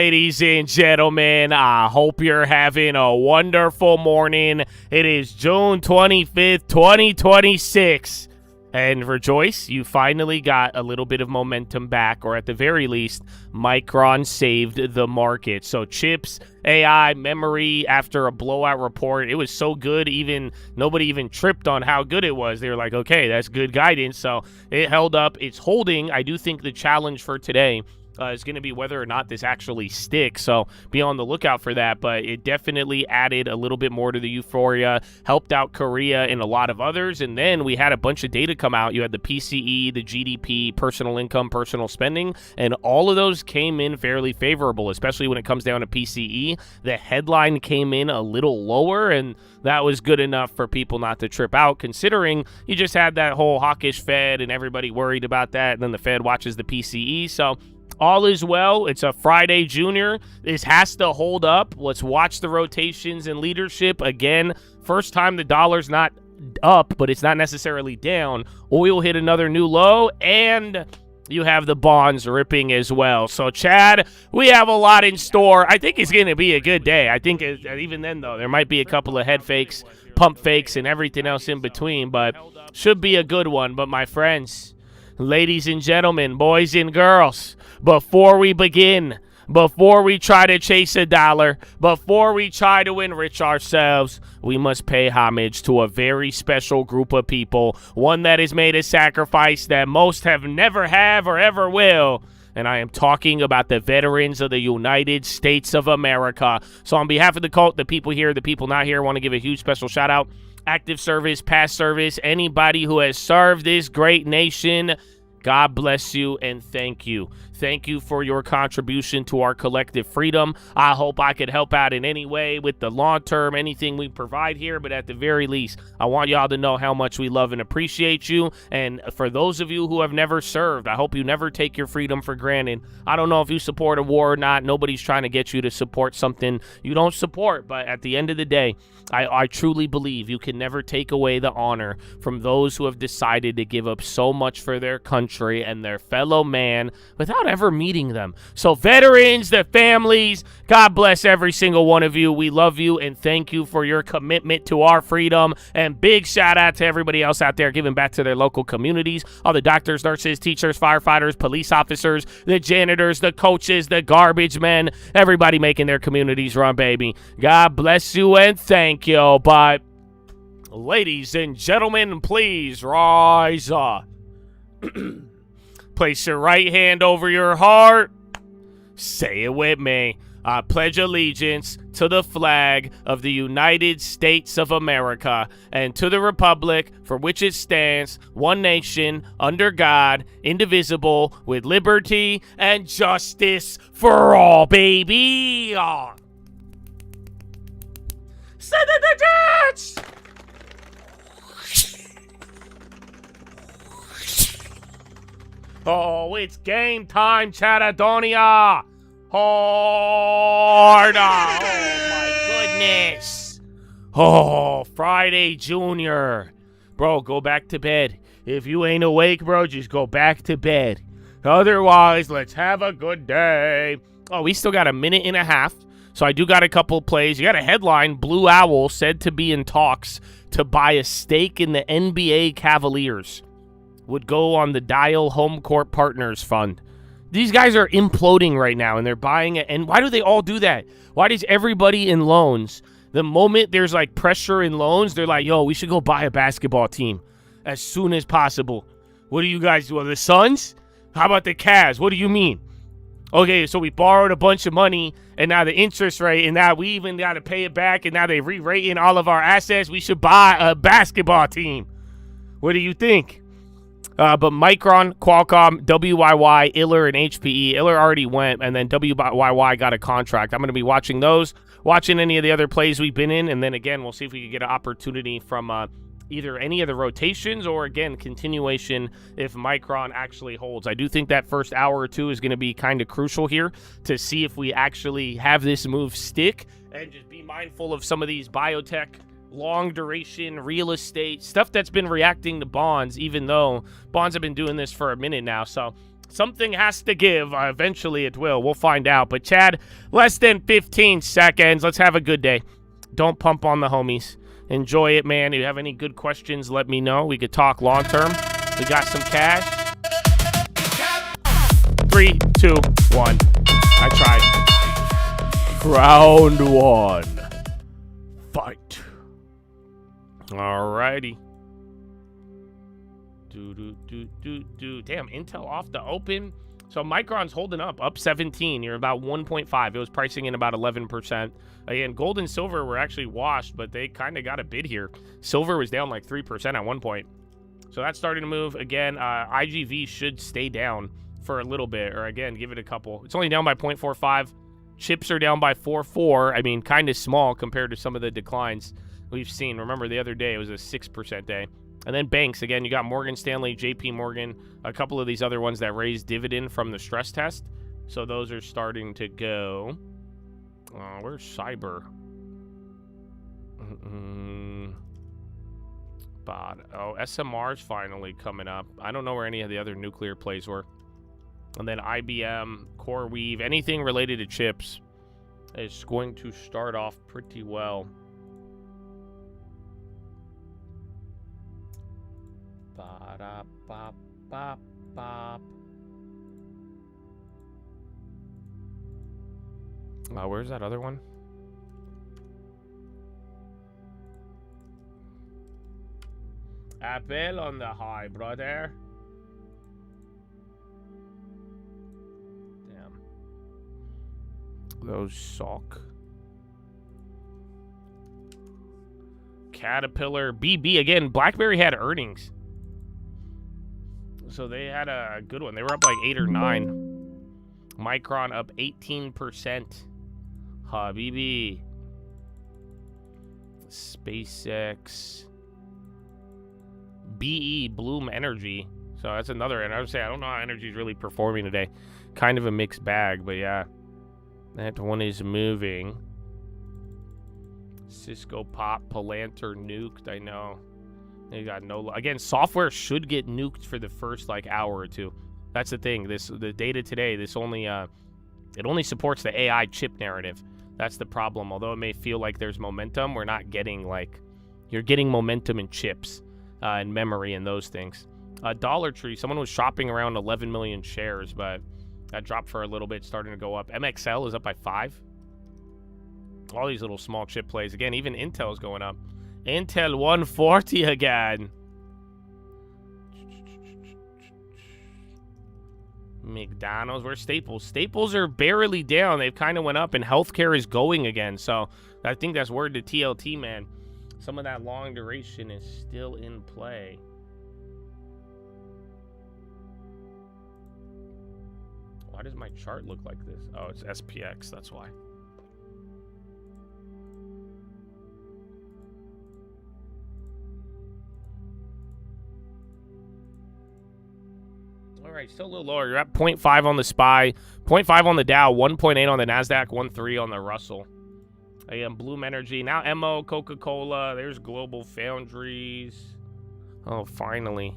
Ladies and gentlemen, I hope you're having a wonderful morning. It is June 25th, 2026. And rejoice, you finally got a little bit of momentum back, or at the very least, Micron saved the market. So chips, AI, memory, after a blowout report, it was so good, nobody even tripped on how good it was. They were like, okay, that's good guidance. So it held up. It's holding. I do think the challenge for today is going to be whether or not this actually sticks, so be on the lookout for that. But it definitely added a little bit more to the euphoria, helped out Korea and a lot of others. And then we had a bunch of data come out. You had the PCE, the GDP, personal income, personal spending, and all of those came in fairly favorable, especially when it comes down to PCE. The headline came in a little lower, and that was good enough for people not to trip out, considering you just had that whole hawkish Fed and everybody worried about that, and then the Fed watches the PCE. So all is well. It's a Friday, Junior. This has to hold up. Let's watch the rotations and leadership. Again, first time the dollar's not up, but it's not necessarily down. Oil hit another new low, and you have the bonds ripping as well. So, Chad, we have a lot in store. I think it's going to be a good day. I think even then, though, there might be a couple of head fakes, pump fakes, and everything else in between, but should be a good one. But, my friends, ladies and gentlemen, boys and girls, before we begin, before we try to chase a dollar, before we try to enrich ourselves, we must pay homage to a very special group of people, one that has made a sacrifice that most have never have or ever will. And I am talking about the veterans of the United States of America. So on behalf of the cult, the people here, the people not here, I want to give a huge special shout out. Active service, past service, anybody who has served this great nation, God bless you and thank you. Thank you for your contribution to our collective freedom. I hope I could help out in any way with the long term, anything we provide here. But at the very least, I want y'all to know how much we love and appreciate you. And for those of you who have never served, I hope you never take your freedom for granted. I don't know if you support a war or not. Nobody's trying to get you to support something you don't support. But at the end of the day, I truly believe you can never take away the honor from those who have decided to give up so much for their country and their fellow man without ever meeting them. So veterans, their families, God bless every single one of you. We love you and thank you for your commitment to our freedom. And big shout out to everybody else out there giving back to their local communities. All the doctors, nurses, teachers, firefighters, police officers, the janitors, the coaches, the garbage men, everybody making their communities run, baby. God bless you and thank you. But ladies and gentlemen, please rise up. Place your right hand over your heart. Say it with me. I pledge allegiance to the flag of the United States of America and to the republic for which it stands, one nation, under God, indivisible, with liberty and justice for all, baby. Send it to church! Oh, it's game time, Chatadonia! Harder! Oh, my goodness! Oh, Friday, Junior. Bro, go back to bed. If you ain't awake, bro, just go back to bed. Otherwise, let's have a good day. Oh, we still got a minute and a half. So I do got a couple plays. You got a headline, Blue Owl said to be in talks to buy a stake in the NBA Cavaliers. Would go on the Dial Home Court Partners Fund. These guys are imploding right now, and they're buying it. And why do they all do that? Why does everybody in loans, the moment there's like pressure in loans, they're like, yo, we should go buy a basketball team as soon as possible. What do you guys do? The Suns? How about the Cavs? What do you mean? Okay, so we borrowed a bunch of money, and now the interest rate, and now we even got to pay it back, and now they re-rating all of our assets. We should buy a basketball team. What do you think? But Micron, Qualcomm, WYY, Iller, and HPE. Iller already went, and then WYY got a contract. I'm going to be watching those, watching any of the other plays we've been in, and then again, we'll see if we can get an opportunity from either any of the rotations or, again, continuation if Micron actually holds. I do think that first hour or two is going to be kind of crucial here to see if we actually have this move stick, and just be mindful of some of these biotech, long duration, real estate, stuff that's been reacting to bonds, even though bonds have been doing this for a minute now. So Something has to give. Eventually it will. We'll find out. But Chad, less than 15 seconds. Let's have a good day. Don't pump on the homies. Enjoy it, man. If you have any good questions, let me know. We could talk long term. We got some cash. 3, 2, 1. I tried. Round 1. Fight. Alrighty. Damn, Intel off the open. So Micron's holding up 17. You're about 1.5. It was pricing in about 11%. Again, gold and silver were actually washed, but they kind of got a bid here. Silver was down like 3% at one point. So that's starting to move. Again, IGV should stay down for a little bit, or again, give it a couple. It's only down by 0.45. Chips are down by 4.4. I mean, kind of small compared to some of the declines we've seen. Remember, the other day it was a 6% day. And then banks, again, you got Morgan Stanley, JP Morgan, a couple of these other ones that raised dividend from the stress test. So those are starting to go. Where's cyber? SMR's finally coming up. I don't know where any of the other nuclear plays were. And then IBM, CoreWeave, anything related to chips is going to start off pretty well. Where's that other one? Apple on the high, brother. Damn. Those suck. Caterpillar, BB again. BlackBerry had earnings. So they had a good one. They were up like 8 or 9. Micron up 18%. Habibi. SpaceX. BE, Bloom Energy. So that's another. And I would say, I don't know how energy is really performing today. Kind of a mixed bag, but yeah. That one is moving. Cisco Pop, Palantir nuked. I know. They got no. Again, software should get nuked for the first like hour or two. That's the thing. The data today. This only it only supports the AI chip narrative. That's the problem. Although it may feel like there's momentum, we're not getting like you're getting momentum in chips and memory and those things. Dollar Tree. Someone was shopping around 11 million shares, but that dropped for a little bit, starting to go up. MXL is up by 5. All these little small chip plays. Again, even Intel's going up. Intel 140 again. McDonald's. Where's Staples? Staples are barely down. They've kind of went up, and healthcare is going again. So I think that's word to TLT, man. Some of that long duration is still in play. Why does my chart look like this? Oh, it's SPX. That's why. All right, still a little lower. You're at 0.5 on the SPY, 0.5 on the Dow, 1.8 on the NASDAQ, 1.3 on the Russell. Again, Bloom Energy. Now MO, Coca-Cola. There's Global Foundries. Oh, finally.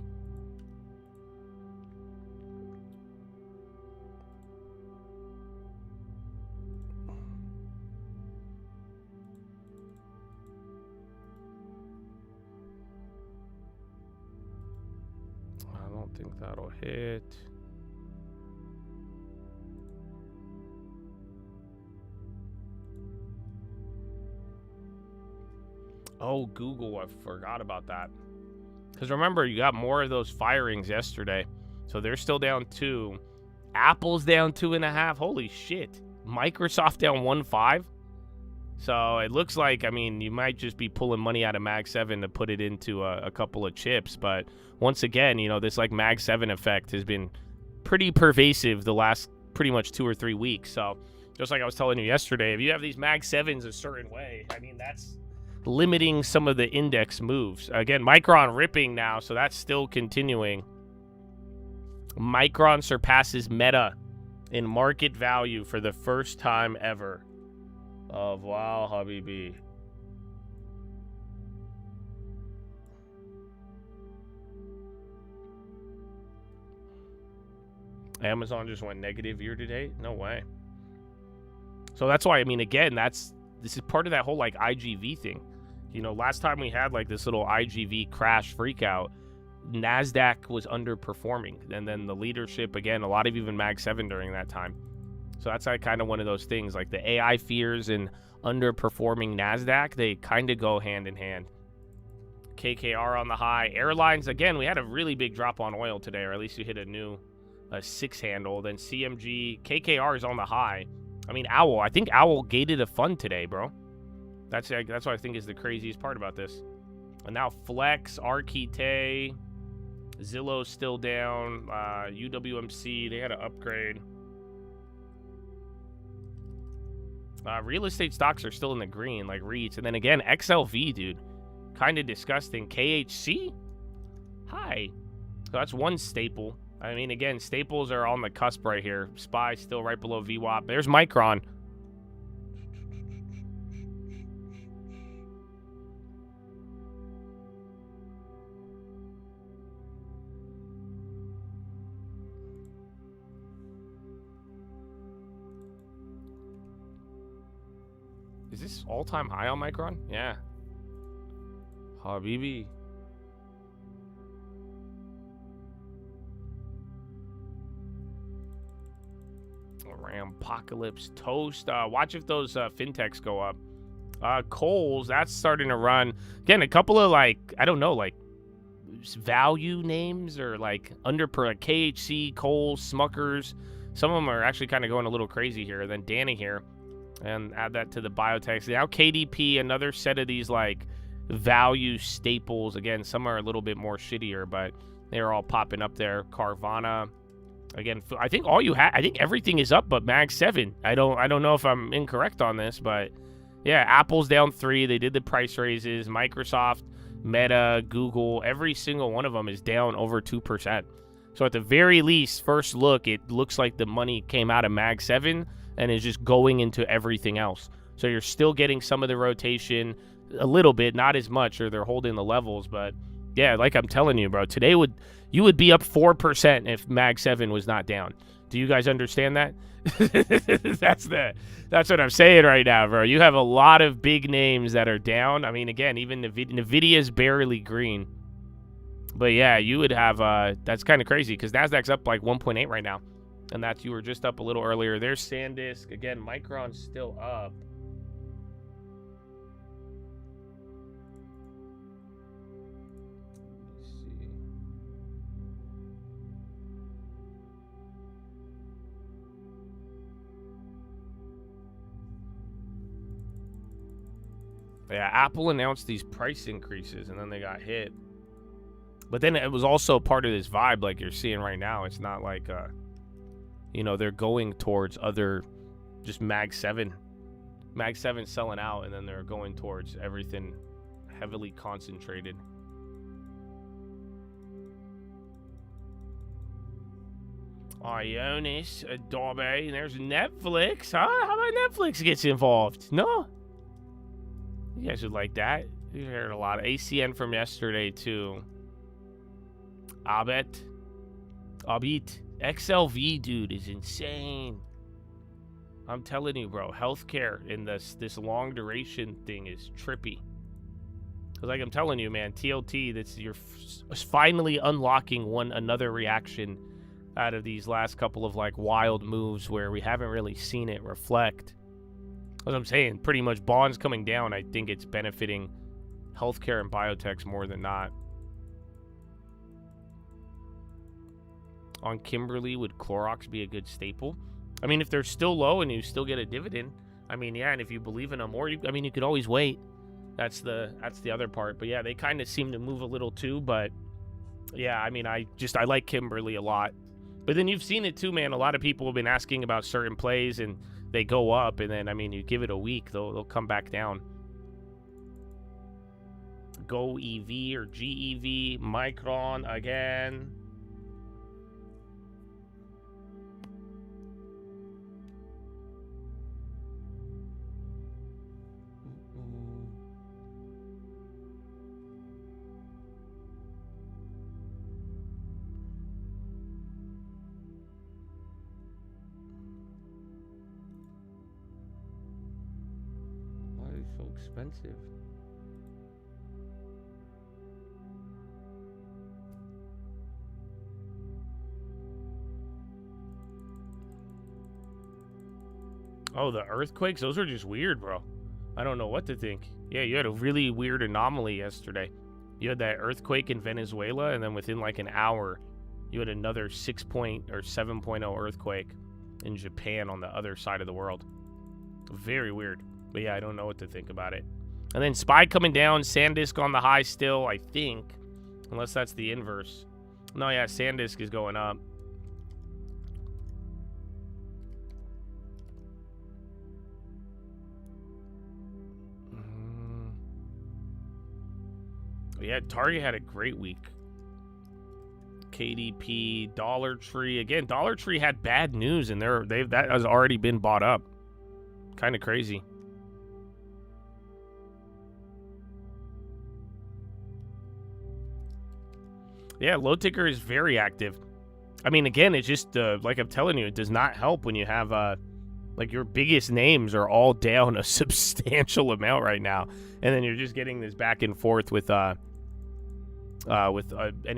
I don't think that'll hit. Oh, Google, I forgot about that. Because remember, you got more of those firings yesterday. So they're still down 2. Apple's down 2.5. Holy shit. Microsoft down 1.5. So it looks like, I mean, you might just be pulling money out of Mag 7 to put it into a couple of chips. But once again, you know, this like Mag 7 effect has been pretty pervasive the last pretty much 2 or 3 weeks. So just like I was telling you yesterday, if you have these Mag 7s a certain way, I mean, that's limiting some of the index moves. Again, Micron ripping now, so that's still continuing. Micron surpasses Meta in market value for the first time ever. Oh, wow, Habibi. Amazon just went negative year to date? No way. So that's why, I mean, again, this is part of that whole like IGV thing. You know, last time we had like this little IGV crash freakout, NASDAQ was underperforming. And then the leadership, again, a lot of even Mag 7 during that time. So that's like kind of one of those things, like the AI fears and underperforming NASDAQ, they kind of go hand in hand. KKR on the high. Airlines, again, we had a really big drop on oil today, or at least we hit a new 6 handle. Then CMG, KKR is on the high. I mean, Owl, I think Owl gated a fund today, bro. That's what I think is the craziest part about this. And now Flex, Archite, Zillow's still down. UWMC, they had an upgrade. Real estate stocks are still in the green, like REITs. And then again, XLV, dude. Kind of disgusting. KHC? Hi. So that's one staple. I mean, again, staples are on the cusp right here. SPY still right below VWAP. There's Micron. Is this all-time high on Micron? Yeah. Habibi. Apocalypse Toast. Watch if those fintechs go up. Coles, that's starting to run. Again, a couple of like, I don't know, like value names or like like KHC, Coles, Smuckers. Some of them are actually kind of going a little crazy here. Then Danny here. And add that to the biotechs. Now KDP, another set of these like value staples. Again, some are a little bit more shittier, but they're all popping up there. Carvana. Again, I think I think everything is up but Mag 7. I don't know if I'm incorrect on this, but yeah, Apple's down 3. They did the price raises. Microsoft, Meta, Google, every single one of them is down over 2%. So at the very least, first look, it looks like the money came out of Mag 7 and is just going into everything else. So you're still getting some of the rotation a little bit, not as much, or they're holding the levels, but yeah, like I'm telling you, bro, today you would be up 4% if Mag 7 was not down. Do you guys understand that? That's what I'm saying right now, bro. You have a lot of big names that are down. I mean, again, even Nvidia's barely green. But yeah, you would have that's kind of crazy because Nasdaq's up like 1.8 right now. And you were just up a little earlier. There's SanDisk. Again, Micron's still up. Yeah, Apple announced these price increases, and then they got hit. But then it was also part of this vibe like you're seeing right now. It's not like, you know, they're going towards other, just Mag 7. Mag 7 selling out, and then they're going towards everything heavily concentrated. Ionis, Adobe, there's Netflix. Huh? How about Netflix gets involved? No? You guys would like that. You heard a lot of ACN from yesterday, too. Upbeat. XLV, dude, is insane. I'm telling you, bro. Healthcare in this long duration thing is trippy. Because like I'm telling you, man, TLT, you're finally unlocking another reaction out of these last couple of like wild moves where we haven't really seen it reflect. As I'm saying, pretty much bonds coming down, I think it's benefiting healthcare and biotechs more than not. On Kimberly, would Clorox be a good staple? I mean, if they're still low and you still get a dividend, I mean, yeah, and if you believe in them more, I mean, you could always wait. That's the other part. But yeah, they kind of seem to move a little too. But yeah, I mean, I like Kimberly a lot. But then you've seen it too, man. A lot of people have been asking about certain plays and they go up, and then, I mean, you give it a week, they'll come back down. Go EV or GEV, Micron again. so expensive. Oh, the earthquakes? Those are just weird, bro. I don't know what to think. Yeah, you had a really weird anomaly yesterday. You had that earthquake in Venezuela, and then within like an hour, you had another 6 point or 7.0 earthquake in Japan on the other side of the world. Very weird. But yeah, I don't know what to think about it. And then SPY coming down, SanDisk on the high still, I think. Unless that's the inverse. No, yeah, SanDisk is going up. Yeah, Target had a great week. KDP, Dollar Tree. Again, Dollar Tree had bad news, and that has already been bought up. Kind of crazy. Yeah, low ticker is very active. I mean, again, it's just like I'm telling you, it does not help when you have like your biggest names are all down a substantial amount right now, and then you're just getting this back and forth with any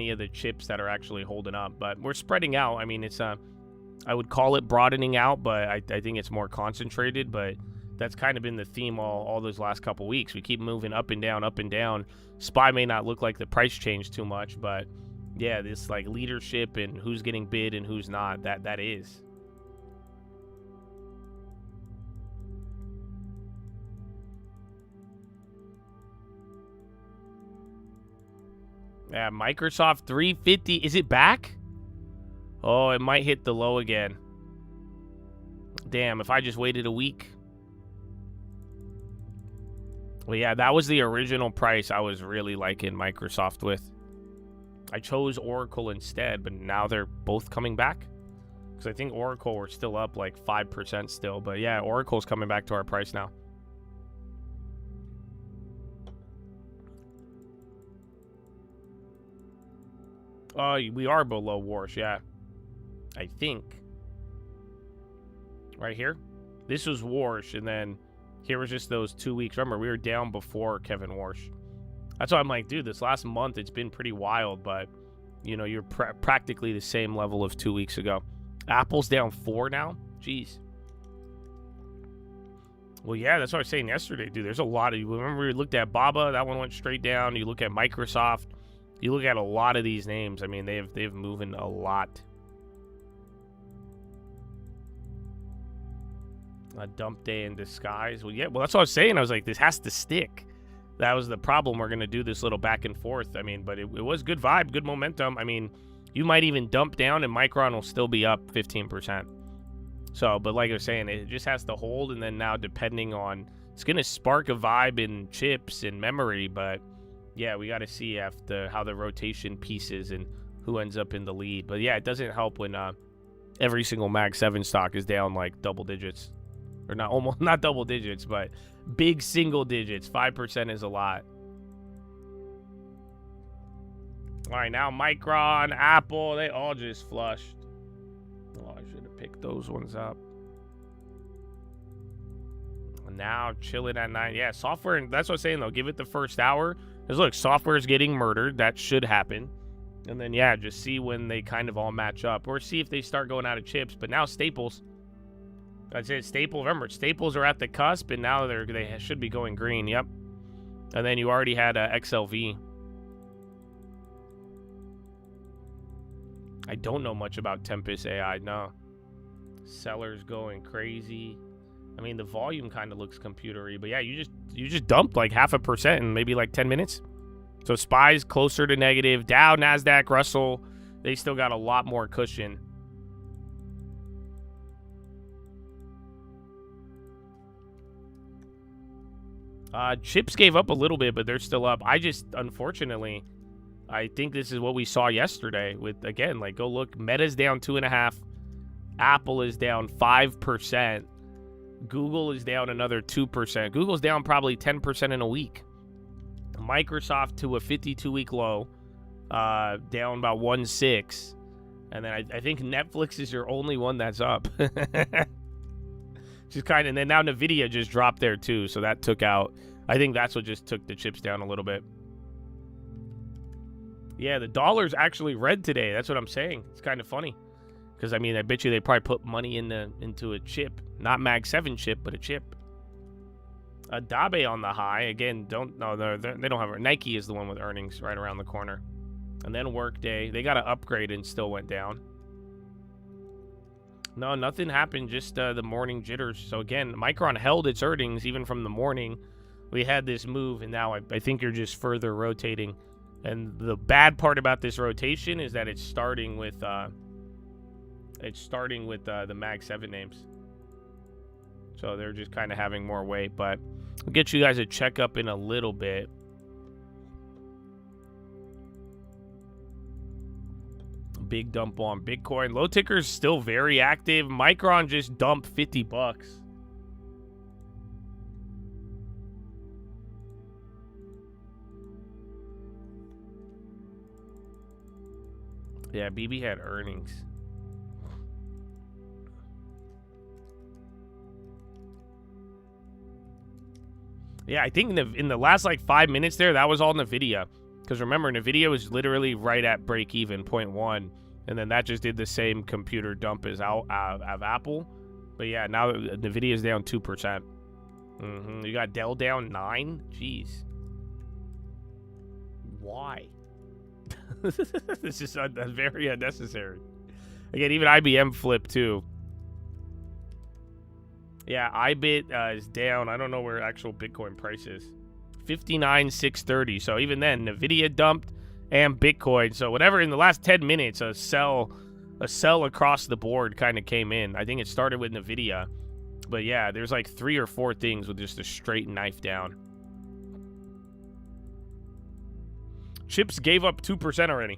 of the chips that are actually holding up. But we're spreading out. I mean, it's I would call it broadening out, but I think it's more concentrated. But that's kind of been the theme all those last couple weeks. We keep moving up and down, up and down. SPY may not look like the price change too much, but yeah, this like leadership and who's getting bid and who's not, that is. Yeah, Microsoft 350. Is it back? Oh, it might hit the low again. Damn, if I just waited a week. Well, yeah, that was the original price I was really liking Microsoft with. I chose Oracle instead, but now they're both coming back. Because I think Oracle were still up like 5% still. But yeah, Oracle's coming back to our price now. We are below Warsh, yeah. I think. Right here? This was Warsh, and then here was just those 2 weeks. Remember, we were down before Kevin Warsh. That's why I'm like, dude, this last month, it's been pretty wild, but, you know, you're practically the same level of 2 weeks ago. Apple's down 4 now? Jeez. Well, yeah, that's what I was saying yesterday, dude. There's a lot of... Remember we looked at Baba? That one went straight down. You look at Microsoft. You look at a lot of these names. I mean, they've moving a lot. A dump day in disguise. Well, yeah, well, that's what I was saying. I was like, this has to stick. That was the problem. We're going to do this little back and forth. I mean, but it was good vibe, good momentum. I mean, you might even dump down and Micron will still be up 15%. So, but like I was saying, it just has to hold. And then now, depending on, it's going to spark a vibe in chips and memory, but yeah, we got to see after how the rotation pieces and who ends up in the lead. But yeah, it doesn't help when every single Mag 7 stock is down like double digits. Or not double digits, but big single digits. 5% is a lot. All right, now Micron, Apple, they all just flushed. Oh, I should have picked those ones up. Now chilling at 9. Yeah, software, that's what I'm saying though. Give it the first hour. Because look, software is getting murdered. That should happen. And then, yeah, just see when they kind of all match up. Or see if they start going out of chips. But now staples. That's it. Remember, staples are at the cusp. And now they should be going green. Yep. And then you already had XLV. I don't know much about Tempest AI. No. Sellers going crazy. I mean, the volume kind of looks computery, but yeah, you just dumped like 0.5% in maybe like 10 minutes. So SPY's closer to negative. Dow, NASDAQ, Russell, they still got a lot more cushion. Chips gave up a little bit, but they're still up. Unfortunately, I think this is what we saw yesterday with, again, like go look, Meta's down 2.5%. Apple is down 5%. Google is down another 2%. Google's down probably 10% in a week. Microsoft to a 52-week low, down about 1.6. And then I think Netflix is your only one that's up. Just kind of, and then now Nvidia just dropped there too, so that took out. I think that's what just took the chips down a little bit. Yeah, the dollar's actually red today. That's what I'm saying. It's kind of funny, because I mean, I bet you they probably put money into a chip, not Mag 7 chip, but a chip. Dabe on the high again. They don't have. Nike is the one with earnings right around the corner, and then Workday. They got an upgrade and still went down. No, nothing happened. Just the morning jitters. So again, Micron held its earnings even from the morning. We had this move, and now I think you're just further rotating. And the bad part about this rotation is that it's starting with the Mag 7 names. So they're just kind of having more weight, but we'll get you guys a checkup in a little bit. Big dump on Bitcoin. Low ticker's still very active. Micron just dumped $50. Yeah, BB had earnings. Yeah, I think in the last like 5 minutes there, that was all NVIDIA. Because remember, NVIDIA was literally right at break even, 0.1. And then that just did the same computer dump as Apple. But yeah, now NVIDIA is down 2%. You got Dell down 9? Jeez. Why? This is very unnecessary. Again, even IBM flipped too. Yeah, IBIT is down. I don't know where actual Bitcoin price is. 59,630. So even then, NVIDIA dumped and Bitcoin. So whatever in the last 10 minutes, a sell across the board kind of came in. I think it started with NVIDIA. But yeah, there's like 3 or 4 things with just a straight knife down. Chips gave up 2% already.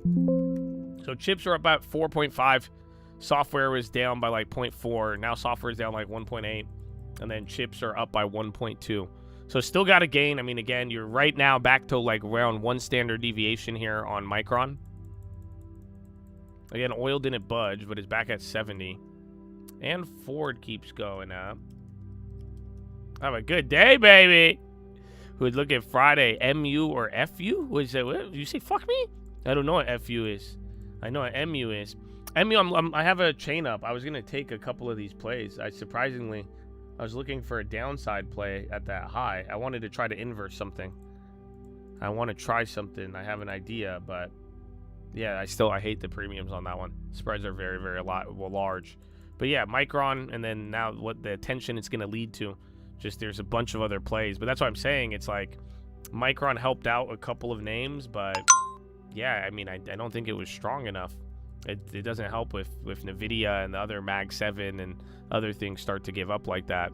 So chips are about 4.5. Software was down by like 0.4. Now software is down like 1.8. And then chips are up by 1.2. So still got a gain. I mean, again, you're right now back to like around 1 standard deviation here on Micron. Again, oil didn't budge, but it's back at 70. And Ford keeps going up. Have a good day, baby. Who would look at Friday? MU or FU? What did you say? Fuck me? I don't know what FU is. I know what MU is. MU, I have a chain up. I was going to take a couple of these plays. I was looking for a downside play at that high. I wanted to try to inverse something. I want to try something. I have an idea, but yeah, I hate the premiums on that one. Spreads are very, very large. But yeah, Micron, and then now what the attention it's going to lead to. Just there's a bunch of other plays. But that's what I'm saying. It's like Micron helped out a couple of names, but yeah, I mean, I don't think it was strong enough. It doesn't help with NVIDIA and the other Mag 7 and other things start to give up like that.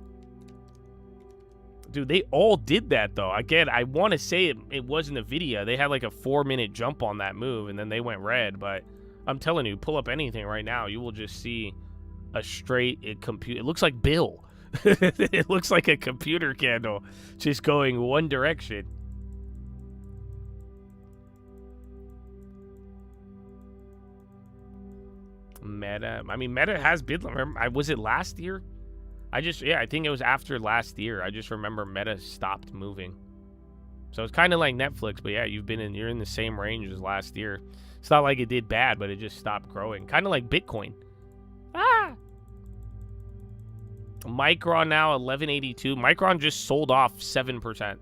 Dude, they all did that, though. Again, I want to say it was NVIDIA. They had like a 4-minute jump on that move, and then they went red. But I'm telling you, pull up anything right now, you will just see a straight compute. It looks like Bill. It looks like a computer candle just going one direction. Meta. I mean, Meta has been. Was it last year? I think it was after last year. I just remember Meta stopped moving. So it's kind of like Netflix, but yeah, you're in the same range as last year. It's not like it did bad, but it just stopped growing. Kind of like Bitcoin. Micron now 1182. Micron just sold off 7%.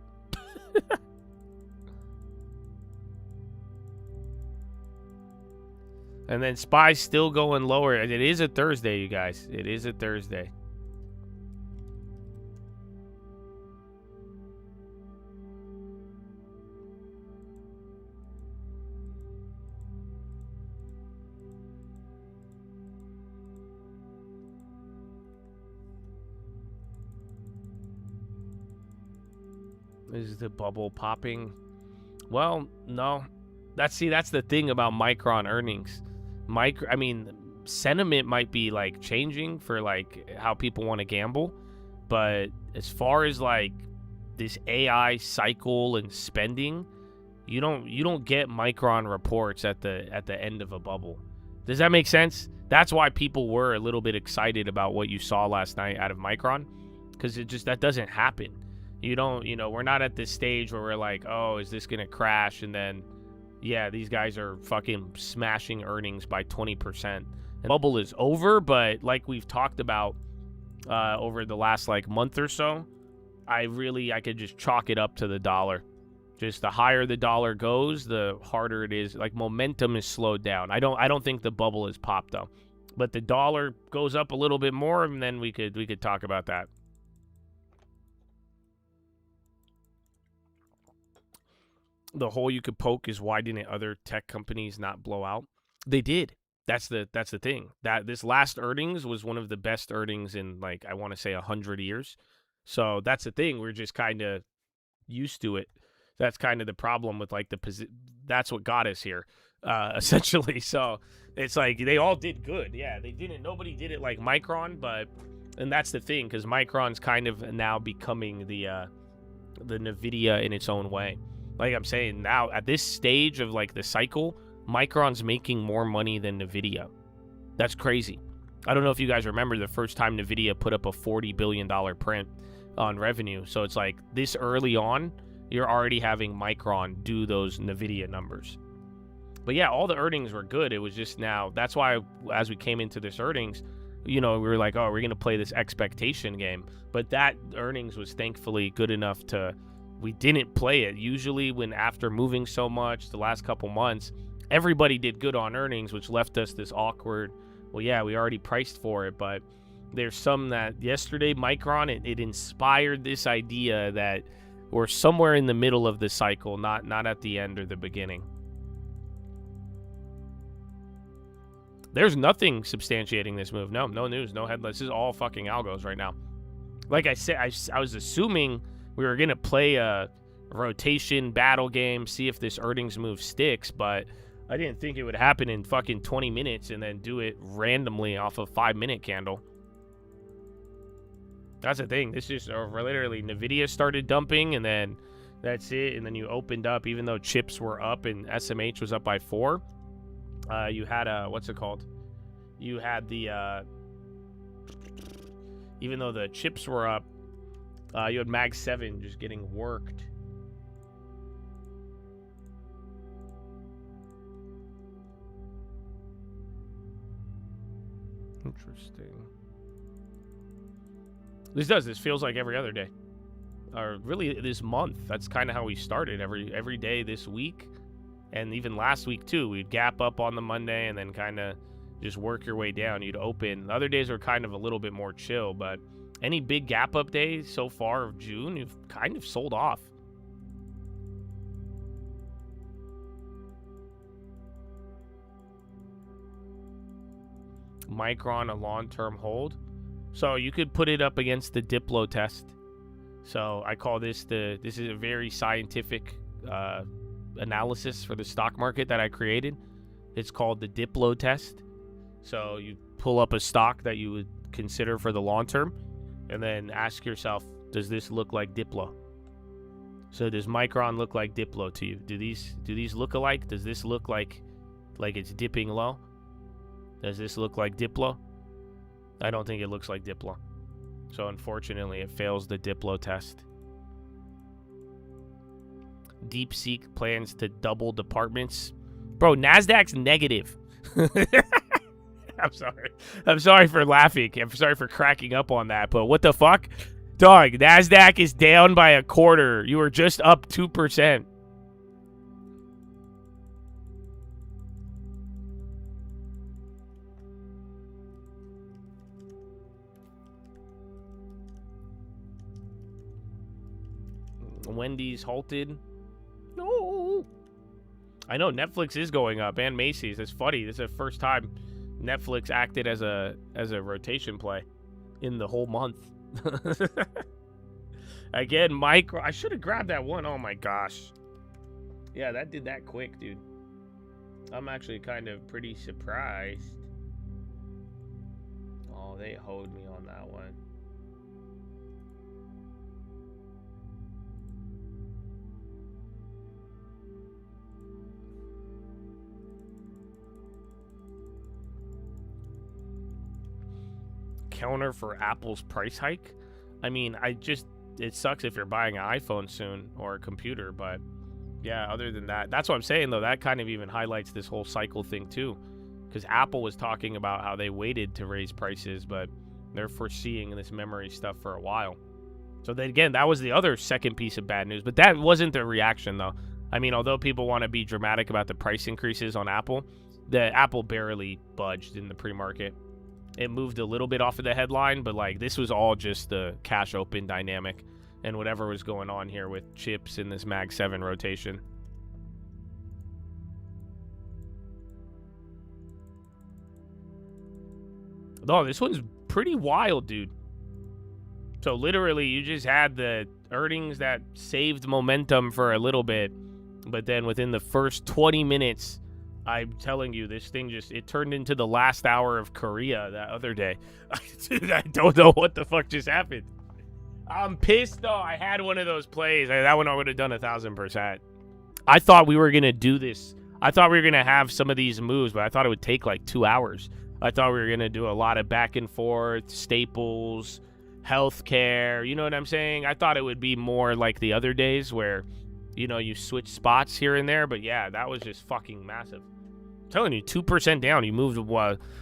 And then SPY's still going lower. It is a Thursday, you guys. It is a Thursday. Is the bubble popping? Well, no. That's the thing about Micron earnings. Sentiment might be like changing for like how people want to gamble, but as far as like this AI cycle and spending, you don't get Micron reports at the end of a bubble. Does that make sense? That's why people were a little bit excited about what you saw last night out of Micron. because that doesn't happen. You don't, we're not at this stage where we're like, oh, is this gonna crash? And then, yeah, these guys are fucking smashing earnings by 20%. And the bubble is over, but like we've talked about over the last like month or so, I could just chalk it up to the dollar. Just the higher the dollar goes, the harder it is. Like, momentum is slowed down. I don't think the bubble is popped though. But the dollar goes up a little bit more, and then we could talk about that. The hole you could poke is why didn't other tech companies not blow out? They did. That's the thing. That this last earnings was one of the best earnings in, like, I want to say 100 years. So that's the thing. We're just kind of used to it. That's kind of the problem with, like, that's what got us here, essentially. So it's like they all did good. Yeah, nobody did it like Micron, and that's the thing, because Micron's kind of now becoming the NVIDIA in its own way. Like I'm saying, now at this stage of like the cycle, Micron's making more money than NVIDIA. That's crazy. I don't know if you guys remember the first time NVIDIA put up a $40 billion print on revenue. So it's like this early on, you're already having Micron do those NVIDIA numbers. But yeah, all the earnings were good. It was just now, that's why as we came into this earnings, we were like, oh, we're going to play this expectation game. But that earnings was thankfully good enough we didn't play it. Usually when after moving so much the last couple months, everybody did good on earnings, which left us this awkward, well, yeah, we already priced for it. But there's some that yesterday, Micron, it inspired this idea that we're somewhere in the middle of the cycle, not at the end or the beginning. There's nothing substantiating this move. No news, no headlines. This is all fucking algos right now. Like I said, I was assuming we were going to play a rotation battle game, see if this earnings move sticks, but I didn't think it would happen in fucking 20 minutes and then do it randomly off a 5-minute candle. That's the thing. This is literally NVIDIA started dumping, and then that's it. And then you opened up, even though chips were up and SMH was up by 4. You had what's it called? You had the even though the chips were up, you had Mag 7 just getting worked. Interesting. This feels like every other day, or really this month. That's kind of how we started. Every day this week, and even last week too. We'd gap up on the Monday and then kind of just work your way down. You'd open. The other days were kind of a little bit more chill, but any big gap up days so far of June, you've kind of sold off. Micron, a long-term hold. So you could put it up against the Diplo test. So I call this is a very scientific analysis for the stock market that I created. It's called the Diplo test. So you pull up a stock that you would consider for the long term, and then ask yourself, does this look like Diplo? So does Micron look like Diplo to you? Do these look alike? Does this look like it's dipping low? Does this look like Diplo? I don't think it looks like Diplo. So unfortunately, it fails the Diplo test. DeepSeek plans to double departments. Bro, NASDAQ's negative. I'm sorry for laughing. I'm sorry for cracking up on that. But what the fuck? Dog, NASDAQ is down by a quarter. You were just up 2%. Wendy's halted. No. I know Netflix is going up, and Macy's. It's funny. This is the first time Netflix acted as a rotation play in the whole month. Again, Micro. I should have grabbed that one. Oh my gosh. Yeah, that did that quick, dude. I'm actually kind of pretty surprised. Oh, they hoed me on that one. Counter for Apple's price hike. I mean, it sucks if you're buying an iPhone soon or a computer, but yeah, other than that, that's what I'm saying, though. That kind of even highlights this whole cycle thing, too, because Apple was talking about how they waited to raise prices, but they're foreseeing this memory stuff for a while. So then again, that was the other second piece of bad news, but that wasn't the reaction, though. I mean, although people want to be dramatic about the price increases on Apple, the Apple barely budged in the pre-market. It moved a little bit off of the headline, but like this was all just the cash open dynamic and whatever was going on here with chips in this Mag 7 rotation. Oh, this one's pretty wild, dude. So literally, you just had the earnings that saved momentum for a little bit, but then within the first 20 minutes, I'm telling you, this thing it turned into the last hour of Korea that other day. Dude, I don't know what the fuck just happened. I'm pissed, though. I had one of those plays. That one I would have done 1,000%. I thought we were going to do this. I thought we were going to have some of these moves, but I thought it would take like 2 hours. I thought we were going to do a lot of back and forth, staples, healthcare. You know what I'm saying? I thought it would be more like the other days where, you know, you switch spots here and there. But yeah, that was just fucking massive. I'm telling you, 2% down. You moved.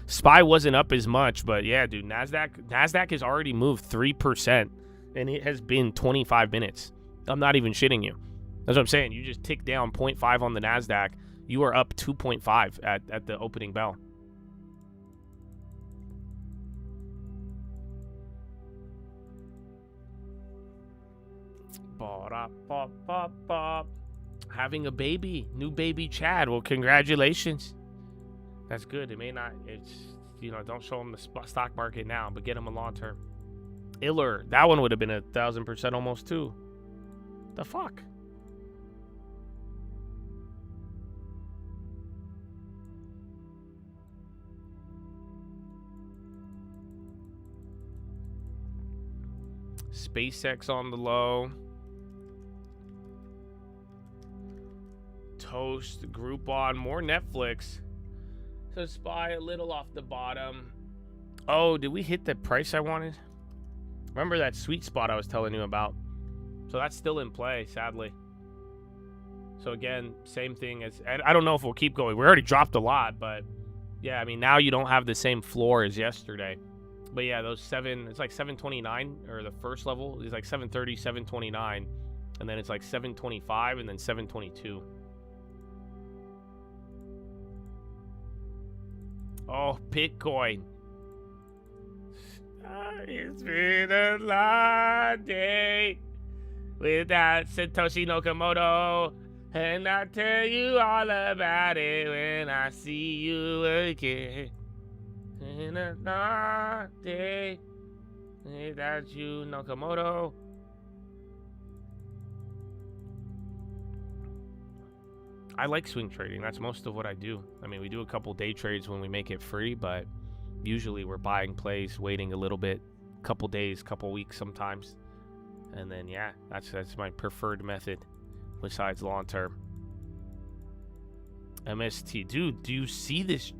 SPY wasn't up as much, but yeah, dude, Nasdaq has already moved 3, and it has been 25 minutes. I'm not even shitting you. That's what I'm saying. You just tick down 0.5 on the Nasdaq. You are up 2.5 at the opening bell. Having a baby, new baby Chad. Well, congratulations. That's good. It may not, it's, you know, don't show him the stock market now, but get him a long term. Iller, that one would have been 1,000% almost too. The fuck? SpaceX on the low. Toast, Groupon, more Netflix. So SPY a little off the bottom. Oh, did we hit the price I wanted? Remember that sweet spot I was telling you about? So that's still in play, sadly. So again, same thing as, and I don't know if we'll keep going. We already dropped a lot, but yeah, I mean, now you don't have the same floor as yesterday. But yeah, those it's like 729, or the first level is like 730, 729, and then it's like 725 and then 722. Oh, Bitcoin. It's been a long day without Satoshi Nakamoto, and I'll tell you all about it when I see you again. In a long day without you, Nakamoto. I like swing trading. That's most of what I do. I mean, we do a couple day trades when we make it free, but usually we're buying plays, waiting a little bit, couple days, couple weeks sometimes. And then, yeah, that's my preferred method besides long term. MST. Dude, do you see this?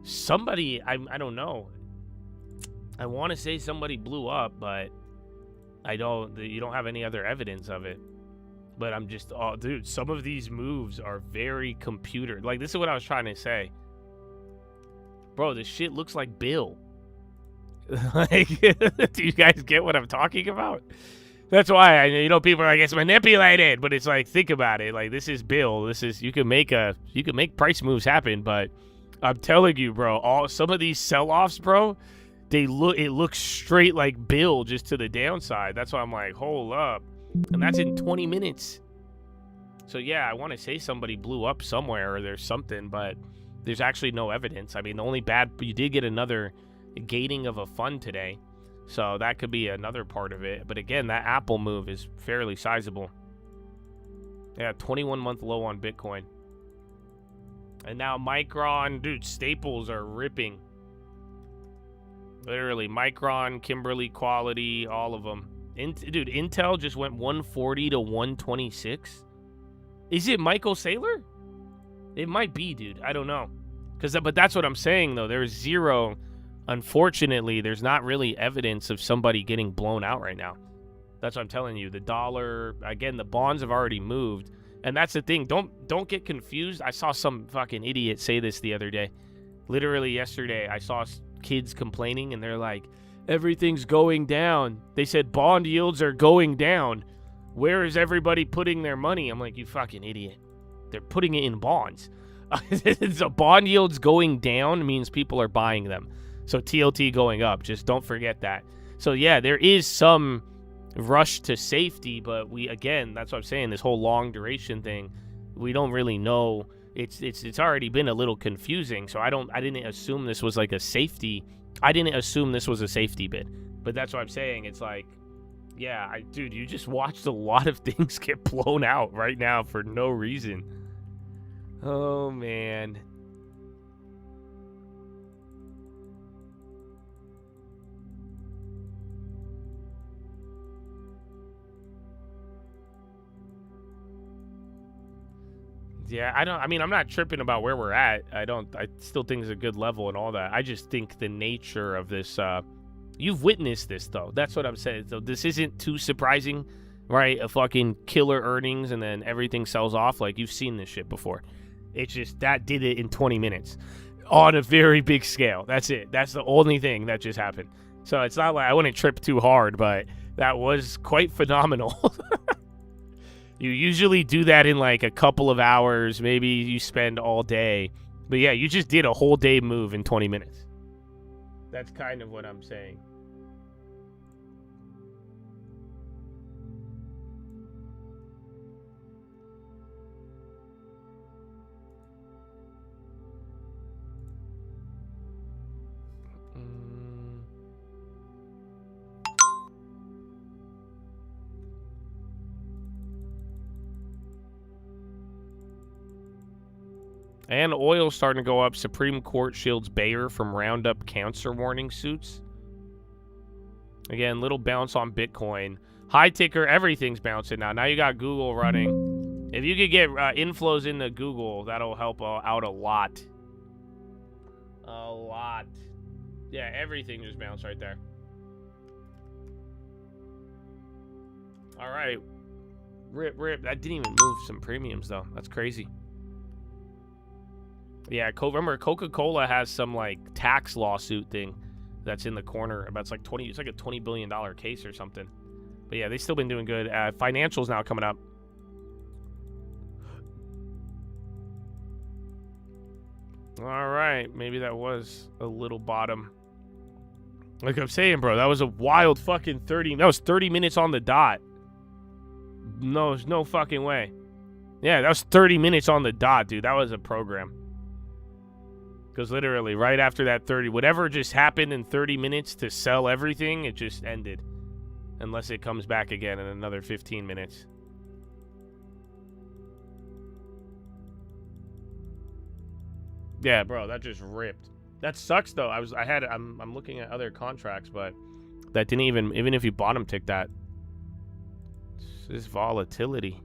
Somebody, I don't know. I want to say somebody blew up, but you don't have any other evidence of it. But I'm just, oh, dude, some of these moves are very computer. Like, this is what I was trying to say. Bro, this shit looks like Bill. Like, do you guys get what I'm talking about? That's why, people are like, it's manipulated. But it's like, think about it. Like, this is Bill. You can make price moves happen. But I'm telling you, bro, some of these sell-offs, bro, it looks straight like Bill, just to the downside. That's why I'm like, hold up. And that's in 20 minutes. So, yeah, I want to say somebody blew up somewhere or there's something, but there's actually no evidence. I mean, the only you did get another gating of a fund today. So that could be another part of it. But, again, that Apple move is fairly sizable. Yeah, 21-month low on Bitcoin. And now Micron, dude, staples are ripping. Literally, Micron, Kimberly Quality, all of them. Dude, Intel just went 140 to 126. Is it Michael Saylor? It might be, dude. I don't know. But that's what I'm saying, though. There's zero unfortunately, there's not really evidence of somebody getting blown out right now. That's what I'm telling you. The dollar, again, the bonds have already moved. And that's the thing. Don't get confused. I saw some fucking idiot say this the other day. Literally yesterday, I saw kids complaining, and they're like, everything's going down. They said bond yields are going down. Where is everybody putting their money? I'm like, you fucking idiot. They're putting it in bonds. So bond yields going down means people are buying them. So TLT going up. Just don't forget that. So yeah, there is some rush to safety, but again, that's what I'm saying, this whole long duration thing, we don't really know. It's already been a little confusing, so I didn't assume this was like a safety. I didn't assume this was a safety bid. But that's what I'm saying. It's like, yeah, dude, you just watched a lot of things get blown out right now for no reason. Oh man. Yeah, I'm not tripping about where we're at. I still think it's a good level and all that. I just think the nature of this, you've witnessed this though. That's what I'm saying. So this isn't too surprising, right? A fucking killer earnings and then everything sells off. Like, you've seen this shit before. It's just that did it in 20 minutes on a very big scale. That's it. That's the only thing that just happened. So it's not like I wouldn't trip too hard, but that was quite phenomenal. You usually do that in like a couple of hours. Maybe you spend all day. But yeah, you just did a whole day move in 20 minutes. That's kind of what I'm saying. And oil starting to go up. Supreme Court shields Bayer from Roundup cancer warning suits. Again, little bounce on Bitcoin. High ticker, everything's bouncing now. Now you got Google running. If you could get inflows into Google, that'll help out a lot. A lot. Yeah, everything just bounced right there. All right. Rip. That didn't even move some premiums, though. That's crazy. Yeah, remember Coca-Cola has some like tax lawsuit thing that's in the corner about it's like a $20 billion case or something. But yeah, they've still been doing good. Financials now coming up. All right, maybe that was a little bottom. Like I'm saying, bro, that was a wild fucking 30. That was 30 minutes on the dot. No, there's no fucking way. Yeah, that was 30 minutes on the dot, dude. That was a program. Because literally, right after that 30, whatever just happened in 30 minutes to sell everything, it just ended. Unless it comes back again in another 15 minutes. Yeah, bro, that just ripped. That sucks, though. I'm looking at other contracts, but that didn't even if you bottom tick that. This volatility.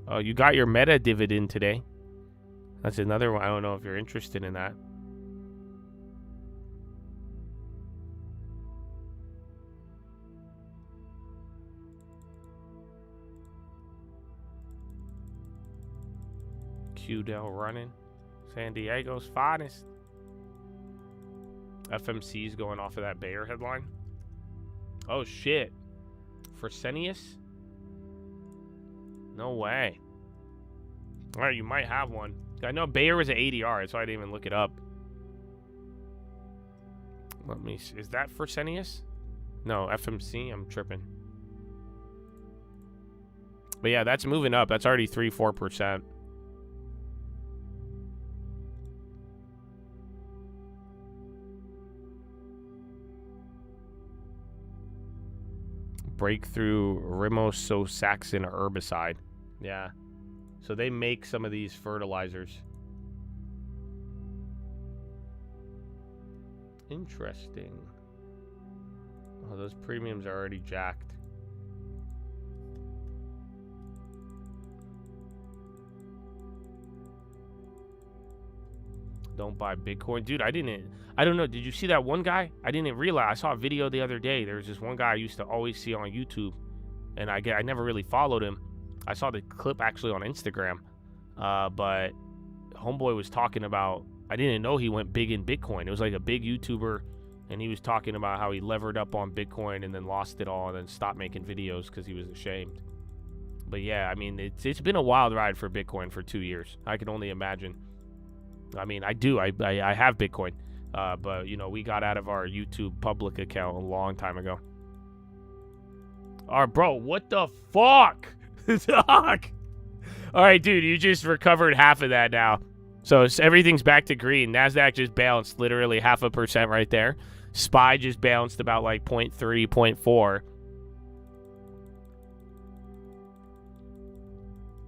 Oh, you got your meta dividend today. That's another one. I don't know if you're interested in that. QDEL running. San Diego's finest. FMC's going off of that Bayer headline. Oh, shit. Fresenius? No way. All right, you might have one. I know Bayer was at ADR, so I didn't even look it up. Let me see. Is that Fresenius? No, FMC. I'm tripping. But yeah, that's moving up. That's already 3-4%. Breakthrough Rimososaxin herbicide. Yeah. So they make some of these fertilizers. Interesting. Oh, those premiums are already jacked. don't buy Bitcoin. Dude, I don't know. Did you see that one guy? I didn't realize. I saw a video the other day. There was this one guy I used to always see on YouTube, and I never really followed him. I saw the clip actually on Instagram, but homeboy was talking about, I didn't know he went big in Bitcoin. It was like a big YouTuber, and he was talking about how he levered up on Bitcoin and then lost it all and then stopped making videos because he was ashamed. But yeah, I mean, it's been a wild ride for Bitcoin for 2 years. I can only imagine. I mean, I have Bitcoin, but you know, we got out of our YouTube public account a long time ago. All right, bro, what the fuck? Dog. All right, dude, you just recovered half of that now. So everything's back to green. NASDAQ just bounced literally 0.5% right there. SPY just bounced about like 0.3, 0.4.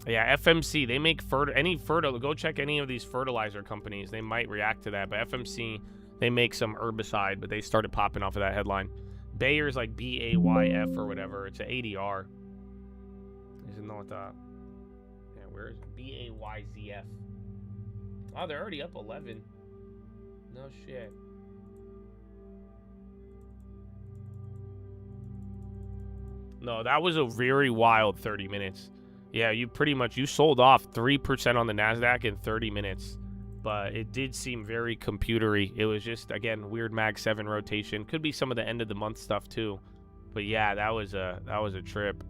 Yeah, FMC, they make go check any of these fertilizer companies. They might react to that, but FMC, they make some herbicide, but they started popping off of that headline. Bayer's like BAYF or whatever. It's an ADR. Isn't know what the... Yeah, where is it? BAYZF. Oh, they're already up 11. No shit. No, that was a very wild 30 minutes. Yeah, you sold off 3% on the NASDAQ in 30 minutes. But it did seem very computery. It was just, again, weird Mag 7 rotation. Could be some of the end of the month stuff too. But yeah, that was a trip.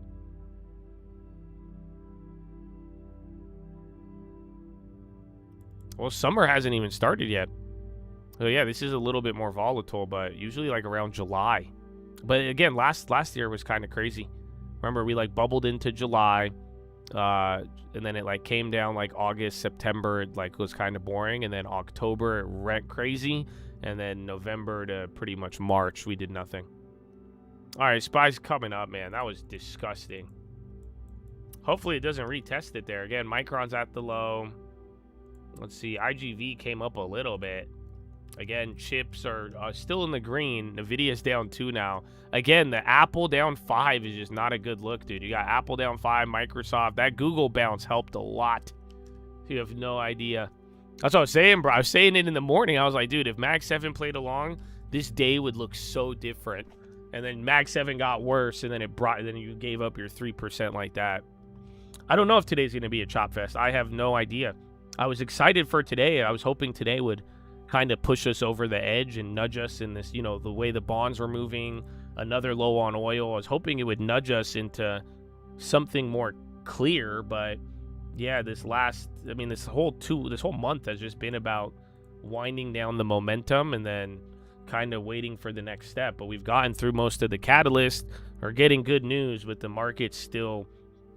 Well, summer hasn't even started yet. So yeah, this is a little bit more volatile, but usually like around July. But again, last year was kind of crazy. Remember, we like bubbled into July, and then it like came down like August, September, it like was kind of boring, and then October it went crazy, and then November to pretty much March we did nothing. All right, SPY's coming up, man. That was disgusting. Hopefully it doesn't retest it there. Again, Micron's at the low. Let's see, IGV came up a little bit. Again, chips are still in the green. Nvidia's down 2 now. Again, the Apple down 5 is just not a good look, dude. You got Apple down 5, Microsoft. That Google bounce helped a lot. You have no idea. That's what I was saying, bro. I was saying it in the morning. I was like, dude, if Mag 7 played along, this day would look so different. And then Mag 7 got worse, and then then you gave up your 3% like that. I don't know if today's going to be a chop fest. I have no idea. I was excited for today. I was hoping today would kind of push us over the edge and nudge us in this, you know, the way the bonds were moving, another low on oil. I was hoping it would nudge us into something more clear, but yeah, this whole month has just been about winding down the momentum and then kind of waiting for the next step. But we've gotten through most of the catalyst, or getting good news, but the market's still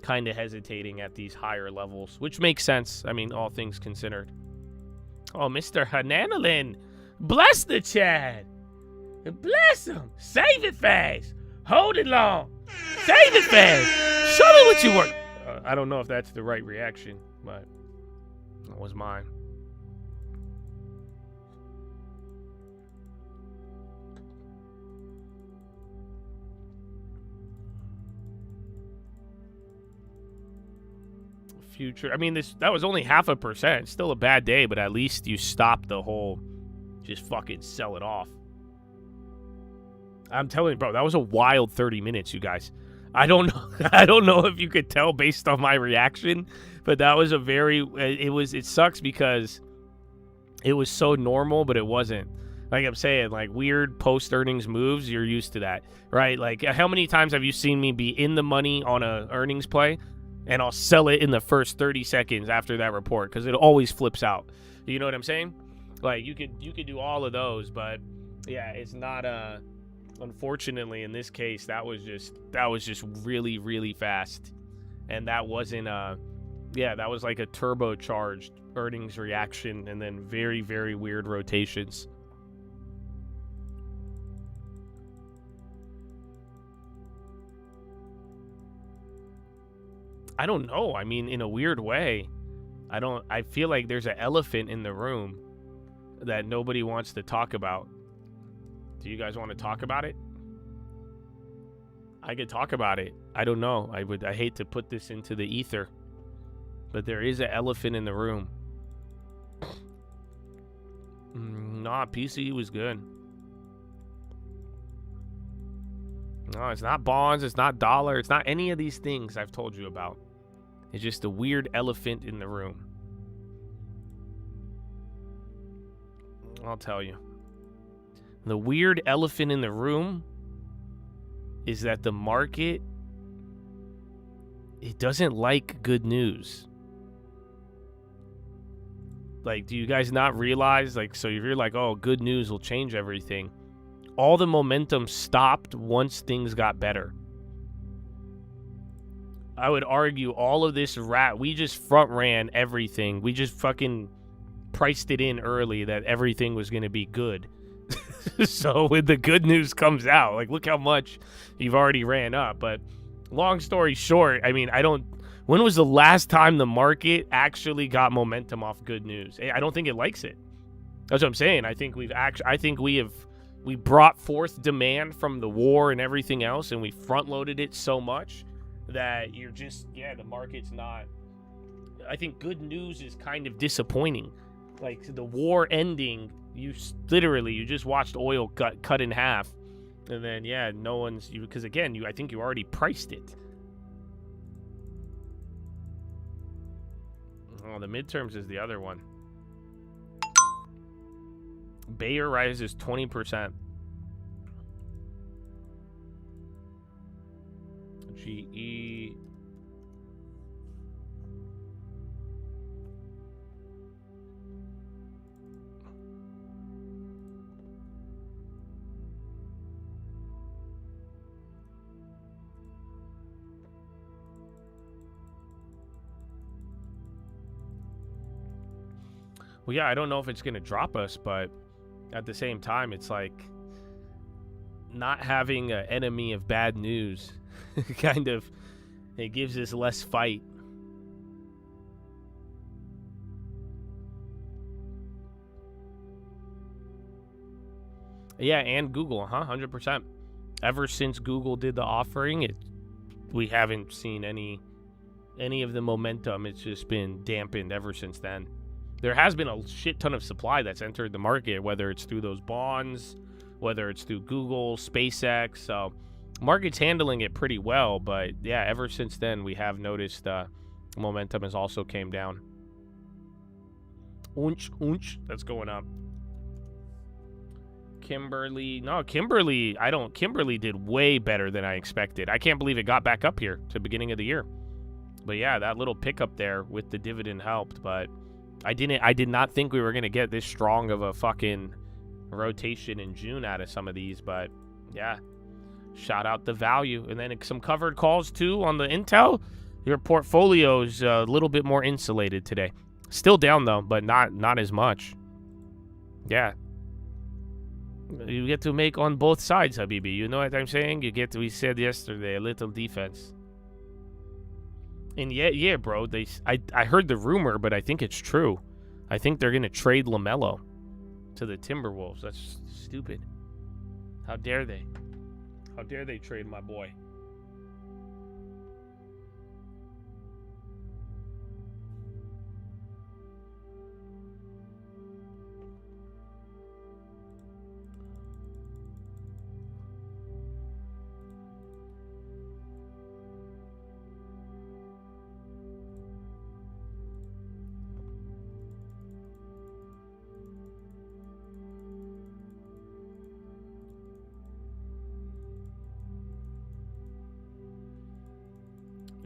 kind of hesitating at these higher levels, which makes sense. I mean, all things considered. Oh, Mr. Hananalin, bless the Chad. Bless him. Save it fast. Hold it long. Save it fast. Show me what you want. I don't know if that's the right reaction, but that was mine. Future. I mean, that was only 0.5%. Still a bad day, but at least you stopped the whole just fucking sell it off. I'm telling you, bro, that was a wild 30 minutes, you guys. I don't know if you could tell based on my reaction, but that was it sucks because it was so normal, but it wasn't. Like I'm saying, like weird post-earnings moves, you're used to that, right? Like how many times have you seen me be in the money on a earnings play and I'll sell it in the first 30 seconds after that report because it always flips out. You know what I'm saying? Like you could do all of those, but yeah, it's not unfortunately in this case that was just really, really fast. And that wasn't that was like a turbocharged earnings reaction and then very, very weird rotations. I don't know. I mean, in a weird way, I feel like there's an elephant in the room that nobody wants to talk about. Do you guys want to talk about it? I could talk about it. I don't know. I hate to put this into the ether, but there is an elephant in the room. Nah, PCE was good. No, it's not bonds. It's not dollar. It's not any of these things I've told you about. It's just a weird elephant in the room. I'll tell you. The weird elephant in the room is that the market, it doesn't like good news. Like, do you guys not realize, like, so if you're like, oh, good news will change everything, all the momentum stopped once things got better. I would argue all of this we just front ran everything. We just fucking priced it in early that everything was going to be good. So when the good news comes out, like, look how much you've already ran up. But long story short, I mean, when was the last time the market actually got momentum off good news? I don't think it likes it. That's what I'm saying. I think we brought forth demand from the war and everything else, and we front loaded it so much that you're just, the market's not. I think good news is kind of disappointing. Like, the war ending, you just watched oil cut in half, and then no one's, because again, I think you already priced it. Oh, the midterms is the other one. Bayer rises 20%. GE. Well, yeah, I don't know if it's going to drop us, but at the same time, it's like not having an enemy of bad news kind of, it gives us less fight. Yeah, and Google, 100%. Ever since Google did the offering, we haven't seen any of the momentum. It's just been dampened ever since then. There has been a shit ton of supply that's entered the market, whether it's through those bonds, whether it's through Google, SpaceX. So market's handling it pretty well, but ever since then we have noticed momentum has also came down. Unch, that's going up. Kimberly did way better than I expected. I can't believe it got back up here to the beginning of the year. But that little pickup there with the dividend helped, but I did not think we were going to get this strong of a fucking rotation in June out of some of these, but shout out the value. And then some covered calls too on the Intel. Your portfolio's a little bit more insulated today. Still down though, but not as much. Yeah. You get to make on both sides, Habibi. You know what I'm saying? We said yesterday, a little defense. And bro, I heard the rumor, but I think it's true. I think they're going to trade LaMelo to the Timberwolves. That's stupid. How dare they? How dare they trade my boy?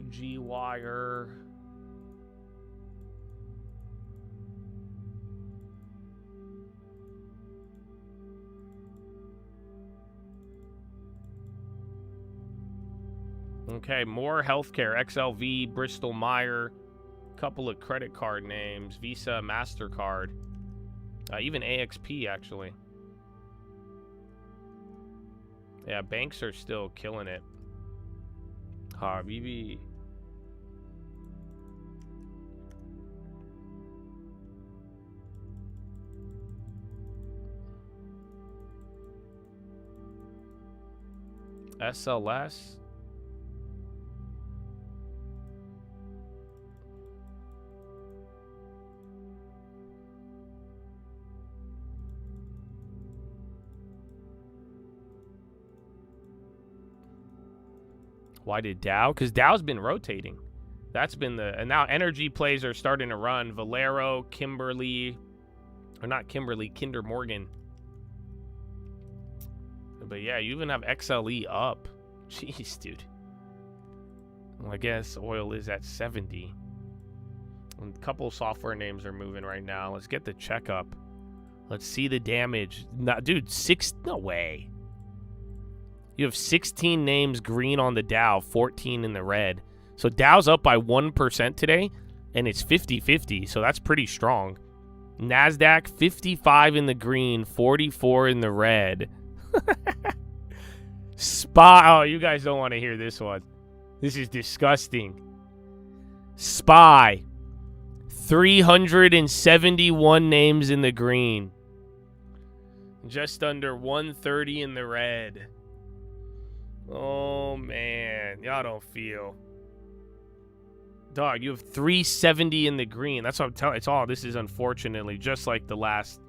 G-Wire. Okay, more healthcare. XLV, Bristol Meyer, couple of credit card names, Visa, MasterCard, even AXP actually. Yeah, banks are still killing it. Habibi. SLS. Why did Dow? Because Dow's been rotating. That's been the... And now energy plays are starting to run. Valero, Kimberly... Or not Kimberly, Kinder Morgan. But yeah, you even have XLE up. Jeez, dude. Well, I guess oil is at 70. And a couple software names are moving right now. Let's get the checkup. Let's see the damage. No, dude, no way. You have 16 names green on the Dow, 14 in the red. So Dow's up by 1% today, and it's 50-50, so that's pretty strong. NASDAQ, 55 in the green, 44 in the red. Oh, you guys don't want to hear this one. This is disgusting. SPY, 371 names in the green. Just under 130 in the red. Oh, man. Y'all don't feel. Dog, you have 370 in the green. That's what I'm telling you. It's all. This is unfortunately just like the last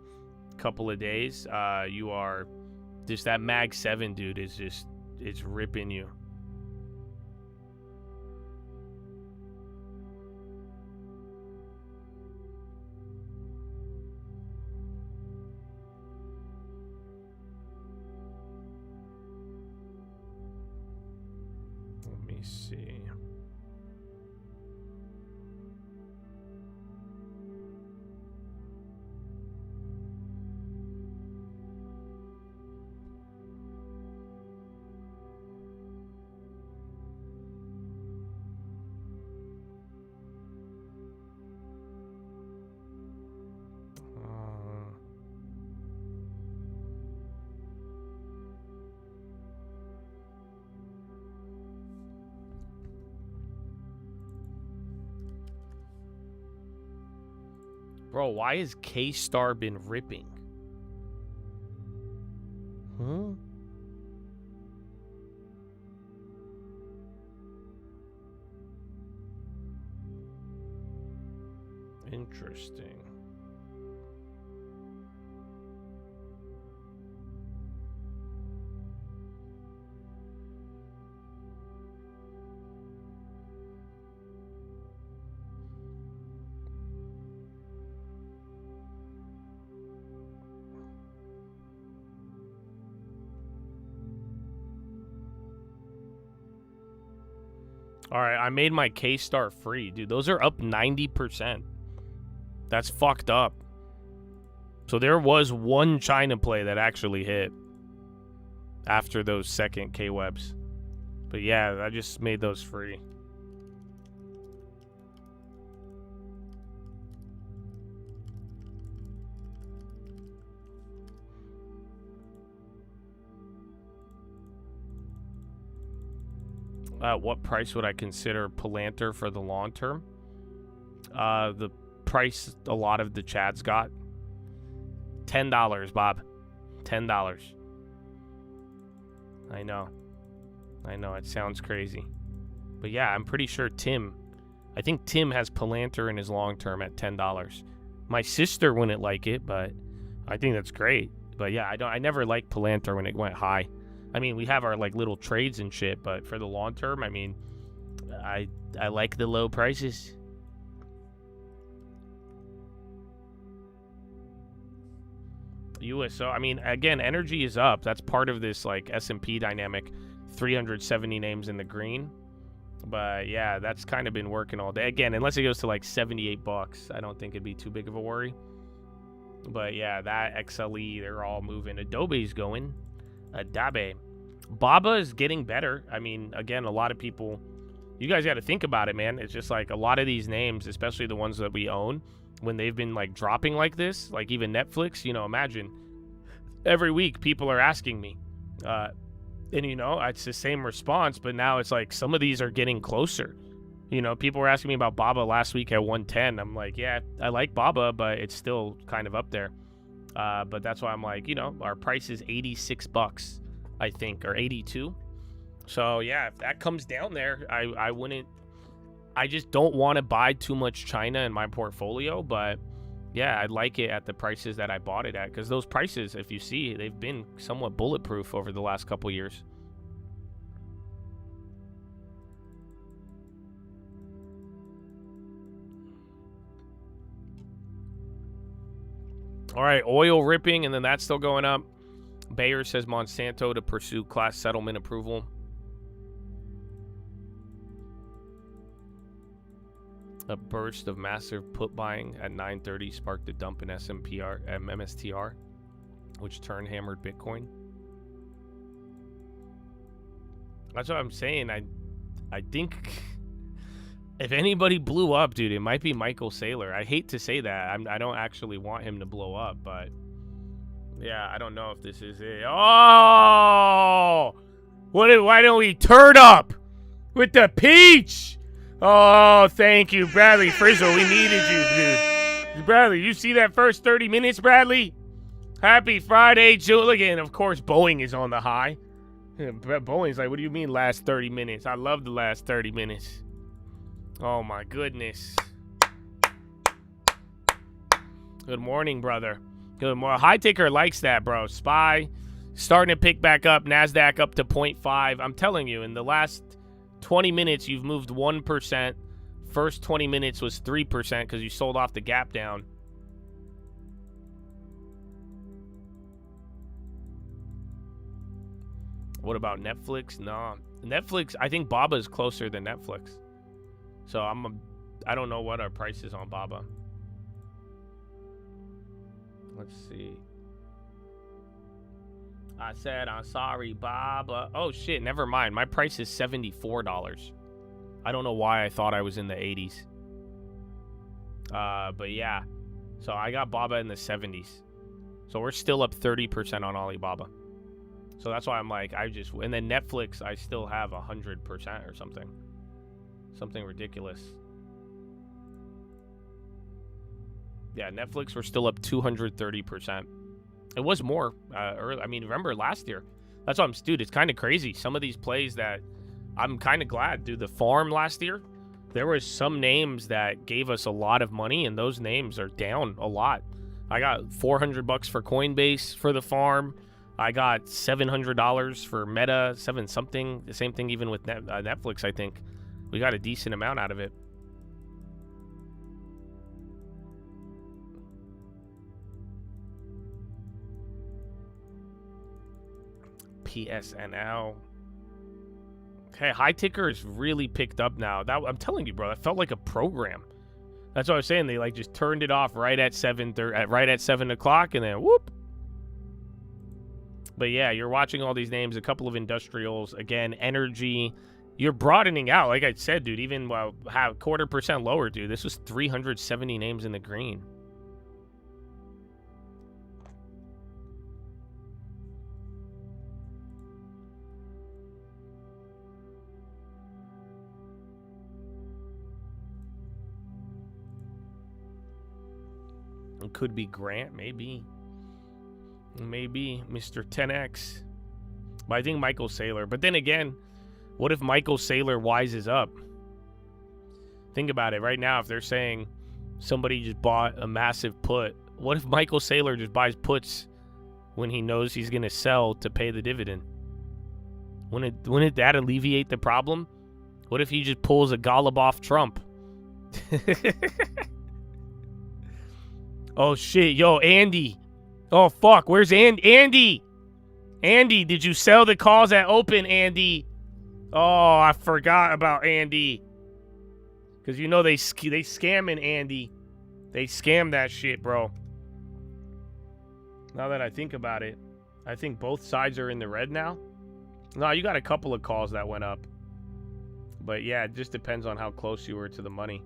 couple of days. You are just that Mag 7, dude, is just, it's ripping you. Let me see. Bro, why has K-Star been ripping? Huh? Interesting. All right, I made my K-Star free. Dude, those are up 90%. That's fucked up. So there was one China play that actually hit after those second K-Webs. But yeah, I just made those free. What price would I consider Palantir for the long term? The price a lot of the Chads got. $10, Bob. $10. I know. It sounds crazy. But yeah, I'm pretty sure I think Tim has Palantir in his long term at $10. My sister wouldn't like it, but I think that's great. But yeah, I never liked Palantir when it went high. I mean, we have our like little trades and shit, but for the long term, I mean, I like the low prices. USO, I mean, again, energy is up. That's part of this like S&P dynamic. 370 names in the green. But yeah, that's kind of been working all day. Again, unless it goes to like $78, I don't think it'd be too big of a worry. But yeah, that XLE, they're all moving. Adobe's going. Adobe. Baba is getting better. I mean, again, a lot of people, you guys got to think about it, man. It's just like a lot of these names, especially the ones that we own, when they've been like dropping like this, like even Netflix, you know, imagine every week people are asking me, and you know, it's the same response, but now it's like some of these are getting closer. You know, people were asking me about Baba last week at 110. I'm like, yeah, I like Baba, but it's still kind of up there. But that's why I'm like, you know, our price is $86, I think, or 82. So yeah, if that comes down there, I just don't want to buy too much China in my portfolio. But yeah, I'd like it at the prices that I bought it at, because those prices, if you see, they've been somewhat bulletproof over the last couple years. All right, oil ripping, and then that's still going up. Bayer says Monsanto to pursue class settlement approval. A burst of massive put buying at 9:30 sparked a dump in MSTR, which turned hammered Bitcoin. That's what I'm saying. I think if anybody blew up, dude, it might be Michael Saylor. I hate to say that. I don't actually want him to blow up, but yeah, I don't know if this is it. Oh! Why don't we turn up with the peach? Oh, thank you, Bradley Frizzle. We needed you, dude. Bradley, you see that first 30 minutes, Bradley? Happy Friday, Julian. Of course, Boeing is on the high. Boeing's like, what do you mean last 30 minutes? I love the last 30 minutes. Oh, my goodness. Good morning, brother. Good morning. High Ticker likes that, bro. SPY starting to pick back up. NASDAQ up to 0.5. I'm telling you, in the last 20 minutes, you've moved 1%. First 20 minutes was 3% because you sold off the gap down. What about Netflix? No. Netflix, I think Baba is closer than Netflix. So I don't know what our price is on Baba. Let's see. I said, I'm sorry, Baba. Oh, shit, never mind. My price is $74. I don't know why I thought I was in the 80s. But yeah. So I got Baba in the 70s. So we're still up 30% on Alibaba. So that's why I'm like, and then Netflix, I still have 100% or something. Something ridiculous. Yeah, Netflix, we're still up 230%. It was more early. I mean, remember last year? That's what dude, it's kind of crazy. Some of these plays that I'm kind of glad. Dude, the farm last year, there was some names that gave us a lot of money, and those names are down a lot. I got $400 for Coinbase for the farm. I got $700 for Meta, 7 something. The same thing even with Netflix, I think. We got a decent amount out of it. PSNL. Okay, High Ticker is really picked up now. I'm telling you, bro, that felt like a program. That's what I was saying. They like just turned it off right at 7 o'clock, and then whoop. But yeah, you're watching all these names, a couple of industrials, again, energy. You're broadening out. Like I said, dude, even how 0.25% lower, dude. This was 370 names in the green. It could be Grant, maybe. Maybe Mr. 10X. But I think Michael Saylor. But then again, what if Michael Saylor wises up? Think about it. Right now, if they're saying somebody just bought a massive put, what if Michael Saylor just buys puts when he knows he's going to sell to pay the dividend? Wouldn't that alleviate the problem? What if he just pulls a Goluboff Trump? Oh, shit. Yo, Andy. Oh, fuck. Where's Andy? Andy, did you sell the calls at open, Andy? Oh, I forgot about Andy. Because you know they scamming Andy. They scam that shit, bro. Now that I think about it, I think both sides are in the red now. No, you got a couple of calls that went up. But yeah, it just depends on how close you were to the money.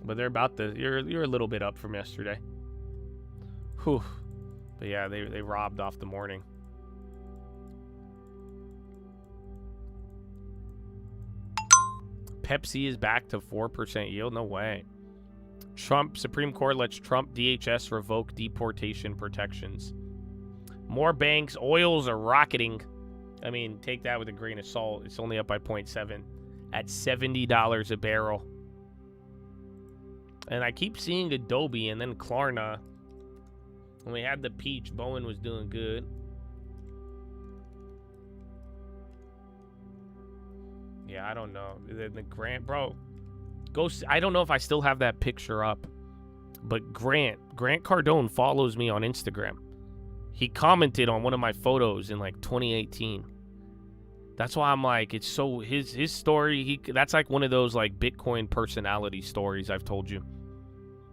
But they're you're a little bit up from yesterday. Whew. But yeah, they robbed off the morning. Pepsi is back to 4% yield. No way. Supreme Court lets Trump DHS revoke deportation protections. More banks. Oils are rocketing. I mean, take that with a grain of salt. It's only up by 0.7 at $70 a barrel. And I keep seeing Adobe and then Klarna. When we had the peach, Bowen was doing good. Yeah, I don't know. The Grant, bro. I don't know if I still have that picture up. But Grant Cardone follows me on Instagram. He commented on one of my photos in like 2018. That's why I'm like, it's so his story. That's like one of those like Bitcoin personality stories I've told you.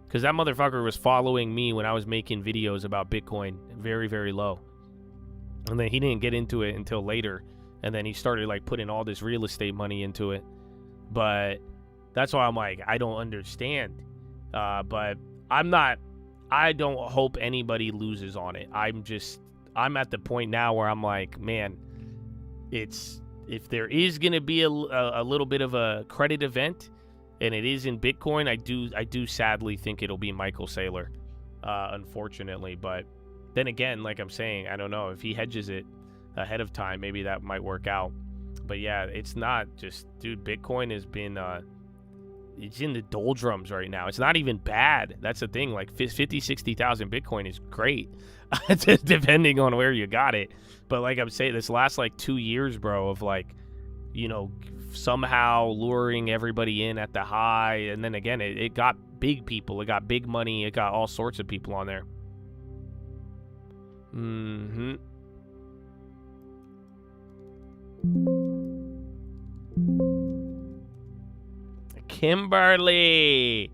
Because that motherfucker was following me when I was making videos about Bitcoin very, very low. And then he didn't get into it until later. And then he started like putting all this real estate money into it. But that's why I'm like, I don't understand. But I don't hope anybody loses on it. I'm at the point now where I'm like, man, if there is going to be a little bit of a credit event, and it is in Bitcoin, I do sadly think it'll be Michael Saylor, unfortunately. But then again, like I'm saying, I don't know. If he hedges it ahead of time, maybe that might work out. But yeah, it's not just, dude, Bitcoin has been, it's in the doldrums right now. It's not even bad. That's the thing. Like 50, 60,000 Bitcoin is great, depending on where you got it. But like I'm saying, this last like 2 years, bro, of like, you know, somehow luring everybody in at the high. And then again, it got big people. It got big money. It got all sorts of people on there. Kimberly.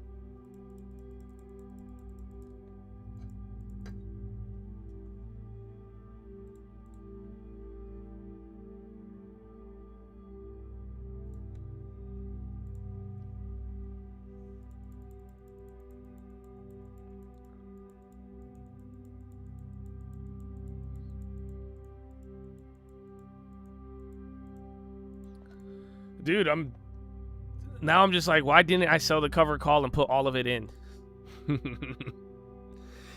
Dude, I'm just like, why didn't I sell the cover call and put all of it in?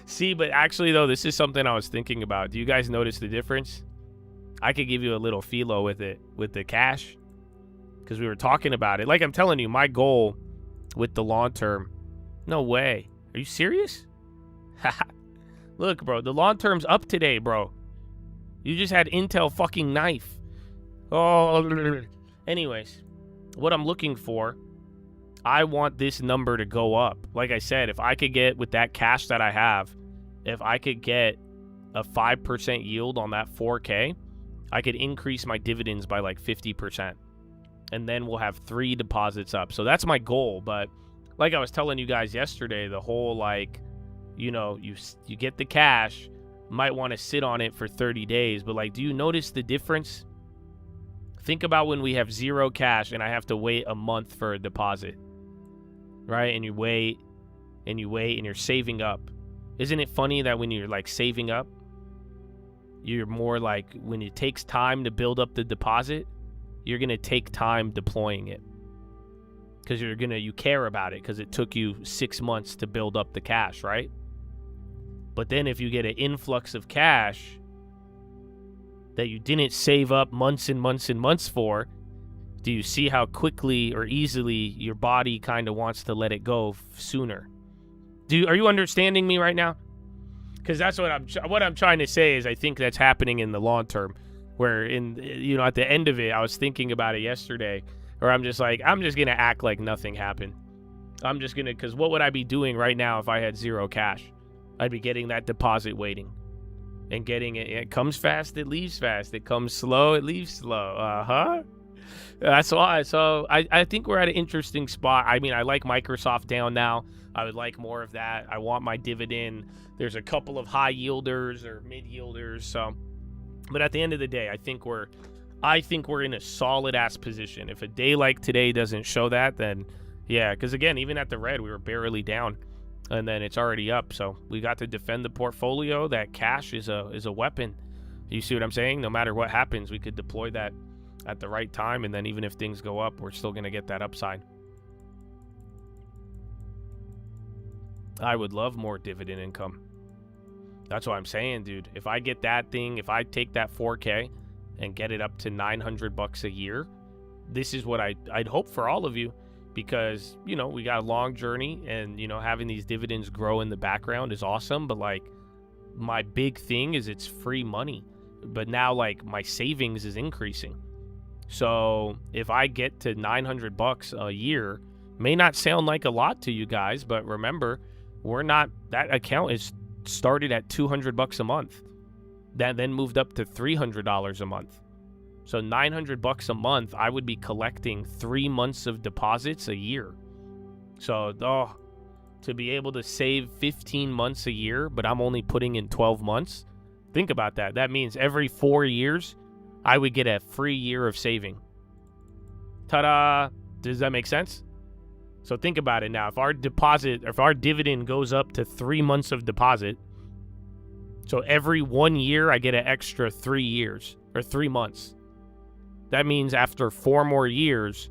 See, but actually, though, this is something I was thinking about. Do you guys notice the difference? I could give you a little philo with it, with the cash, because we were talking about it. Like I'm telling you, my goal with the long term, no way. Are you serious? Look, bro, the long term's up today, bro. You just had Intel fucking knife. Oh, anyways, what I'm looking for, I want this number to go up. Like I said, if I could get, with that cash that I have, if I could get a 5% yield on that 4K, I could increase my dividends by like 50%. And then we'll have 3 deposits up. So that's my goal. But like I was telling you guys yesterday, the whole like, you know, you get the cash, might want to sit on it for 30 days. But like, do you notice the difference? Think about when we have 0 cash and I have to wait a month for a deposit, right? And you wait and you wait and you're saving up. Isn't it funny that when you're like saving up, you're more like, when it takes time to build up the deposit, you're going to take time deploying it because you care about it because it took you 6 months to build up the cash, right? But then if you get an influx of cash that you didn't save up months and months and months for, do you see how quickly or easily your body kind of wants to let it go sooner? Are you understanding me right now? Because that's what I'm trying to say is I think that's happening in the long term, where at the end of it, I was thinking about it yesterday, where I'm just like, I'm just gonna act like nothing happened. I'm just gonna, because what would I be doing right now if I had 0 cash? I'd be getting that deposit waiting. And getting it. It comes fast, it leaves fast. It comes slow, it leaves slow. That's why. So I think we're at an interesting spot. I mean, I like Microsoft down now. I would like more of that. I want my dividend. There's a couple of high yielders or mid yielders. So, but at the end of the day, I think we're in a solid ass position. If a day like today doesn't show that, then yeah. Because again, even at the red, we were barely down. And then it's already up, so we got to defend the portfolio. That cash is a weapon. You see what I'm saying? No matter what happens, we could deploy that at the right time, and then even if things go up, we're still going to get that upside. I would love more dividend income. That's what I'm saying, dude. If I get that thing, if I take that 4K and get it up to $900 a year, this is what I'd hope for all of you. Because, you know, we got a long journey and, you know, having these dividends grow in the background is awesome. But, like, my big thing is it's free money. But now, like, my savings is increasing. So if I get to $900 a year, may not sound like a lot to you guys. But remember, We're not, that account is started at $200 a month. That then moved up to $300 a month. So $900 a month, I would be collecting 3 months of deposits a year. So, to be able to save 15 months a year, but I'm only putting in 12 months. Think about that. That means every 4 years, I would get a free year of saving. Ta-da! Does that make sense? So think about it now. If our dividend goes up to 3 months of deposit, so every 1 year, I get an extra 3 years or 3 months. That means after 4 more years,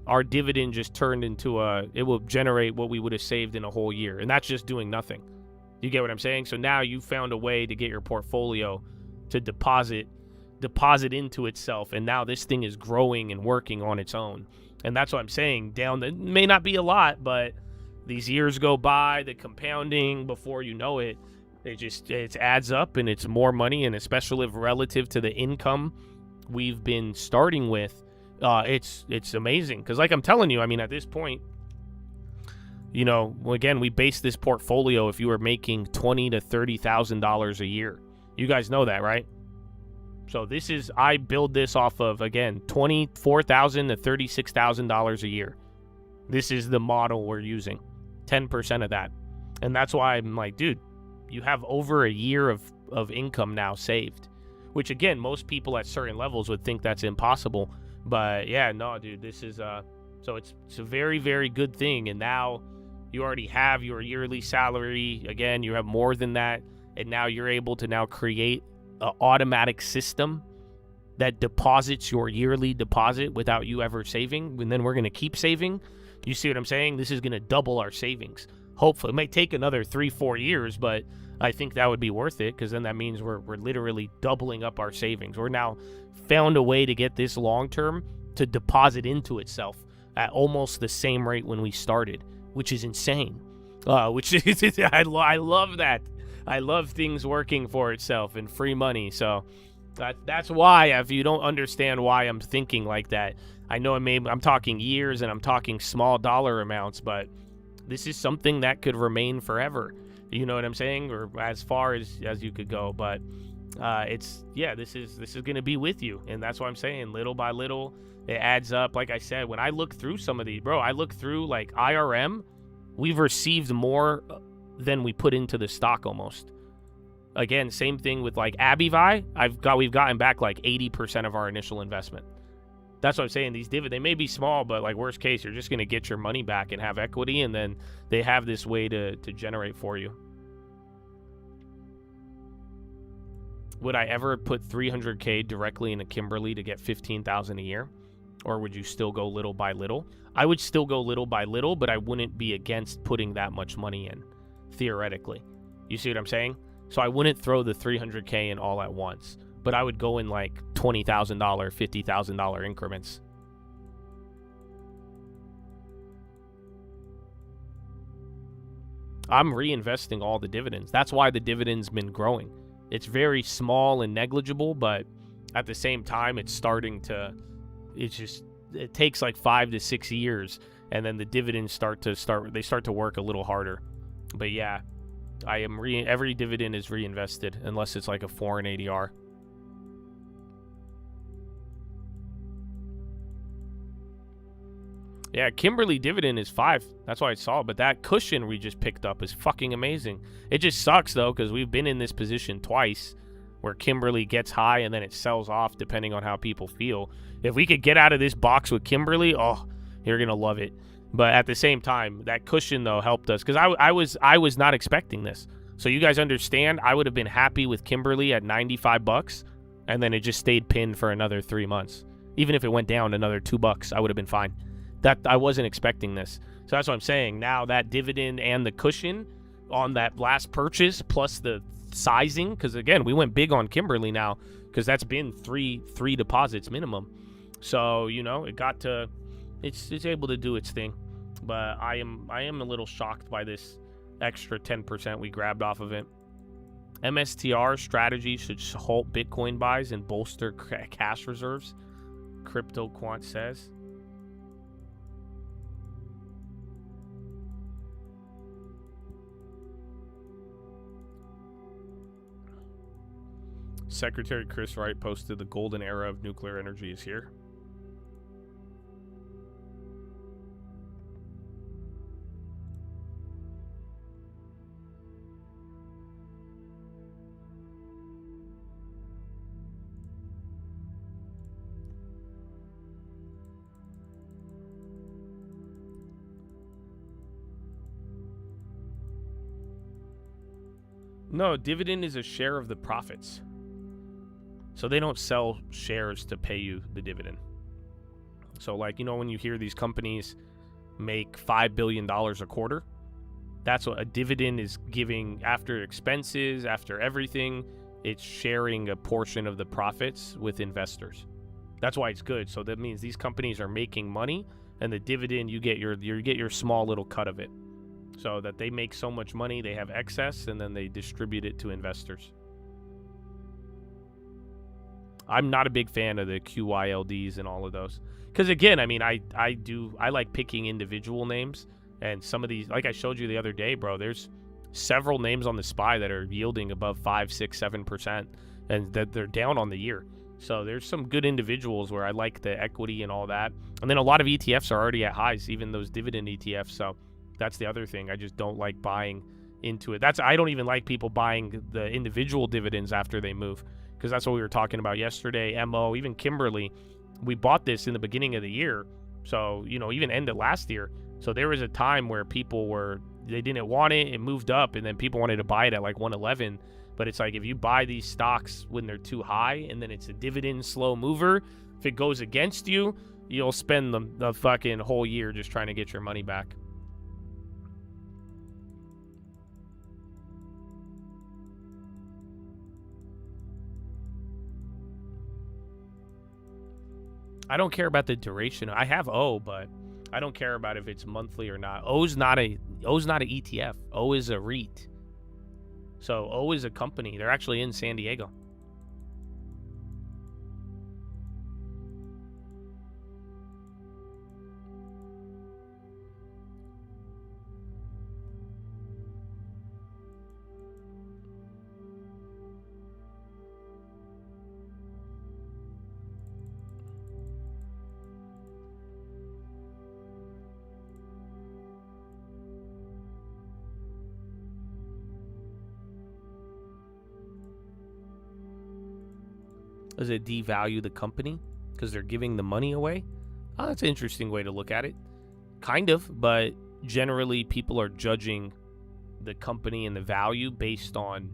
our dividend just turned into it will generate what we would have saved in a whole year. And that's just doing nothing. You get what I'm saying? So now you found a way to get your portfolio to deposit into itself. And now this thing is growing and working on its own. And that's what I'm saying. It may not be a lot, but these years go by, the compounding, before you know it, it adds up and it's more money. And especially relative to the income we've been starting with, it's amazing. Because like I'm telling you, I mean, at this point, you know, again, we base this portfolio if you were making $20,000 to $30,000 a year. You guys know that, right? So I build this off of, again, $24,000 to $36,000 a year. This is the model we're using, 10% of that. And that's why I'm like, dude, you have over a year of income now saved, which again, most people at certain levels would think that's impossible. But yeah, no, dude, this is, so it's a very, very good thing. And now you already have your yearly salary. Again, you have more than that. And now you're able to now create an automatic system that deposits your yearly deposit without you ever saving. And then we're going to keep saving. You see what I'm saying? This is going to double our savings. Hopefully, it may take another 3-4 years, but I think that would be worth it, because then that means we're literally doubling up our savings. We're now found a way to get this long term to deposit into itself at almost the same rate when we started, which is insane. Which is I love that. I love things working for itself and free money. So that's why, if you don't understand why I'm thinking like that, I know I'm talking years and I'm talking small dollar amounts, but this is something that could remain forever. You know what I'm saying? Or as far as you could go. But this is going to be with you. And that's what I'm saying. Little by little, it adds up. Like I said, when I look through some of these, bro, I look through like IRM, we've received more than we put into the stock almost. Again, same thing with like Abivi. We've gotten back like 80% of our initial investment. That's what I'm saying. These dividends, they may be small, but like worst case, you're just going to get your money back and have equity, and then they have this way to generate for you. Would I ever put $300K directly into Kimberly to get $15,000 a year? Or would you still go little by little? I would still go little by little, but I wouldn't be against putting that much money in, theoretically. You see what I'm saying? So I wouldn't throw the $300K in all at once, but I would go in like $20,000, $50,000 increments. I'm reinvesting all the dividends. That's why the dividend's been growing. It's very small and negligible, but at the same time, it's starting to, it takes like 5 to 6 years, and then the dividends start to work a little harder. But yeah, every dividend is reinvested unless it's like a foreign ADR. Yeah, Kimberly dividend is 5. That's why I saw it. But that cushion we just picked up is fucking amazing. It just sucks, though, because we've been in this position twice where Kimberly gets high and then it sells off depending on how people feel. If we could get out of this box with Kimberly, oh, you're going to love it. But at the same time, that cushion, though, helped us because I was not expecting this. So you guys understand, I would have been happy with Kimberly at $95, and then it just stayed pinned for another 3 months. Even if it went down another $2, I would have been fine. That I wasn't expecting this. So that's what I'm saying. Now that dividend and the cushion on that last purchase plus the sizing, because again, we went big on Kimberly now because that's been three deposits minimum. So, you know, it's able to do its thing. But I am a little shocked by this extra 10% we grabbed off of it. MSTR strategy should halt Bitcoin buys and bolster cash reserves, Crypto Quant says. Secretary Chris Wright posted the golden era of nuclear energy is here. No, dividend is a share of the profits. So they don't sell shares to pay you the dividend. So like, you know, when you hear these companies make $5 billion a quarter, that's what a dividend is giving after expenses, after everything. It's sharing a portion of the profits with investors. That's why it's good. So that means these companies are making money, and the dividend, you get your small little cut of it. So that they make so much money, they have excess, and then they distribute it to investors. I'm not a big fan of the QYLDs and all of those. Because again, I mean, I like picking individual names. And some of these, like I showed you the other day, bro, there's several names on the SPY that are yielding above 5, 6, 7%. And that they're down on the year. So there's some good individuals where I like the equity and all that. And then a lot of ETFs are already at highs, even those dividend ETFs. So that's the other thing. I just don't like buying into it. I don't even like people buying the individual dividends after they move, because that's what we were talking about yesterday. MO, even Kimberly, we bought this in the beginning of the year. So, you know, even end of last year. So there was a time where they didn't want it. It moved up, and then people wanted to buy it at like 111. But it's like, if you buy these stocks when they're too high, and then it's a dividend slow mover, if it goes against you, you'll spend the fucking whole year just trying to get your money back. I don't care about the duration. I have O, but I don't care about if it's monthly or not. O's not a ETF. O is a REIT. So O is a company. They're actually in San Diego. Does it devalue the company because they're giving the money away? Oh, that's an interesting way to look at it. Kind of, but generally people are judging the company and the value based on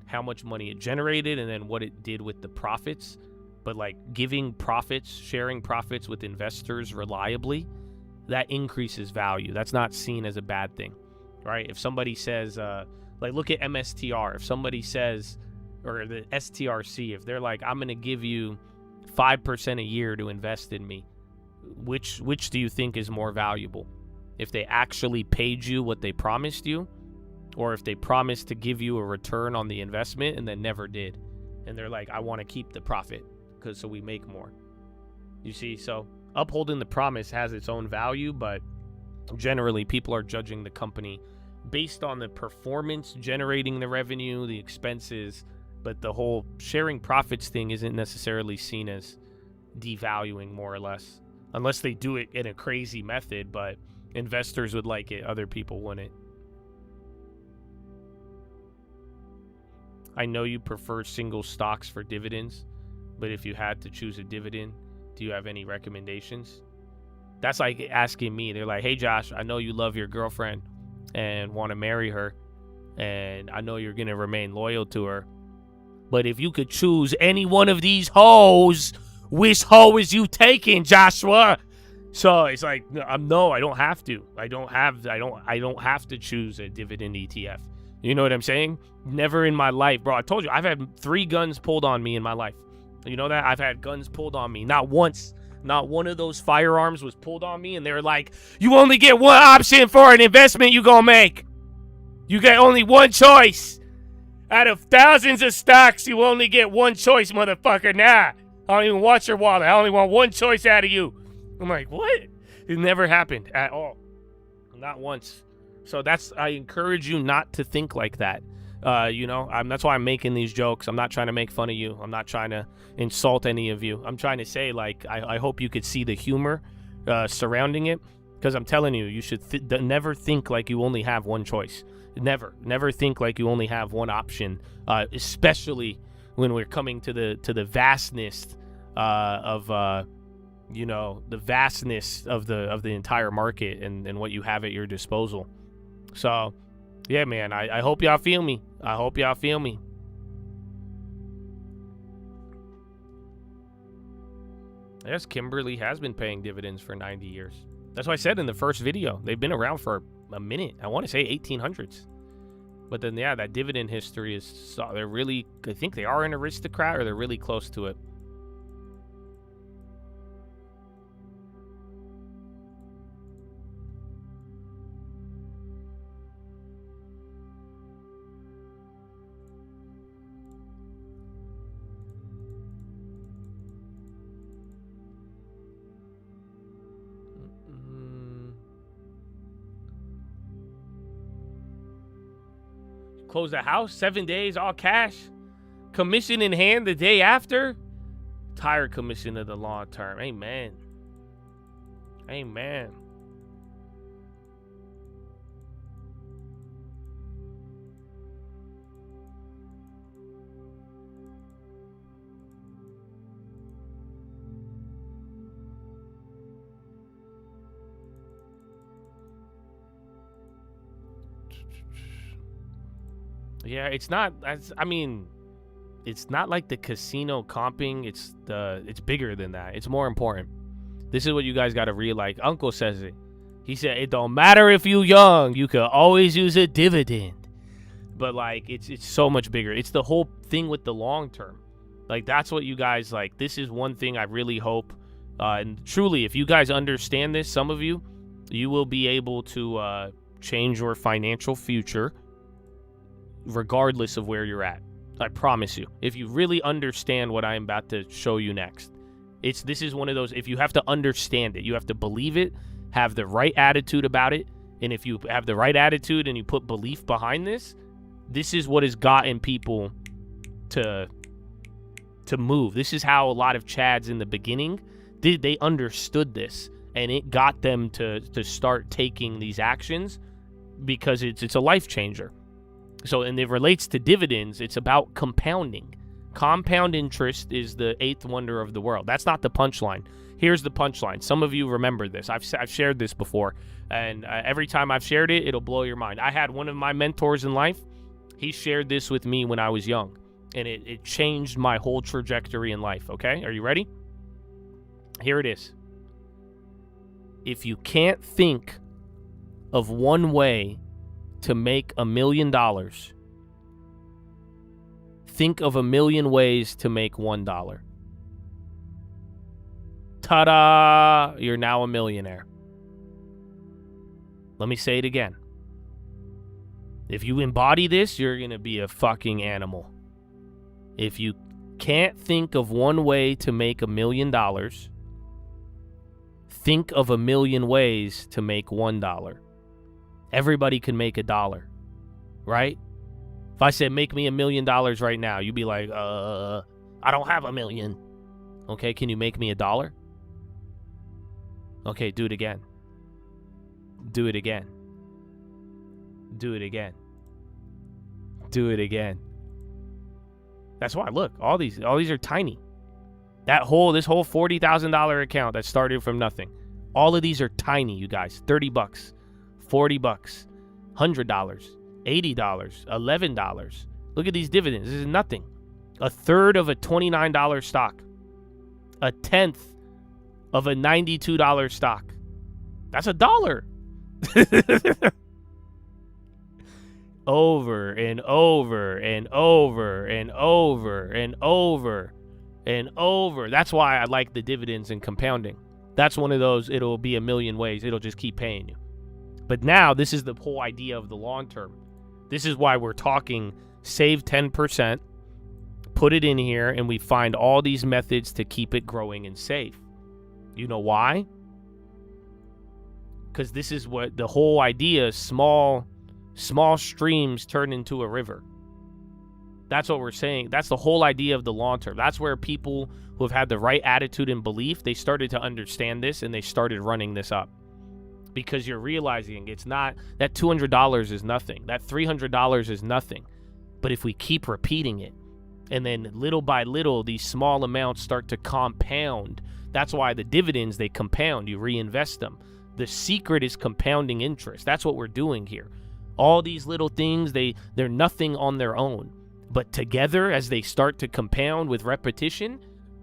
how much money it generated and then what it did with the profits. But like giving profits, sharing profits with investors reliably, that increases value. That's not seen as a bad thing, right? If somebody says, like look at MSTR. If somebody says, or the STRC, if they're like, I'm going to give you 5% a year to invest in me, which do you think is more valuable? If they actually paid you what they promised you, or if they promised to give you a return on the investment and then never did, and they're like, I want to keep the profit because so we make more. You see, so upholding the promise has its own value, but generally people are judging the company based on the performance generating the revenue, the expenses. But the whole sharing profits thing isn't necessarily seen as devaluing, more or less. Unless they do it in a crazy method, but investors would like it, other people wouldn't. I know you prefer single stocks for dividends, but if you had to choose a dividend, do you have any recommendations? That's like asking me. They're like, hey, Josh, I know you love your girlfriend and want to marry her, and I know you're going to remain loyal to her. But if you could choose any one of these hoes, which hoe is you taking, Joshua? So it's like, no, I don't have to. I don't have to choose a dividend ETF. You know what I'm saying? Never in my life, bro. I told you, I've had 3 guns pulled on me in my life. You know that? I've had guns pulled on me. Not once. Not one of those firearms was pulled on me, and they were like, you only get one option for an investment you gonna make. You get only one choice. Out of thousands of stocks, you only get one choice, motherfucker. Nah, I don't even watch your wallet. I only want one choice out of you. I'm like, what? It never happened at all. Not once. So I encourage you not to think like that. That's why I'm making these jokes. I'm not trying to make fun of you. I'm not trying to insult any of you. I'm trying to say, like, I hope you could see the humor surrounding it, because I'm telling you, you should never think like you only have one choice. Never think like you only have one option, especially when we're coming to the vastness of the vastness of the entire market and what you have at your disposal. So, yeah, man, I hope y'all feel me. I hope y'all feel me. Yes, Kimberly has been paying dividends for 90 years. That's what I said in the first video. They've been around for a minute. I want to say 1800s. But then, yeah, that dividend history is, they're really, I think they are an aristocrat, or they're really close to it. Close the house, 7 days, all cash. Commission in hand the day after. Tire commission of the long term. Amen. Amen. Yeah, it's not. It's not like the casino comping. It's bigger than that. It's more important. This is what you guys got to realize. Uncle says it. He said it don't matter if you young. You could always use a dividend. But like, it's so much bigger. It's the whole thing with the long term. Like, that's what you guys like. This is one thing I really hope. And truly, if you guys understand this, some of you will be able to change your financial future, regardless of where you're at. I promise you. If you really understand what I'm about to show you next. This is one of those, if you have to understand it, you have to believe it, have the right attitude about it, and if you have the right attitude and you put belief behind this is what has gotten people to move. This is how a lot of Chads in the beginning, they understood this, and it got them to start taking these actions, because it's a life changer. So, and it relates to dividends. It's about compounding. Compound interest is the eighth wonder of the world. That's not the punchline. Here's the punchline. Some of you remember this. I've shared this before, and every time I've shared it, it'll blow your mind. I had one of my mentors in life. He shared this with me when I was young, and it changed my whole trajectory in life, okay? Are you ready? Here it is. If you can't think of one way to make $1 million, think of 1,000,000 ways to make $1. Ta-da! You're now a millionaire. Let me say it again. If you embody this, you're going to be a fucking animal. If you can't think of one way to make $1 million, think of 1,000,000 ways to make $1. Everybody can make $1, right? If I said make me $1 million right now, you'd be like, I don't have $1 million. Okay, can you make me $1? Okay, do it again. Do it again. Do it again. Do it again. That's why, look, all these are tiny. This whole $40,000 account that started from nothing. All of these are tiny, you guys. $30, $40, $100, $80, $11. Look at these dividends. This is nothing. A third of a $29 stock. A tenth of a $92 stock. That's $1. Over and over and over and over and over and over. That's why I like the dividends and compounding. That's one of those, it'll be 1,000,000 ways. It'll just keep paying you. But now, this is the whole idea of the long term. This is why we're talking save 10%, put it in here, and we find all these methods to keep it growing and safe. You know why? Because this is what the whole idea is. Small streams turn into a river. That's what we're saying. That's the whole idea of the long term. That's where people who have had the right attitude and belief, they started to understand this and they started running this up. Because you're realizing it's not, that $200 is nothing. That $300 is nothing. But if we keep repeating it, and then little by little, these small amounts start to compound. That's why the dividends, they compound. You reinvest them. The secret is compounding interest. That's what we're doing here. All these little things, they're nothing on their own. But together, as they start to compound with repetition,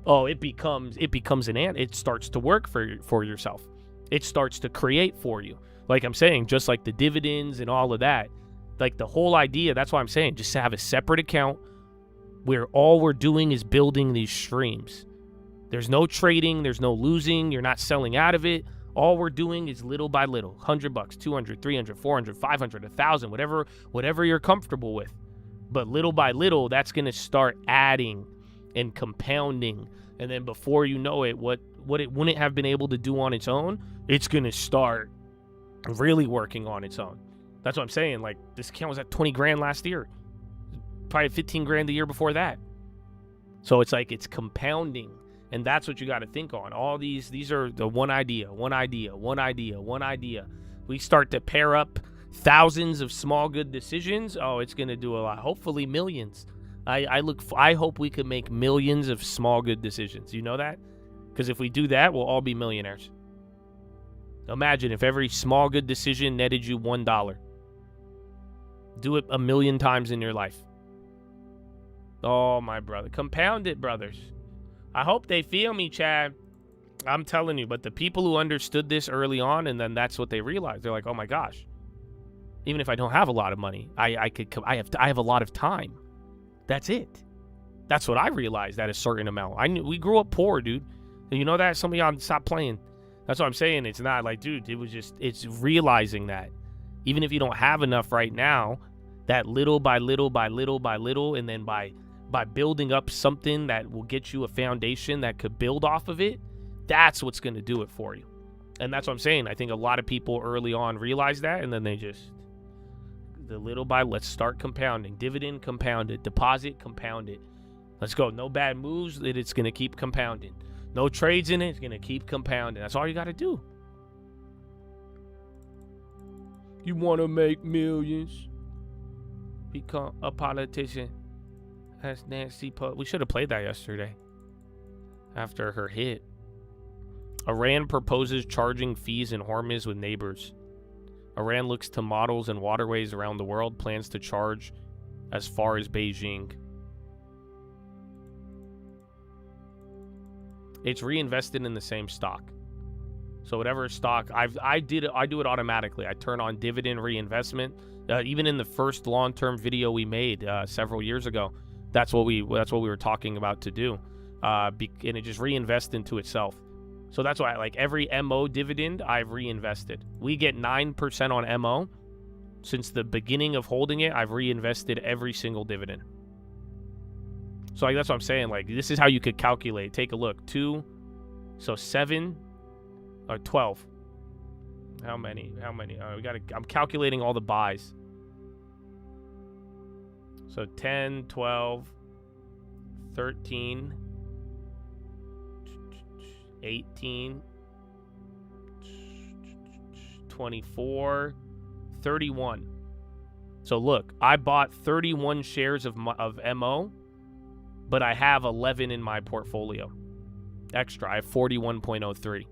it becomes an ant. It starts to work for yourself. It starts to create for you. Like I'm saying, just like the dividends and all of that. Like the whole idea, that's why I'm saying, just to have a separate account where all we're doing is building these streams. There's no trading, there's no losing, you're not selling out of it. All we're doing is little by little, $100, 200, 300, 400, 500, 1,000, whatever you're comfortable with. But little by little, that's going to start adding and compounding. And then before you know it, what it wouldn't have been able to do on its own, it's going to start really working on its own. That's what I'm saying. Like, this account was at 20 grand last year. Probably 15 grand the year before that. So it's like it's compounding. And that's what you got to think on. All these are the one idea. We start to pair up thousands of small good decisions. Oh, it's going to do a lot. Hopefully millions. I hope we could make millions of small good decisions. You know that? Because if we do that, we'll all be millionaires. Imagine if every small good decision netted you $1. Do it 1,000,000 times in your life. Oh, my brother. Compound it, brothers. I hope they feel me, Chad. I'm telling you, but the people who understood this early on, and then that's what they realized. They're like, oh my gosh. Even if I don't have a lot of money, I have a lot of time. That's it. That's what I realized at a certain amount. We grew up poor, dude. You know that? Some of y'all stop playing. That's what I'm saying. It's not like, dude, it's realizing that. Even if you don't have enough right now, that little by little, and then by building up something that will get you a foundation that could build off of it, that's what's going to do it for you. And that's what I'm saying. I think a lot of people early on realize that, and then they just, let's start compounding. Dividend, compound it. Deposit, compound it. Let's go. No bad moves. It's going to keep compounding. No trades in it. It's going to keep compounding. That's all you got to do. You want to make millions? Become a politician. That's Nancy Pelosi. We should have played that yesterday. After her hit. Iran proposes charging fees in Hormuz with neighbors. Iran looks to models and waterways around the world, plans to charge as far as Beijing. It's reinvested in the same stock. So whatever stock, I do it automatically. I turn on dividend reinvestment. Even in the first long-term video we made several years ago, that's what we were talking about to do, and it just reinvests into itself. So that's why, like, every MO dividend I've reinvested. We get 9% on MO. Since the beginning of holding it, I've reinvested every single dividend. So like, that's what I'm saying. Like, this is how you could calculate. Take a look. 7 or 12. How many? I'm calculating all the buys. So 10, 12, 13, 18, 24, 31. So look, I bought 31 shares of MO, but I have 11 in my portfolio. Extra, I have 41.03.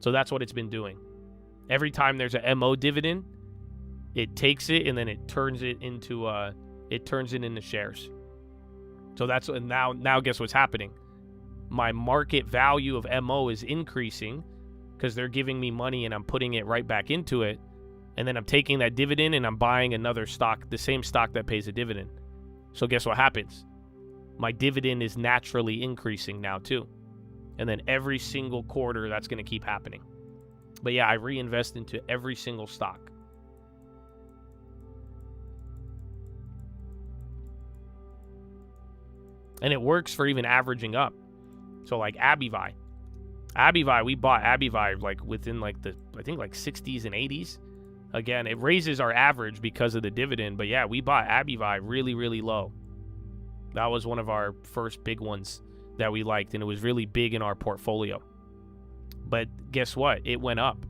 So that's what it's been doing. Every time there's a MO dividend, it takes it and then it turns it into shares. So that's, and now guess what's happening? My market value of MO is increasing because they're giving me money and I'm putting it right back into it. And then I'm taking that dividend and I'm buying another stock, the same stock that pays a dividend. So guess what happens? My dividend is naturally increasing now too. And then every single quarter, that's going to keep happening. But yeah, I reinvest into every single stock. And it works for even averaging up. So like Abivi, we bought Abivi like within like I think 60s and 80s. Again, it raises our average because of the dividend. But yeah, we bought Abivi really, really low. That was one of our first big ones that we liked, and it was really big in our portfolio. But guess what? It went up.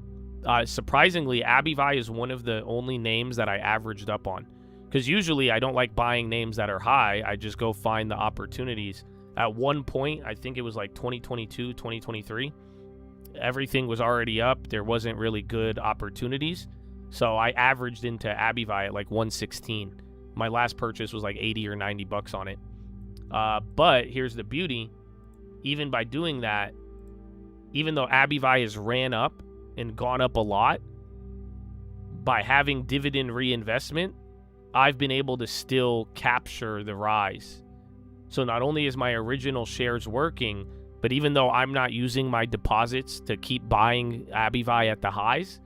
Surprisingly, Abivai is one of the only names that I averaged up on. Because usually I don't like buying names that are high. I just go find the opportunities. At one point, I think it was like 2022, 2023, everything was already up. There wasn't really good opportunities. So I averaged into Abivai at like 116. My last purchase was like 80 or 90 bucks on it. But here's the beauty. Even by doing that, even though Abivai has ran up and gone up a lot, by having dividend reinvestment, I've been able to still capture the rise. So not only is my original shares working, but even though I'm not using my deposits to keep buying Abivai at the highs,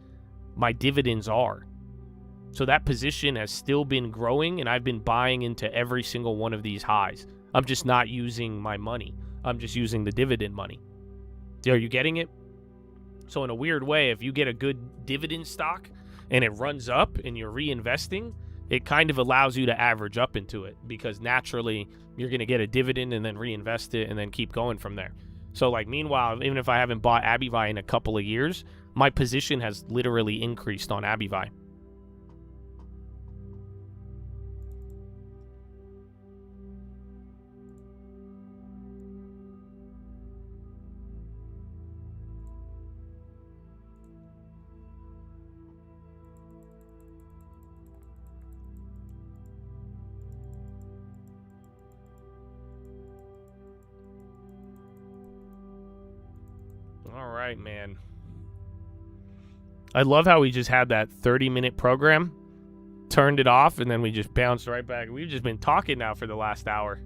my dividends are. So that position has still been growing, and I've been buying into every single one of these highs. I'm just not using my money. I'm just using the dividend money. Are you getting it? So in a weird way, if you get a good dividend stock and it runs up and you're reinvesting, it kind of allows you to average up into it, because naturally you're going to get a dividend and then reinvest it and then keep going from there. So like, meanwhile, even if I haven't bought Abivai in a couple of years, my position has literally increased on Abivai. All right, man. I love how we just had that 30-minute program, turned it off, and then we just bounced right back. We've just been talking now for the last hour.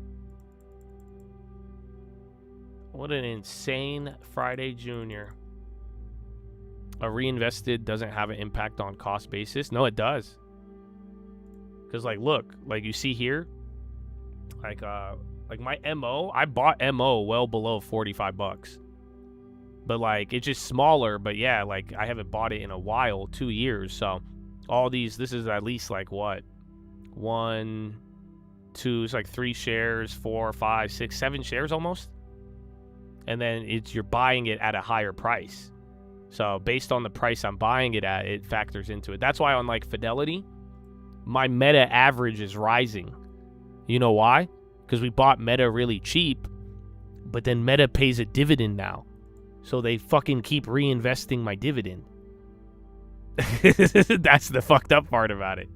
What an insane Friday Junior. A reinvested doesn't have an impact on cost basis. No, it does. Because, like, look, like you see here, like my MO, I bought MO well below 45 bucks. But, like, it's just smaller. But, yeah, like, I haven't bought it in a while, 2 years. So, all these, this is at least, like, what? 1, 2, it's like 3 shares, 4, 5, 6, 7 shares almost. And then you're buying it at a higher price. So, based on the price I'm buying it at, it factors into it. That's why on, like, Fidelity, my Meta average is rising. You know why? Because we bought Meta really cheap, but then Meta pays a dividend now. So they fucking keep reinvesting my dividend. That's the fucked up part about it.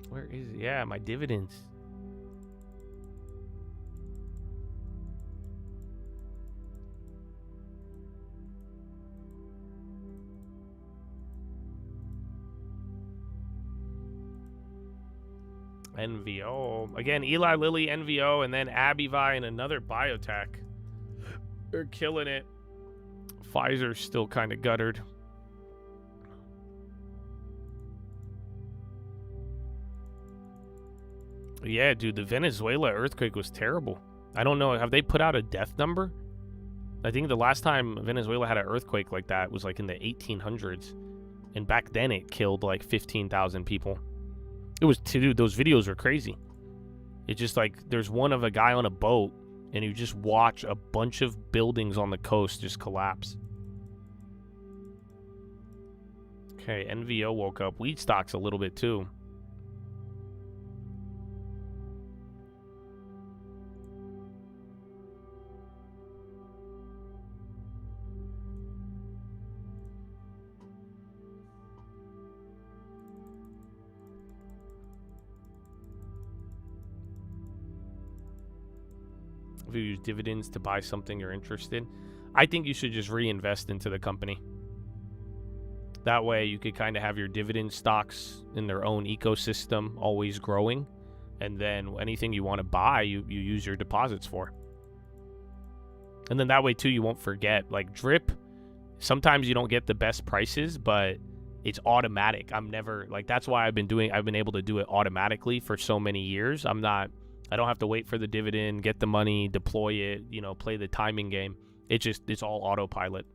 Where is it? Yeah, my dividends. NVO. Again, Eli Lilly, NVO, and then Abivai and another biotech. They're killing it. Pfizer's still kind of guttered. Yeah, dude, the Venezuela earthquake was terrible. I don't know. Have they put out a death number? I think the last time Venezuela had an earthquake like that was like in the 1800s. And back then it killed like 15,000 people. It was, dude, those videos were crazy. It's just like, there's one of a guy on a boat, and you just watch a bunch of buildings on the coast just collapse. Okay, NVO woke up. Weed stocks a little bit too. If you use dividends to buy something you're interested, I think you should just reinvest into the company. That way you could kind of have your dividend stocks in their own ecosystem, always growing. And then anything you want to buy, you use your deposits for. And then that way too, you won't forget. Like drip, sometimes you don't get the best prices, but it's automatic. I'm never, like, that's why I've been able to do it automatically for so many years. I don't have to wait for the dividend, get the money, deploy it, play the timing game. It's all autopilot.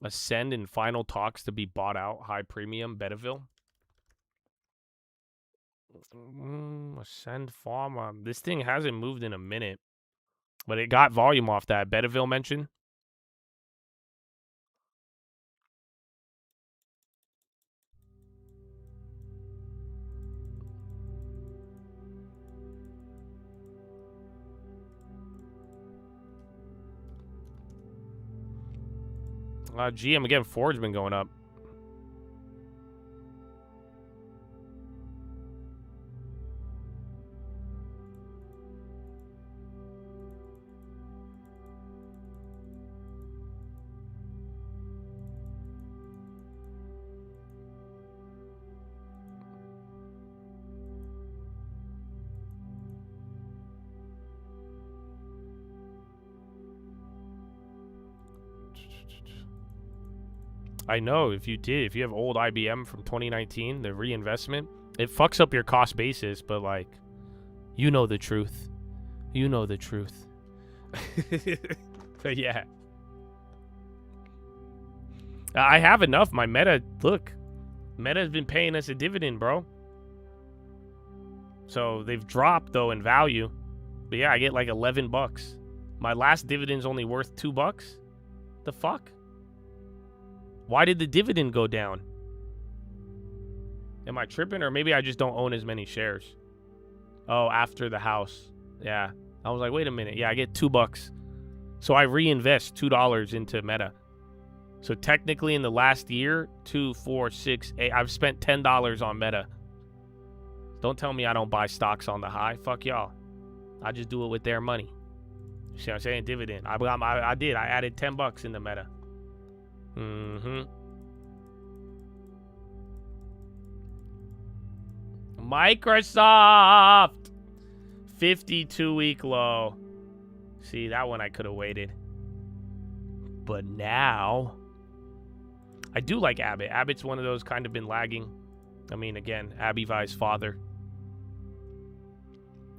Ascend in final talks to be bought out. High premium. Betaville. Ascend Pharma. This thing hasn't moved in a minute. But it got volume off that. Betaville mentioned. GM again. Ford's been going up. I know if you have old IBM from 2019, the reinvestment, it fucks up your cost basis, but like, you know the truth. You know the truth. But yeah. I have enough. My Meta, look, Meta's been paying us a dividend, bro. So they've dropped though in value. But yeah, I get like $11. My last dividend's only worth $2. The fuck? Why did the dividend go down? Am I tripping? Or maybe I just don't own as many shares. Oh, after the house. Yeah. I was like, wait a minute. Yeah, I get $2. So I reinvest $2 into Meta. So technically in the last year, 2, 4, 6, 8, I've spent $10 on Meta. Don't tell me I don't buy stocks on the high. Fuck y'all. I just do it with their money. You see what I'm saying? Dividend. I did. I added $10 into Meta. Microsoft 52-week low. See, that one I could have waited. But now I do like Abbott. Abbott's one of those kind of been lagging. I mean, again, Abivai's father.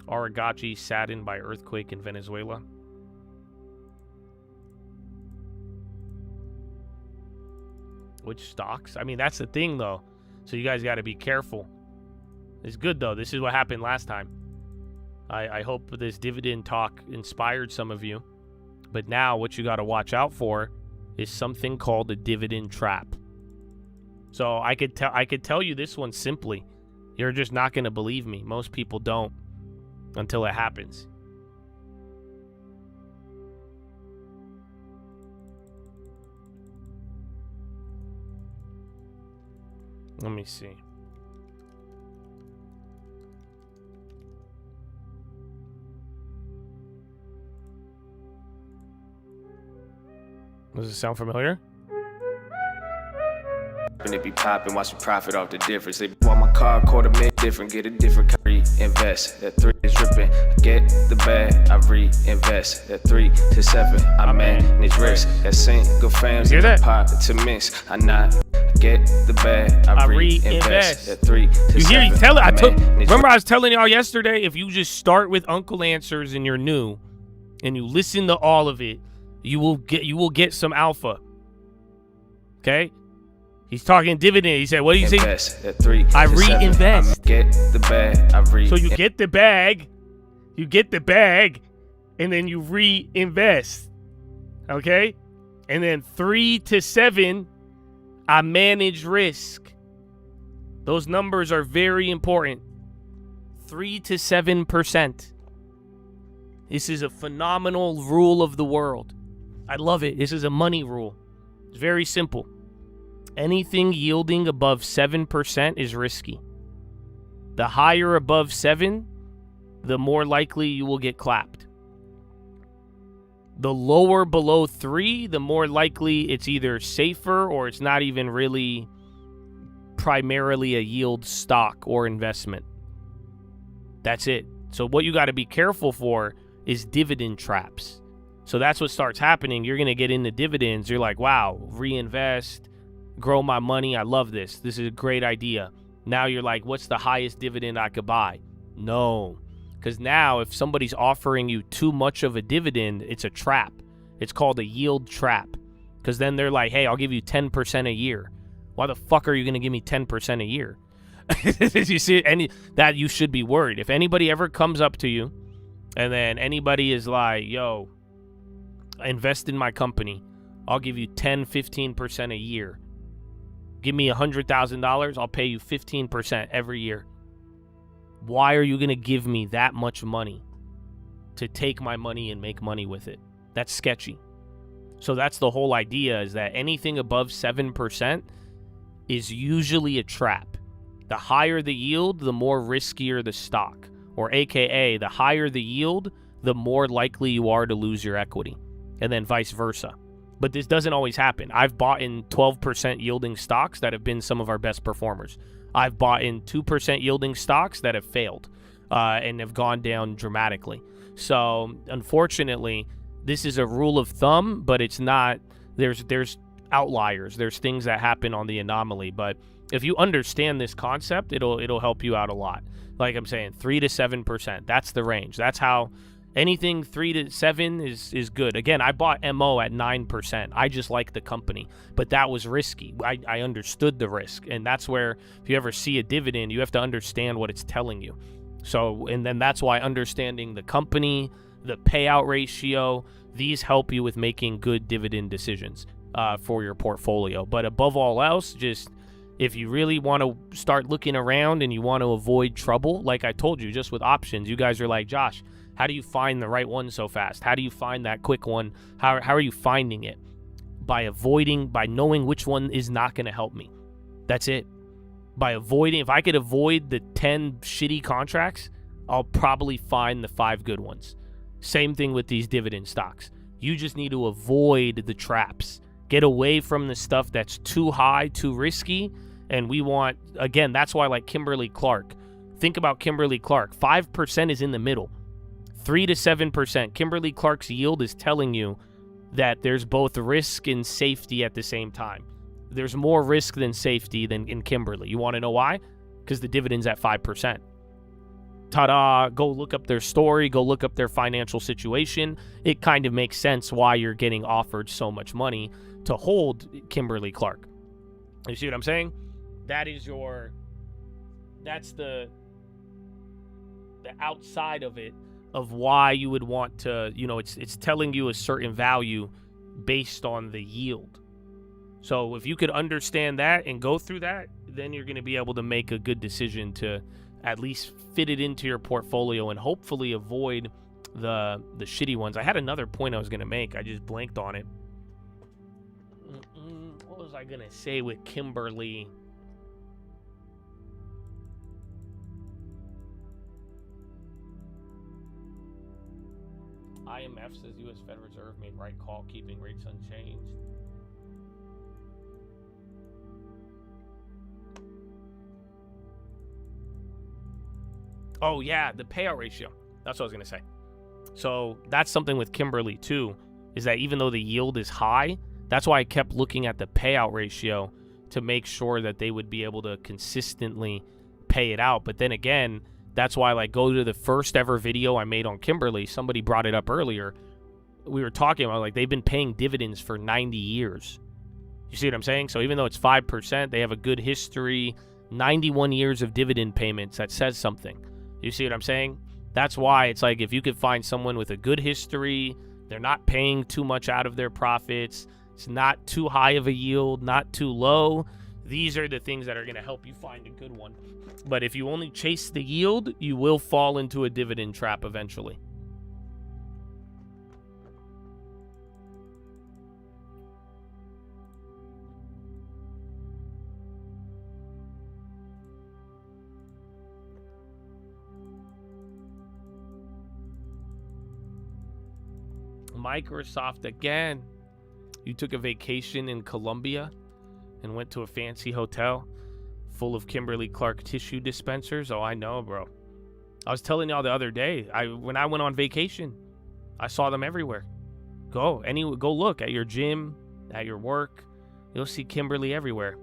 Aragachi saddened by earthquake in Venezuela. Which stocks? I mean, that's the thing, though. So you guys got to be careful. It's good, though. This is what happened last time. I hope this dividend talk inspired some of you. But now what you got to watch out for is something called a dividend trap. So I could tell you this one simply. You're just not going to believe me. Most people don't until it happens. Let me see. Does it sound familiar? And it be popping, watch me profit off the difference. They want my car, $250,000 different, get a different car, reinvest. That 3 is dripping, I get the bag, I reinvest. That 3 to 7, I manage risk. That single fams, hear that? Pot to mix. I not get the bag, I reinvest. That 3 to 7. You hear? You tell it. Remember, I was telling y'all yesterday. If you just start with Uncle Answers and you're new, and you listen to all of it, you will get some alpha. Okay. He's talking dividend. He said, what do you say? I reinvest. Get the bag. So you get the bag. You get the bag. And then you reinvest. Okay? And then 3 to 7, I manage risk. Those numbers are very important. 3 to 7%. This is a phenomenal rule of the world. I love it. This is a money rule. It's very simple. Anything yielding above 7% is risky. The higher above 7, the more likely you will get clapped. The lower below 3, the more likely it's either safer or it's not even really primarily a yield stock or investment. That's it. So what you got to be careful for is dividend traps. So that's what starts happening. You're going to get into dividends. You're like, wow, reinvest, grow my money. I love this. This is a great idea. Now you're like, what's the highest dividend I could buy? No. Because now if somebody's offering you too much of a dividend, it's a trap. It's called a yield trap. Because then they're like, hey, I'll give you 10% a year. Why the fuck are you going to give me 10% a year? You see, that you should be worried. If anybody ever comes up to you and then anybody is like, yo, invest in my company, I'll give you 10, 15% a year. Give me $100,000, I'll pay you 15% every year. Why are you going to give me that much money to take my money and make money with it? That's sketchy. So that's the whole idea, is that anything above 7% is usually a trap. The higher the yield, the more riskier the stock. Or AKA, the higher the yield, the more likely you are to lose your equity. And then vice versa. But this doesn't always happen. I've bought in 12% yielding stocks that have been some of our best performers. I've bought in 2% yielding stocks that have failed and have gone down dramatically. So, unfortunately, this is a rule of thumb, but it's not. There's outliers. There's things that happen on the anomaly. But if you understand this concept, it'll help you out a lot. Like I'm saying, 3 to 7%. That's the range. That's how anything 3 to 7 is good. Again, I bought MO at 9%. I just like the company, but that was risky. I understood the risk, and that's where if you ever see a dividend, you have to understand what it's telling you. So, and then that's why understanding the company, the payout ratio, these help you with making good dividend decisions for your portfolio. But above all else, just if you really want to start looking around and you want to avoid trouble, like I told you, just with options, you guys are like, Josh, how do you find the right one so fast? How do you find that quick one? How are you finding it? By knowing which one is not going to help me. That's it. By avoiding, if I could avoid the 10 shitty contracts, I'll probably find the 5 good ones. Same thing with these dividend stocks. You just need to avoid the traps. Get away from the stuff that's too high, too risky. And we want, again, that's why like Kimberly-Clark. Think about Kimberly-Clark. 5% is in the middle. 3 to 7%. Kimberly-Clark's yield is telling you that there's both risk and safety at the same time. There's more risk than safety than in Kimberly. You want to know why? Because the dividend's at 5%. Ta-da, go look up their story, go look up their financial situation. It kind of makes sense why you're getting offered so much money to hold Kimberly-Clark. You see what I'm saying? That's the outside of it, of why you would want to, it's telling you a certain value based on the yield. So if you could understand that and go through that, then you're going to be able to make a good decision to at least fit it into your portfolio and hopefully avoid the shitty ones. I had another point I was going to make. I just blanked on it. What was I going to say with Kimberly? IMF says U.S. Fed Reserve made right call keeping rates unchanged. Oh, yeah, the payout ratio. That's what I was going to say. So that's something with Kimberly, too, is that even though the yield is high, that's why I kept looking at the payout ratio to make sure that they would be able to consistently pay it out. But then again, that's why, like, go to the first ever video I made on Kimberly. Somebody brought it up earlier. We were talking about, like, they've been paying dividends for 90 years. You see what I'm saying? So even though it's 5%, they have a good history, 91 years of dividend payments. That says something. You see what I'm saying? That's why it's like if you could find someone with a good history, they're not paying too much out of their profits, it's not too high of a yield, not too low. These are the things that are going to help you find a good one. But if you only chase the yield, you will fall into a dividend trap eventually. Microsoft again. You took a vacation in Colombia and went to a fancy hotel full of Kimberly-Clark tissue dispensers. Oh, I know, bro. I was telling y'all the other day, when I went on vacation, I saw them everywhere. Go look at your gym, at your work. You'll see Kimberly everywhere.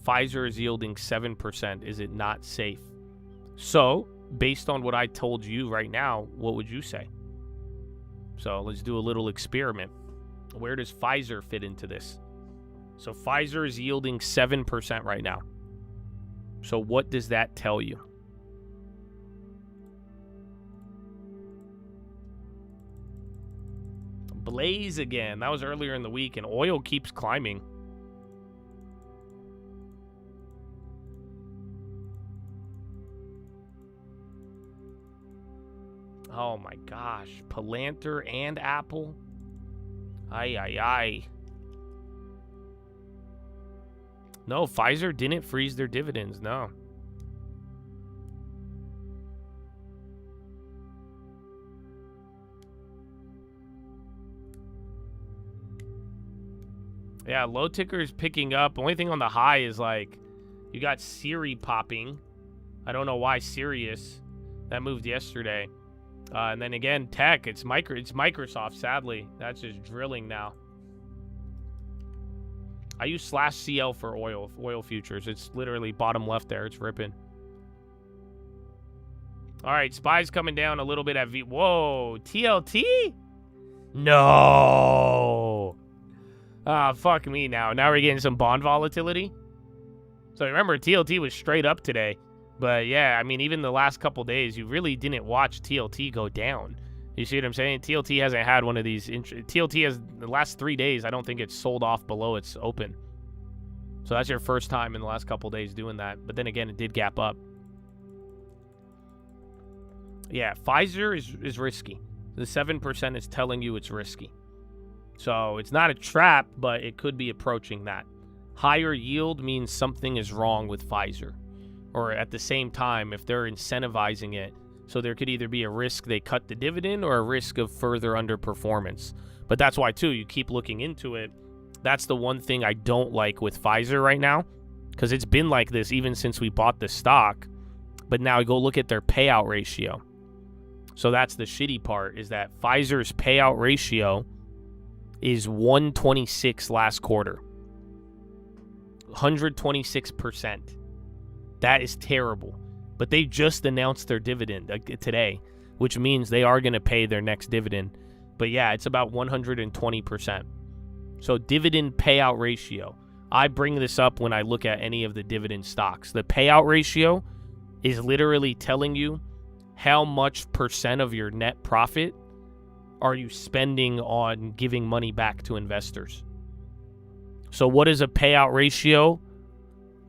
Pfizer is yielding 7%. Is it not safe? So, based on what I told you right now, what would you say? So let's do a little experiment. Where does Pfizer fit into this? So Pfizer is yielding 7% right now. So what does that tell you? Blaze again. That was earlier in the week, and oil keeps climbing. Oh my gosh. Palantir and Apple. Ay, ay, ay. No, Pfizer didn't freeze their dividends, no. Yeah, low ticker is picking up. Only thing on the high is like, you got Siri popping. I don't know why Sirius. That moved yesterday. And then again, tech, it's Microsoft, sadly. That's just drilling now. I use /CL for oil futures. It's literally bottom left there. It's ripping. All right, SPY's coming down a little bit at V. Whoa, TLT? No. Ah, fuck me now. Now we're getting some bond volatility. So remember, TLT was straight up today. But yeah, I mean, even the last couple days, you really didn't watch TLT go down. You see what I'm saying? TLT hasn't had one of these. TLT has, the last 3 days, I don't think it's sold off below its open. So that's your first time in the last couple days doing that. But then again, it did gap up. Yeah, Pfizer is risky. The 7% is telling you it's risky. So it's not a trap, but it could be approaching that. Higher yield means something is wrong with Pfizer. Or at the same time, if they're incentivizing it, so there could either be a risk they cut the dividend or a risk of further underperformance. But that's why, too, you keep looking into it. That's the one thing I don't like with Pfizer right now, because it's been like this even since we bought the stock. But now go look at their payout ratio. So that's the shitty part, is that Pfizer's payout ratio is 126 last quarter. 126%. That is terrible. But they just announced their dividend today, which means they are going to pay their next dividend. But yeah, it's about 120%. So dividend payout ratio. I bring this up when I look at any of the dividend stocks. The payout ratio is literally telling you how much percent of your net profit are you spending on giving money back to investors. So what is a payout ratio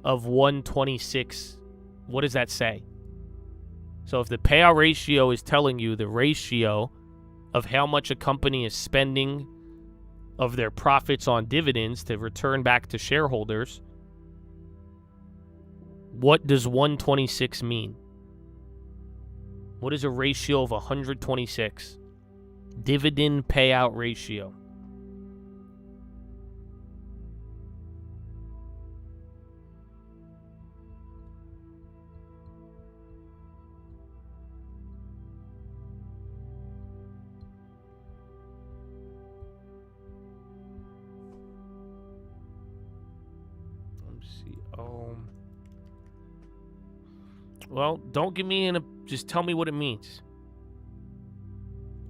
of 126? What does that say? So if the payout ratio is telling you the ratio of how much a company is spending of their profits on dividends to return back to shareholders, what does 126 mean? What is a ratio of 126? Dividend payout ratio. Well, don't give me just tell me what it means.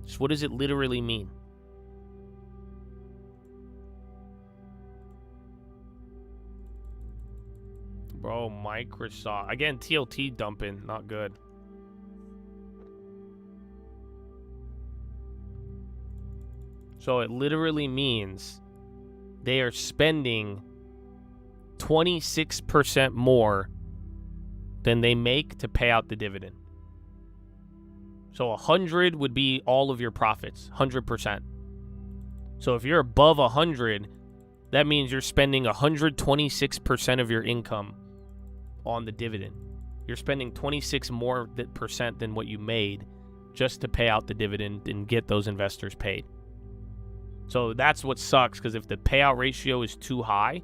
Just what does it literally mean? Bro, Microsoft. Again, TLT dumping. Not good. So it literally means they are spending 26% more than they make to pay out the dividend. So 100 would be all of your profits, 100%. So if you're above 100, that means you're spending 126% of your income on the dividend. You're spending 26% more than what you made just to pay out the dividend and get those investors paid. So that's what sucks, because if the payout ratio is too high,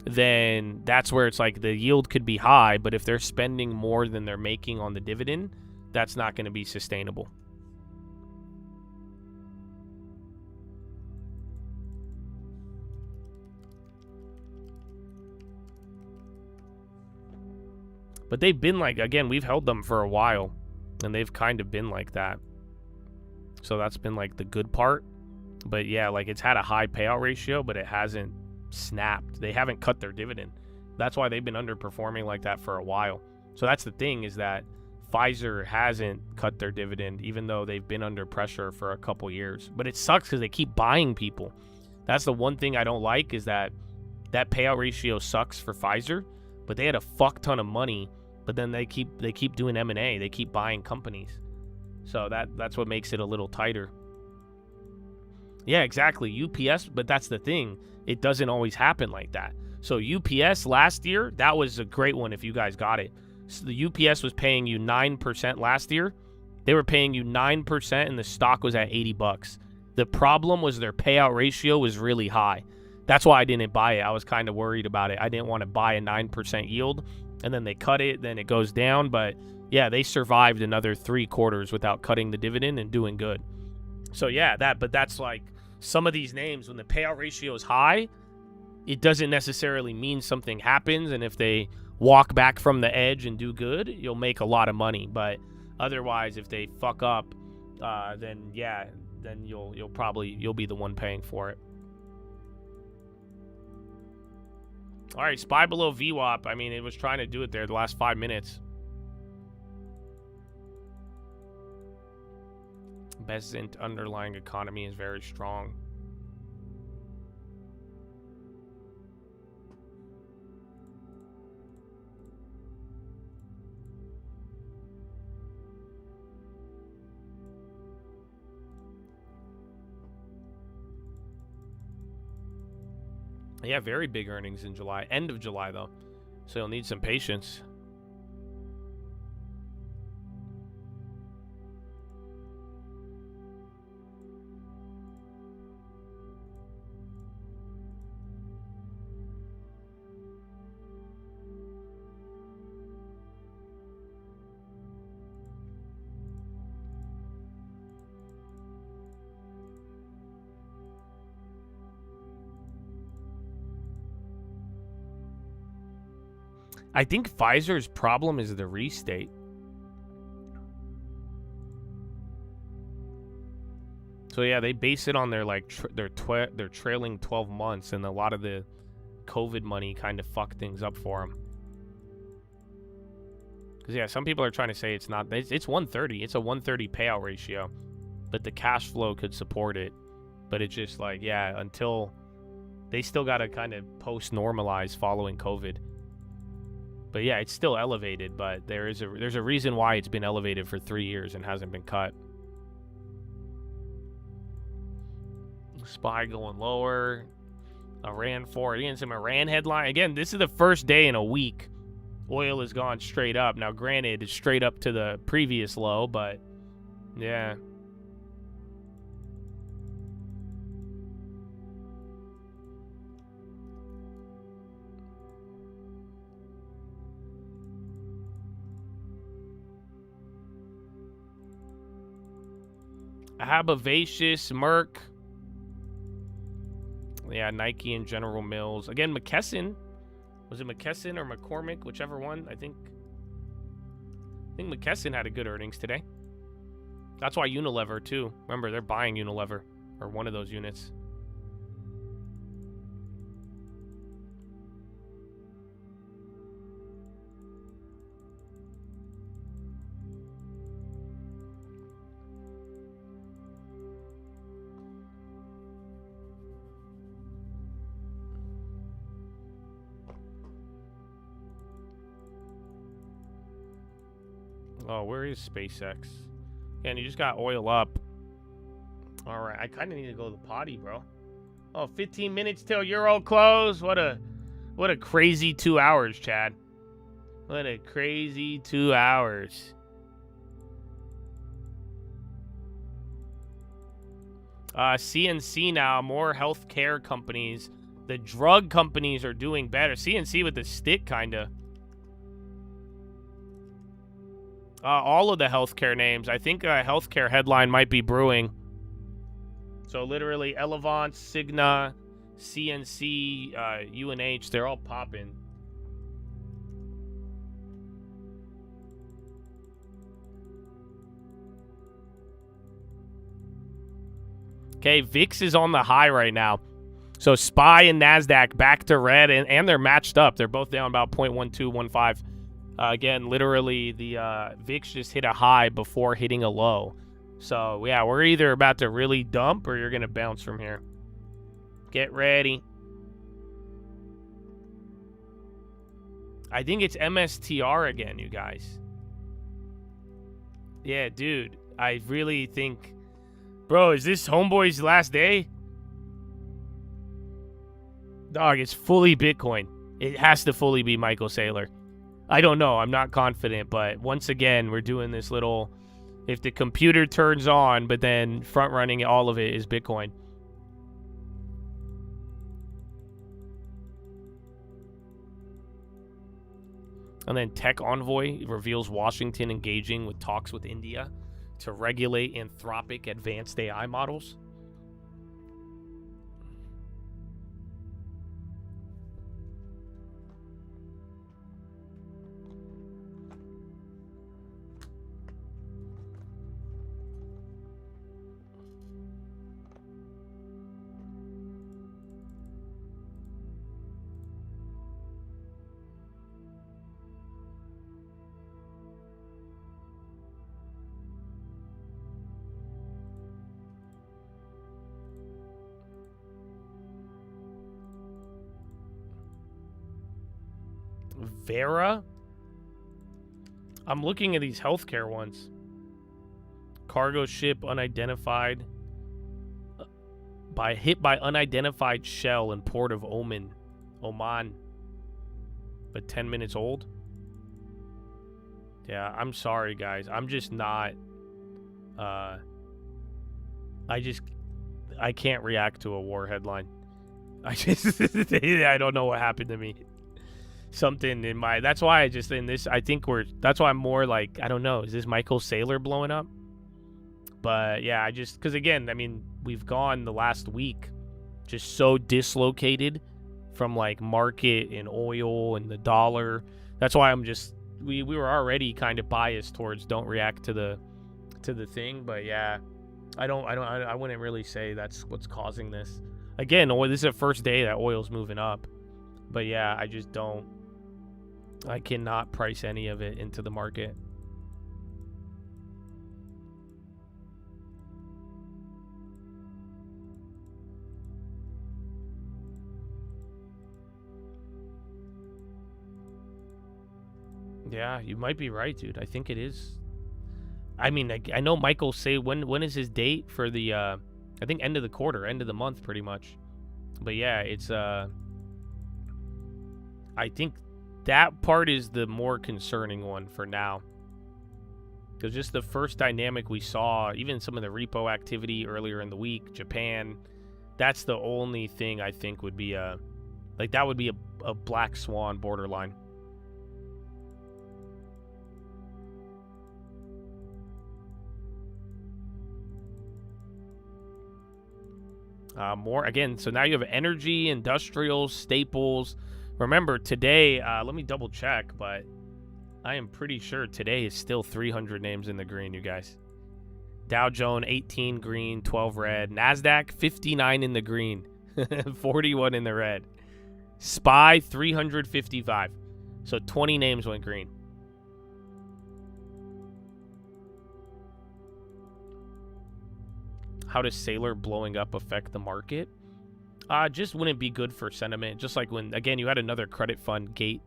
then that's where it's like the yield could be high, but if they're spending more than they're making on the dividend, that's not going to be sustainable. But they've been like, again, we've held them for a while, and they've kind of been like that. So that's been like the good part. But yeah, like it's had a high payout ratio, but it hasn't snapped. They haven't cut their dividend. That's why they've been underperforming like that for a while. So that's the thing, is that Pfizer hasn't cut their dividend, even though they've been under pressure for a couple years. But it sucks because they keep buying people. That's the one thing I don't like, is that payout ratio sucks for Pfizer, but they had a fuck ton of money, but then they keep doing M&A. They keep buying companies. So that's what makes it a little tighter. Yeah, exactly. UPS, but that's the thing. It doesn't always happen like that. So UPS last year, that was a great one if you guys got it. So the UPS was paying you 9% last year. They were paying you 9% and the stock was at $80. The problem was their payout ratio was really high. That's why I didn't buy it. I was kind of worried about it. I didn't want to buy a 9% yield, and then they cut it, then it goes down. But yeah, they survived another 3 quarters without cutting the dividend and doing good. So yeah, but that's like some of these names, when the payout ratio is high, it doesn't necessarily mean something happens. And if they walk back from the edge and do good, you'll make a lot of money. But otherwise, if they fuck up, then you'll be the one paying for it. All right, SPY below VWAP. I mean, it was trying to do it there the last 5 minutes. Besant underlying economy is very strong. Yeah, very big earnings in July. End of July, though. So you'll need some patience. I think Pfizer's problem is the restate. So yeah, they base it on their their trailing 12 months, and a lot of the COVID money kind of fucked things up for them. Because yeah, some people are trying to say it's not. It's 130. It's a 130 payout ratio, but the cash flow could support it. But it's just like, yeah, until they still got to kind of post-normalize following COVID. But yeah, it's still elevated, but there's a reason why it's been elevated for 3 years and hasn't been cut. SPY going lower. Iran for again, some Iran headline. Again, this is the first day in a week oil has gone straight up. Now, granted, it's straight up to the previous low, but yeah. Habavacious, Merck. Yeah, Nike and General Mills. Again, McKesson. Was it McKesson or McCormick? Whichever one. I think McKesson had a good earnings today. That's why Unilever, too. Remember, they're buying Unilever. Or one of those units. Oh, where is SpaceX? Yeah, and you just got oil up. All right, I kind of need to go to the potty, bro. Oh, 15 minutes till Euro close. What a crazy 2 hours, Chad. What a crazy 2 hours. CNC now, more healthcare companies. The drug companies are doing better. CNC with the stick, kind of. All of the healthcare names. I think a healthcare headline might be brewing. So literally, Elevance, Cigna, CNC, UNH, they're all popping. Okay, VIX is on the high right now. So SPY and NASDAQ back to red, and they're matched up. They're both down about 0.1215. Again, literally, the VIX just hit a high before hitting a low. So, yeah, we're either about to really dump or you're going to bounce from here. Get ready. I think it's MSTR again, you guys. Yeah, dude. I really think... Bro, is this Homeboy's last day? Dog, it's fully Bitcoin. It has to fully be Michael Saylor. I don't know. I'm not confident, but once again, we're doing this little... If the computer turns on, but then front-running all of it is Bitcoin. And then Tech Envoy reveals Washington engaging with talks with India to regulate Anthropic advanced AI models. Vera? I'm looking at these healthcare ones. Cargo ship unidentified. Hit by unidentified shell in port of Oman. But 10 minutes old? Yeah, I'm sorry, guys. I'm just not... I can't react to a war headline. I don't know what happened to me. Something in my... That's why I just... In this, I think that's why I'm more like... I don't know. Is this Michael Saylor blowing up? But, yeah, I just... Because, again, I mean, we've gone the last week just so dislocated from, like, market and oil and the dollar. That's why I'm just... We were already kind of biased towards don't react to the thing. But, yeah, I wouldn't really say that's what's causing this. Again, this is the first day that oil's moving up. But, yeah, I just don't... I cannot price any of it into the market. Yeah, you might be right, dude. I think it is. I mean, I know Michael say when is his date for the I think end of the quarter, end of the month pretty much. But yeah, it's I think that part is the more concerning one for now. Because just the first dynamic we saw, even some of the repo activity earlier in the week, Japan, that's the only thing I think would be that would be a black swan borderline. More again, so now you have energy, industrials, staples. Remember today, let me double check, but I am pretty sure today is still 300 names in the green, you guys. Dow Jones 18 green, 12 red. NASDAQ 59 in the green, 41 in the red. SPY 355. So 20 names went green. How does Saylor blowing up affect the market? Just wouldn't be good for sentiment. Just like when, again, you had another credit fund gate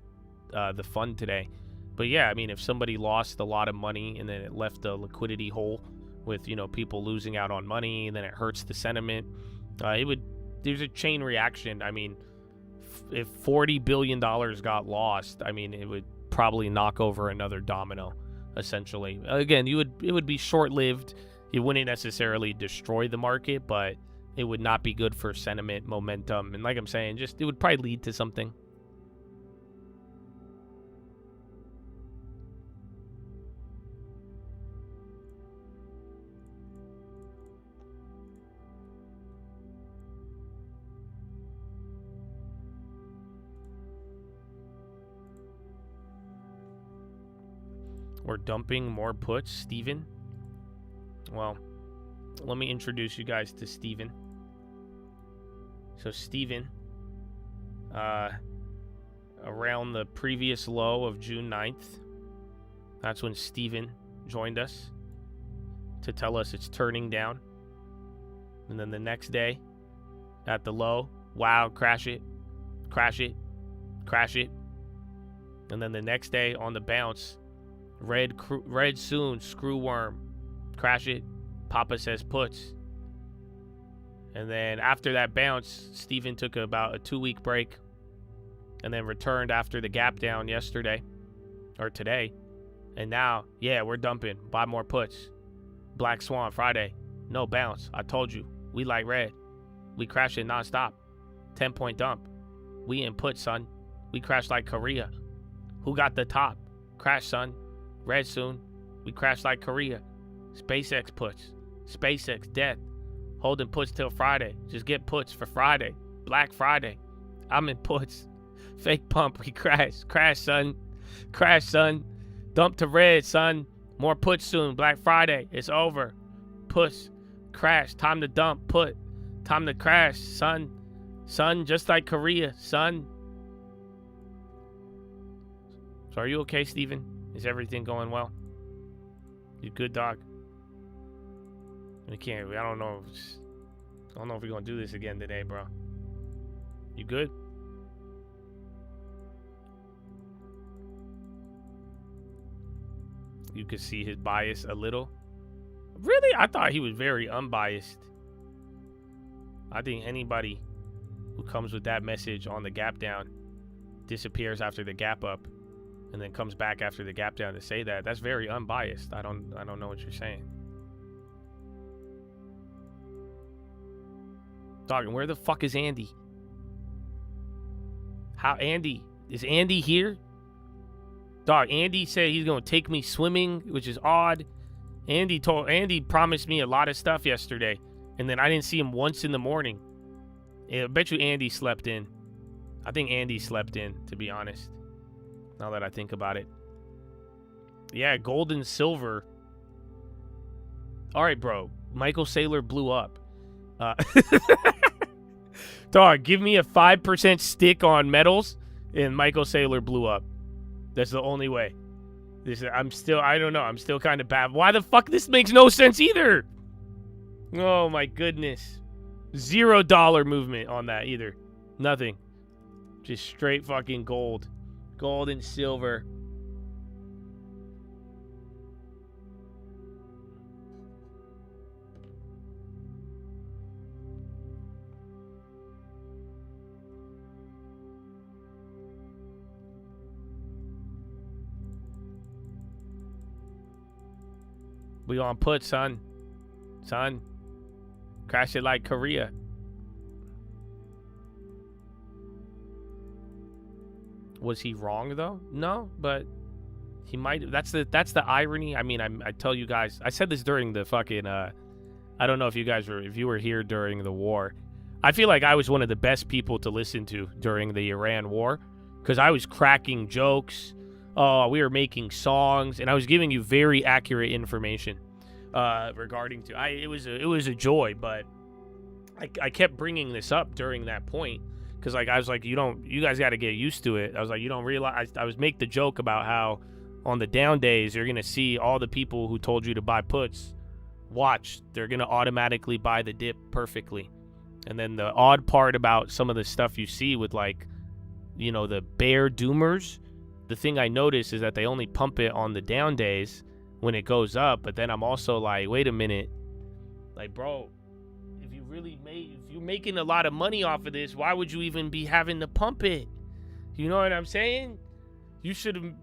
the fund today. But yeah, I mean, if somebody lost a lot of money and then it left a liquidity hole with, you know, people losing out on money, and then it hurts the sentiment, there's a chain reaction. I mean, if $40 billion got lost, I mean, it would probably knock over another domino, essentially. Again, it would be short-lived. It wouldn't necessarily destroy the market, but it would not be good for sentiment, momentum. And like I'm saying, just it would probably lead to something. We're dumping more puts, Steven. Well, let me introduce you guys to Steven. So Steven, around the previous low of June 9th, that's when Steven joined us to tell us it's turning down. And then the next day, at the low, wow, crash it, crash it, crash it. And then the next day on the bounce, red soon, screw worm, crash it, Papa says puts. And then after that bounce, Steven took about a 2-week break and then returned after the gap down yesterday or today. And now, yeah, we're dumping. Buy more puts. Black Swan Friday. No bounce. I told you. We like red. We crash it nonstop. 10-point dump. We in put, son. We crash like Korea. Who got the top? Crash, son. Red soon. We crash like Korea. SpaceX puts. SpaceX death. Holding puts till Friday. Just get puts for Friday. Black Friday. I'm in puts. Fake pump. We crash. Crash, son. Crash, son. Dump to red, son. More puts soon. Black Friday. It's over. Puts. Crash. Time to dump. Put. Time to crash, son. Son, just like Korea, son. So are you okay, Steven? Is everything going well? You good, dog? I don't know if we're gonna do this again today, bro. You good? You could see his bias a little. Really? I thought he was very unbiased. I think anybody who comes with that message on the gap down disappears after the gap up and then comes back after the gap down to say that's very unbiased. I don't know what you're saying. Dog, and where the fuck is Andy? How Andy? Is Andy here? Dog, Andy said he's gonna take me swimming, which is odd. Andy promised me a lot of stuff yesterday, and then I didn't see him once in the morning. I bet you Andy slept in. I think Andy slept in, to be honest. Now that I think about it. Yeah, gold and silver. All right, bro. Michael Saylor blew up. Dog, give me a 5% stick on metals, and Michael Saylor blew up. That's the only way. I don't know. I'm still kind of bad. Why the fuck? This makes no sense either. Oh, my goodness. $0 movement on that either. Nothing. Just straight fucking gold. Gold and silver. We on put, son. Son. Crash it like Korea. Was he wrong though? No, but he might. That's the irony. I mean, I tell you guys. I said this during the fucking. I don't know if you were here during the war. I feel like I was one of the best people to listen to during the Iran war because I was cracking jokes. We were making songs, and I was giving you very accurate information regarding to. It was a joy, but I kept bringing this up during that point because I was like, you guys got to get used to it. I was like, you don't realize. I was make the joke about how on the down days you're gonna see all the people who told you to buy puts. Watch, they're gonna automatically buy the dip perfectly, and then the odd part about some of the stuff you see with the bear doomers. The thing I notice is that they only pump it on the down days when it goes up. But then I'm also like, wait a minute. Like, bro, if you're making a lot of money off of this, why would you even be having to pump it? You know what I'm saying? You should have.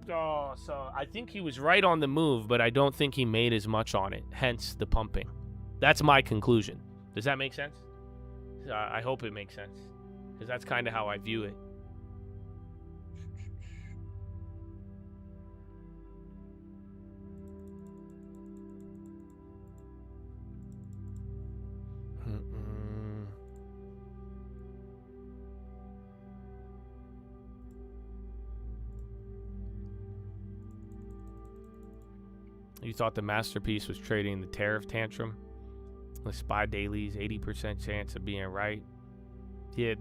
So I think he was right on the move, but I don't think he made as much on it. Hence the pumping. That's my conclusion. Does that make sense? I hope it makes sense. Because that's kind of how I view it. You thought the masterpiece was trading the tariff tantrum? The SPY dailies, 80% chance of being right. Yeah,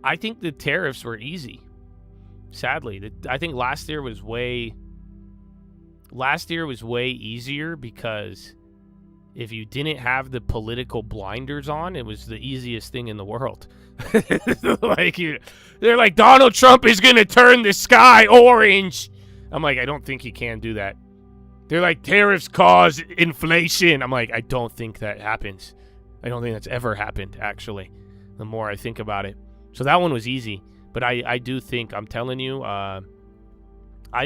I think the tariffs were easy. Sadly, I think last year was way easier because if you didn't have the political blinders on, it was the easiest thing in the world. They're like, Donald Trump is going to turn the sky orange. I'm like, I don't think he can do that. They're like, tariffs cause inflation. I'm like, I don't think that happens. I don't think that's ever happened, actually, the more I think about it. So that one was easy. But I do think, I'm telling you, I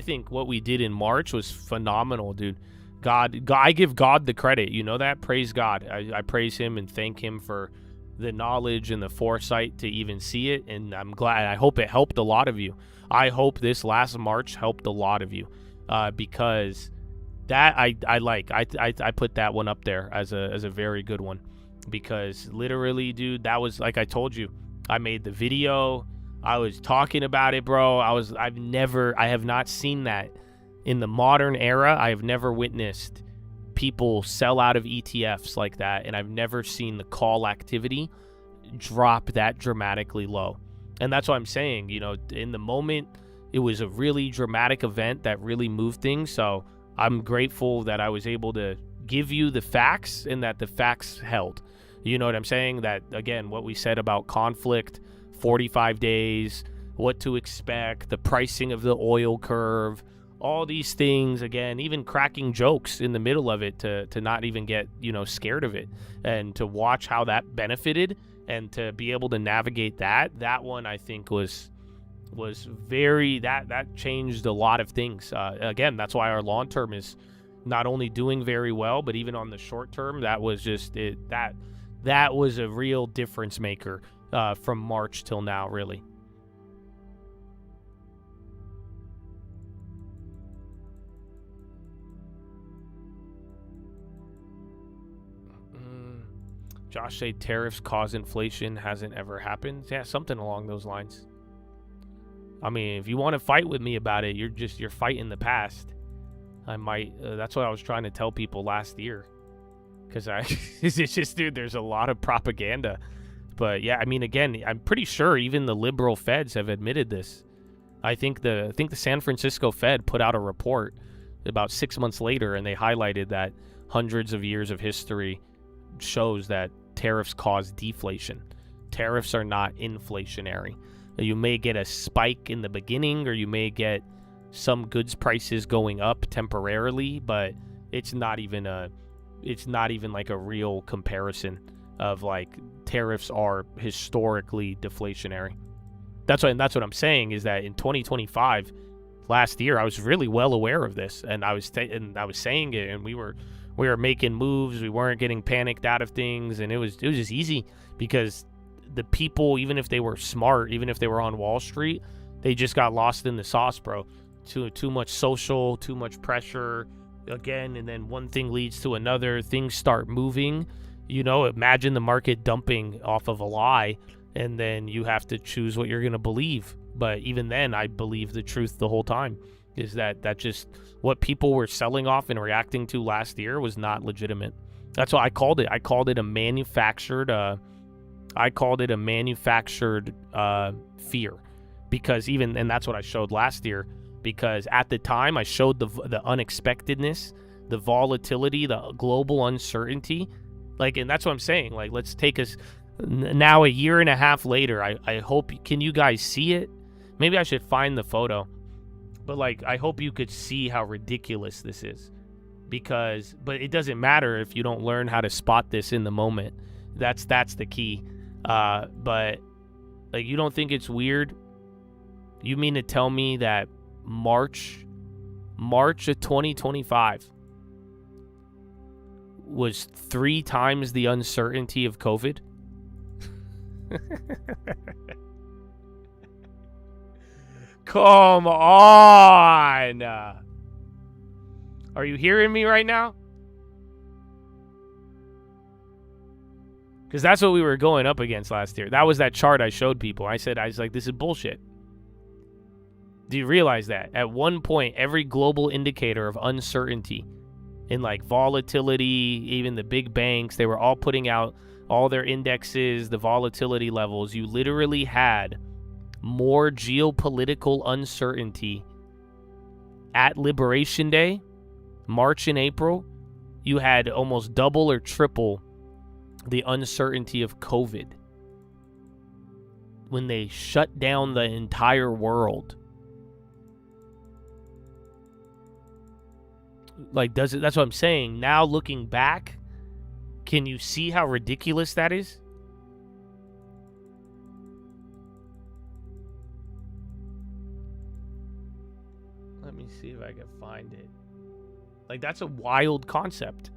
think what we did in March was phenomenal, dude. God, I give God the credit. You know that? Praise God. I praise him and thank him for the knowledge and the foresight to even see it. And I'm glad. I hope it helped a lot of you. I hope this last March helped a lot of you because that I put that one up there as a very good one because literally, dude, that was like I told you. I made the video. I was talking about it, bro. I have not seen that in the modern era. I have never witnessed people sell out of ETFs like that, and I've never seen the call activity drop that dramatically low. And that's what I'm saying, you know, in the moment, it was a really dramatic event that really moved things. So I'm grateful that I was able to give you the facts and that the facts held. You know what I'm saying? That, again, what we said about conflict, 45 days, what to expect, the pricing of the oil curve, all these things, again, even cracking jokes in the middle of it to not even get, you know, scared of it and to watch how that benefited and to be able to navigate that one, I think was very, that changed a lot of things. Again, that's why our long term is not only doing very well, but even on the short term, that was just it. That was a real difference maker from March till now, really. Josh say tariffs cause inflation hasn't ever happened. Yeah, something along those lines. I mean, if you want to fight with me about it, you're fighting the past. I might. That's what I was trying to tell people last year. Because it's just, dude, there's a lot of propaganda. But yeah, I mean, again, I'm pretty sure even the liberal feds have admitted this. I think the San Francisco Fed put out a report about 6 months later, and they highlighted that hundreds of years of history shows that tariffs cause deflation. Tariffs are not inflationary. You may get a spike in the beginning, or you may get some goods prices going up temporarily, but it's not even like a real comparison of like tariffs are historically deflationary. That's what I'm saying is that in 2025, last year, I was really well aware of this, and I was saying it, and we were making moves. We weren't getting panicked out of things, and it was just easy because the people, even if they were smart, even if they were on Wall Street, they just got lost in the sauce, bro. Too much social, too much pressure, again, and then one thing leads to another. Things start moving. You know, imagine the market dumping off of a lie, and then you have to choose what you're going to believe. But even then, I believe the truth the whole time. Is that just what people were selling off and reacting to last year was not legitimate. That's what I called it. I called it a manufactured. Fear, because and that's what I showed last year. Because at the time I showed the unexpectedness, the volatility, the global uncertainty, and that's what I'm saying. Like, let's take us now a year and a half later. I hope, can you guys see it? Maybe I should find the photo. But I hope you could see how ridiculous this is, but it doesn't matter if you don't learn how to spot this in the moment. That's the key. But you don't think it's weird? You mean to tell me that March of 2025 was 3 times the uncertainty of COVID? Come on! Are you hearing me right now? Because that's what we were going up against last year. That was that chart I showed people. I was like, this is bullshit. Do you realize that? At one point, every global indicator of uncertainty and like volatility, even the big banks, they were all putting out all their indexes, the volatility levels. You literally had more geopolitical uncertainty at Liberation Day, March and April. You had almost double or triple the uncertainty of COVID when they shut down the entire world. Like, that's what I'm saying. Now looking back, can you see how ridiculous that is? Let me see if I can find it. Like, that's a wild concept.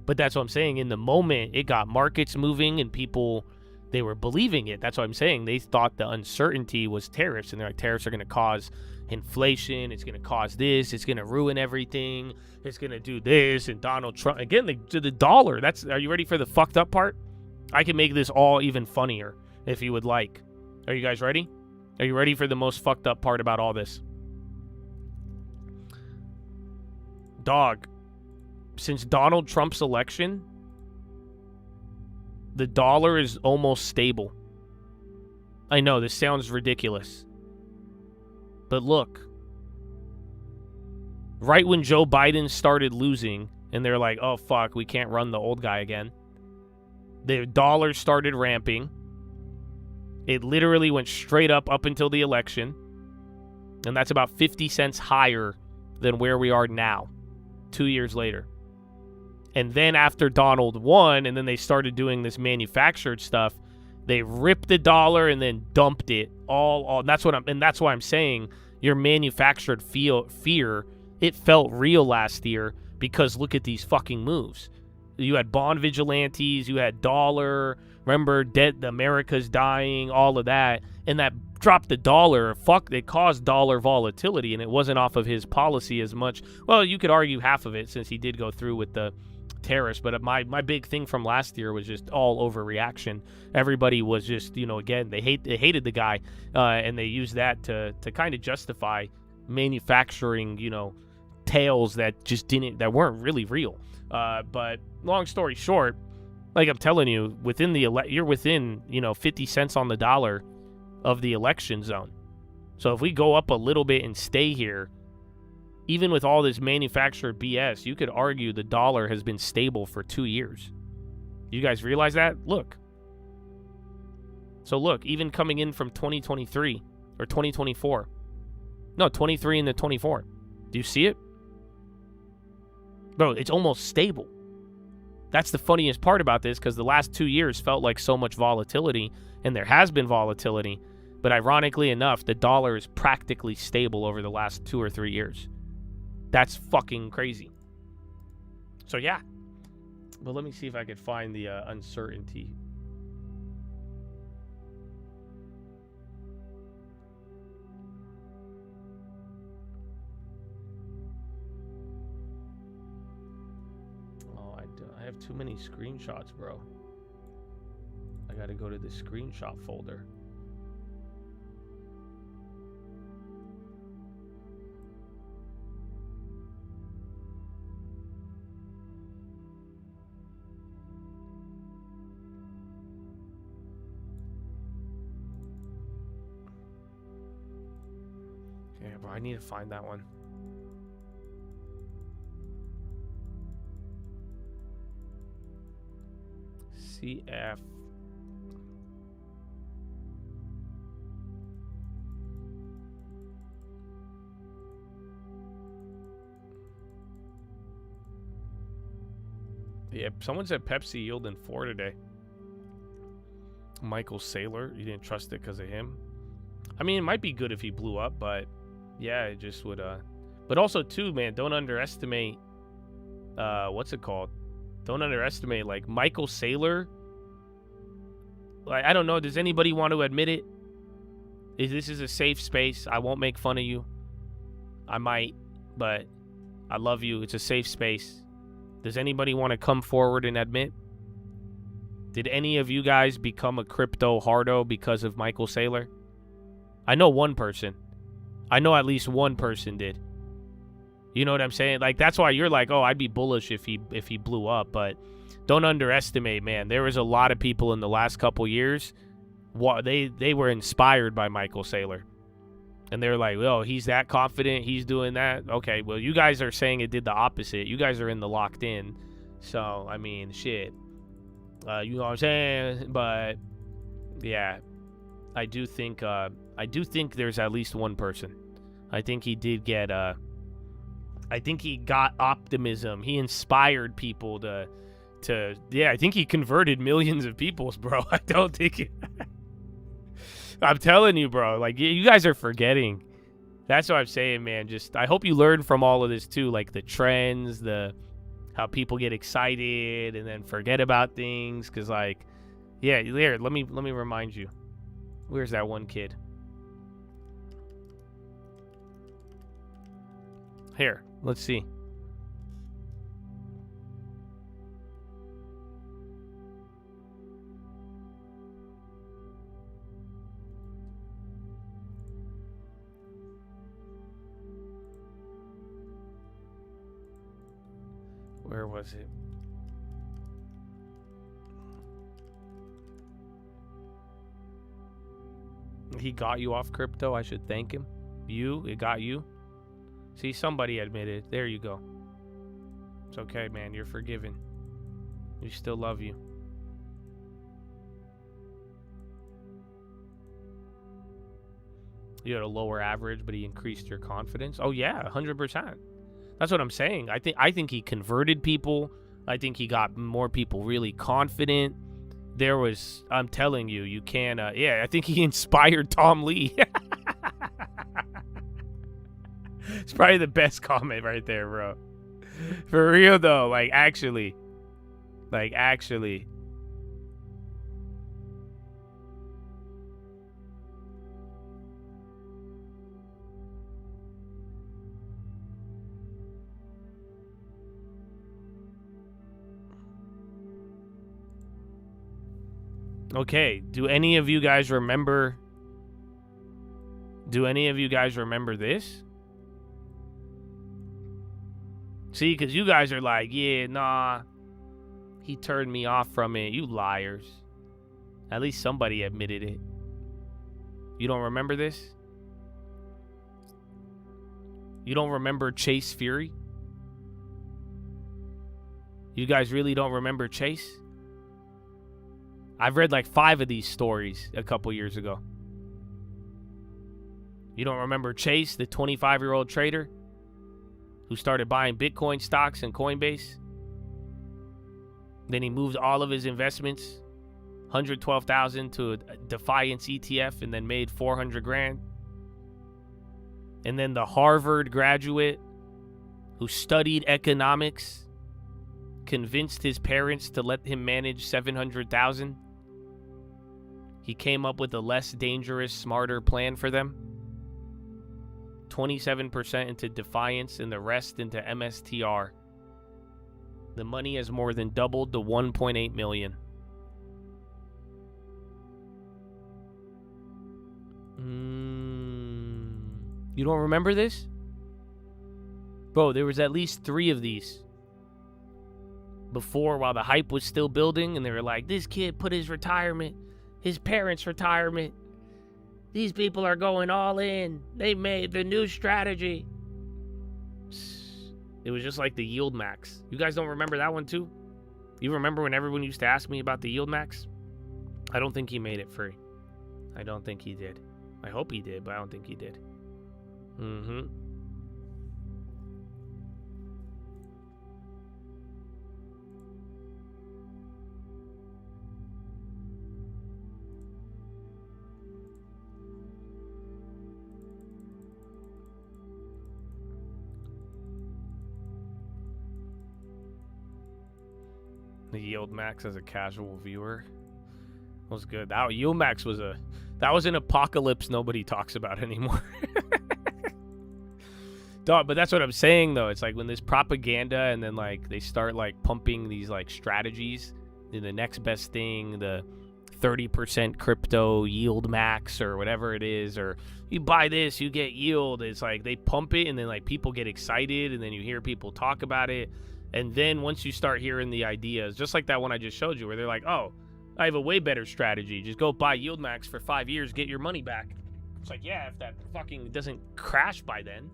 But that's what I'm saying. In the moment, it got markets moving and people, they were believing it. That's what I'm saying. They thought the uncertainty was tariffs. And they're like, tariffs are going to cause inflation. It's going to cause this. It's going to ruin everything. It's going to do this. And Donald Trump, again, the dollar. Are you ready for the fucked up part? I can make this all even funnier if you would like. Are you guys ready? Are you ready for the most fucked up part about all this? Dog, since Donald Trump's election, the dollar is almost stable. I know, this sounds ridiculous. But look, right when Joe Biden started losing, and they're like, oh, fuck, we can't run the old guy again, the dollar started ramping. It literally went straight up until the election. And that's about 50 cents higher than where we are now, 2 years later. And then after Donald won, and then they started doing this manufactured stuff, they ripped the dollar and then dumped it all. That's why I'm saying your manufactured fear, it felt real last year, because look at these fucking moves. You had bond vigilantes, you had dollar, remember, America's dying, all of that, and that dropped the dollar. It caused dollar volatility, and it wasn't off of his policy as much. Well, you could argue half of it, since he did go through with the tariffs, but my big thing from last year was just all overreaction. Everybody was just, again, they hated the guy, and they used that to kind of justify manufacturing, tales that weren't really real. But long story short, like I'm telling you, you're within 50 cents on the dollar of the election zone. So if we go up a little bit and stay here, even with all this manufactured BS, you could argue the dollar has been stable for 2 years. You guys realize that? Look. So look, even coming in from 2023 or 2024. No, 23 into 24. Do you see it? Bro, it's almost stable. That's the funniest part about this, because the last 2 years felt like so much volatility, and there has been volatility, but ironically enough, the dollar is practically stable over the last 2 or 3 years. That's fucking crazy. So yeah. But let me see if I could find the uncertainty. I have too many screenshots, bro. I gotta go to the screenshot folder. Okay, bro, I need to find that one. CF. Yeah, someone said Pepsi yielding 4 today. Michael Saylor, you didn't trust it because of him. I mean, it might be good if he blew up, but yeah, it just would. But also too, man, don't underestimate. What's it called? Don't underestimate, like, Michael Saylor. Like, I don't know. Does anybody want to admit it? This is a safe space. I won't make fun of you. I might, but I love you. It's a safe space. Does anybody want to come forward and admit? Did any of you guys become a crypto hardo because of Michael Saylor? I know one person. I know at least one person did. You know what I'm saying? Like, that's why you're like, oh, I'd be bullish if he blew up. But don't underestimate, man. There was a lot of people in the last couple years, they were inspired by Michael Saylor. And they're like, oh, he's that confident, he's doing that. Okay, well, you guys are saying it did the opposite. You guys are in the locked in. So, I mean, shit. You know what I'm saying? But, yeah, I do think there's at least one person. I think he did get, I think he got optimism. He inspired people to yeah, I think he converted millions of people, bro. I don't think it. I'm telling you, bro. Like, you guys are forgetting. That's what I'm saying, man. Just, I hope you learn from all of this, too. Like, the trends, how people get excited and then forget about things. Because, like, yeah, here, let me remind you. Where's that one kid? Here, let's see. Where was it? He got you off crypto. I should thank him. It got you. See, somebody admitted. There you go. It's okay, man. You're forgiven. We still love you. You had a lower average, but he increased your confidence. Oh yeah, 100%. That's what I'm saying. I think he converted people. I think he got more people really confident. I'm telling you, you can, yeah, I think he inspired Tom Lee. It's probably the best comment right there, bro. For real, though, like, actually. Okay, do any of you guys remember this? See, because you guys are like, yeah, nah, he turned me off from it. You liars. At least somebody admitted it. You don't remember this? You don't remember Chase Fury? You guys really don't remember Chase? I've read like 5 of these stories a couple years ago. You don't remember Chase, the 25-year-old trader who started buying Bitcoin stocks and Coinbase? Then he moved all of his investments, $112,000 to a Defiance ETF, and then made $400,000. And then the Harvard graduate who studied economics convinced his parents to let him manage $700,000. He came up with a less dangerous, smarter plan for them. 27% into Defiance and the rest into MSTR. The money has more than doubled to $1.8 million. You don't remember this? Bro, there was at least 3 of these before, while the hype was still building, and they were like, this kid put his parents' retirement. These people are going all in. They made the new strategy. It was just like the yield max. You guys don't remember that one too? You remember when everyone used to ask me about the yield max? I don't think he made it free. I don't think he did. I hope he did, but I don't think he did. The yield max as a casual viewer was good. That yield max was an apocalypse nobody talks about anymore. Dog, but that's what I'm saying though. It's like when there's propaganda and then like they start like pumping these like strategies, the next best thing, the 30% crypto yield max or whatever it is, or you buy this, you get yield. It's like they pump it, and then like people get excited, and then you hear people talk about it. And then once you start hearing the ideas, just like that one I just showed you, where they're like, oh, I have a way better strategy. Just go buy yield max for 5 years, get your money back. It's like, yeah, if that fucking doesn't crash by then.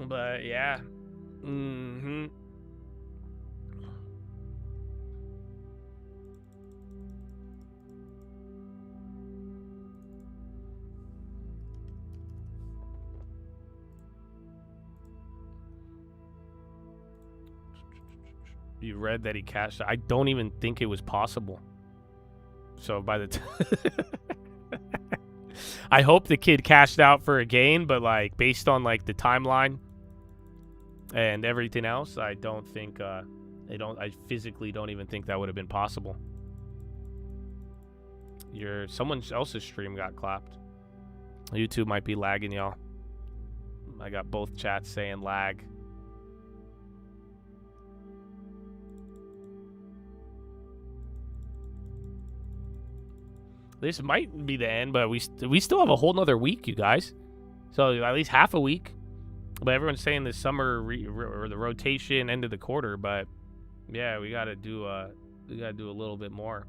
But yeah. You read that he cashed? I don't even think it was possible. So by the time I hope the kid cashed out for a gain, but like based on like the timeline and everything else, I don't think I physically don't even think that would have been possible. Someone else's stream got clapped. YouTube might be lagging, y'all. I got both chats saying lag. This might be the end, but we still have a whole nother week, you guys. So at least half a week. But everyone's saying this summer or the rotation end of the quarter. But yeah, we gotta do a little bit more.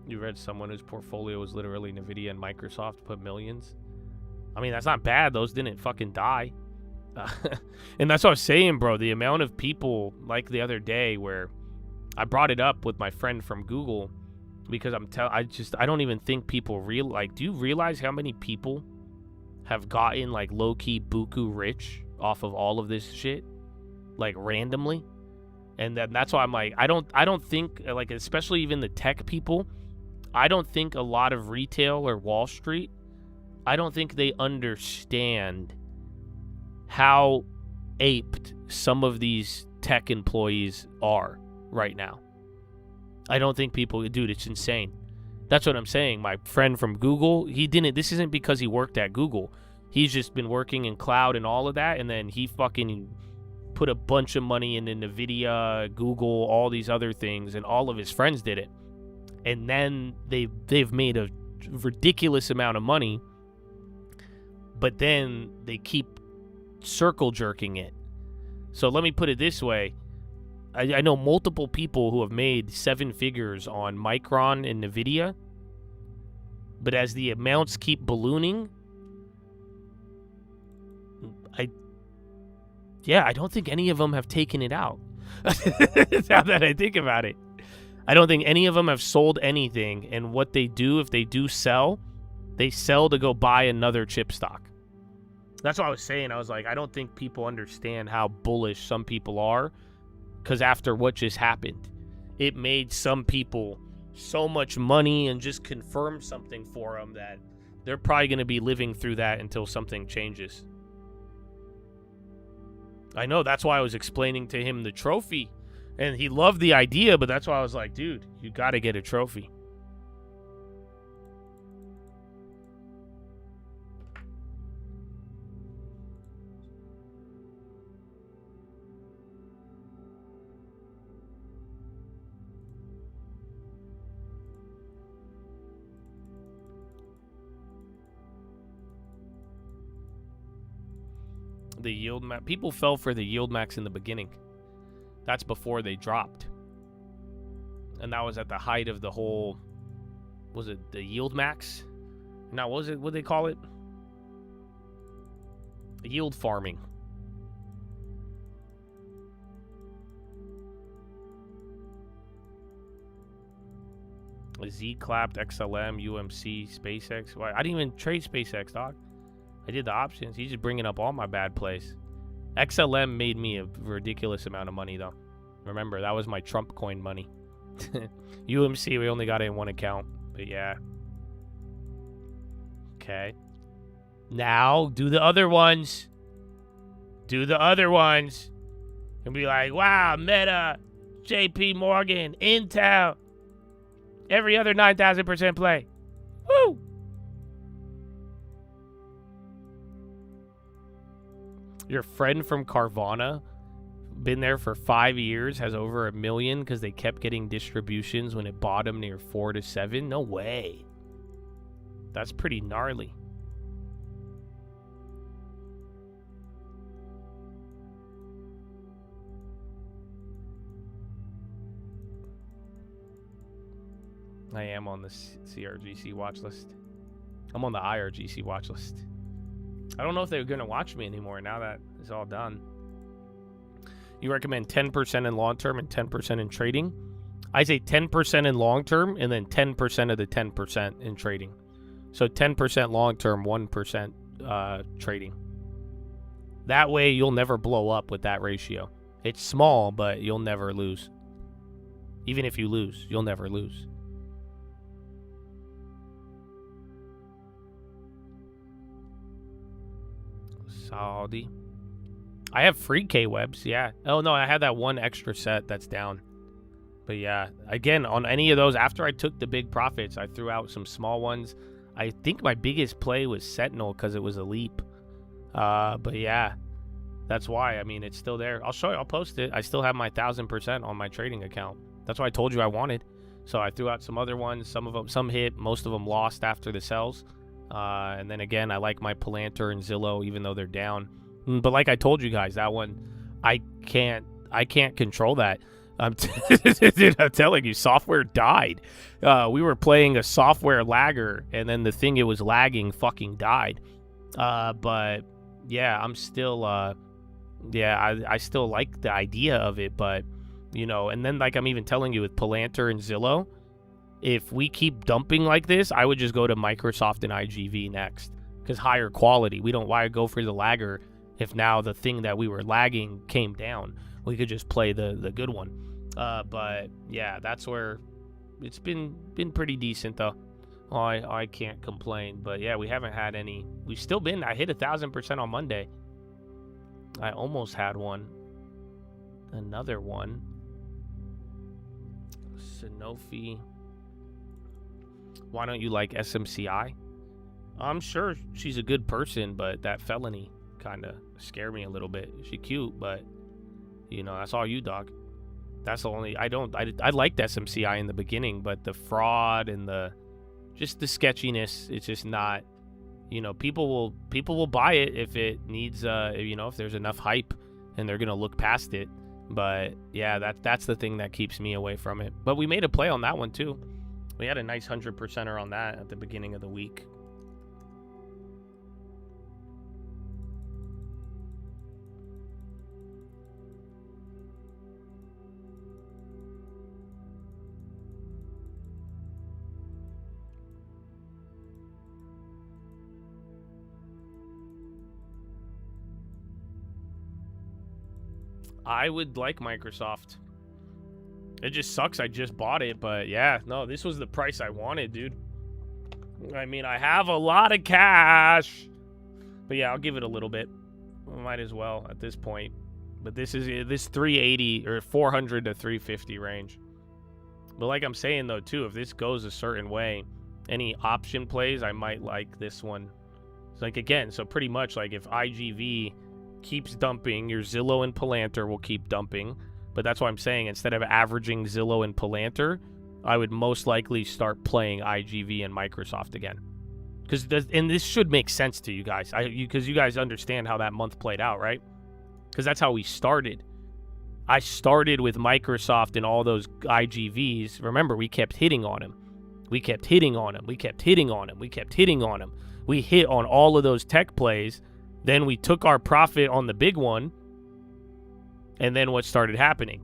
You read someone whose portfolio was literally Nvidia and Microsoft put millions. I mean, that's not bad. Those didn't fucking die. And that's what I was saying, bro. The amount of people, like the other day, where I brought it up with my friend from Google, because I don't even think people do you realize how many people have gotten like low-key buku rich off of all of this shit, like randomly? And that's why I'm like, I don't think, like, especially even the tech people, I don't think a lot of retail or Wall Street, I don't think they understand how aped some of these tech employees are right now. I don't think people, dude, it's insane. That's what I'm saying. My friend from Google, this isn't because he worked at Google. He's just been working in cloud and all of that, and then he fucking put a bunch of money into Nvidia, Google, all these other things, and all of his friends did it. And then they've made a ridiculous amount of money, but then they keep circle jerking it. So let me put it this way. I know multiple people who have made 7 figures on Micron and Nvidia, but as the amounts keep ballooning, I don't think any of them have taken it out. Now that I think about it, I don't think any of them have sold anything, and what they do, if they do sell, they sell to go buy another chip stock. That's what I was saying. I was like, I don't think people understand how bullish some people are, because after what just happened, it made some people so much money and just confirmed something for them that they're probably going to be living through that until something changes. I know, that's why I was explaining to him the trophy, and he loved the idea, but that's why I was like, dude, you got to get a trophy. The yield max, people fell for the yield max in the beginning. That's before they dropped, and that was at the height of the whole, was it the yield max? Now, what do they call it? Yield farming. Z clapped, XLM, UMC, SpaceX. Why? I didn't even trade SpaceX, dog. I did the options. He's just bringing up all my bad plays. XLM made me a ridiculous amount of money, though. Remember, that was my Trump coin money. UMC, we only got it in one account. But yeah. Okay. Now, do the other ones. Do the other ones. And be like, wow, Meta, JP Morgan, Intel. Every other 9,000% play. Woo! Your friend from Carvana, been there for 5 years, has over 1 million because they kept getting distributions when it bottomed near 4 to 7. No way. That's pretty gnarly. I am on the CRGC watch list. I'm on the IRGC watch list. I don't know if they're going to watch me anymore now that it's all done. You recommend 10% in long term and 10% in trading? I say 10% in long term and then 10% of the 10% in trading. So 10% long term, 1% trading. That way you'll never blow up with that ratio. It's small, but you'll never lose. Even if you lose, you'll never lose. Saudi. I have free K-Webs, yeah. Oh, no, I had that one extra set that's down. But, yeah, again, on any of those, after I took the big profits, I threw out some small ones. I think my biggest play was Sentinel because it was a leap. But, yeah, that's why. I mean, it's still there. I'll show you. I'll post it. I still have my 1,000% on my trading account. That's what I told you I wanted. So I threw out some other ones. Some hit. Most of them lost after the sells. And then again, I like my Palantir and Zillow, even though they're down. But like I told you guys, that one, I can't control that. Dude, I'm telling you, software died. We were playing a software lagger, and then the thing it was lagging fucking died. But yeah, I'm still, I still like the idea of it. But you know, and then like I'm even telling you with Palantir and Zillow. If we keep dumping like this, I would just go to Microsoft and IGV next. Because higher quality. Why go for the lagger if now the thing that we were lagging came down? We could just play the good one. But yeah, that's where it's been pretty decent though. I can't complain. But yeah, we haven't had any. We've still been. I hit 1,000% on Monday. I almost had one. Another one. Sanofi. Why don't you like SMCI? I'm sure she's a good person, but that felony kind of scared me a little bit. She's cute, but you know, that's all you, dog. That's the only. I liked SMCI in the beginning, but the fraud and the sketchiness, it's just not. You know, people will buy it if it needs. You know, if there's enough hype, and they're gonna look past it. But yeah, that's the thing that keeps me away from it. But we made a play on that one too. We had a nice 100%er on that at the beginning of the week. I would like Microsoft. It just sucks I just bought it, but yeah, no, this was the price I wanted, dude. I mean, I have a lot of cash. But yeah, I'll give it a little bit. Might as well at this point. But this is this 380 or 400 to 350 range. But like I'm saying though too, if this goes a certain way, any option plays, I might like this one. It's like again, so pretty much like if IGV keeps dumping, your Zillow and Palantir will keep dumping. But that's why I'm saying instead of averaging Zillow and Palantir, I would most likely start playing IGV and Microsoft again. And this should make sense to you guys. Because you guys understand how that month played out, right? Because that's how we started. I started with Microsoft and all those IGVs. Remember, we kept hitting on them. We kept hitting on them. We kept hitting on them. We kept hitting on them. We hit on all of those tech plays. Then we took our profit on the big one. And then what started happening?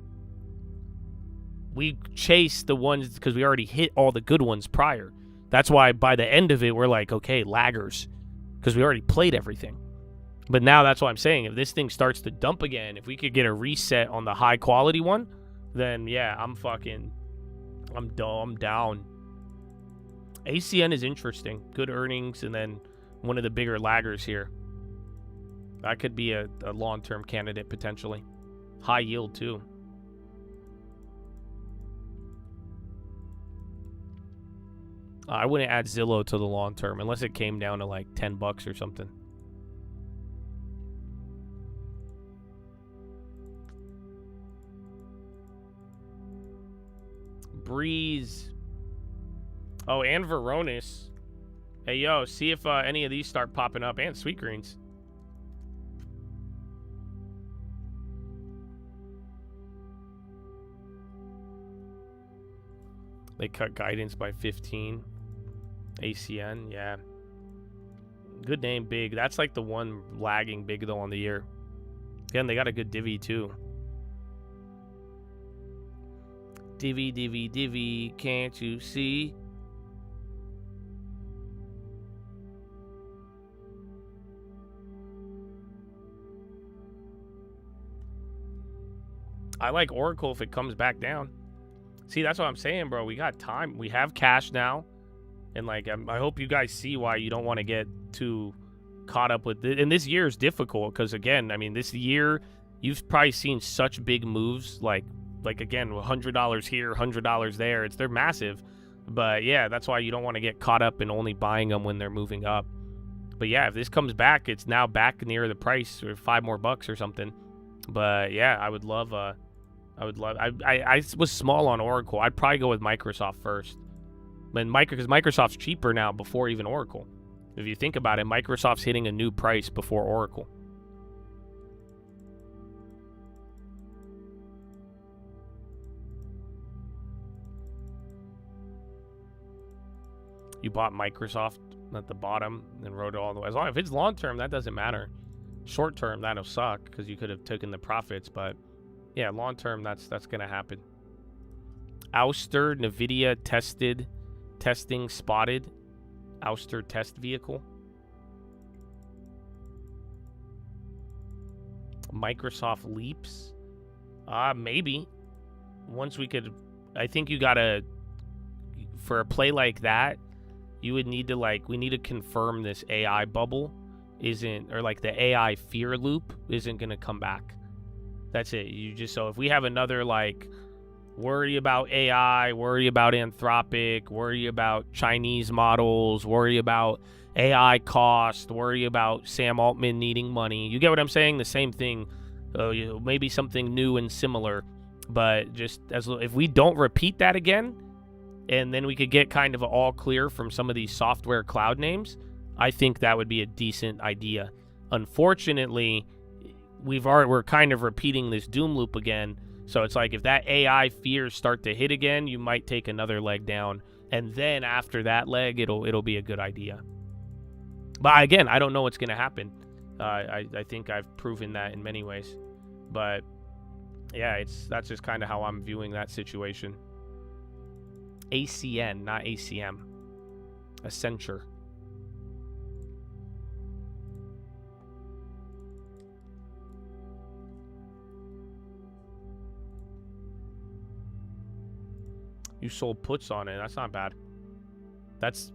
We chased the ones because we already hit all the good ones prior. That's why by the end of it, we're like, okay, laggers. Because we already played everything. But now that's what I'm saying. If this thing starts to dump again, if we could get a reset on the high quality one, then yeah, I'm down. ACN is interesting. Good earnings and then one of the bigger laggers here. That could be a long-term candidate potentially. High yield too. I wouldn't add Zillow to the long term unless it came down to like $10 or something. Breeze. Oh, and Veronis. Hey, yo, see if any of these start popping up. And Sweet Greens. They cut guidance by 15. ACN, yeah. Good name, Big. That's like the one lagging Big, though, on the year. Again, they got a good divvy, too. Divvy, divvy, divvy, can't you see? I like Oracle if it comes back down. See, that's what I'm saying, bro. We got time. We have cash now. And, like, I hope you guys see why you don't want to get too caught up with it. And this year is difficult because, again, I mean, this year, you've probably seen such big moves. Like again, $100 here, $100 there. They're massive. But, yeah, that's why you don't want to get caught up in only buying them when they're moving up. But, yeah, if this comes back, it's now back near the price or $5 more or something. But, yeah, I would love... I was small on Oracle. I'd probably go with Microsoft first. Because Microsoft's cheaper now before even Oracle. If you think about it, Microsoft's hitting a new price before Oracle. You bought Microsoft at the bottom and rode it all the way. As long if it's long term, that doesn't matter. Short term, that'll suck because you could have taken the profits, but yeah, long term, that's gonna happen. Ouster, NVIDIA testing spotted. Ouster test vehicle. Microsoft leaps. Maybe. Once we could, I think you gotta, for a play like that, you would need to we need to confirm this AI bubble isn't, or like the AI fear loop isn't gonna come back. That's it. So if we have another worry about AI, worry about Anthropic, worry about Chinese models, worry about AI cost, worry about Sam Altman needing money. You get what I'm saying? The same thing. Maybe something new and similar, but just if we don't repeat that again, and then we could get kind of all clear from some of these software cloud names, I think that would be a decent idea. Unfortunately, we're kind of repeating this doom loop again. So it's like if that AI fears start to hit again, you might take another leg down, and then after that leg, it'll be a good idea. But again, I don't know what's going to happen. I think I've proven that in many ways. But yeah, that's just kind of how I'm viewing that situation. ACN, not ACM. Accenture. You sold puts on it. That's not bad. That's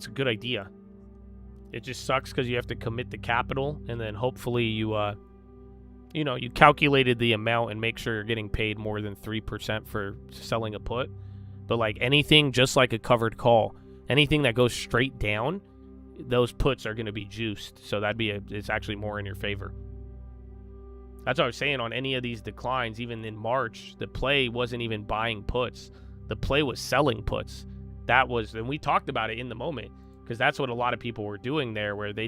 a good idea. It just sucks because you have to commit the capital, and then hopefully you calculated the amount and make sure you're getting paid more than 3% for selling a put. But anything just like a covered call, anything that goes straight down, those puts are going to be juiced. So it's actually more in your favor. That's what I was saying on any of these declines. Even in March, the play wasn't even buying puts. The play was selling puts. And we talked about it in the moment, because that's what a lot of people were doing there, where they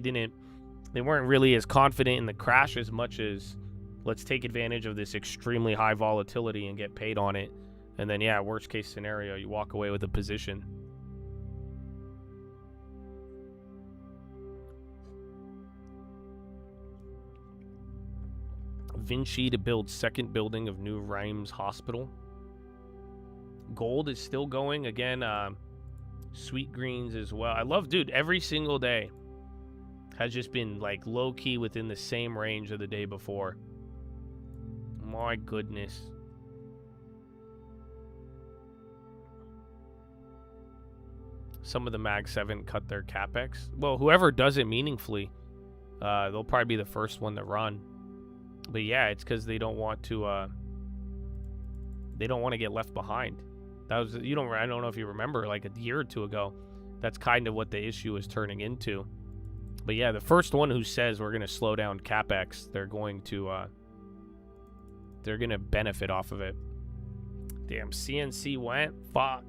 weren't really as confident in the crash as much as let's take advantage of this extremely high volatility and get paid on it. And then, yeah, worst case scenario, you walk away with a position. Vinci to build second building of new Rhymes Hospital. Gold is still going. Again, Sweet Greens as well. I love, dude, every single day has just been low-key within the same range of the day before. My goodness. Some of the Mag 7 cut their capex. Well, whoever does it meaningfully, they'll probably be the first one to run. But yeah, it's because they don't want to get left behind. I don't know if you remember, a year or two ago, that's kind of what the issue is turning into. But yeah, the first one who says we're going to slow down capex, they're going to benefit off of it. Damn, CNC went. Fuck.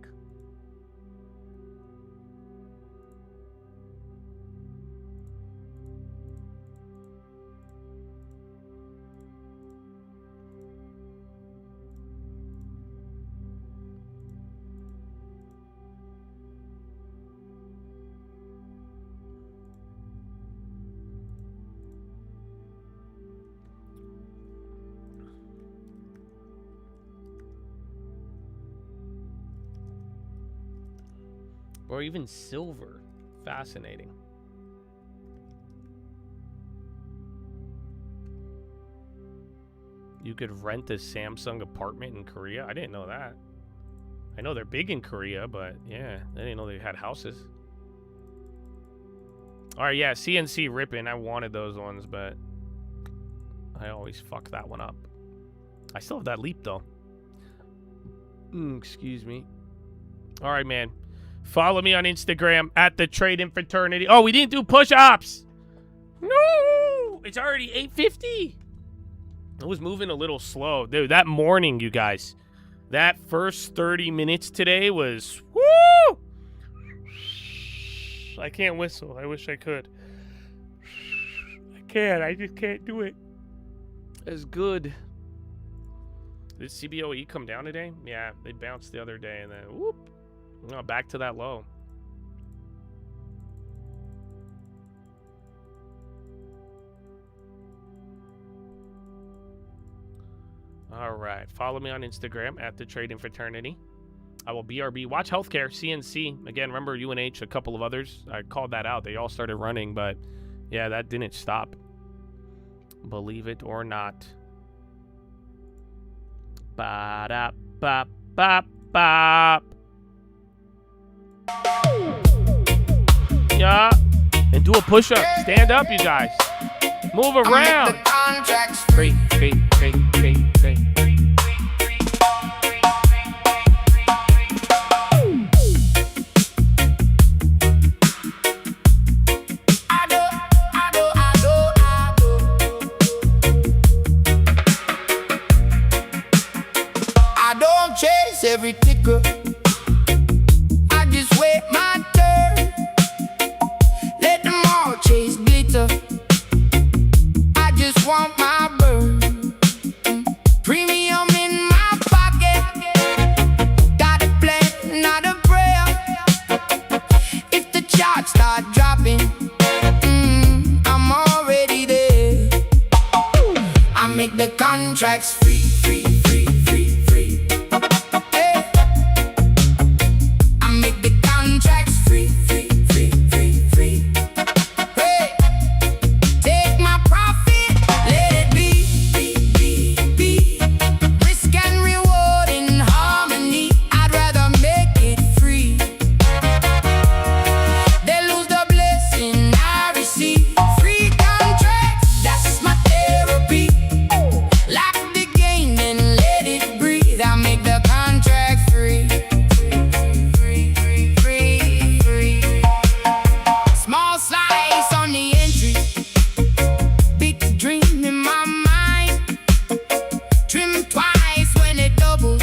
Or even silver. Fascinating. You could rent a Samsung apartment in Korea? I didn't know that. I know they're big in Korea, but yeah, I didn't know they had houses. Alright, yeah, CNC ripping. I wanted those ones, but I always fuck that one up. I still have that leap, though. Excuse me. Alright, man. Follow me on Instagram at the Trading Fraternity. Oh, we didn't do push-ups. No! It's already 8:50. It was moving a little slow. Dude, that morning, you guys. That first 30 minutes today was... Woo! I can't whistle. I wish I could. I can't. I just can't do it. It's good. Did CBOE come down today? Yeah, they bounced the other day and then whoop. No, back to that low. All right. Follow me on Instagram at the Trading Fraternity. I will BRB. Watch Healthcare, CNC. Again, remember UNH, a couple of others. I called that out. They all started running, but yeah, that didn't stop. Believe it or not. Ba-da-ba-ba-ba. Yeah. And do a push-up. Stand up, you guys. Move around. Free. I don't chase every ticker. I just wait my turn. Let them all chase glitter. I just want my bird. Premium in my pocket. Got a plan, not a prayer. If the charts start dropping, I'm already there. I make the contracts free. Hey. I make the contracts free. Hey. Take my profit, let it be. Risk and reward in harmony. I'd rather make it free. They lose the blessing I receive. Free contracts, that's my therapy. Lock the game and let it breathe. I make the contract free. Small slice on the entry. Big dream in my mind. Trim twice when it doubles.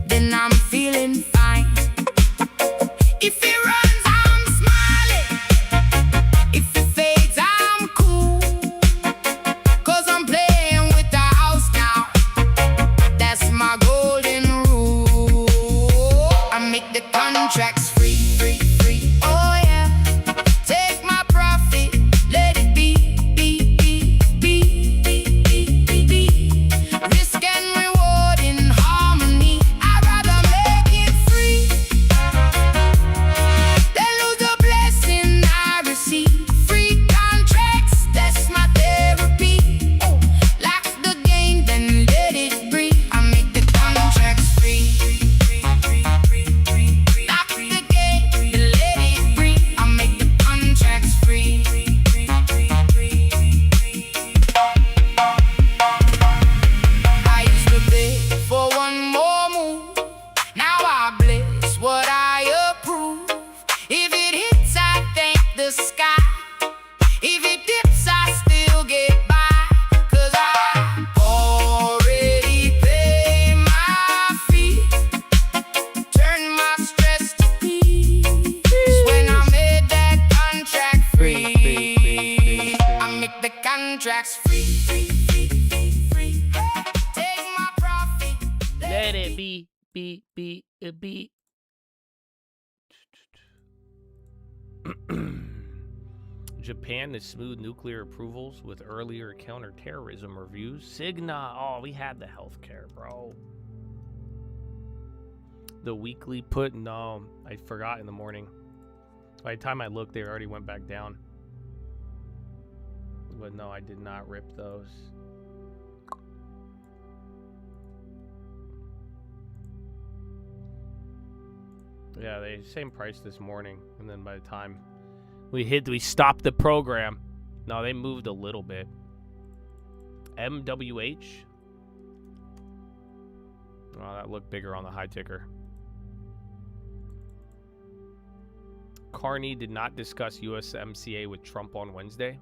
Then I'm feeling fine. If it runs, I'm smiling. If it fades, I'm cool. 'Cause I'm playing with the house now. That's my golden rule. I make the contracts free. Oh yeah. Take my profit, let it be. Risk and reward in harmony. I'd rather make it free. They lose the blessing I receive. Free contracts, that's my therapy. Lock the game, then let it breathe. I make the contracts free. Lock the game, then let it breathe. I make the contracts free. I used to beg for one more move. Now I bless what I approve. If it hits, I thank the sky. If it dips, I still get by. 'Cause I already paid my contracts free, free, free, free, free. Take my profit, Let it be, be. Japan to smooth nuclear approvals with earlier counterterrorism reviews. Cigna. Oh, we had the healthcare, bro. The weekly put. No, I forgot in the morning. By the time I looked, they already went back down. But no, I did not rip those. Yeah, they same price this morning, and then by the time we stopped the program. No, they moved a little bit. MWH. Oh, that looked bigger on the high ticker. Carney did not discuss USMCA with Trump on Wednesday.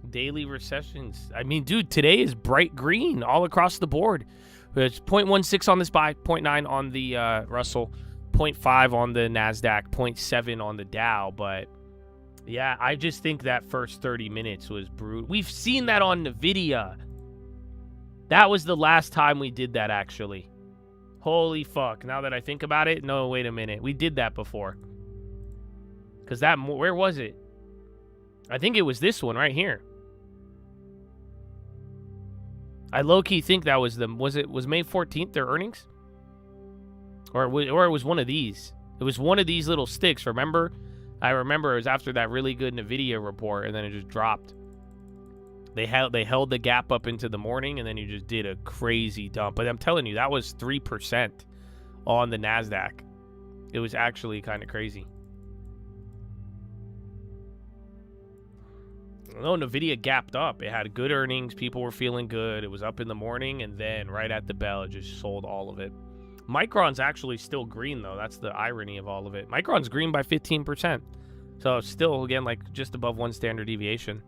Daily recessions. I mean, dude, today is bright green all across the board. It's 0.16 on the SPY, 0.9 on the Russell, 0.5 on the NASDAQ, 0.7 on the Dow. But yeah, I just think that first 30 minutes was brutal. We've seen that on NVIDIA. That was the last time we did that, actually. Holy fuck. Now that I think about it, no, wait a minute. We did that before. Because that, where was it? I think it was this one right here. I low-key think that was them. Was May 14th their earnings? Or it was one of these. It was one of these little sticks, remember? I remember it was after that really good NVIDIA report, and then it just dropped. They held the gap up into the morning, and then you just did a crazy dump. But I'm telling you, that was 3% on the NASDAQ. It was actually kind of crazy. No, NVIDIA gapped up. It had good earnings. People were feeling good. It was up in the morning, and then right at the bell, it just sold all of it. Micron's actually still green, though. That's the irony of all of it. Micron's green by 15%. So still, again, like just above one standard deviation.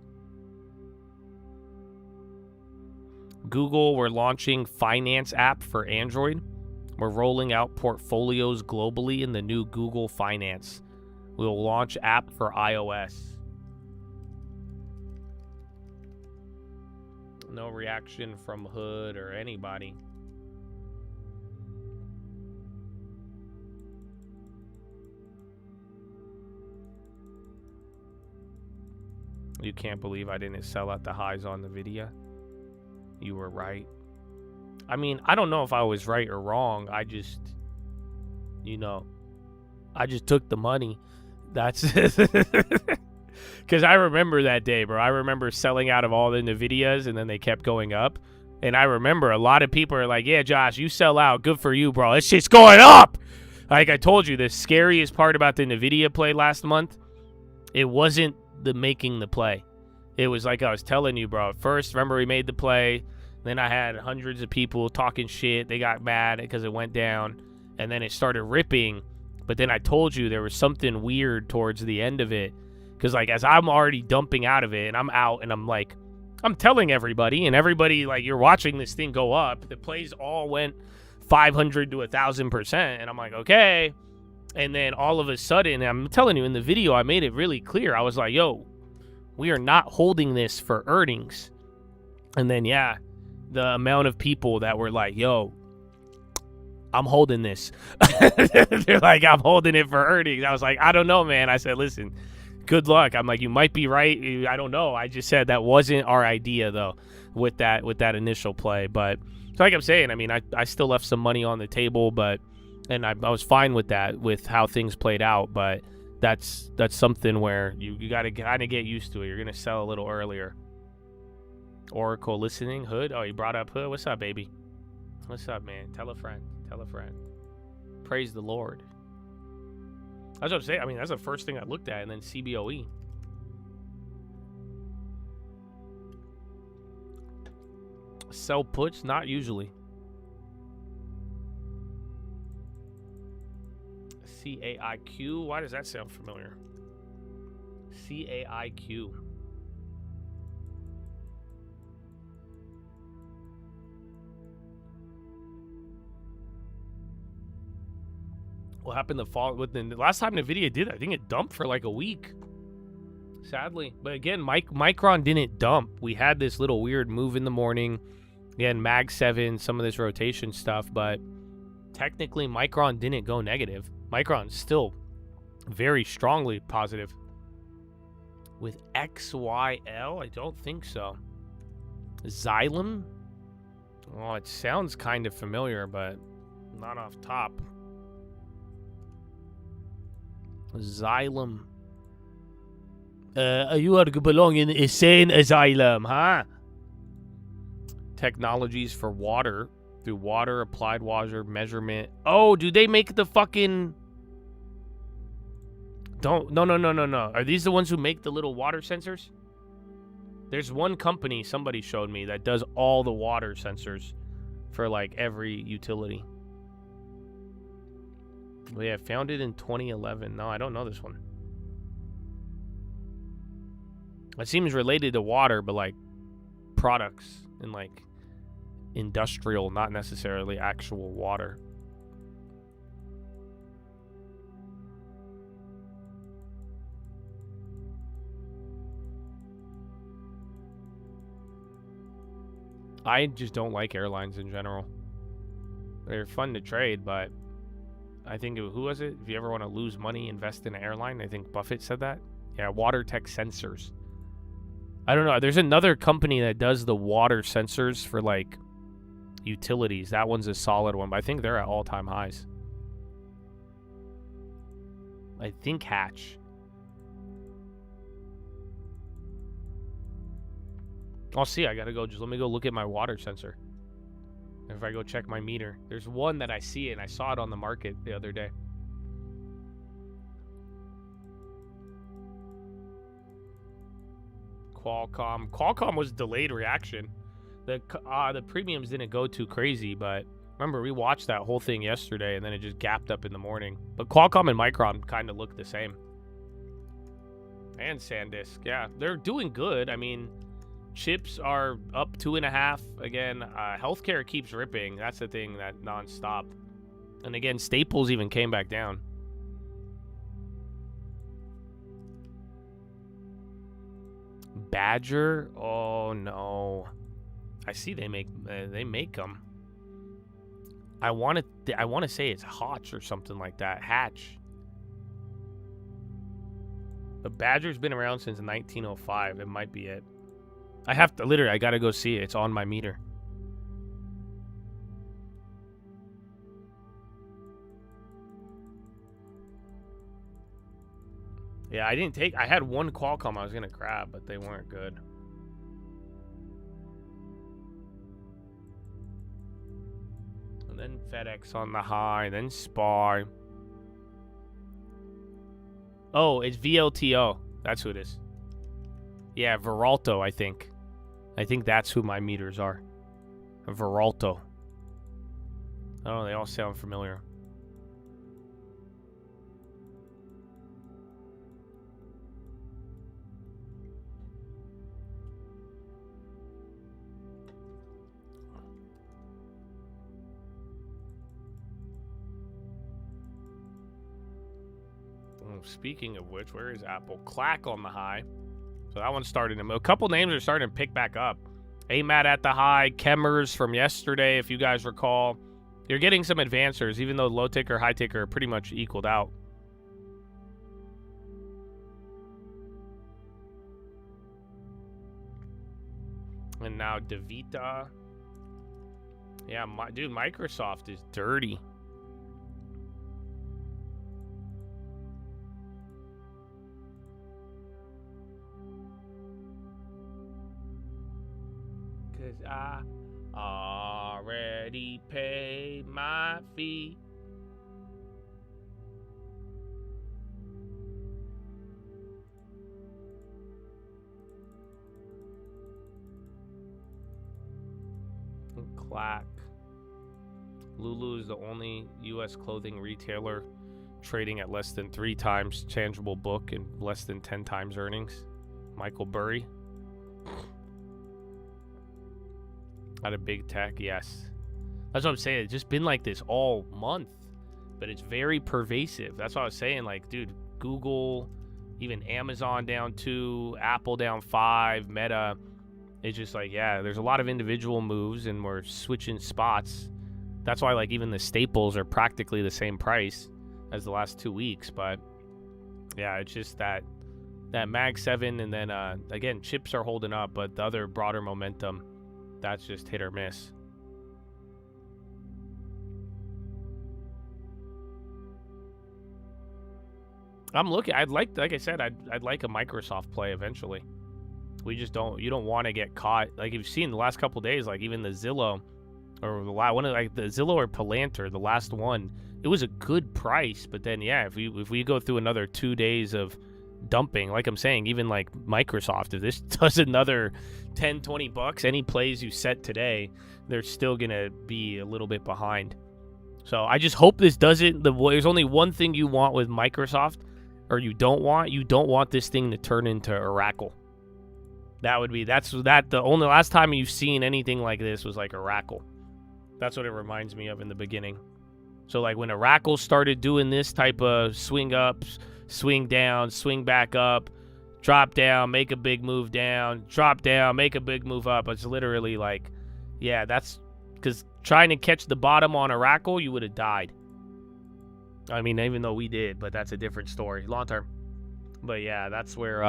Google, we're launching Finance app for Android. We're rolling out portfolios globally in the new Google Finance. We'll launch app for iOS. No reaction from Hood or anybody. You can't believe I didn't sell at the highs on NVIDIA. You were right. I mean, I don't know if I was right or wrong. I just, I just took the money. That's because I remember that day, bro. I remember selling out of all the NVIDIAs, and then they kept going up. And I remember a lot of people are like, yeah, Josh, you sell out. Good for you, bro. This shit's going up. Like I told you, the scariest part about the NVIDIA play last month, it wasn't the making the play. It was like I was telling you, bro. At first, remember we made the play. Then I had hundreds of people talking shit. They got mad because it went down. And then it started ripping. But then I told you there was something weird towards the end of it. Because, like, as I'm already dumping out of it, and I'm out, and I'm like, I'm telling everybody, and everybody, like, you're watching this thing go up. The plays all went 500 to 1,000%. And I'm like, okay. And then all of a sudden, I'm telling you, in the video, I made it really clear. I was like, yo, we are not holding this for earnings. And then, yeah, the amount of people that were like, yo, I'm holding this. They're like, I'm holding it for earnings. I was like, I don't know, man. I said, listen, good luck. I'm like, you might be right. I don't know. I just said that wasn't our idea, though, with that initial play. But so like I'm saying, I mean, I still left some money on the table, but and I was fine with that, with how things played out. But that's something where you got to kind of get used to it. You're going to sell a little earlier. Oracle listening. Hood. Oh, you brought up Hood. What's up, baby? What's up, man? Tell a friend. Tell a friend. Praise the Lord. That's what I'm saying. I mean, that's the first thing I looked at, and then CBOE. Sell puts? Not usually. CAIQ? Why does that sound familiar? CAIQ. What happened the fall with the last time NVIDIA did it? I think it dumped for like a week. sadly. But again, Micron didn't dump. We had this little weird move in the morning. Again, Mag 7, some of this rotation stuff, but technically Micron didn't go negative. Micron's still very strongly positive. With XYL, I don't think so. Xylem? Well, it sounds kind of familiar, but not off top. Xylem. You are belong in insane asylum, huh? Technologies for water. Through water, applied water, measurement. Oh, do they make the fucking... No. Are these the ones who make the little water sensors? There's one company, somebody showed me, that does all the water sensors for, like, every utility. We have founded in 2011. No, I don't know this one. It seems related to water, but, like, products and, like, industrial, not necessarily actual water. I just don't like airlines in general. They're fun to trade, but I think, who was it? If you ever want to lose money, invest in an airline. I think Buffett said that. Yeah, Water Tech Sensors. I don't know. There's another company that does the water sensors for, like, utilities. That one's a solid one, but I think they're at all-time highs. I think Hatch. I'll see. I gotta go. Just let me go look at my water sensor. If I go check my meter. There's one that I see, and I saw it on the market the other day. Qualcomm. Qualcomm was delayed reaction. The premiums didn't go too crazy, but remember, we watched that whole thing yesterday, and then it just gapped up in the morning. But Qualcomm and Micron kind of look the same. And SanDisk. Yeah, they're doing good. I mean... Chips are up 2.5. Again, healthcare keeps ripping. That's the thing, that nonstop. And again, Staples even came back down. Badger? Oh no. I see they make them. I want to say it's Hotch or something like that. Hatch. The Badger's been around since 1905. It might be it. I have to, literally, I gotta go see it. It's on my meter. Yeah, I had one Qualcomm I was gonna grab, but they weren't good. And then FedEx on the high, then SPAR. Oh, it's VLTO. That's who it is. Yeah, Veralto, I think. I think that's who my meters are. Veralto. Oh, they all sound familiar. Speaking of which, where is Apple? Clack on the high. So that one's starting to... A couple names are starting to pick back up. AMAT at the high. Chemers from yesterday, if you guys recall. You're getting some advancers, even though low ticker, high ticker are pretty much equaled out. And now DaVita. Yeah, dude, Microsoft is dirty. I already paid my fee. Clack. Lulu is the only U.S. clothing retailer trading at less than 3 times tangible book and less than 10 times earnings. Michael Burry. Out of big tech, yes. That's what I'm saying. It's just been like this all month, but it's very pervasive. That's what I was saying. Like, dude, Google, even Amazon down 2, Apple down 5, Meta. It's just like, yeah, there's a lot of individual moves, and we're switching spots. That's why, like, even the staples are practically the same price as the last 2 weeks. But yeah, it's just that Mag 7, and then again, chips are holding up, but the other broader momentum, that's just hit or miss. I'm looking. Like I said, I'd like a Microsoft play eventually. We just don't. You don't want to get caught. Like you've seen the last couple days, like even the Zillow, or the one of like the Zillow or Palantir, the last one, it was a good price. But then yeah, if we go through another 2 days of dumping, like I'm saying, even like Microsoft, if this does another $10-20, any plays you set today, they're still gonna be a little bit behind. So I just hope this doesn't. There's only one thing you want with Microsoft. Or you don't want this thing to turn into Oracle. The only last time you've seen anything like this was like Oracle. That's what it reminds me of in the beginning. So like when Oracle started doing this type of swing ups, swing down, swing back up, drop down, make a big move down, drop down, make a big move up. It's literally like, yeah, that's because trying to catch the bottom on Oracle, you would have died. I mean, even though we did, but that's a different story, long term. But yeah, that's where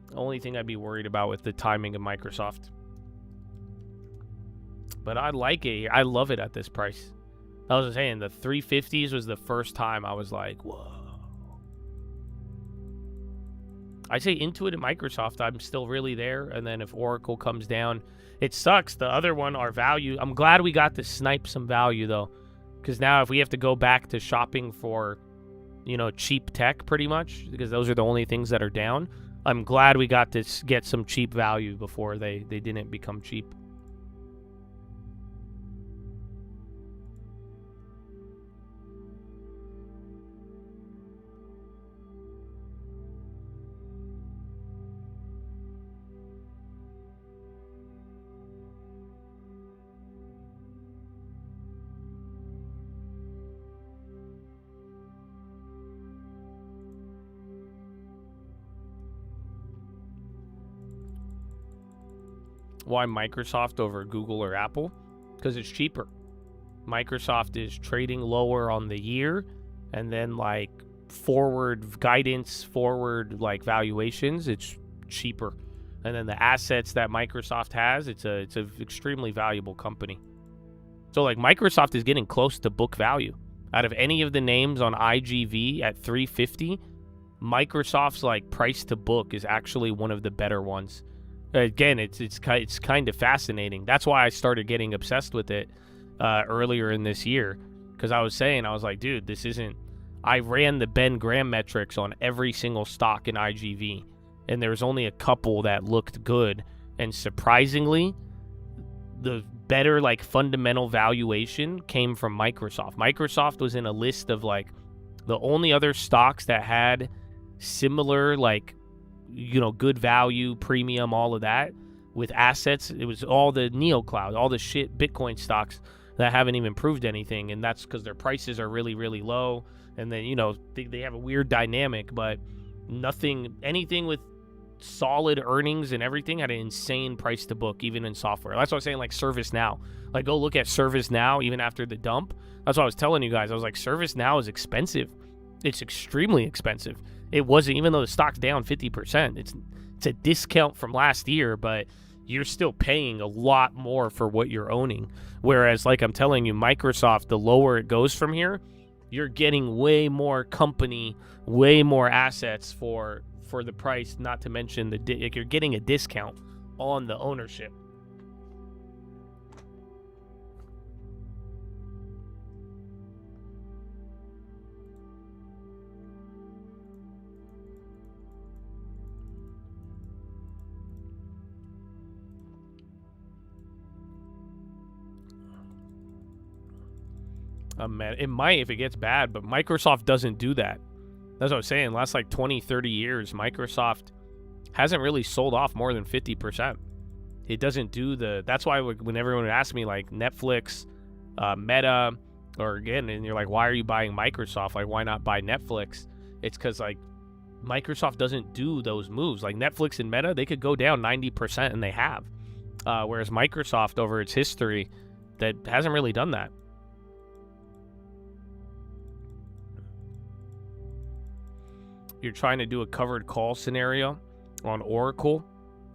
the only thing I'd be worried about with the timing of Microsoft. But I like it. I love it at this price. I was saying the 350s was the first time I was like, whoa. I say Intuit and Microsoft, I'm still really there. And then if Oracle comes down, it sucks. The other one, our value, I'm glad we got to snipe some value though. Because now if we have to go back to shopping for, cheap tech pretty much, because those are the only things that are down, I'm glad we got to get some cheap value before they didn't become cheap. Why Microsoft over Google or Apple? Because it's cheaper. Microsoft is trading lower on the year, and then like forward guidance, forward like valuations, it's cheaper. And then the assets that Microsoft has, it's a extremely valuable company. So like Microsoft is getting close to book value. Out of any of the names on IGV at 350, Microsoft's like price to book is actually one of the better ones. Again, it's kind of fascinating. That's why I started getting obsessed with it earlier in this year, because I was like, dude, this isn't. I ran the Ben Graham metrics on every single stock in IGV, and there was only a couple that looked good. And surprisingly, the better like fundamental valuation came from Microsoft. Microsoft was in a list of like the only other stocks that had similar like, good value, premium, all of that with assets. It was all the NeoCloud, all the shit Bitcoin stocks that haven't even proved anything. And that's because their prices are really, really low. And then, they have a weird dynamic, but anything with solid earnings and everything had an insane price to book, even in software. That's what I was saying, like ServiceNow. Like, go look at ServiceNow even after the dump. That's what I was telling you guys. I was like, ServiceNow is expensive. It's extremely expensive. It wasn't, even though the stock's down 50%. It's a discount from last year, but you're still paying a lot more for what you're owning. Whereas, like I'm telling you, Microsoft, the lower it goes from here, you're getting way more company, way more assets for the price, not to mention you're getting a discount on the ownership. It might if it gets bad, but Microsoft doesn't do that. That's what I was saying. Last like 20, 30 years, Microsoft hasn't really sold off more than 50%. It doesn't do that's why when everyone would ask me like Netflix, Meta, or again, and you're like, why are you buying Microsoft? Like, why not buy Netflix? It's because like Microsoft doesn't do those moves. Like Netflix and Meta, they could go down 90%, and they have. Whereas Microsoft, over its history, that hasn't really done that. You're trying to do a covered call scenario on Oracle.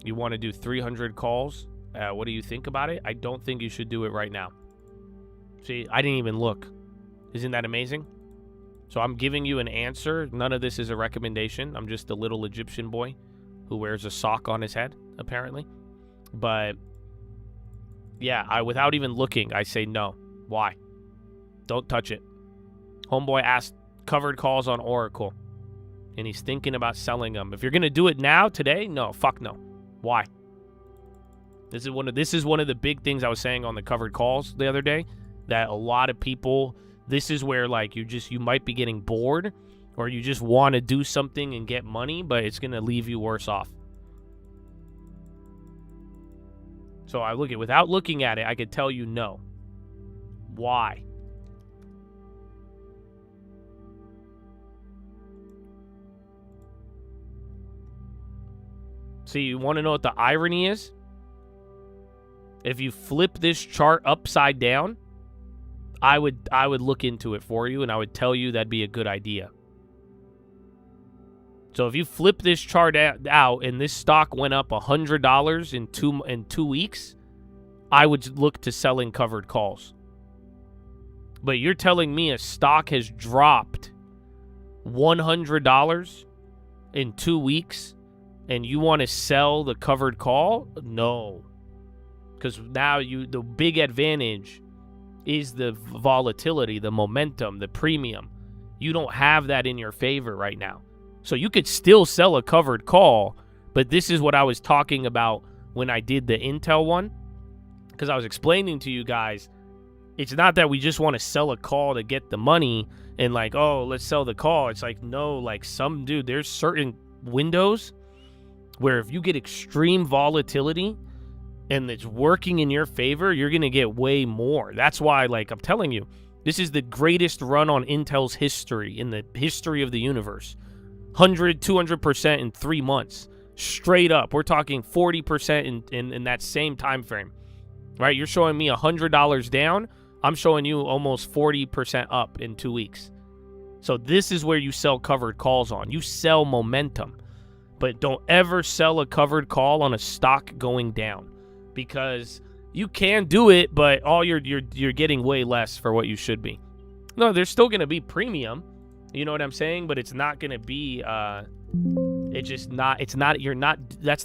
You want to do 300 calls. What do you think about it? I don't think you should do it right now. See, I didn't even look. Isn't that amazing? So I'm giving you an answer. None of this is a recommendation. I'm just a little Egyptian boy who wears a sock on his head, apparently. But yeah, without even looking, I say no. Why? Don't touch it. Homeboy asked covered calls on Oracle, and he's thinking about selling them. If you're gonna do it now, today, no, fuck no. Why? This is one of the big things I was saying on the covered calls the other day, that a lot of people, this is where like you might be getting bored, or you just want to do something and get money, but it's gonna leave you worse off. So without looking at it, I could tell you no. Why? See, you want to know what the irony is? If you flip this chart upside down, I would look into it for you, and I would tell you that'd be a good idea. So if you flip this chart out and this stock went up $100 in 2 weeks, I would look to selling covered calls. But you're telling me a stock has dropped $100 in 2 weeks, and you want to sell the covered call? No. Because now the big advantage is the volatility, the momentum, the premium. You don't have that in your favor right now. So you could still sell a covered call, but this is what I was talking about when I did the Intel one. Because I was explaining to you guys, it's not that we just want to sell a call to get the money and like, oh, let's sell the call. It's like, no, like there's certain windows where if you get extreme volatility and it's working in your favor, you're going to get way more. That's why, like, I'm telling you, this is the greatest run on Intel's history, in the history of the universe. 100, 200% in 3 months. Straight up. We're talking 40% in that same time frame. Right? You're showing me $100 down. I'm showing you almost 40% up in 2 weeks. So this is where you sell covered calls on. You sell momentum. But don't ever sell a covered call on a stock going down, because you can do it, but you're getting way less for what you should be. No, there's still going to be premium, you know what I'm saying? But it's not going to be that's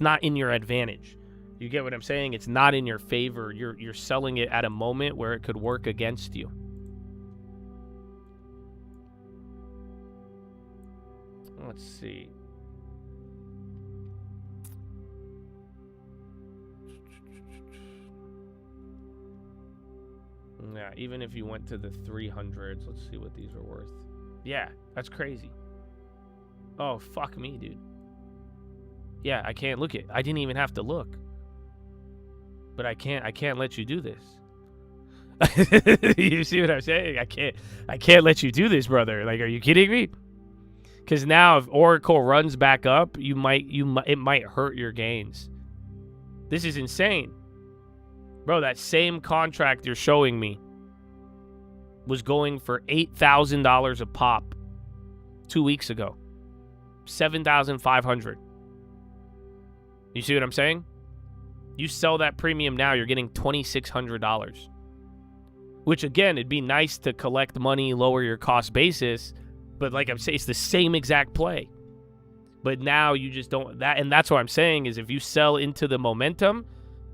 not in your advantage. You get what I'm saying? It's not in your favor. You're selling it at a moment where it could work against you. Let's see. Yeah, even if you went to the 300s, let's see what these are worth. Yeah, that's crazy. Oh, fuck me, dude. Yeah, I can't look it. I didn't even have to look. But I can't let you do this. You see what I'm saying? I can't let you do this, brother. Like, are you kidding me? Because now if Oracle runs back up, it might hurt your gains. This is insane. Bro, that same contract you're showing me was going for $8,000 a pop 2 weeks ago. $7,500. You see what I'm saying? You sell that premium now, you're getting $2,600. Which, again, it'd be nice to collect money, lower your cost basis. But like I'm saying, it's the same exact play. But now you just don't... And that's what I'm saying is if you sell into the momentum,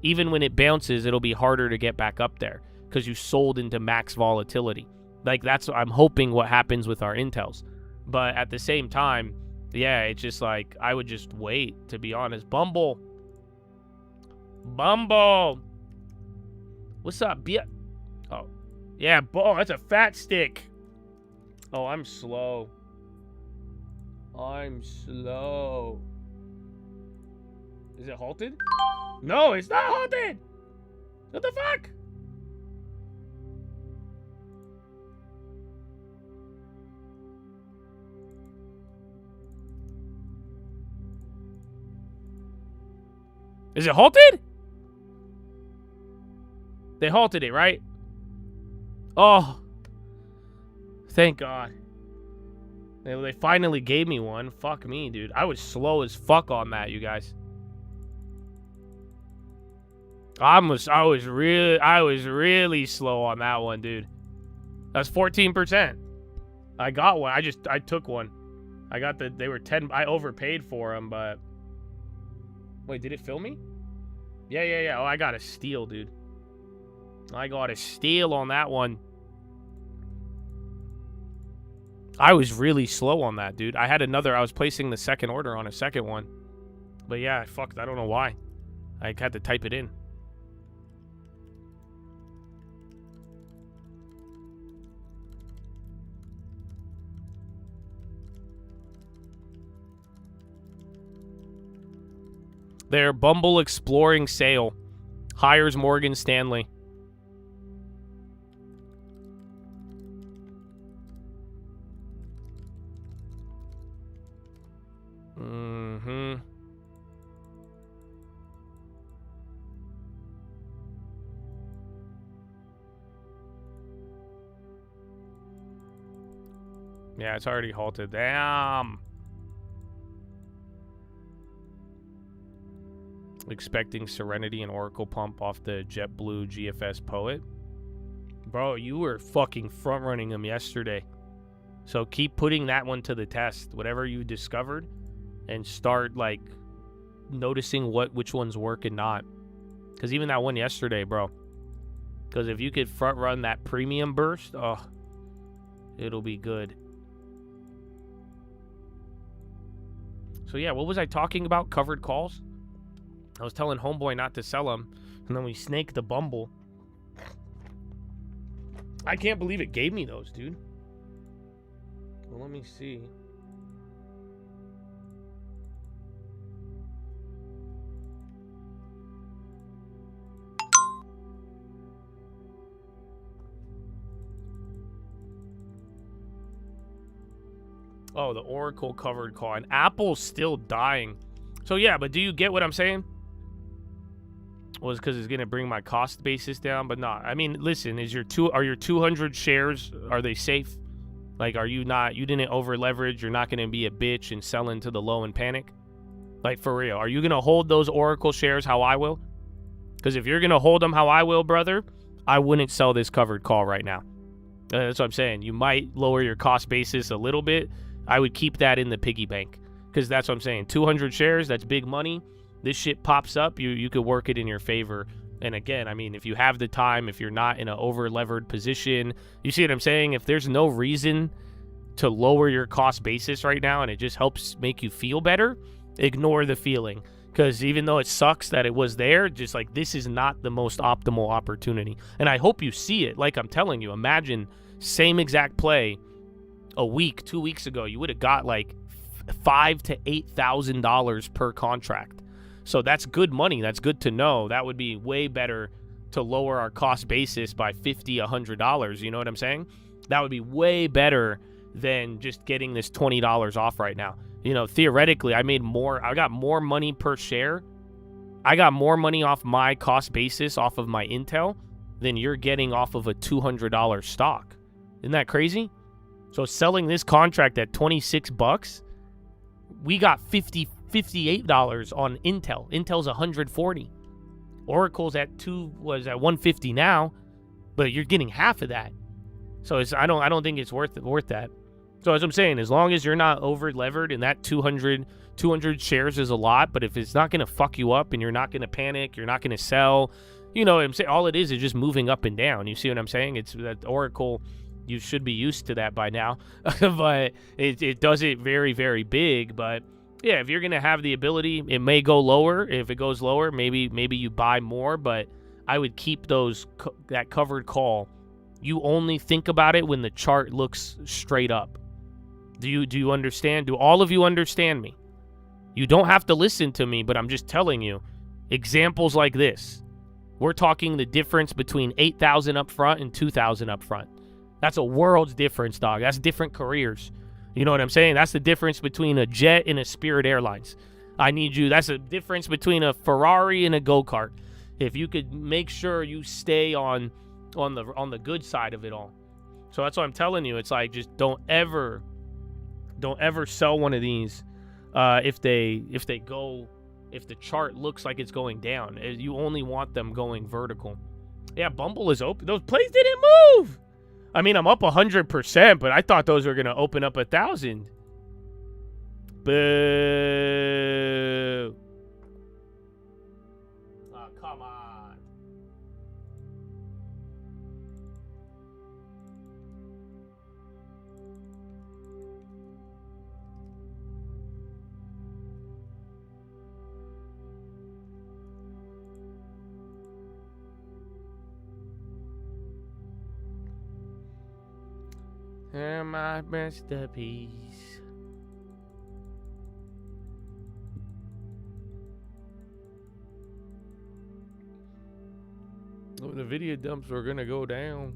even when it bounces, it'll be harder to get back up there because you sold into max volatility. Like, that's I'm hoping what happens with our Intels. But at the same time, yeah, it's just like, I would just wait, to be honest. Bumble. What's up? Oh, yeah, that's a fat stick. Oh, I'm slow. Is it halted? No, it's not halted. What the fuck? Is it halted? They halted it, right? Oh. Thank God. They finally gave me one. Fuck me, dude. I was slow as fuck on that, you guys. I was really slow on that one, dude. That's 14%. I got one. I took one. They were 10. I overpaid for them, but wait, did it fill me? Yeah. Oh, I got a steal, dude. I got a steal on that one. I was really slow on that, dude. I was placing the second order on a second one. But yeah, fucked. I don't know why. I had to type it in. Their Bumble Exploring Sale hires Morgan Stanley. Yeah, it's already halted. Damn. Expecting Serenity and Oracle pump off the JetBlue GFS Poet. Bro, you were fucking front-running them yesterday. So keep putting that one to the test. Whatever you discovered. And start, like, noticing which ones work and not. Because even that one yesterday, bro. Because if you could front-run that premium burst, oh, it'll be good. So yeah, what was I talking about? Covered calls? I was telling homeboy not to sell them, and then we snaked the Bumble. I can't believe it gave me those, dude. Well, let me see. Oh, the Oracle covered call. And Apple's still dying. So yeah, but do you get what I'm saying? Was because it's gonna bring my cost basis down, but not. I mean, listen, are your 200 shares, are they safe? Like, are you didn't over leverage? You're not gonna be a bitch and sell into the low and panic? Like, for real, are you gonna hold those Oracle shares how I will? Because if you're gonna hold them how I will, brother, I wouldn't sell this covered call right now. That's what I'm saying. You might lower your cost basis a little bit. I would keep that in the piggy bank, because that's what I'm saying. 200 shares, that's big money. This shit pops up, you could work it in your favor. And again, I mean, if you have the time, if you're not in an over-levered position, you see what I'm saying? If there's no reason to lower your cost basis right now and it just helps make you feel better, ignore the feeling. Because even though it sucks that it was there, just like, this is not the most optimal opportunity. And I hope you see it. Like I'm telling you, imagine same exact play a week, 2 weeks ago, you would have got like $5,000 to $8,000 per contract. So that's good money. That's good to know. That would be way better to lower our cost basis by $50, $100. You know what I'm saying? That would be way better than just getting this $20 off right now. You know, theoretically, I got more money per share. I got more money off my cost basis off of my Intel than you're getting off of a $200 stock. Isn't that crazy? So selling this contract at $26, we got $58 on Intel. Intel's $140. Oracle's at $150 now, but you're getting half of that. So I don't think it's worth that. So as I'm saying, as long as you're not over levered, and that 200 shares is a lot, but if it's not going to fuck you up and you're not going to panic, you're not going to sell, you know what I'm saying? All it is just moving up and down. You see what I'm saying? It's that Oracle, you should be used to that by now, but it does it very, very big. But yeah, if you're going to have the ability, it may go lower. If it goes lower, maybe you buy more, but I would keep that covered call. You only think about it when the chart looks straight up. Do you understand? Do all of you understand me? You don't have to listen to me, but I'm just telling you, examples like this. We're talking the difference between 8,000 up front and 2,000 up front. That's a world's difference, dog. That's different careers. You know what I'm saying? That's the difference between a jet and a Spirit Airlines. I need you. That's a difference between a Ferrari and a go-kart. If you could make sure you stay on the good side of it all. So that's what I'm telling you. It's like, just don't ever sell one of these if the chart looks like it's going down. You only want them going vertical. Yeah, Bumble is open. Those plays didn't move. I mean, I'm up 100%, but I thought those were going to open up 1,000. Boo. Oh, come on. And my masterpiece. Oh, the video dumps are gonna go down.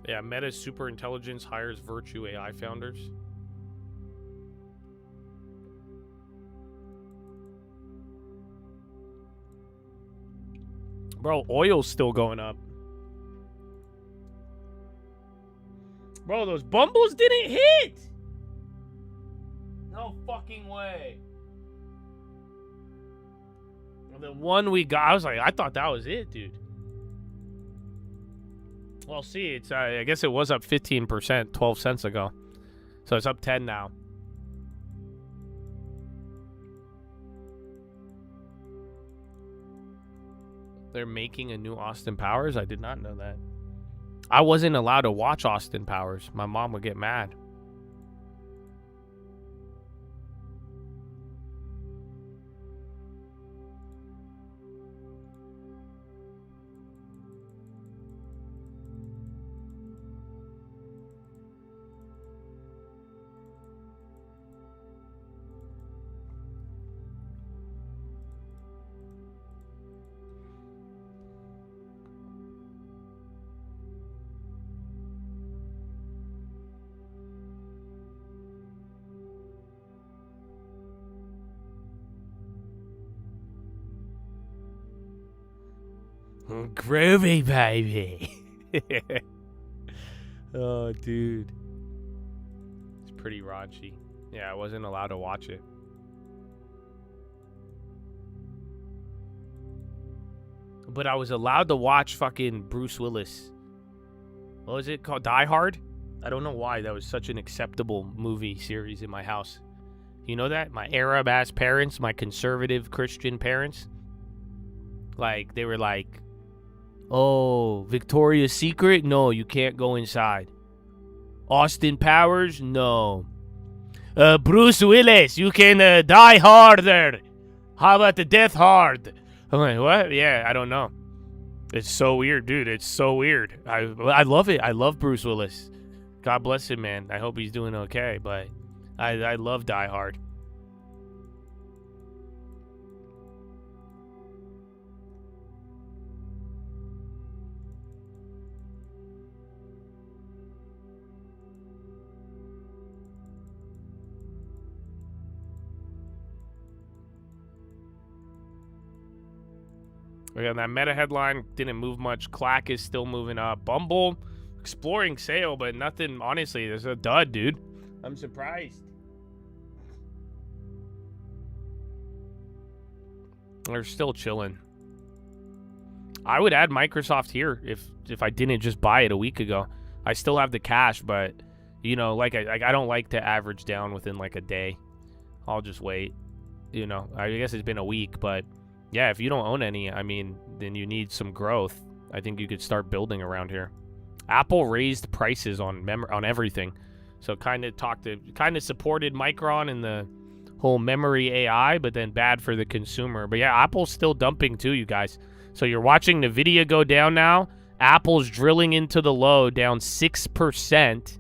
Yeah, Meta Superintelligence hires Virtue AI founders. Bro, oil's still going up. Bro, those bumbles didn't hit. No fucking way. The one we got, I was like, I thought that was it, dude. Well, see, it's I guess it was up 15% 12 cents ago. So it's up 10 now. They're making a new Austin Powers? I did not know that. I wasn't allowed to watch Austin Powers. My mom would get mad. Groovy, baby. Oh, dude. It's pretty raunchy. Yeah, I wasn't allowed to watch it. But I was allowed to watch fucking Bruce Willis. What was it called? Die Hard? I don't know why that was such an acceptable movie series in my house. You know that? My Arab-ass parents, my conservative Christian parents, like, they were like, oh, Victoria's Secret? No, you can't go inside. Austin Powers? No. Bruce Willis, you can die harder. How about the death hard? I'm like, what? Yeah, I don't know. It's so weird, dude. It's so weird. I love it. I love Bruce Willis. God bless him, man. I hope he's doing okay, but I love Die Hard. Again, that Meta headline didn't move much. Clack is still moving up. Bumble, exploring sale, but nothing. Honestly, there's a dud, dude. I'm surprised. They're still chilling. I would add Microsoft here if I didn't just buy it a week ago. I still have the cash, but you know, like I don't like to average down within like a day. I'll just wait. You know, I guess it's been a week, but. Yeah, if you don't own any, I mean, then you need some growth. I think you could start building around here. Apple raised prices on everything, so kind of supported Micron and the whole memory AI, but then bad for the consumer. But yeah, Apple's still dumping too, you guys. So you're watching Nvidia go down now. Apple's drilling into the low, down 6%,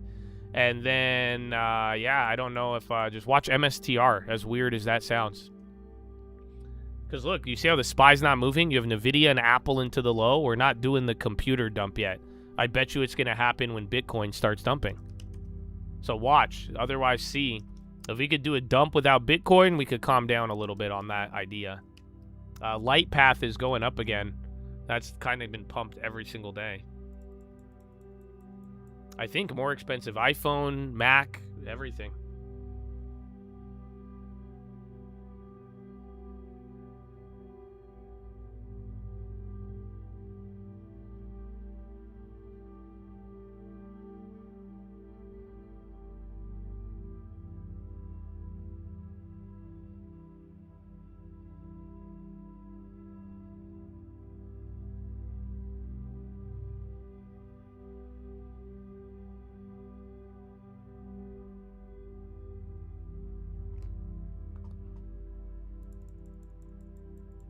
and then yeah, I don't know if just watch MSTR. As weird as that sounds. Because look, you see how the SPY's not moving? You have NVIDIA and Apple into the low. We're not doing the computer dump yet. I bet you it's going to happen when Bitcoin starts dumping. So watch, otherwise see. If we could do a dump without Bitcoin, we could calm down a little bit on that idea. Light path is going up again. That's kind of been pumped every single day. I think more expensive iPhone, Mac, everything.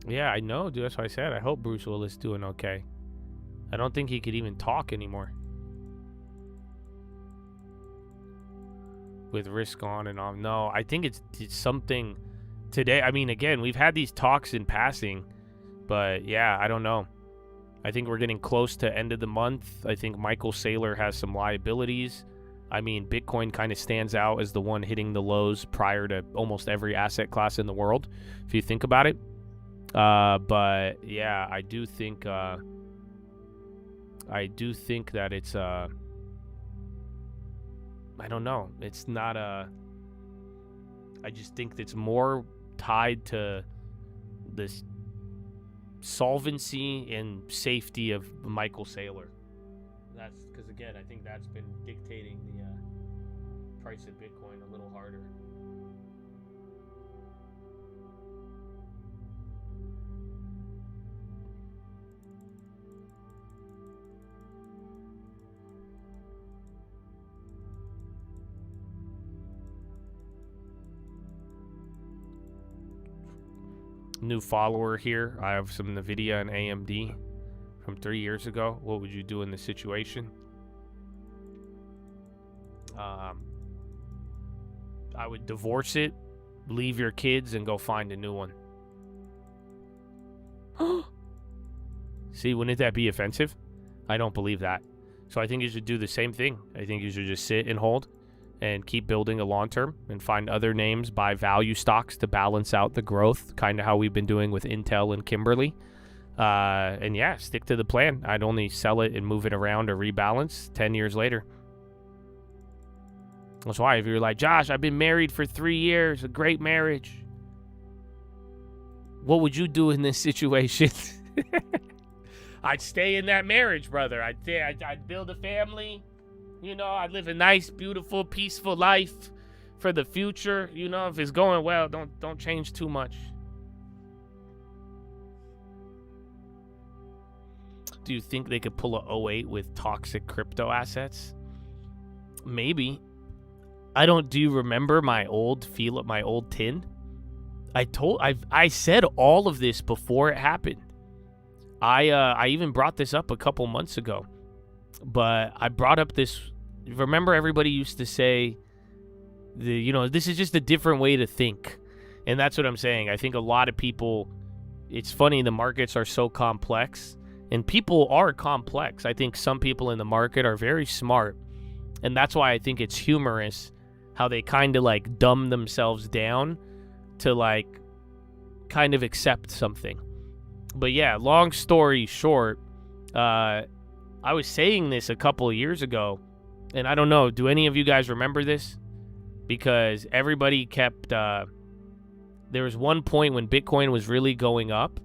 Yeah, I know, dude. That's what I said. I hope Bruce Willis is doing okay. I don't think he could even talk anymore. With risk on and on. No, I think it's something today. I mean, again, we've had these talks in passing, but yeah, I don't know. I think we're getting close to end of the month. I think Michael Saylor has some liabilities. I mean, Bitcoin kind of stands out as the one hitting the lows prior to almost every asset class in the world, if you think about it. But yeah, I do think that it's I don't know. It's not I just think it's more tied to this solvency and safety of Michael Saylor. That's because, again, I think that's been dictating the price of Bitcoin a little harder. New follower here. I have some NVIDIA and AMD from 3 years ago. What would you do in this situation? I would divorce it, leave your kids, and go find a new one. See, wouldn't that be offensive? I don't believe that. So I think you should do the same thing. I think you should just sit and hold and keep building a long term and find other names, buy value stocks to balance out the growth, kind of how we've been doing with Intel and Kimberly. And yeah, stick to the plan. I'd only sell it and move it around or rebalance 10 years later. That's why if you're like, Josh, I've been married for 3 years, a great marriage. What would you do in this situation? I'd stay in that marriage, brother. I'd build a family. You know, I'd live a nice, beautiful, peaceful life for the future. You know, if it's going well, don't change too much. Do you think they could pull a 08 with toxic crypto assets? Maybe. Do you remember my old tin? I said all of this before it happened. I even brought this up a couple months ago. But I brought up this. Remember, everybody used to say, this is just a different way to think. And that's what I'm saying. I think a lot of people, it's funny, the markets are so complex. And people are complex. I think some people in the market are very smart. And that's why I think it's humorous how they kind of like dumb themselves down to like kind of accept something. But yeah, long story short, I was saying this a couple of years ago, and I don't know, do any of you guys remember this? Because everybody kept, there was one point when Bitcoin was really going up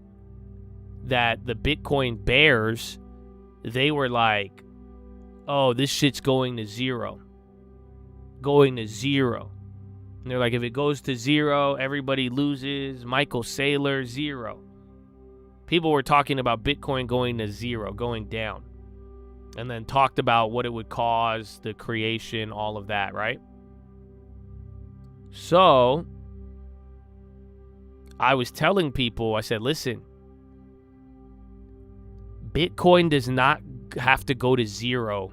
that the Bitcoin bears, they were like, oh, this shit's going to zero. Going to zero. And they're like, if it goes to zero, everybody loses. Michael Saylor, zero. People were talking about Bitcoin going to zero, going down. And then talked about what it would cause, the creation, all of that, right? So, I was telling people, I said, listen, Bitcoin does not have to go to zero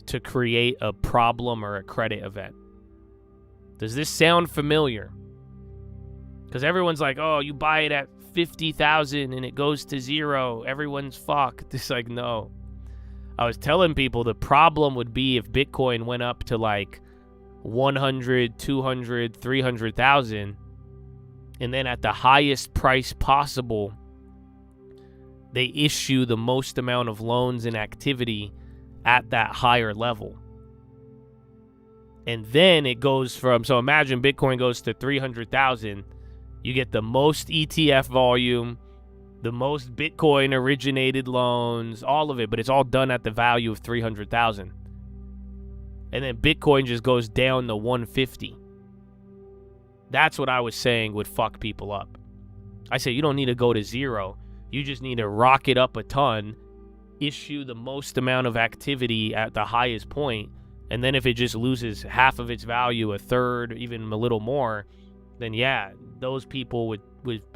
to create a problem or a credit event. Does this sound familiar? Because everyone's like, oh, you buy it at 50,000 and it goes to zero. Everyone's fucked. It's like, no. I was telling people the problem would be if Bitcoin went up to like 100, 200, 300,000, and then at the highest price possible, they issue the most amount of loans and activity at that higher level. And then it goes from, so imagine Bitcoin goes to 300,000, you get the most ETF volume, the most Bitcoin originated loans, all of it, but it's all done at the value of 300,000. And then Bitcoin just goes down to 150. That's what I was saying would fuck people up. I say you don't need to go to zero. You just need to rocket up a ton, issue the most amount of activity at the highest point, and then if it just loses half of its value, a third, even a little more, then yeah, those people would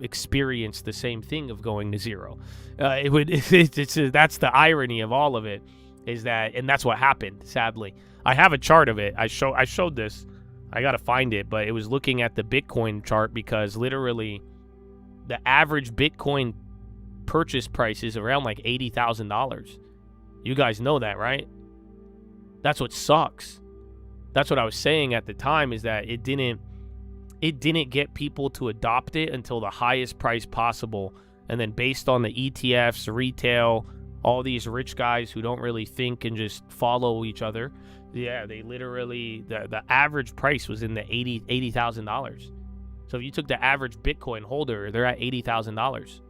experience the same thing of going to zero. That's the irony of all of it, is that, and that's what happened, sadly. I have a chart of it. I showed this. I got to find it, but it was looking at the Bitcoin chart because literally the average Bitcoin purchase price is around like $80,000. You guys know that, right? That's what sucks. That's what I was saying at the time, is that it didn't get people to adopt it until the highest price possible. And then based on the ETFs, retail, all these rich guys who don't really think and just follow each other, yeah, they literally, the average price was in the $80,000. So if you took the average Bitcoin holder, they're at $80,000.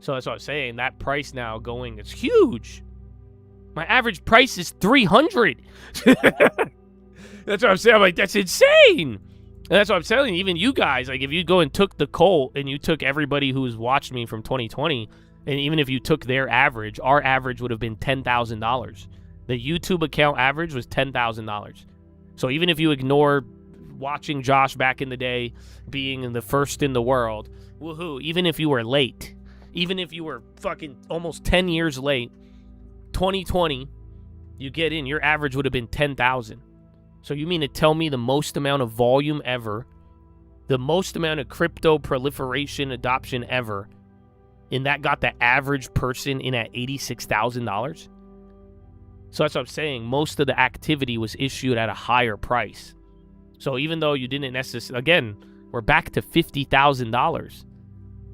So that's what I'm saying. That price now going, it's huge. My average price is 300. That's what I'm saying. I'm like, that's insane. And that's what I'm telling you. Even you guys, like if you go and took the Colt and you took everybody who's watched me from 2020, and even if you took their average, our average would have been $10,000. The YouTube account average was $10,000. So even if you ignore watching Josh back in the day, being the first in the world, woohoo, even if you were late, even if you were fucking almost 10 years late, 2020, you get in, your average would have been 10,000. So you mean to tell me the most amount of volume ever, the most amount of crypto proliferation adoption ever, and that got the average person in at $86,000? So that's what I'm saying. Most of the activity was issued at a higher price. So even though you didn't necessarily, again, we're back to $50,000.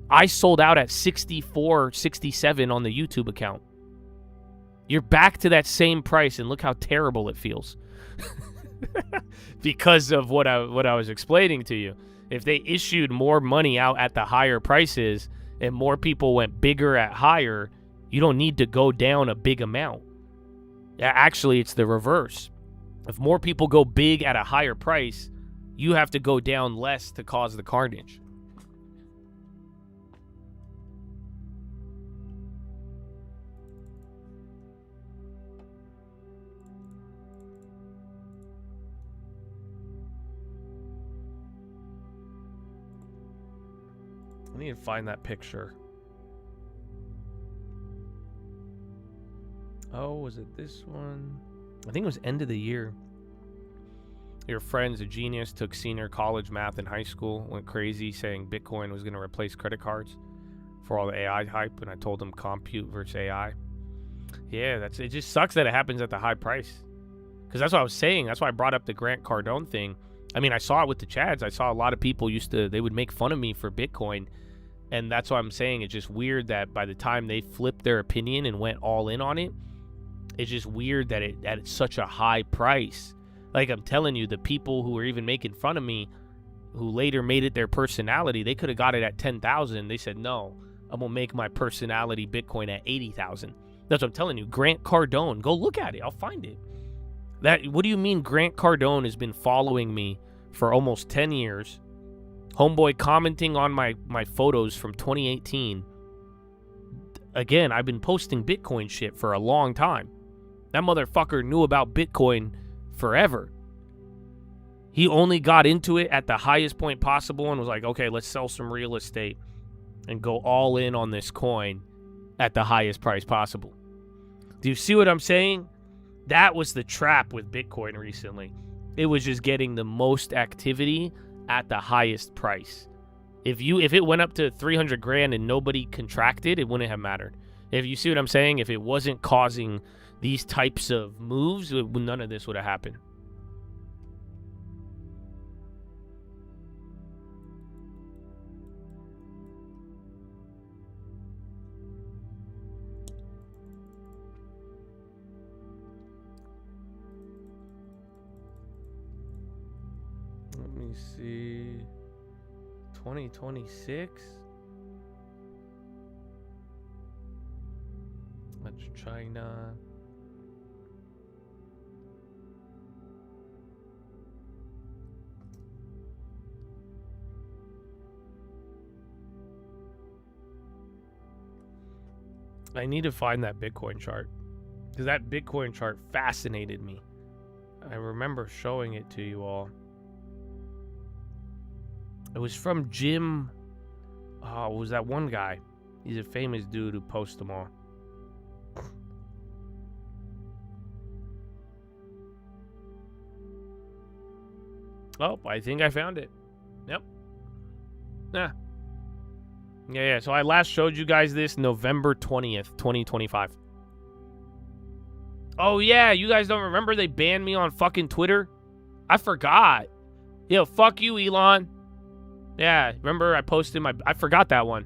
I sold out at 64, 67 on the YouTube account. You're back to that same price, and look how terrible it feels. Because of what I was explaining to you. If they issued more money out at the higher prices and more people went bigger at higher, you don't need to go down a big amount. Actually, it's the reverse. If more people go big at a higher price, you have to go down less to cause the carnage. I need to find that picture. Oh, was it this one? I think it was end of the year. Your friend's a genius, took senior college math in high school, went crazy saying Bitcoin was going to replace credit cards for all the AI hype, and I told him compute versus AI. Yeah, it just sucks that it happens at the high price. Because that's what I was saying. That's why I brought up the Grant Cardone thing. I mean, I saw it with the Chads. I saw a lot of people they would make fun of me for Bitcoin. And that's why I'm saying it's just weird that by the time they flipped their opinion and went all in on it, it's just weird that it's such a high price. Like I'm telling you, the people who were even making fun of me, who later made it their personality, they could have got it at 10,000. They said, no, I'm going to make my personality Bitcoin at 80,000. That's what I'm telling you. Grant Cardone, go look at it. I'll find it. What do you mean Grant Cardone has been following me for almost 10 years? Homeboy commenting on my photos from 2018. Again, I've been posting Bitcoin shit for a long time. That motherfucker knew about Bitcoin forever. He only got into it at the highest point possible and was like, okay, let's sell some real estate and go all in on this coin at the highest price possible. Do you see what I'm saying? That was the trap with Bitcoin recently. It was just getting the most activity at the highest price. If it went up to 300 grand and nobody contracted, it wouldn't have mattered. If you see what I'm saying, if it wasn't causing these types of moves, none of this would have happened. Let me see. 2026. That's China. I need to find that Bitcoin chart, because that Bitcoin chart fascinated me. I remember showing it to you all. It was from Jim. Oh, it was that one guy. He's a famous dude who posts them all. Oh, I think I found it. Yep. Yeah. So I last showed you guys this November 20th, 2025. Oh, yeah. You guys don't remember they banned me on fucking Twitter? I forgot. Yo, fuck you, Elon. Yeah, remember I posted I forgot that one.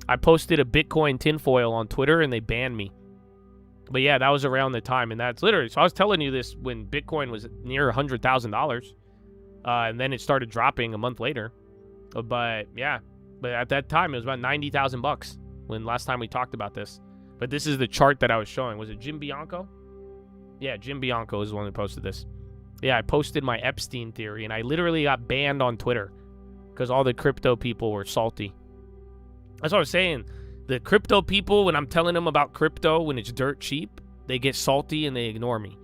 I posted a Bitcoin tinfoil on Twitter and they banned me. But yeah, that was around the time, and that's literally, so I was telling you this when Bitcoin was near $100,000. And then it started dropping a month later. But yeah, but at that time it was about $90,000 when last time we talked about this. But this is the chart that I was showing. Was it Jim Bianco? Yeah, Jim Bianco is the one who posted this. Yeah, I posted my Epstein theory, and I literally got banned on Twitter because all the crypto people were salty. That's what I was saying. The crypto people, when I'm telling them about crypto when it's dirt cheap, they get salty and they ignore me.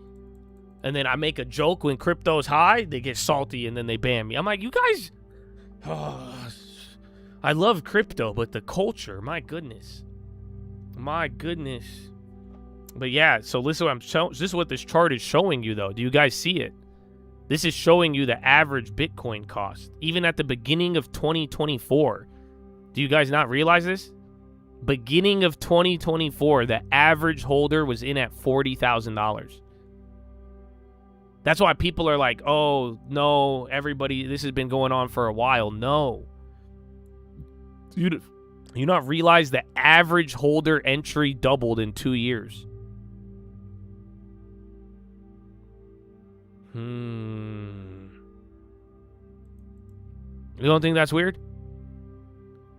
And then I make a joke when crypto's high, they get salty and then they ban me. I'm like, you guys, I love crypto, but the culture, my goodness. My goodness. But yeah, so listen, this is what this chart is showing you, though. Do you guys see it? This is showing you the average Bitcoin cost, even at the beginning of 2024. Do you guys not realize this? Beginning of 2024, the average holder was in at $40,000. That's why people are like, oh, no, everybody, this has been going on for a while. No. You not realize the average holder entry doubled in 2 years? You don't think that's weird?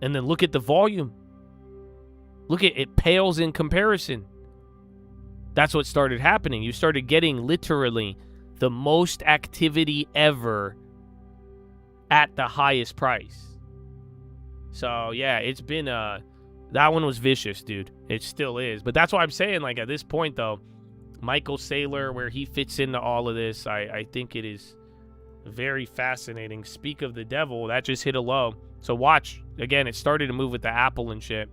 And then look at the volume. Look at it, pales in comparison. That's what started happening. You started getting literally the most activity ever at the highest price. So yeah, it's been that one was vicious, dude. It still is. But that's why I'm saying, like, at this point though, Michael Saylor, where he fits into all of this, I think it is very fascinating. Speak of the devil, that just hit a low. So watch, again, it started to move with the Apple and shit.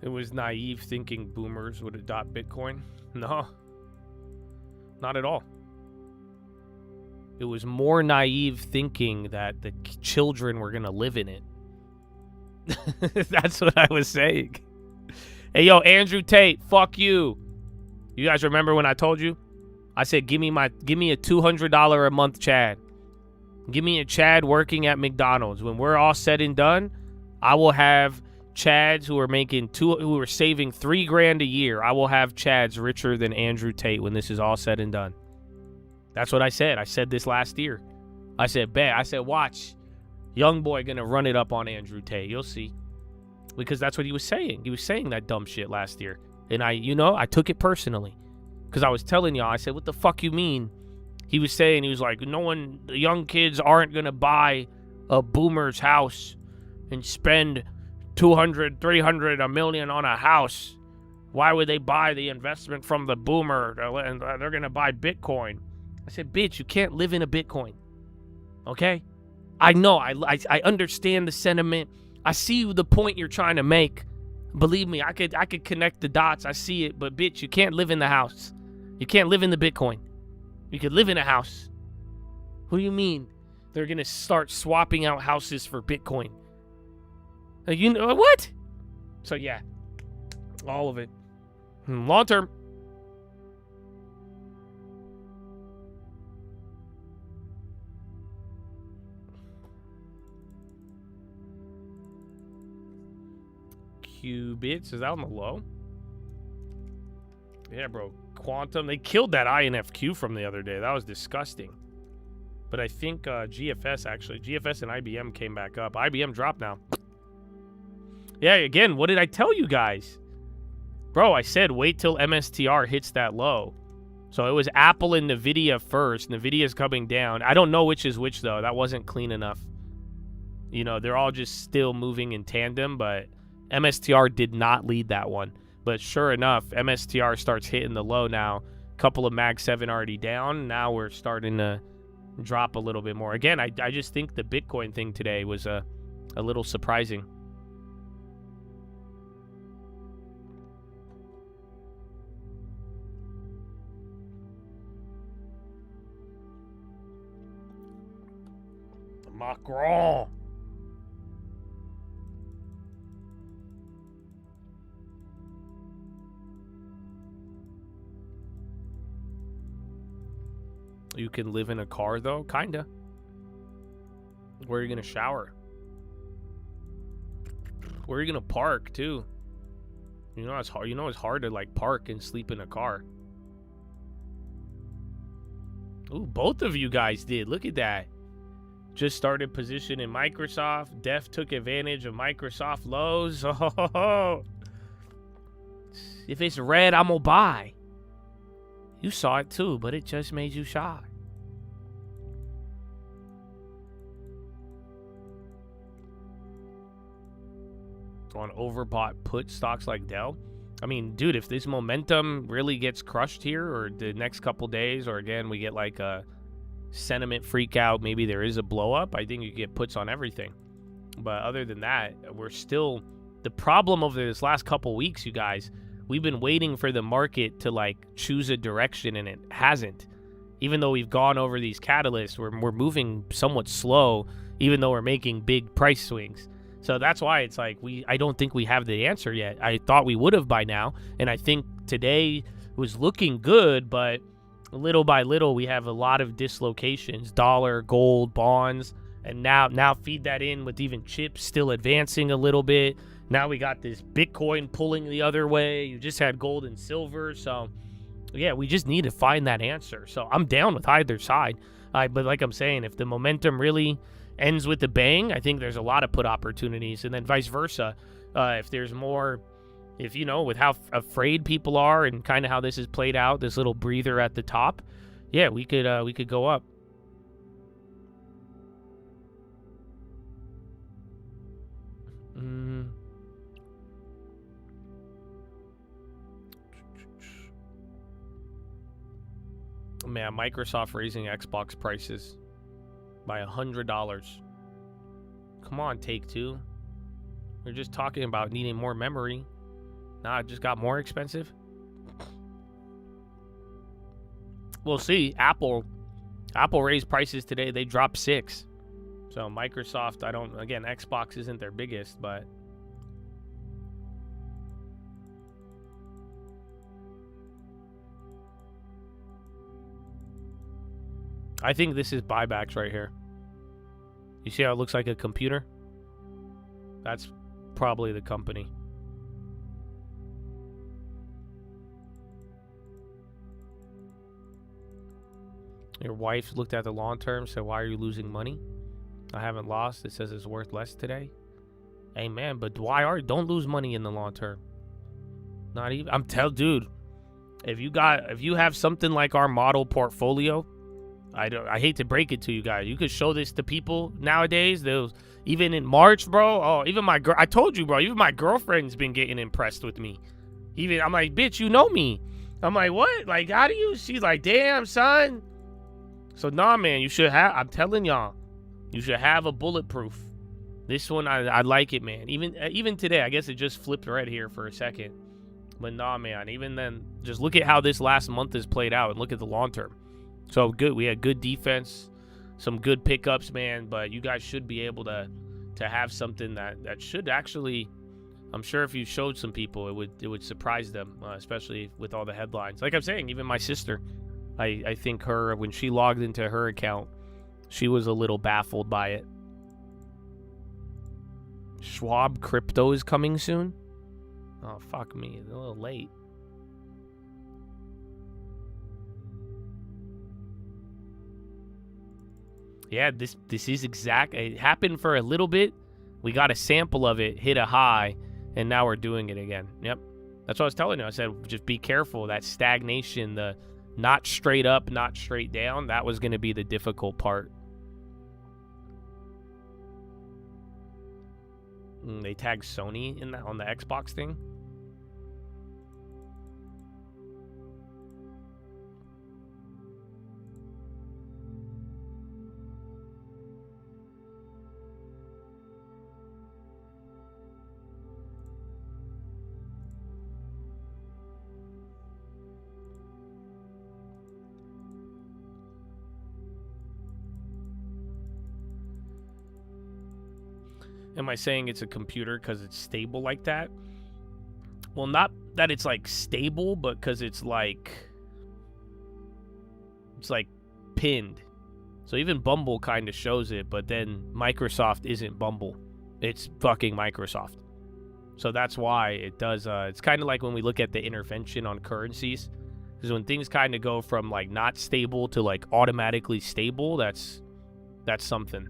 It was naive thinking boomers would adopt Bitcoin. No, not at all. It was more naive thinking that the children were going to live in it. That's what I was saying. Hey, yo, Andrew Tate, fuck you. You guys remember when I told you? I said, give me a $200 a month Chad. Give me a Chad working at McDonald's. When we're all said and done, I will have Chads who are saving $3,000 a year. I will have Chads richer than Andrew Tate when this is all said and done. That's what I said. I said this last year. I said, bet. I said, watch. Young boy gonna run it up on Andrew Tate. You'll see. Because that's what he was saying. He was saying that dumb shit last year. And I took it personally. Because I was telling y'all, I said, what the fuck you mean? He was like, the young kids aren't gonna buy a boomer's house and spend $200, $300, $1 million on a house. Why would they buy the investment from the boomer? And they're going to buy Bitcoin. I said, bitch, you can't live in a Bitcoin. Okay? I know. I understand the sentiment. I see the point you're trying to make. Believe me, I could connect the dots. I see it. But, bitch, you can't live in the house. You can't live in the Bitcoin. You could live in a house. What do you mean? They're going to start swapping out houses for Bitcoin. You know what? So, yeah. All of it. Long term. Qubits. Is that on the low? Yeah, bro. Quantum. They killed that INFQ from the other day. That was disgusting. But I think GFS, actually. GFS and IBM came back up. IBM dropped now. Yeah, again, what did I tell you guys? Bro, I said wait till MSTR hits that low. So it was Apple and NVIDIA first. NVIDIA's coming down. I don't know which is which, though. That wasn't clean enough. You know, they're all just still moving in tandem, but MSTR did not lead that one. But sure enough, MSTR starts hitting the low now. A couple of Mag 7 already down. Now we're starting to drop a little bit more. Again, I just think the Bitcoin thing today was a little surprising. Micron. You can live in a car, though? Kinda. Where are you gonna shower? Where are you gonna park, too? You know it's hard. You know it's hard to, like, park and sleep in a car. Ooh, both of you guys did. Look at that. Just started position in Microsoft. Def took advantage of Microsoft lows. Oh, if it's red, I'm gonna buy. You saw it too, but it just made you shy. On overbought put stocks like Dell. I mean, dude, if this momentum really gets crushed here, or the next couple days, or again, we get like a sentiment freak out, maybe there is a blow up, I think you get puts on everything. But other than that, we're still, the problem over this last couple weeks, you guys, we've been waiting for the market to like choose a direction, and it hasn't. Even though we've gone over these catalysts, we're moving somewhat slow, even though we're making big price swings. So that's why it's like I don't think we have the answer yet. I thought we would have by now, and I think today was looking good, but little by little we have a lot of dislocations, dollar, gold, bonds, and now feed that in with even chips still advancing a little bit. Now we got this Bitcoin pulling the other way. You just had gold and silver. So, yeah, we just need to find that answer. So I'm down with either side. But like I'm saying, if the momentum really ends with a bang, I think there's a lot of put opportunities. And then vice versa. If there's more, if, you know, with how afraid people are and kind of how this is played out, this little breather at the top, yeah, we could go up. Man, Microsoft raising Xbox prices by $100. Come on, Take-Two. We're just talking about needing more memory. Nah, it just got more expensive. We'll see. Apple raised prices today. They dropped 6. So Microsoft, again, Xbox isn't their biggest, but I think this is buybacks right here. You see how it looks like a computer? That's probably the company. Your wife looked at the long term, said, "Why are you losing money?" I haven't lost. It says it's worth less today. Hey, man, but don't lose money in the long term. Not even. Dude, if you have something like our model portfolio, I hate to break it to you guys. You could show this to people nowadays. Even in March, bro. Oh, even I told you, bro. Even my girlfriend's been getting impressed with me. I'm like, bitch, you know me. I'm like, what? Like, how do you? She's like, damn, son. So nah, man, you should have. I'm telling y'all, you should have a bulletproof. This one, I like it, man. Even today, I guess it just flipped red here for a second. But nah, man. Even then, just look at how this last month has played out and look at the long term. So good. We had good defense. some good pickups, man. But you guys should be able to have something that should actually, I'm sure if you showed some people, it would surprise them, especially with all the headlines. Like I'm saying, even my sister, I think her, when she logged into her account, she was a little baffled by it. Schwab crypto is coming soon? Oh, fuck me. It's a little late. Yeah, this is exact. It happened for a little bit. We got a sample of it, hit a high, and now we're doing it again. Yep. That's what I was telling you. I said, just be careful. That stagnation, the not straight up, not straight down, that was going to be the difficult part. They tagged Sony in that on the Xbox thing. Am I saying it's a computer because it's stable like that? Well, not that it's like stable, but because it's like pinned. So even Bumble kind of shows it, but then Microsoft isn't Bumble. It's fucking Microsoft. So that's why it does. It's kind of like when we look at the intervention on currencies. Because when things kind of go from like not stable to like automatically stable, that's something.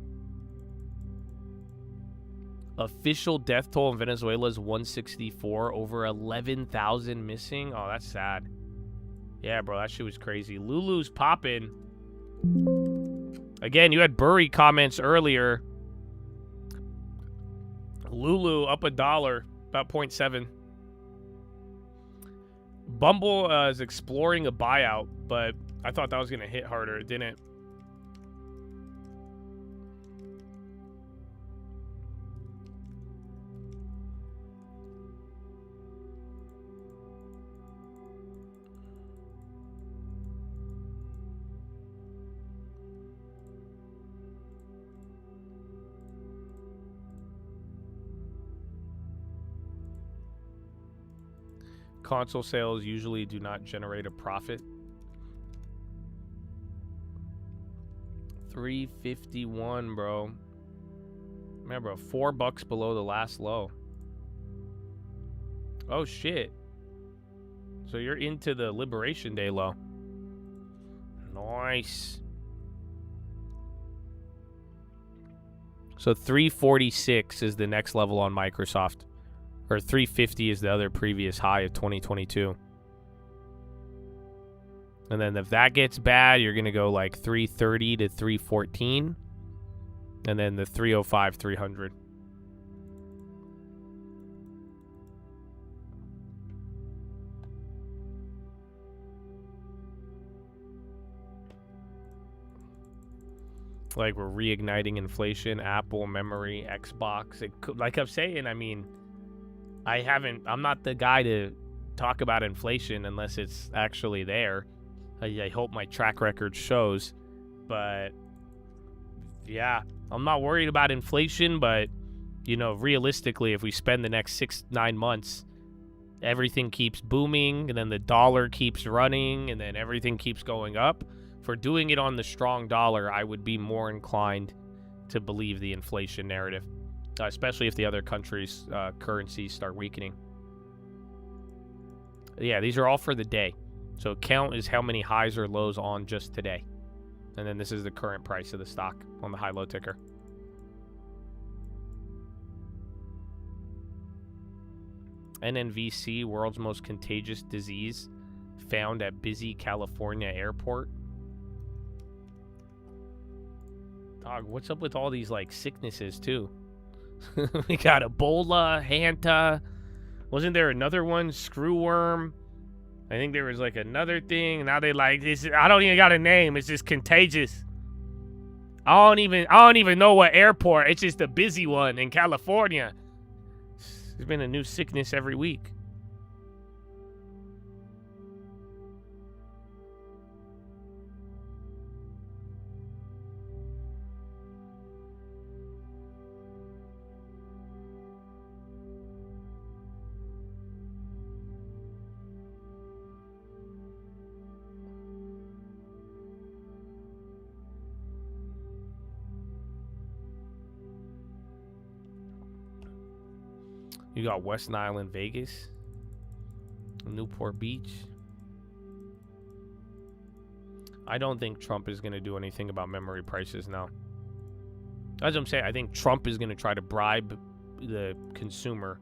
Official death toll in Venezuela is 164, over 11,000 missing. Oh, that's sad. Yeah, bro, that shit was crazy. Lulu's popping. Again, you had Burry comments earlier. Lulu up $1, about 0.7. Bumble is exploring a buyout, but I thought that was going to hit harder. It didn't. Console sales usually do not generate a profit. 351, bro. Man, bro, $4 below the last low. Oh shit. So you're into the Liberation Day low. Nice. So 346 is the next level on Microsoft. Or 350 is the other previous high of 2022. And then if that gets bad, you're going to go like 330 to 314. And then the 305, 300. Like we're reigniting inflation, Apple, memory, Xbox. Like I'm saying, I mean, I'm not the guy to talk about inflation unless it's actually there. I hope my track record shows. But yeah, I'm not worried about inflation, but you know, realistically, if we spend the next 6-9 months, everything keeps booming and then the dollar keeps running and then everything keeps going up. For doing it on the strong dollar, I would be more inclined to believe the inflation narrative. Especially if the other countries' currencies start weakening. Yeah, these are all for the day. So count is how many highs or lows on just today. And then this is the current price of the stock on the high-low ticker. NNVC, world's most contagious disease, found at busy California airport. Dog, what's up with all these like sicknesses too? We got Ebola, Hanta. Wasn't there another one? Screwworm. I think there was like another thing. Now they like this. I don't even got a name. It's just contagious. I don't even know what airport. It's just a busy one in California. There's been a new sickness every week. You got West Nile in Vegas. Newport Beach. I don't think Trump is going to do anything about memory prices now. As I'm saying, I think Trump is going to try to bribe the consumer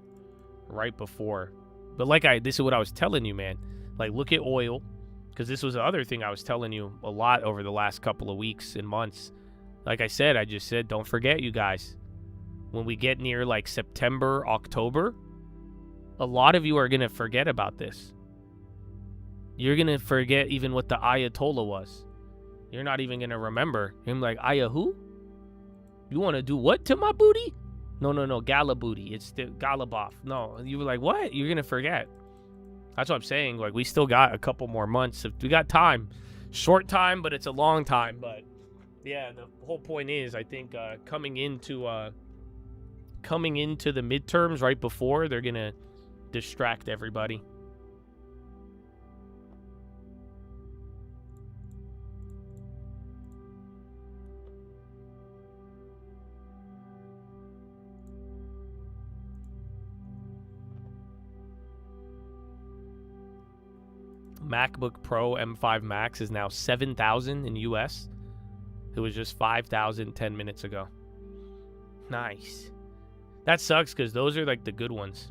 right before. But this is what I was telling you, man. Like, look at oil, because this was the other thing I was telling you a lot over the last couple of weeks and months. Like I said, I just said, don't forget, you guys. When we get near like September, October, a lot of you are going to forget about this. You're going to forget even what the Ayatollah was. You're not even going to remember him. Like, Ayah who? You want to do what to my booty? No, Gala booty. It's the Galabov. No, you were like, what? You're going to forget. That's what I'm saying. Like, we still got a couple more months. We got time. Short time, but it's a long time. But, yeah, the whole point is, I think, coming into the midterms right before, they're going to distract everybody. MacBook Pro M5 Max is now $7,000 in US. It was just $5,000 10 minutes ago. Nice. That sucks because those are like the good ones.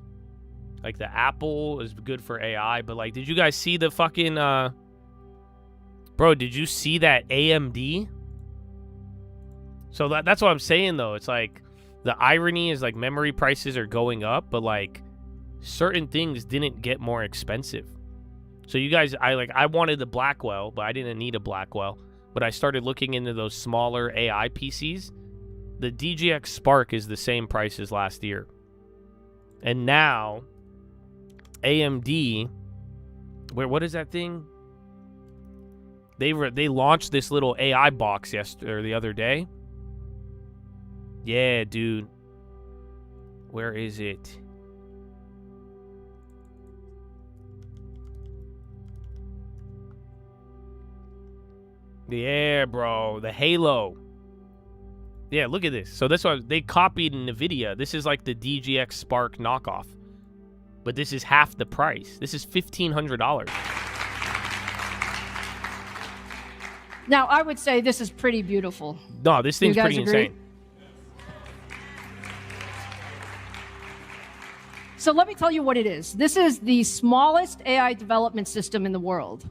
Like the Apple is good for AI, but like, did you guys see the fucking bro, did you see that AMD? So that's what I'm saying though. It's like the irony is like memory prices are going up, but like certain things didn't get more expensive. So you guys, I wanted the Blackwell, but I didn't need a Blackwell. But I started looking into those smaller AI PCs. The DGX Spark is the same price as last year. And now, AMD, what is that thing? They launched this little AI box the other day. Yeah, dude. Where is it? Yeah, bro. The Halo. Yeah, look at this. So that's why they copied NVIDIA. This is like the DGX Spark knockoff. But this is half the price. This is $1,500. Now, I would say this is pretty beautiful. No, this thing's pretty insane. So let me tell you what it is. This is the smallest AI development system in the world,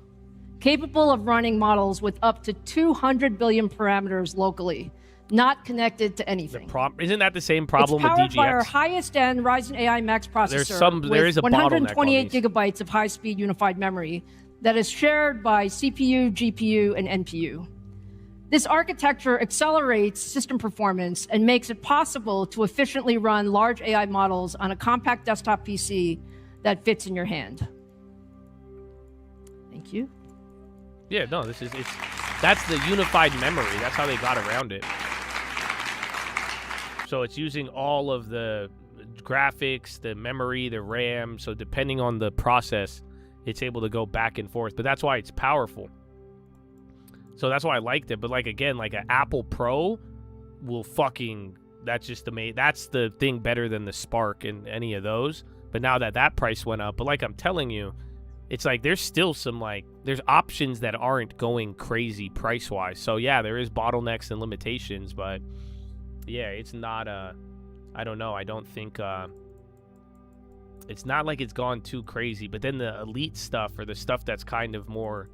capable of running models with up to 200 billion parameters locally, not connected to anything. Isn't that the same problem with DGX? It's powered by our highest-end Ryzen AI Max processor there is a with bottleneck 128 gigabytes of high-speed unified memory that is shared by CPU, GPU, and NPU. This architecture accelerates system performance and makes it possible to efficiently run large AI models on a compact desktop PC that fits in your hand. Thank you. Yeah, no, that's the unified memory. That's how they got around it. So it's using all of the graphics, the memory, the RAM. So depending on the process, it's able to go back and forth. But that's why it's powerful. So that's why I liked it. But like, again, like an Apple Pro will that's the thing better than the Spark and any of those. But now that price went up, but like I'm telling you, it's like there's still some there's options that aren't going crazy price wise. So yeah, there is bottlenecks and limitations, but yeah, it's not I don't know. I don't think it's not like it's gone too crazy. But then the elite stuff or the stuff that's kind of more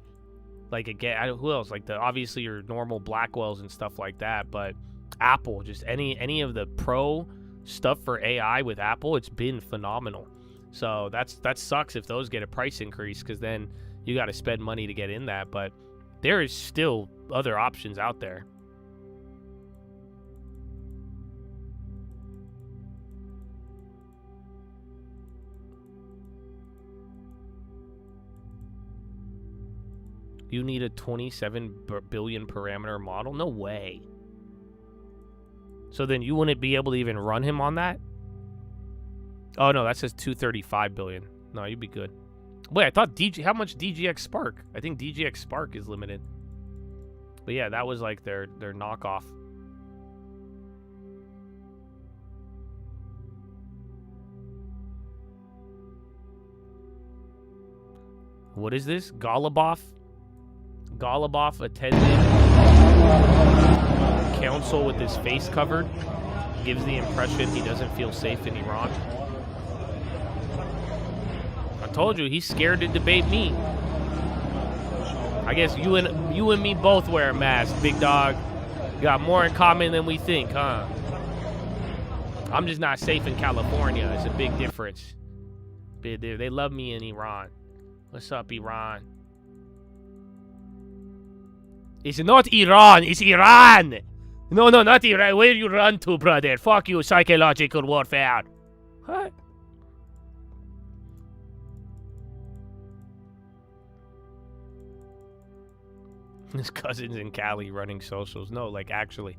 like, again, who else? Like obviously your normal Blackwells and stuff like that, but Apple, just any of the pro stuff for AI with Apple, it's been phenomenal. So that sucks if those get a price increase, because then you got to spend money to get in that. But there is still other options out there. You need a 27 billion parameter model? No way. So then you wouldn't be able to even run him on that? Oh, no, that says 235 billion. No, you'd be good. Wait, I thought how much DGX Spark? I think DGX Spark is limited. But yeah, that was like their knockoff. What is this? Golubov attended council with his face covered. Gives the impression he doesn't feel safe in Iran. I told you, he's scared to debate me. I guess you and me both wear a mask, big dog. Got more in common than we think, huh? I'm just not safe in California. It's a big difference. They love me in Iran. What's up, Iran? It's not Iran. It's Iran. No, not Iran. Where you run to, brother? Fuck you, psychological warfare. What? His cousin's in Cali running socials. No, like actually.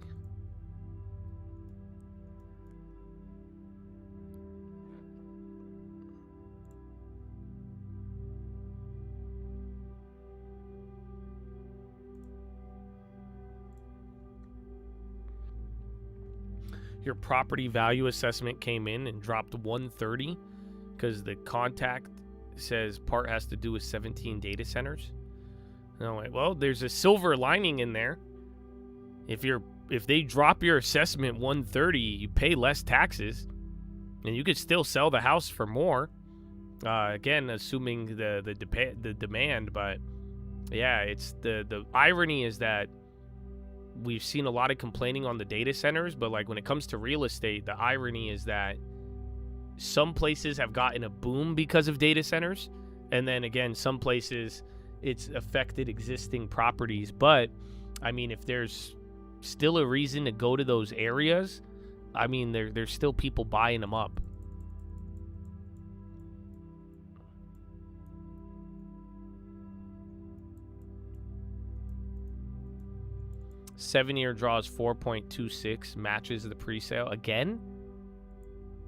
Your property value assessment came in and dropped 130 because the contact says part has to do with 17 data centers. No, well, there's a silver lining in there. If they drop your assessment 130, you pay less taxes, and you could still sell the house for more. Again, assuming the demand, but yeah, it's the irony is that we've seen a lot of complaining on the data centers, but like when it comes to real estate, the irony is that some places have gotten a boom because of data centers, and then again, some places it's affected existing properties. But I mean, if there's still a reason to go to those areas, I mean, there's still people buying them up. Seven-year draws 4.26, matches the pre-sale again.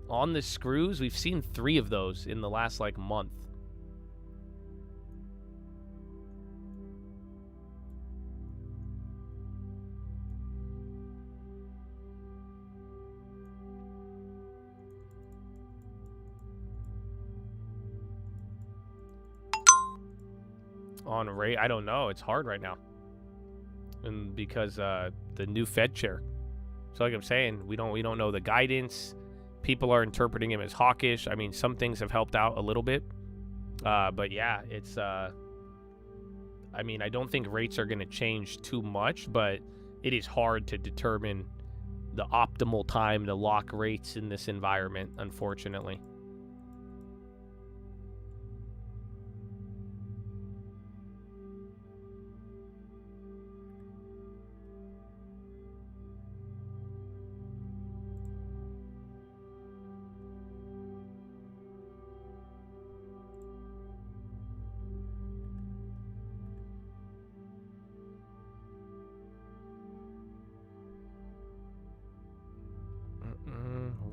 On the screws, we've seen 3 of those in the last like month. On rate, I don't know. It's hard right now. And because the new Fed chair. So like I'm saying, we don't know the guidance. People are interpreting him as hawkish. I mean, some things have helped out a little bit. But yeah, it's I mean, I don't think rates are going to change too much, but it is hard to determine the optimal time to lock rates in this environment, unfortunately.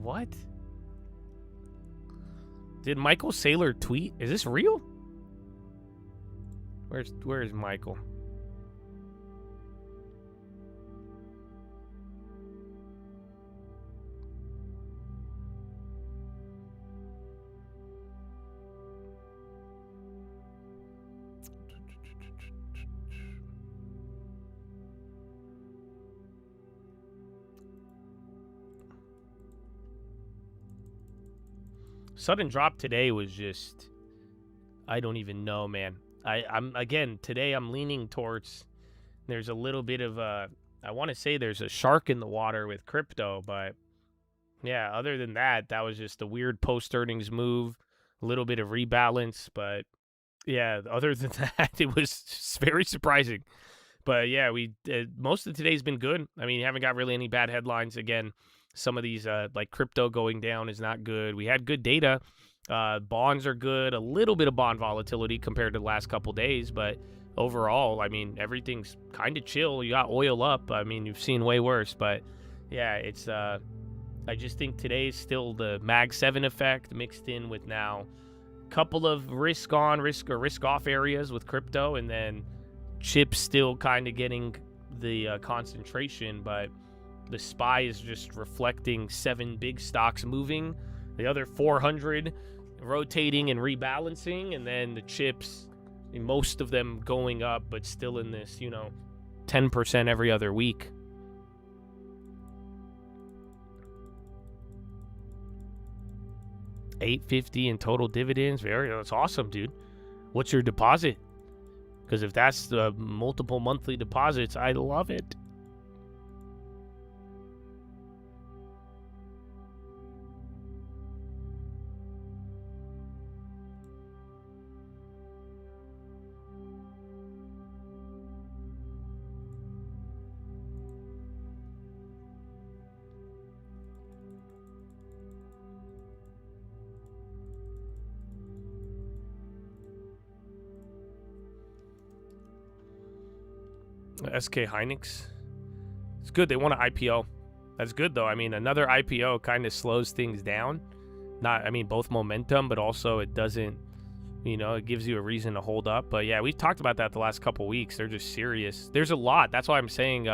What? Did Michael Saylor tweet? Is this real? Where's Michael? Sudden drop today was just, I don't even know, man. I'm again, today I'm leaning towards, there's a little bit of a, I want to say there's a shark in the water with crypto, but yeah, other than that, that was just a weird post-earnings move, a little bit of rebalance, but yeah, other than that, it was very surprising. But yeah, most of today's been good. I mean, you haven't got really any bad headlines. Again, some of these, like crypto going down is not good. We had good data. Bonds are good. A little bit of bond volatility compared to the last couple days. But overall, I mean, everything's kind of chill. You got oil up. I mean, you've seen way worse. But yeah, it's I just think today's still the Mag 7 effect mixed in with now a couple of risk off areas with crypto. And then chips still kind of getting the concentration. But the SPY is just reflecting 7 big stocks moving, the other 400 rotating and rebalancing, and then the chips mean, most of them going up, but still in this, 10% every other week. $850 in total dividends. That's awesome, dude. What's your deposit? Because if that's the multiple monthly deposits, I love it. SK Hynix. It's good. They want an IPO. That's good, though. I mean, another IPO kind of slows things down. Both momentum, but also it doesn't, it gives you a reason to hold up. But yeah, we've talked about that the last couple weeks. They're just serious. There's a lot. That's why I'm saying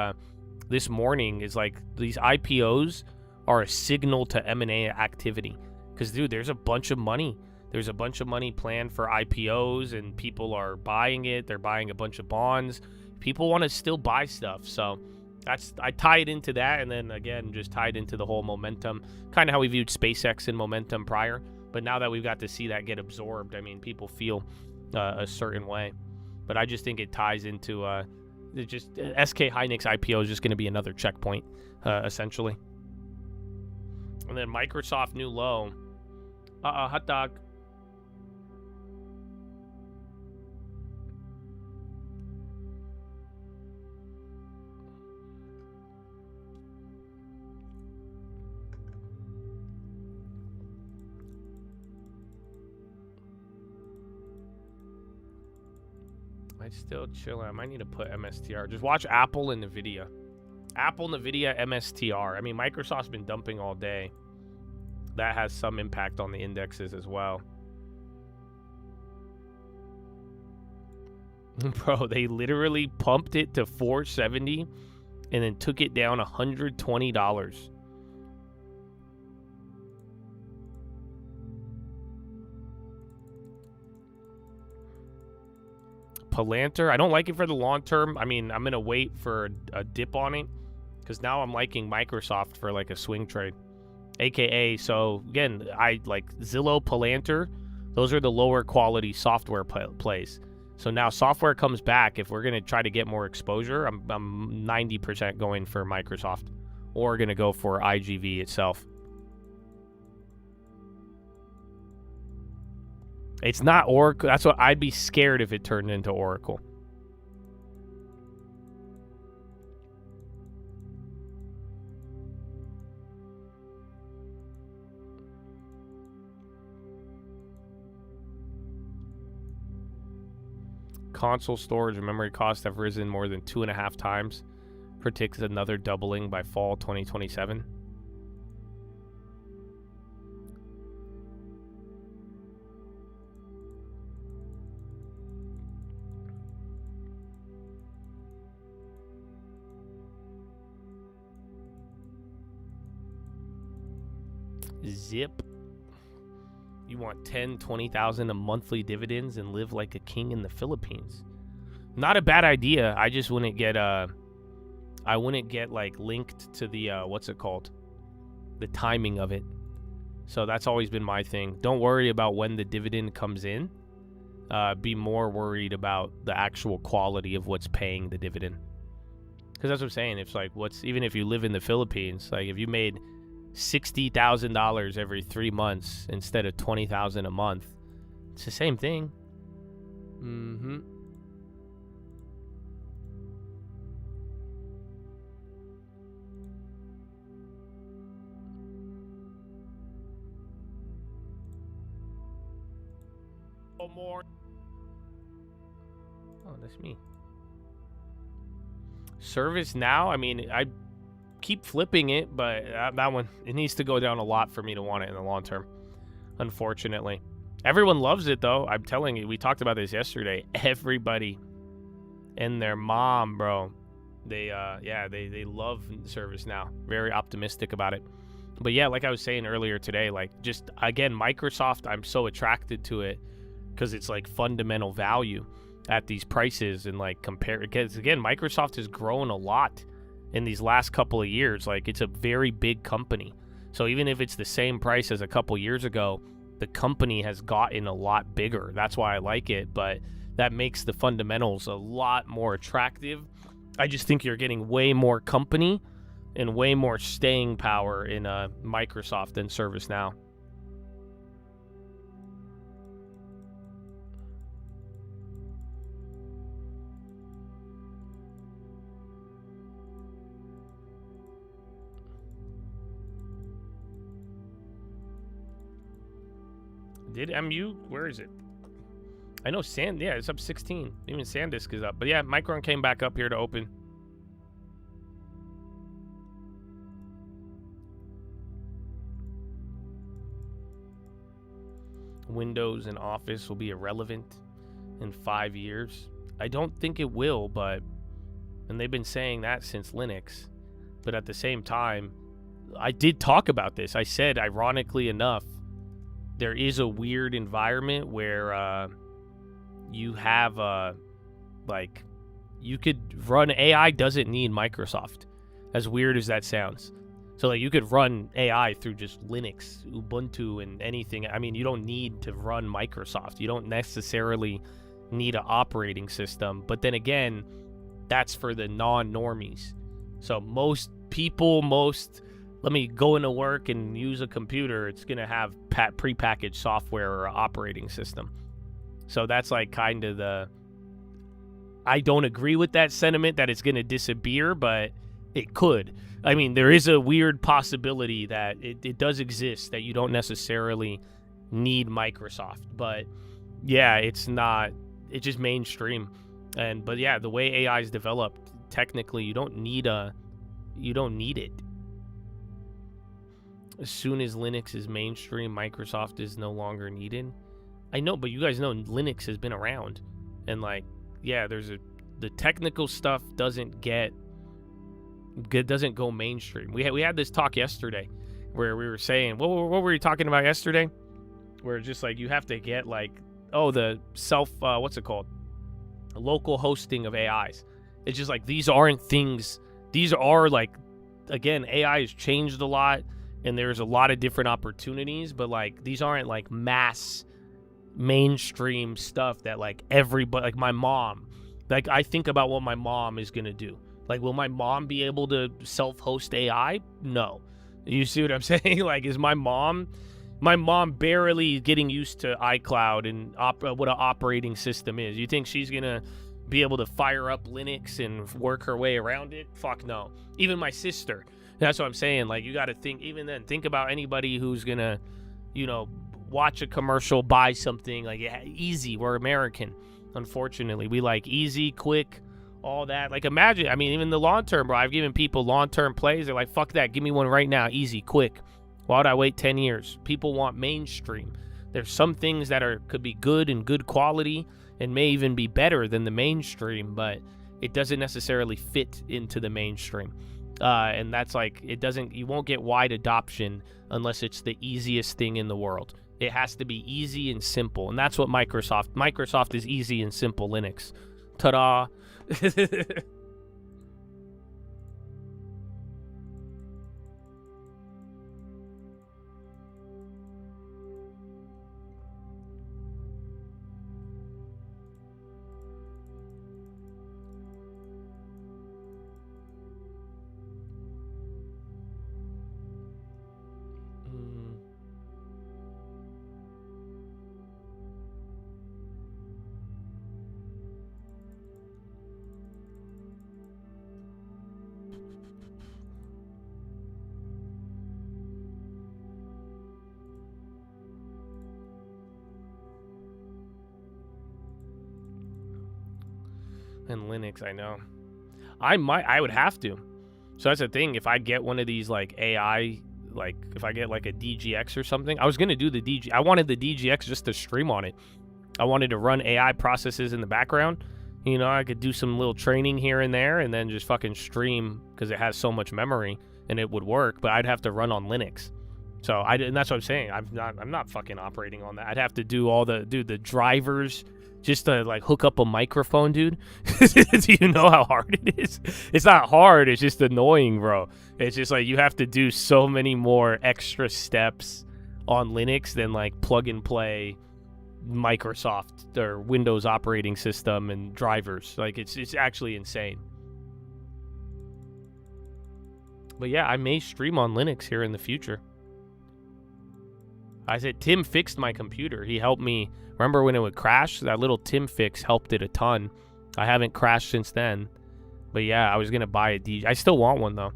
this morning is like these IPOs are a signal to M&A activity. Because, dude, there's a bunch of money. There's a bunch of money planned for IPOs, and people are buying it. They're buying a bunch of bonds. People want to still buy stuff, so I tie it into that, and then again just tied into the whole momentum, kind of how we viewed SpaceX and momentum prior. But now that we've got to see that get absorbed, I mean, people feel a certain way. But I just think it ties into just SK Hynix IPO is just going to be another checkpoint, essentially. And then Microsoft new low. Hot dog. Still chilling. I might need to put MSTR. Just watch Apple and Nvidia. Apple, Nvidia, MSTR. I mean, Microsoft's been dumping all day. That has some impact on the indexes as well. Bro, they literally pumped it to 470 and then took it down $120. Palantir, I don't like it for the long term. I mean, I'm gonna wait for a dip on it because now I'm liking Microsoft for like a swing trade, aka. So again, I like Zillow, Palantir. Those are the lower quality software plays. So now software comes back. If we're gonna try to get more exposure, I'm 90% going for Microsoft, or gonna go for IGV itself. It's not Oracle. That's what I'd be scared if it turned into Oracle. Console storage and memory costs have risen more than 2.5 times. Predicts another doubling by fall 2027. Zip. You want 10, 20,000 a monthly dividends and live like a king in the Philippines. Not a bad idea. I just wouldn't get like linked to the what's it called? The timing of it. So that's always been my thing. Don't worry about when the dividend comes in. Be more worried about the actual quality of what's paying the dividend. Because that's what I'm saying. It's like even if you live in the Philippines, like if you made $60,000 every 3 months instead of $20,000 a month, it's the same thing. More. Oh, that's me. Service now. I mean, I keep flipping it, but that one, it needs to go down a lot for me to want it in the long term, unfortunately. Everyone loves it though. I'm telling you, we talked about this yesterday. Everybody and their mom, bro, they love service now. Very optimistic about it. But yeah, like I was saying earlier today, like just again, Microsoft, I'm so attracted to it because it's like fundamental value. at these prices and like compare, because again, Microsoft has grown a lot in these last couple of years. Like, it's a very big company. So even if it's the same price as a couple years ago, the company has gotten a lot bigger. That's why I like it, but that makes the fundamentals a lot more attractive. I just think you're getting way more company and way more staying power in Microsoft than ServiceNow. Did MU? Where is it? I know yeah, it's up 16. Even SanDisk is up. But yeah, Micron came back up here to open. Windows and Office will be irrelevant in 5 years. I don't think it will, but, and they've been saying that since Linux. But at the same time, I did talk about this. I said, ironically enough, there is a weird environment where you have like, you could run AI doesn't need Microsoft, as weird as that sounds. So like, you could run AI through just Linux, Ubuntu, and anything. I mean, you don't need to run Microsoft. You don't necessarily need an operating system. But then again, that's for the non-normies. So most people, let me go into work and use a computer, it's going to have prepackaged software or operating system. So that's like kind of I don't agree with that sentiment that it's going to disappear, but it could. I mean, there is a weird possibility that it does exist, that you don't necessarily need Microsoft. But yeah, it's just mainstream. But yeah, the way AI is developed, technically you don't need it. As soon as Linux is mainstream, Microsoft is no longer needed. I know, but you guys know Linux has been around. And like, yeah, the technical stuff doesn't go mainstream. We had this talk yesterday where we were saying, what were you talking about yesterday? Where it's just like, you have to get like, the what's it called? Local hosting of AIs. It's just like, these aren't things, these are like, again, AI has changed a lot. And there's a lot of different opportunities, but like, these aren't like mass mainstream stuff that like everybody, like my mom, like I think about what my mom is going to do. Like, will my mom be able to self-host AI? No. You see what I'm saying? Like, is my mom barely getting used to iCloud and what an operating system is. You think she's going to be able to fire up Linux and work her way around it? Fuck no. Even my sister. That's what I'm saying. Like, you got to think, even then, think about anybody who's going to, watch a commercial, buy something. Like, yeah, easy. We're American. Unfortunately, we like easy, quick, all that. Like, imagine, I mean, even the long term, bro. I've given people long-term plays. They're like, fuck that. Give me one right now. Easy, quick. Why would I wait 10 years? People want mainstream. There's some things that could be good and good quality and may even be better than the mainstream, but it doesn't necessarily fit into the mainstream. And that's like, you won't get wide adoption unless it's the easiest thing in the world. It has to be easy and simple. And that's what Microsoft is easy and simple Linux. Ta-da. And Linux, I know. I would have to. So that's the thing. If I get one of these like AI, like if I get like a DGX or something, I was gonna do I wanted the DGX just to stream on it. I wanted to run AI processes in the background. I could do some little training here and there, and then just fucking stream because it has so much memory, and it would work. But I'd have to run on Linux. So and that's what I'm saying. I'm not fucking operating on that. I'd have to do all the drivers just to like hook up a microphone, dude. Do you know how hard it is? It's not hard. It's just annoying, bro. It's just like you have to do so many more extra steps on Linux than like plug and play Microsoft or Windows operating system and drivers. Like it's actually insane. But yeah, I may stream on Linux here in the future. I said Tim fixed my computer. He helped me. Remember when it would crash? That little Tim fix helped it a ton. I haven't crashed since then. But yeah, I was going to buy a DJ. I still want one though.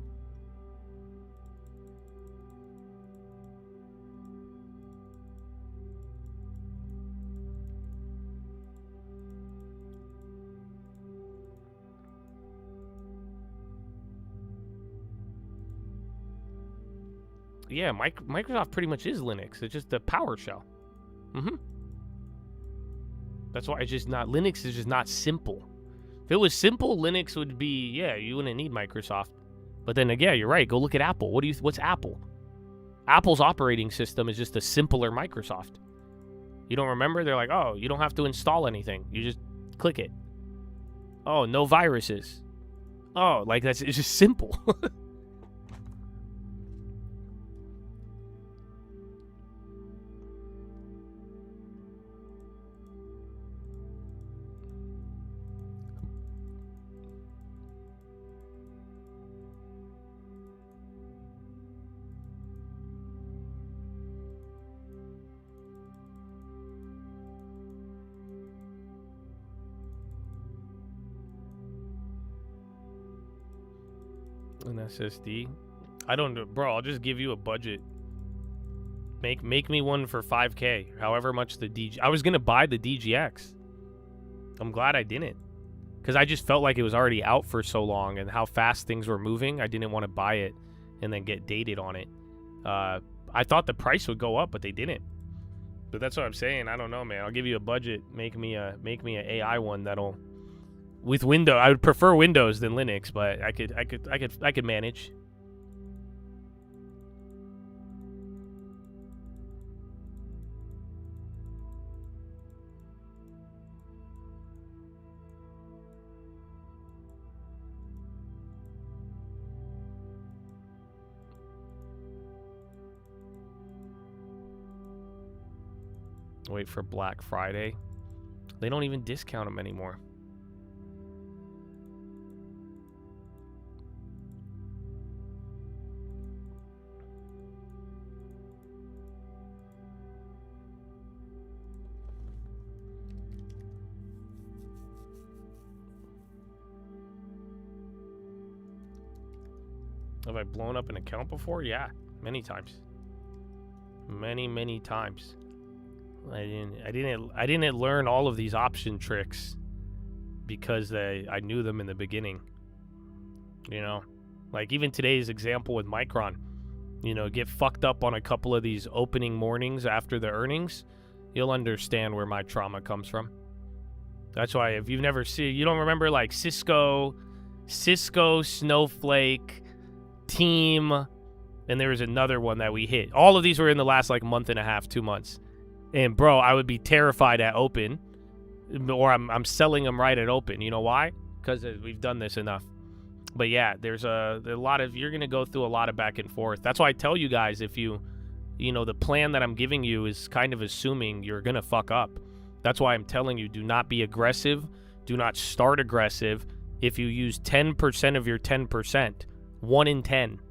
Yeah, Microsoft pretty much is Linux. It's just a PowerShell. That's why it's just not, Linux is just not simple. If it was simple, Linux would be, yeah, you wouldn't need Microsoft. But then again, you're right. Go look at Apple. What's Apple? Apple's operating system is just a simpler Microsoft. You don't remember? They're like, oh, you don't have to install anything. You just click it. Oh, no viruses. Oh, like it's just simple. An SSD. I don't know, bro. I'll just give you a budget. Make me one for 5K, however much the DG. I was gonna buy the DGX. I'm glad I didn't, because I just felt like it was already out for so long and how fast things were moving. I didn't want to buy it and then get dated on it. I thought the price would go up, but they didn't. But that's what I'm saying. I don't know, man. I'll give you a budget. Make me a AI one that'll. With Windows, I would prefer Windows than Linux, but I could manage. Wait for Black Friday. They don't even discount them anymore. Have I blown up an account before? Yeah, many times. Many times. I didn't learn all of these option tricks because I knew them in the beginning. You know, like even today's example with Micron, you know, get fucked up on a couple of these opening mornings after the earnings, you'll understand where my trauma comes from. That's why if you've never seen, you don't remember like Cisco, Snowflake, Team, and there was another one that we hit. All of these were in the last like month and a half, 2 months. And bro, I would be terrified at open, or I'm selling them right at open. You know why? Because we've done this enough. But yeah, there's a lot of, you're gonna go through a lot of back and forth. That's why I tell you guys, if you know, the plan that I'm giving you is kind of assuming you're gonna fuck up. That's why I'm telling you, do not be aggressive. Do not start aggressive. If you use 10% of your 10%, 1 in 10,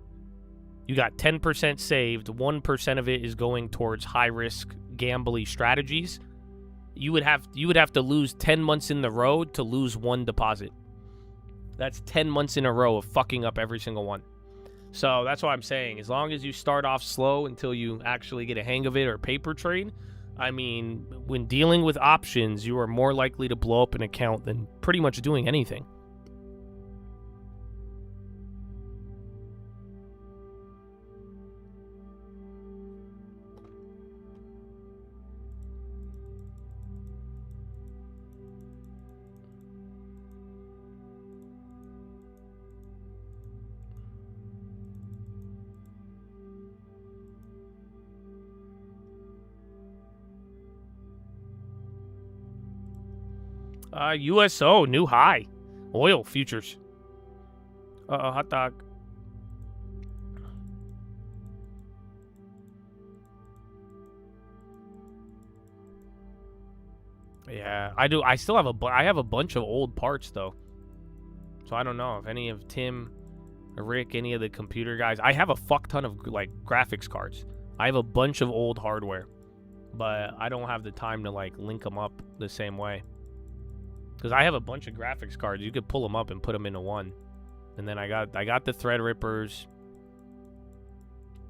you got 10% saved. 1% of it is going towards high risk gambly strategies. You would have to lose 10 months in the row to lose one deposit. That's 10 months in a row of fucking up every single one. So that's why I'm saying, as long as you start off slow until you actually get a hang of it or paper trade, I mean, when dealing with options, you are more likely to blow up an account than pretty much doing anything. USO, new high. Oil futures. Hot dog. Yeah, I do. I still have I have a bunch of old parts though. So I don't know if any of Tim or Rick, any of the computer guys. I have a fuck ton of like graphics cards. I have a bunch of old hardware, but I don't have the time to like link them up the same way. Because I have a bunch of graphics cards. You could pull them up and put them into one. And then I got the Threadrippers.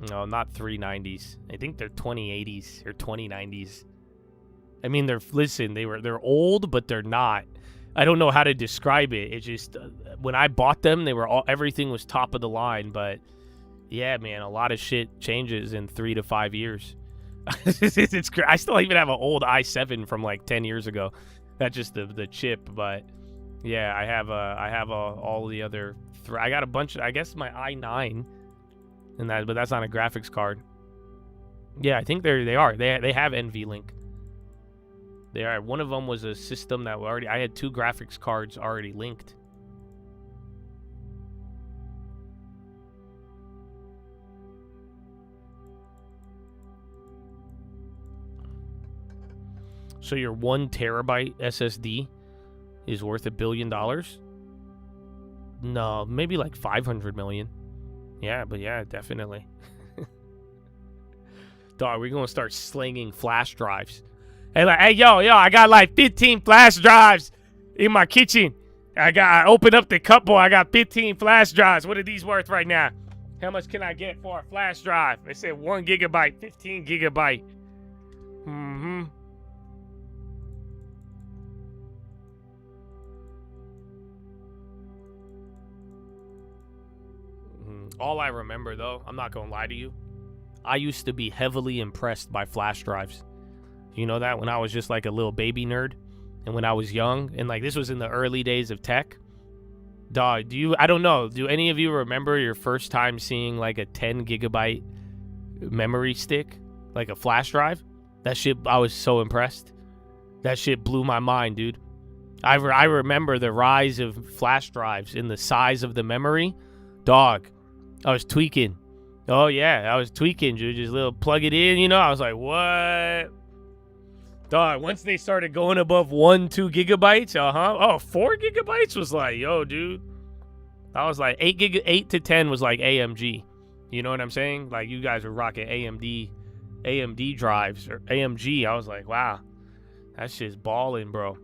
No, not 390s. I think they're 2080s or 2090s. I mean, they're old, but they're not. I don't know how to describe it. It's just when I bought them, everything was top of the line. But yeah, man, a lot of shit changes in 3 to 5 years. I still even have an old i7 from like 10 years ago. That's just the chip, but yeah, I have all the other. I got a bunch. I guess my i9, but that's not a graphics card. Yeah, I think they are. They have NVLink. They are. One of them was a system that I had 2 graphics cards already linked. So your 1 terabyte SSD is worth $1 billion? No, maybe like 500 million. Yeah, but yeah, definitely. Dog, we're gonna start slinging flash drives. Hey, yo, I got like 15 flash drives in my kitchen. I opened up the cupboard. I got 15 flash drives. What are these worth right now? How much can I get for a flash drive? They said 1 gigabyte, 15 gigabyte. Mm-hmm. All I remember, though, I'm not going to lie to you, I used to be heavily impressed by flash drives. You know that? When I was just like a little baby nerd and when I was young, and like this was in the early days of tech. Dog, I don't know, do any of you remember your first time seeing like a 10 gigabyte memory stick, like a flash drive? That shit, I was so impressed. That shit blew my mind, dude. I remember the rise of flash drives in the size of the memory. Dog, I was tweaking. Oh, yeah, I was tweaking, dude. Just little plug it in, you know? I was like, what? Dog, once they started going above 1-2 gigabytes, Oh, 4 gigabytes was like, yo, dude. I was like, 8 to 10 was like AMG. You know what I'm saying? Like, you guys were rocking AMD drives or AMG. I was like, wow, that shit's balling, bro.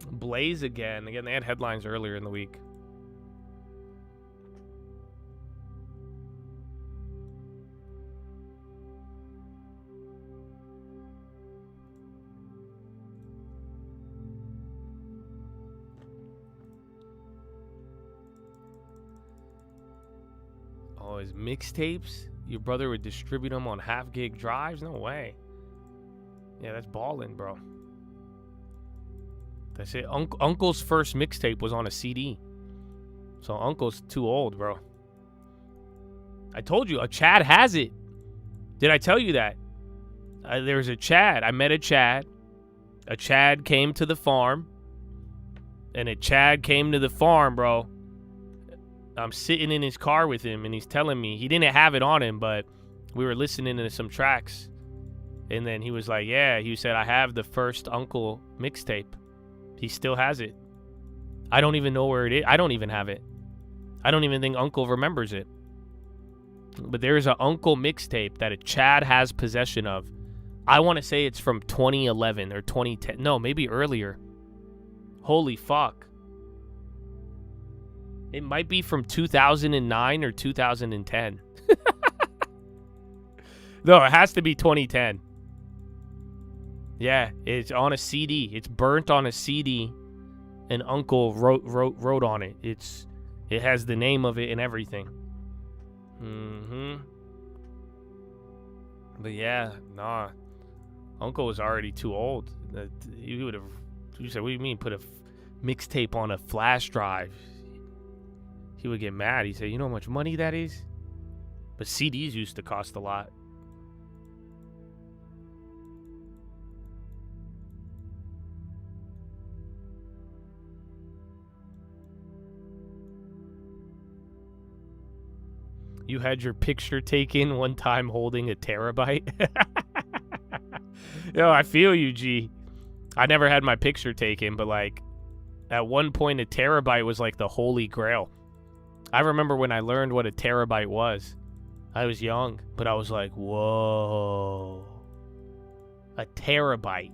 Blaze again, they had headlines earlier in the week. Oh, his mixtapes? Your brother would distribute them on half-gig drives? No way. Yeah, that's balling, bro. That's it. Uncle's first mixtape was on a CD. So Uncle's too old, bro. I told you, a Chad has it. Did I tell you that? There's a Chad. I met a Chad. A Chad came to the farm. And a Chad came to the farm, bro. I'm sitting in his car with him, and he's telling me. He didn't have it on him, but we were listening to some tracks. And then he was like, yeah. He said, I have the first Uncle mixtape. He still has it. I don't even know where it is. I don't even have it. I don't even think Uncle remembers it. But there's an Uncle mixtape that a Chad has possession of. I want to say it's from 2011 or 2010. No, maybe earlier. Holy fuck. It might be from 2009 or 2010. No, it has to be 2010. Yeah, it's on a CD. It's burnt on a CD, and Uncle wrote on it. It has the name of it and everything. But yeah, nah. Uncle was already too old. He would have. You said, what do you mean? Put a mixtape on a flash drive? he would get mad. He'd say, you know how much money that is? But CDs used to cost a lot. You had your picture taken one time holding a terabyte? Yo, I feel you, G. I never had my picture taken, but like at one point a terabyte was like the holy grail. I remember when I learned what a terabyte was. I was young, but I was like, whoa. A terabyte.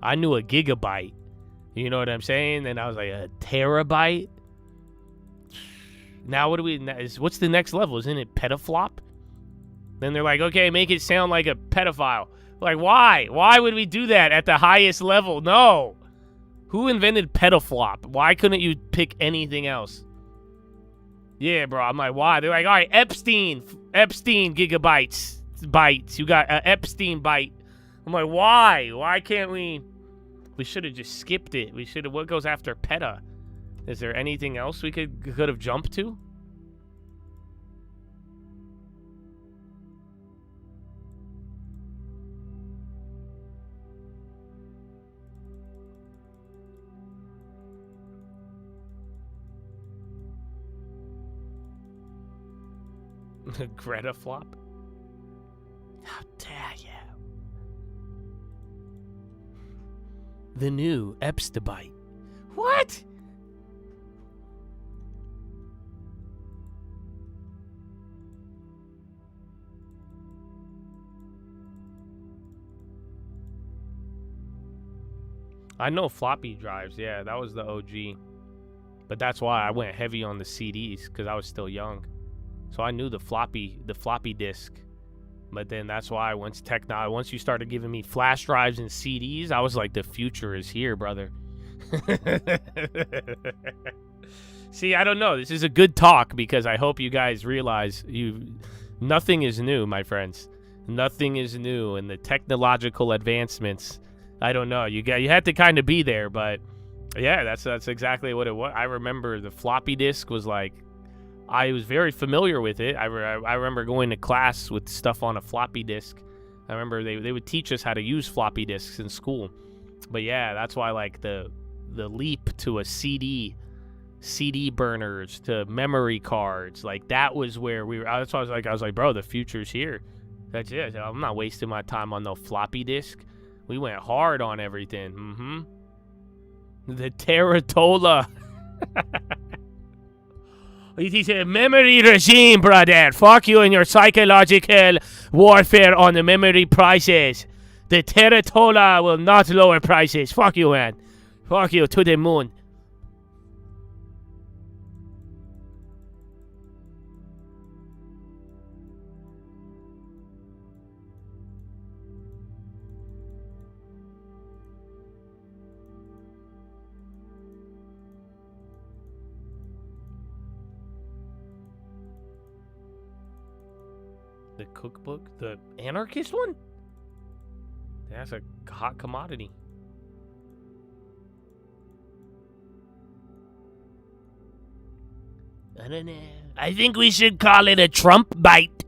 I knew a gigabyte. You know what I'm saying? And I was like, a terabyte? Now what's the next level? Isn't it petaflop? Then they're like, okay, make it sound like a pedophile. Like, why? Why would we do that at the highest level? No. Who invented petaflop? Why couldn't you pick anything else? Yeah, bro. I'm like, why? They're like, all right, Epstein gigabytes, bytes. You got Epstein byte. I'm like, why? Why can't we? We should have just skipped it. We should have. What goes after peta? Is there anything else we could have jumped to? Greta flop? How dare you? The new Epstebyte. What? I know floppy drives. Yeah, that was the OG. But that's why I went heavy on the CDs, because I was still young. So I knew the floppy disk. But then that's why once you started giving me flash drives and CDs, I was like, the future is here, brother. See, I don't know. This is a good talk because I hope you guys realize nothing is new, my friends. Nothing is new, and the technological advancements, I don't know. You had to kind of be there, but yeah, that's exactly what it was. I remember the floppy disk was like, I was very familiar with it. I remember going to class with stuff on a floppy disk. I remember they would teach us how to use floppy disks in school. But yeah, that's why like the leap to a CD burners to memory cards, like that was where we were. That's why I was like, bro, the future's here. That's it. I'm not wasting my time on no floppy disk. We went hard on everything. The Terratola. It is a memory regime, brother. Fuck you and your psychological warfare on the memory prices. The Terratola will not lower prices. Fuck you, man. Fuck you to the moon. The cookbook? The anarchist one? That's a hot commodity. I don't know. I think we should call it a Trump bite.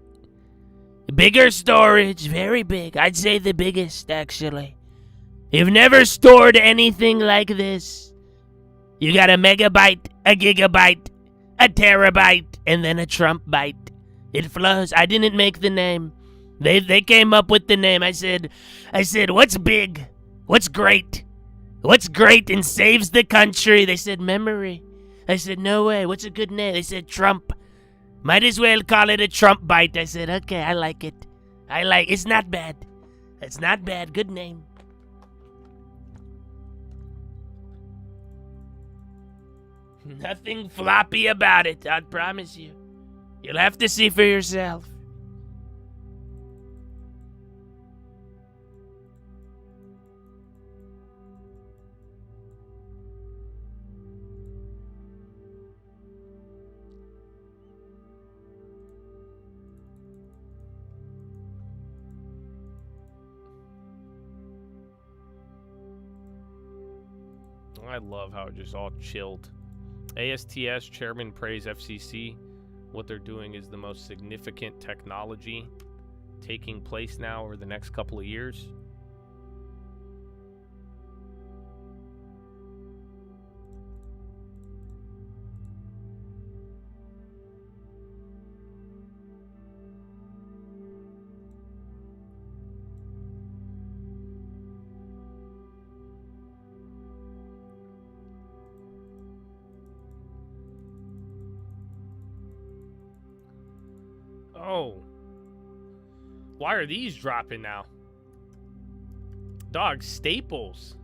Bigger storage, very big. I'd say the biggest, actually. You've never stored anything like this. You got a megabyte, a gigabyte, a terabyte, and then a Trump bite. It flows. I didn't make the name. They came up with the name. I said, what's big? What's great? What's great and saves the country? They said, memory. I said, no way. What's a good name? They said, Trump. Might as well call it a Trump bite. I said, okay, I like it. It's not bad. It's not bad. Good name. Nothing floppy about it, I promise you. You'll have to see for yourself. I love how it just all chilled. ASTS chairman praise FCC. What they're doing is the most significant technology taking place now over the next couple of years. Oh. Why are these dropping now? Dog, staples.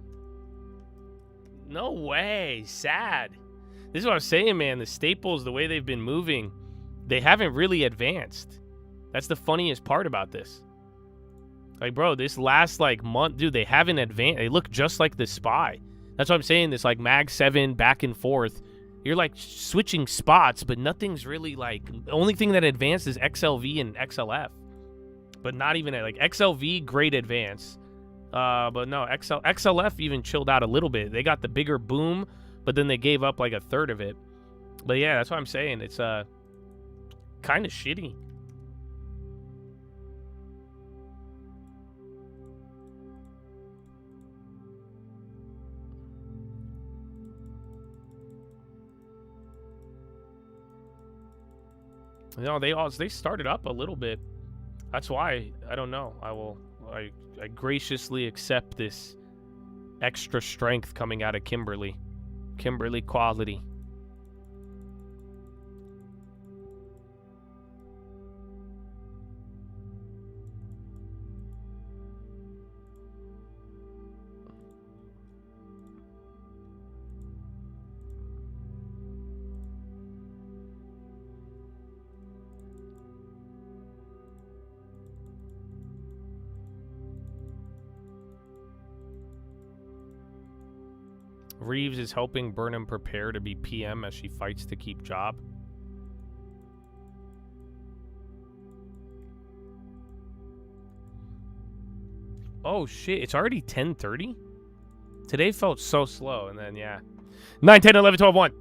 No way. Sad. This is what I'm saying, man. The staples, the way they've been moving, they haven't really advanced. That's the funniest part about this. Like, bro, this last, like, month, dude, they haven't advanced. They look just like the SPY. That's what I'm saying. This, like, Mag 7 back and forth. You're, like, switching spots, but nothing's really, like... The only thing that advanced is XLV and XLF. But not even... Like, XLV, great advance. But no, XLF even chilled out a little bit. They got the bigger boom, but then they gave up, like, a third of it. But, yeah, that's what I'm saying. It's kind of shitty. No, they started up a little bit. That's why I don't know. I graciously accept this extra strength coming out of Kimberly quality. Reeves is helping Burnham prepare to be PM as she fights to keep job. Oh shit, it's already 10:30? Today felt so slow, and then yeah. 9, 10, 11, 12, 1.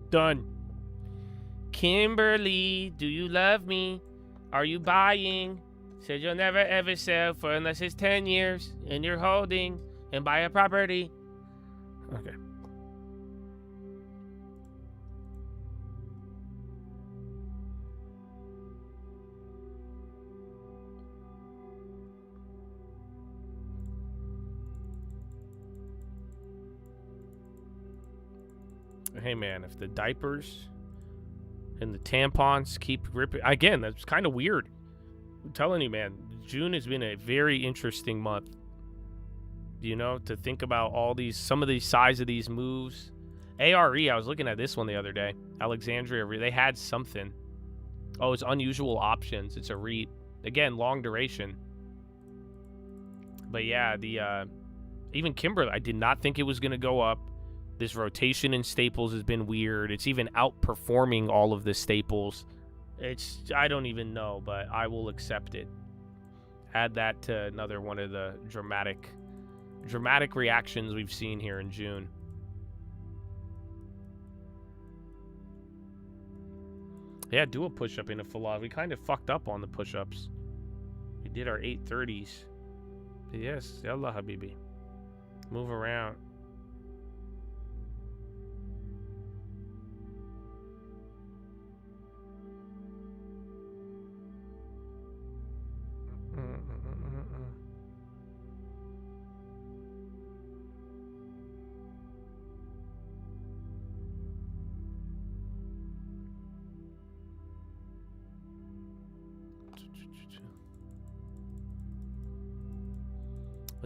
Done. Kimberly, do you love me? Are you buying? Said you'll never ever sell for unless it's 10 years and you're holding and buy a property. Okay. Hey man, if the diapers and the tampons keep ripping again, that's kind of weird. I'm telling you, man, June has been a very interesting month. You know, to think about some of these size of these moves. ARE, I was looking at this one the other day. Alexandria, they had something. Oh, it's unusual options. It's a REIT. Again, long duration. But yeah, even Kimberly, I did not think it was going to go up. This rotation in staples has been weird. It's even outperforming all of the staples. I don't even know, but I will accept it. Add that to another one of the dramatic reactions we've seen here in June. Yeah, do a push-up in a Falaf. We kind of fucked up on the push-ups. We did our 830s. Yes, yallah habibi. Move around.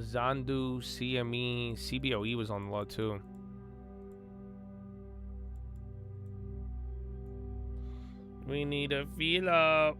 Zandu, CME, CBOE was on the low too. We need a feel up.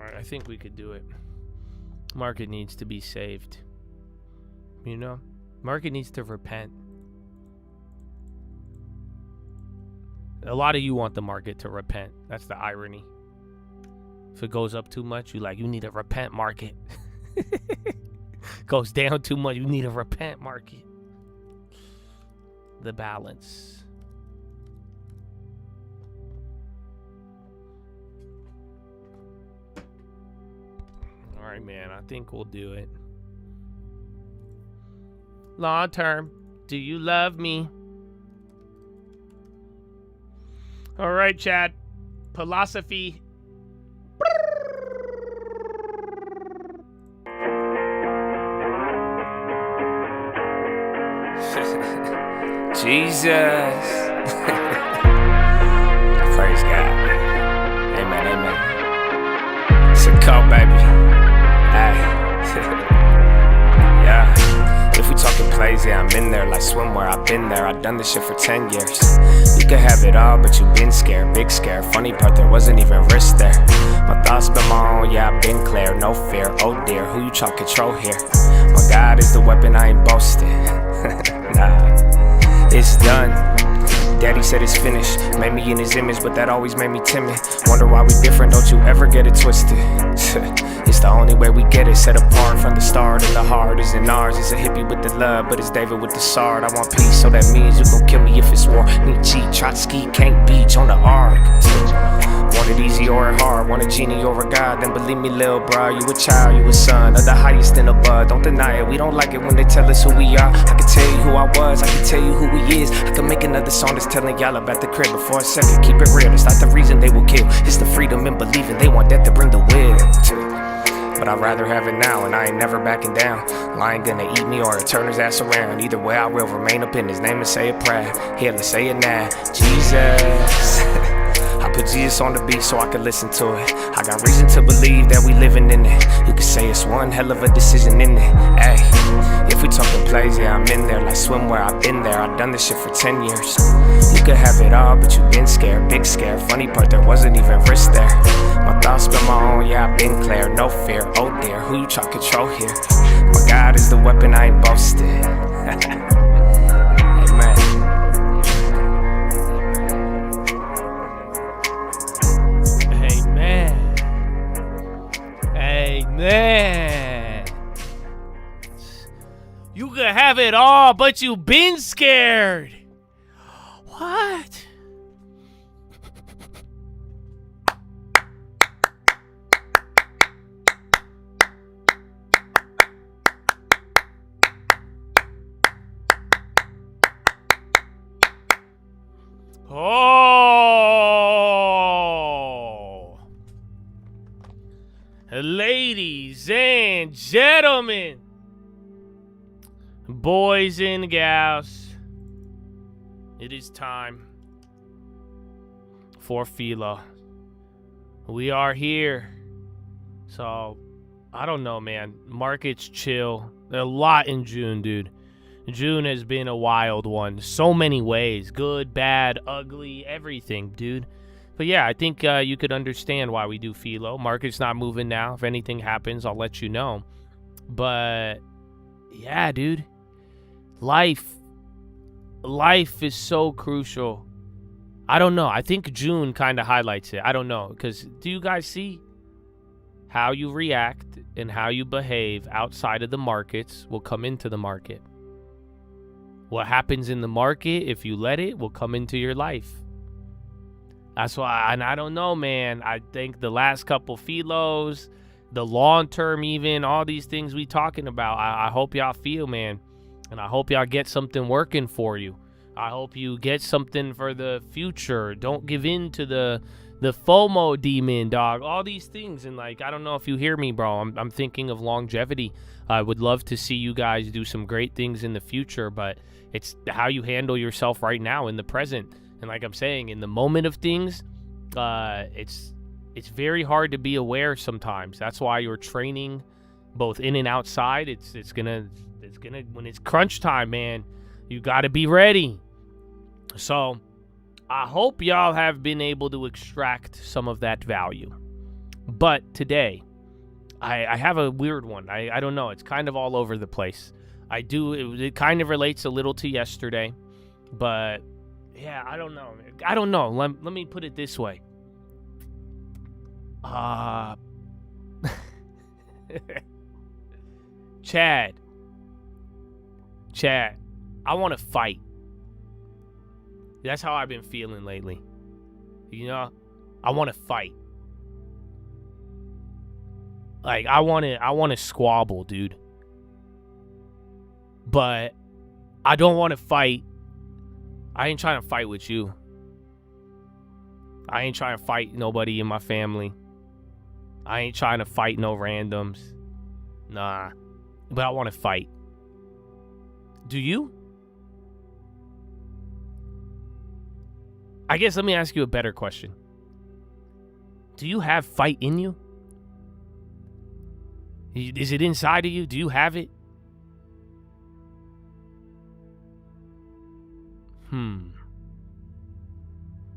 right, I think we could do it. Market needs to be saved. You know? Market needs to repent. A lot of you want the market to repent. That's the irony. If it goes up too much, you need to repent, market. Goes down too much, you need to repent, market. The balance. All right, man. I think we'll do it. Long term. Do you love me? All right, Chad. Philosophy. Jesus. Praise God. Amen, amen. It's a call, baby. Hey. Yeah. If we talking plays, yeah, I'm in there like swimwear. I've been there. I've done this shit for 10 years. You could have it all, but you been scared. Big scare. Funny part, there wasn't even risk there. My thoughts been my own, yeah, I've been clear. No fear. Oh dear, who you try to control here? My God is the weapon, I ain't boasting. Nah. It's done. Daddy said it's finished. Made me in his image, but that always made me timid. Wonder why we different, don't you ever get it twisted. It's the only way we get it. Set apart from the start, and the heart isn't ours. It's a hippie with the love, but it's David with the sword. I want peace, so that means you gon' kill me if it's war. Nietzsche, Trotsky, can't beach on the ark. Want it easy or hard, want a genie or a god. Then believe me, lil' bro, you a child, you a son of the highest in the bud. Don't deny it, we don't like it when they tell us who we are. I can tell you who I was, I can tell you who he is. I can make another song that's telling y'all about the crib. But for a second, keep it real, it's not the reason they will kill. It's the freedom in believing, they want that to bring the will. But I'd rather have it now, and I ain't never backing down. Lion gonna eat me or turn his ass around. Either way, I will remain up in his name and say it proud. Here, let's say it now. Jesus. I put Jesus on the beat so I can listen to it. I got reason to believe that we living in it. You could say it's one hell of a decision in it. Ay, if we talking plays, yeah, I'm in there like swimwear. I've been there, I've done this shit for 10 years. You could have it all, but you been scared, big scare. Funny part, there wasn't even risk there. My thoughts been my own, yeah, I've been clear. No fear, oh dear, who you try to control here? My God is the weapon, I ain't boasting. Amen. Amen. You could have it all, but you been scared. What? Oh. Ladies and gentlemen, boys and gals, it is time for Philo. We are here. So, I don't know, man. Markets chill. There's a lot in June, dude. June has been a wild one. So many ways. Good, bad, ugly, everything, dude. But yeah, I think you could understand why we do Philo. Market's not moving now. If anything happens, I'll let you know. But yeah, dude. Life is so crucial. I don't know. I think June kind of highlights it. I don't know. Because do you guys see how you react and how you behave outside of the markets will come into the market? What happens in the market, if you let it, will come into your life. That's why, and I don't know, man. I think the last couple Philos, the long term even, all these things we talking about, I hope y'all feel, man. And I hope y'all get something working for you. I hope you get something for the future. Don't give in to the FOMO demon, dog. All these things. And like, I don't know if you hear me, bro. I'm thinking of longevity. I would love to see you guys do some great things in the future, but it's how you handle yourself right now in the present. And like I'm saying, in the moment of things, it's very hard to be aware sometimes. That's why you're training both in and outside. It's gonna when it's crunch time, man, you got to be ready. So I hope y'all have been able to extract some of that value. But today, I have a weird one. I don't know. It's kind of all over the place. It kind of relates a little to yesterday. But, yeah, I don't know. I don't know. Let me put it this way. Chad, I want to fight. That's how I've been feeling lately. You know, I want to fight. Like, I want to squabble, dude. But I don't want to fight. I ain't trying to fight with you. I ain't trying to fight nobody in my family. I ain't trying to fight no randoms. Nah. But I want to fight. Do you? I guess let me ask you a better question. Do you have fight in you? Is it inside of you? Do you have it?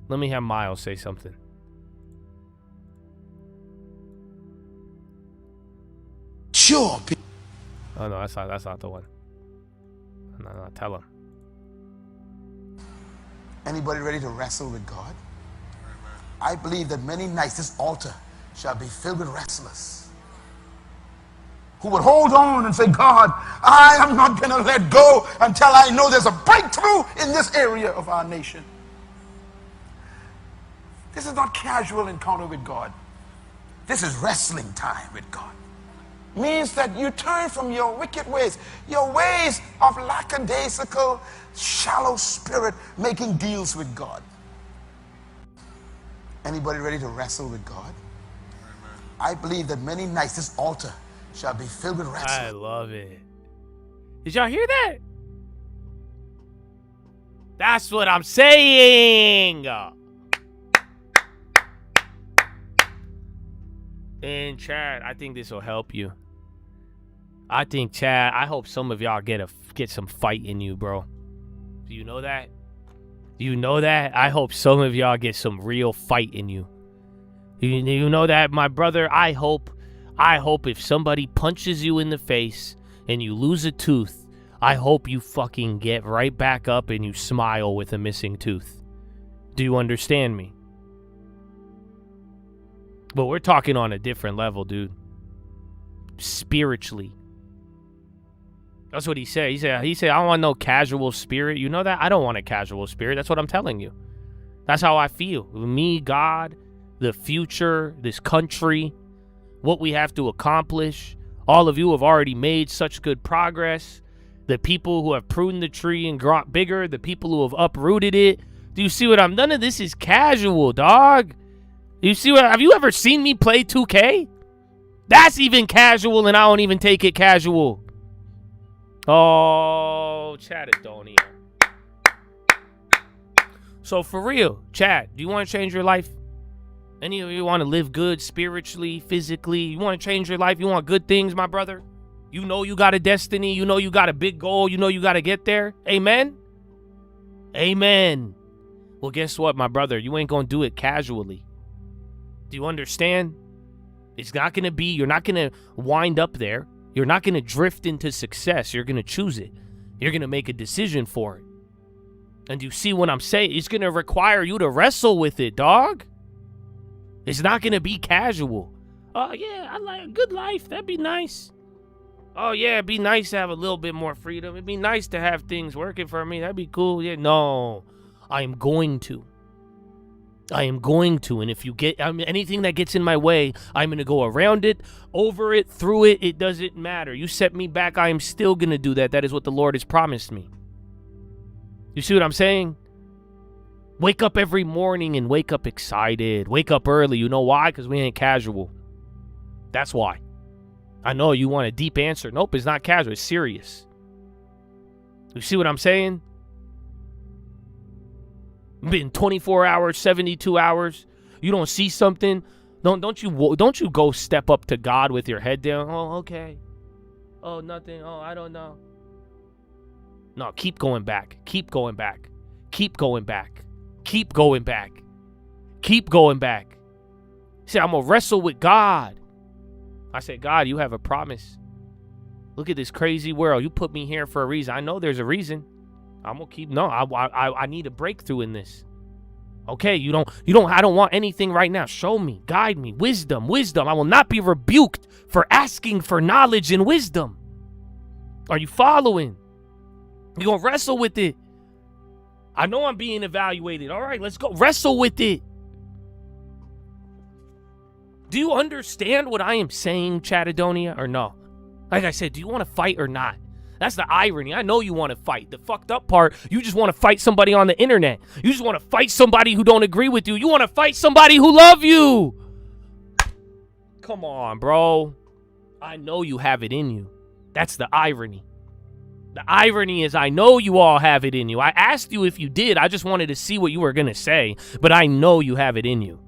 Let me have Miles say something. Sure. Oh no, that's not the one. No, tell him. Anybody ready to wrestle with God? I believe that many nights this altar shall be filled with wrestlers who would hold on and say, God, I am not going to let go until I know there's a breakthrough in this area of our nation. This is not casual encounter with God. This is wrestling time with God. Means that you turn from your wicked ways, your ways of lackadaisical, shallow spirit, making deals with God. Anybody ready to wrestle with God? I believe that many nights this altar shall be filled with wrestling. I love it. Did y'all hear that? That's what I'm saying. And Chad, I think this will help you. I think, Chad, I hope some of y'all get some fight in you, bro. Do you know that? Do you know that? I hope some of y'all get some real fight in you. You know that, my brother? I hope if somebody punches you in the face and you lose a tooth, I hope you fucking get right back up and you smile with a missing tooth. Do you understand me? But we're talking on a different level, dude. Spiritually. That's what he said. He said, I don't want no casual spirit. You know that? I don't want a casual spirit. That's what I'm telling you. That's how I feel. Me, God, the future, this country, what we have to accomplish. All of you have already made such good progress. The people who have pruned the tree and grown bigger, the people who have uprooted it. Do you see what none of this is casual, dog. You see have you ever seen me play 2K? That's even casual and I don't even take it casual. Oh, Chad Adonia. So for real, Chad, do you want to change your life? Any of you want to live good spiritually, physically? You want to change your life? You want good things, my brother? You know you got a destiny. You know you got a big goal. You know you got to get there. Amen? Amen. Well, guess what, my brother? You ain't going to do it casually. Do you understand? It's not going to be, you're not going to wind up there. You're not going to drift into success. You're going to choose it. You're going to make a decision for it. And you see what I'm saying? It's going to require you to wrestle with it, dog. It's not going to be casual. Oh, yeah, I like a good life. That'd be nice. Oh, yeah, it'd be nice to have a little bit more freedom. It'd be nice to have things working for me. That'd be cool. Yeah, no, I am going to. I am going to, and if you get anything that gets in my way, I'm going to go around it, over it, through it. It doesn't matter. You set me back, I am still going to do that. That is what the Lord has promised me. You see what I'm saying? Wake up every morning and wake up excited. Wake up early. You know why? Because we ain't casual. That's why. I know you want a deep answer. Nope, it's not casual. It's serious. You see what I'm saying? Been 24 hours, 72 hours. You don't see something. Don't you go step up to God with your head down. Oh, okay. Oh, nothing. Oh, I don't know. No, keep going back. Keep going back. Keep going back. Keep going back. Keep going back. He said, I'm going to wrestle with God. I said, God, you have a promise. Look at this crazy world. You put me here for a reason. I know there's a reason. I'm going to keep, no, I need a breakthrough in this. Okay, I don't want anything right now. Show me, guide me, wisdom. I will not be rebuked for asking for knowledge and wisdom. Are you following? You're going to wrestle with it. I know I'm being evaluated. All right, let's go wrestle with it. Do you understand what I am saying, Chatadonia, or no? Like I said, do you want to fight or not? That's the irony. I know you want to fight. The fucked up part, you just want to fight somebody on the internet. You just want to fight somebody who don't agree with you. You want to fight somebody who love you. Come on, bro. I know you have it in you. That's the irony. The irony is I know you all have it in you. I asked you if you did. I just wanted to see what you were going to say. But I know you have it in you.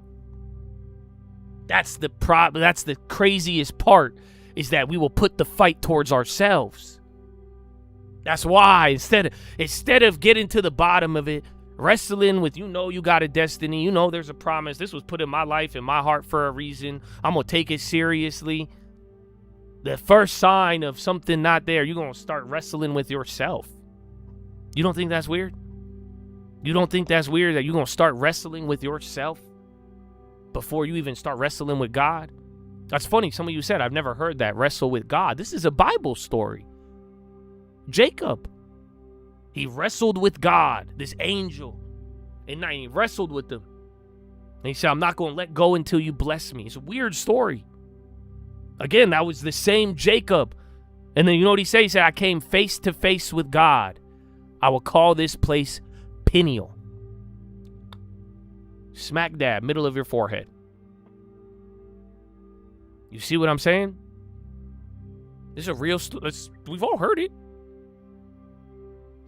That's the craziest part, is that we will put the fight towards ourselves. That's why instead of getting to the bottom of it, wrestling with, you got a destiny, there's a promise, this was put in my life, in my heart for a reason, I'm going to take it seriously. The first sign of something not there, you're going to start wrestling with yourself. You don't think that's weird? You don't think that's weird that you're going to start wrestling with yourself before you even start wrestling with God? That's funny. Some of you said, I've never heard that, wrestle with God. This is a Bible story. Jacob, he wrestled with God, this angel, and now he wrestled with him. And he said, I'm not going to let go until you bless me. It's a weird story. Again, that was the same Jacob. And then you know what he said? He said, I came face to face with God. I will call this place Peniel. Smack dab, middle of your forehead. You see what I'm saying? This is a real story. We've all heard it.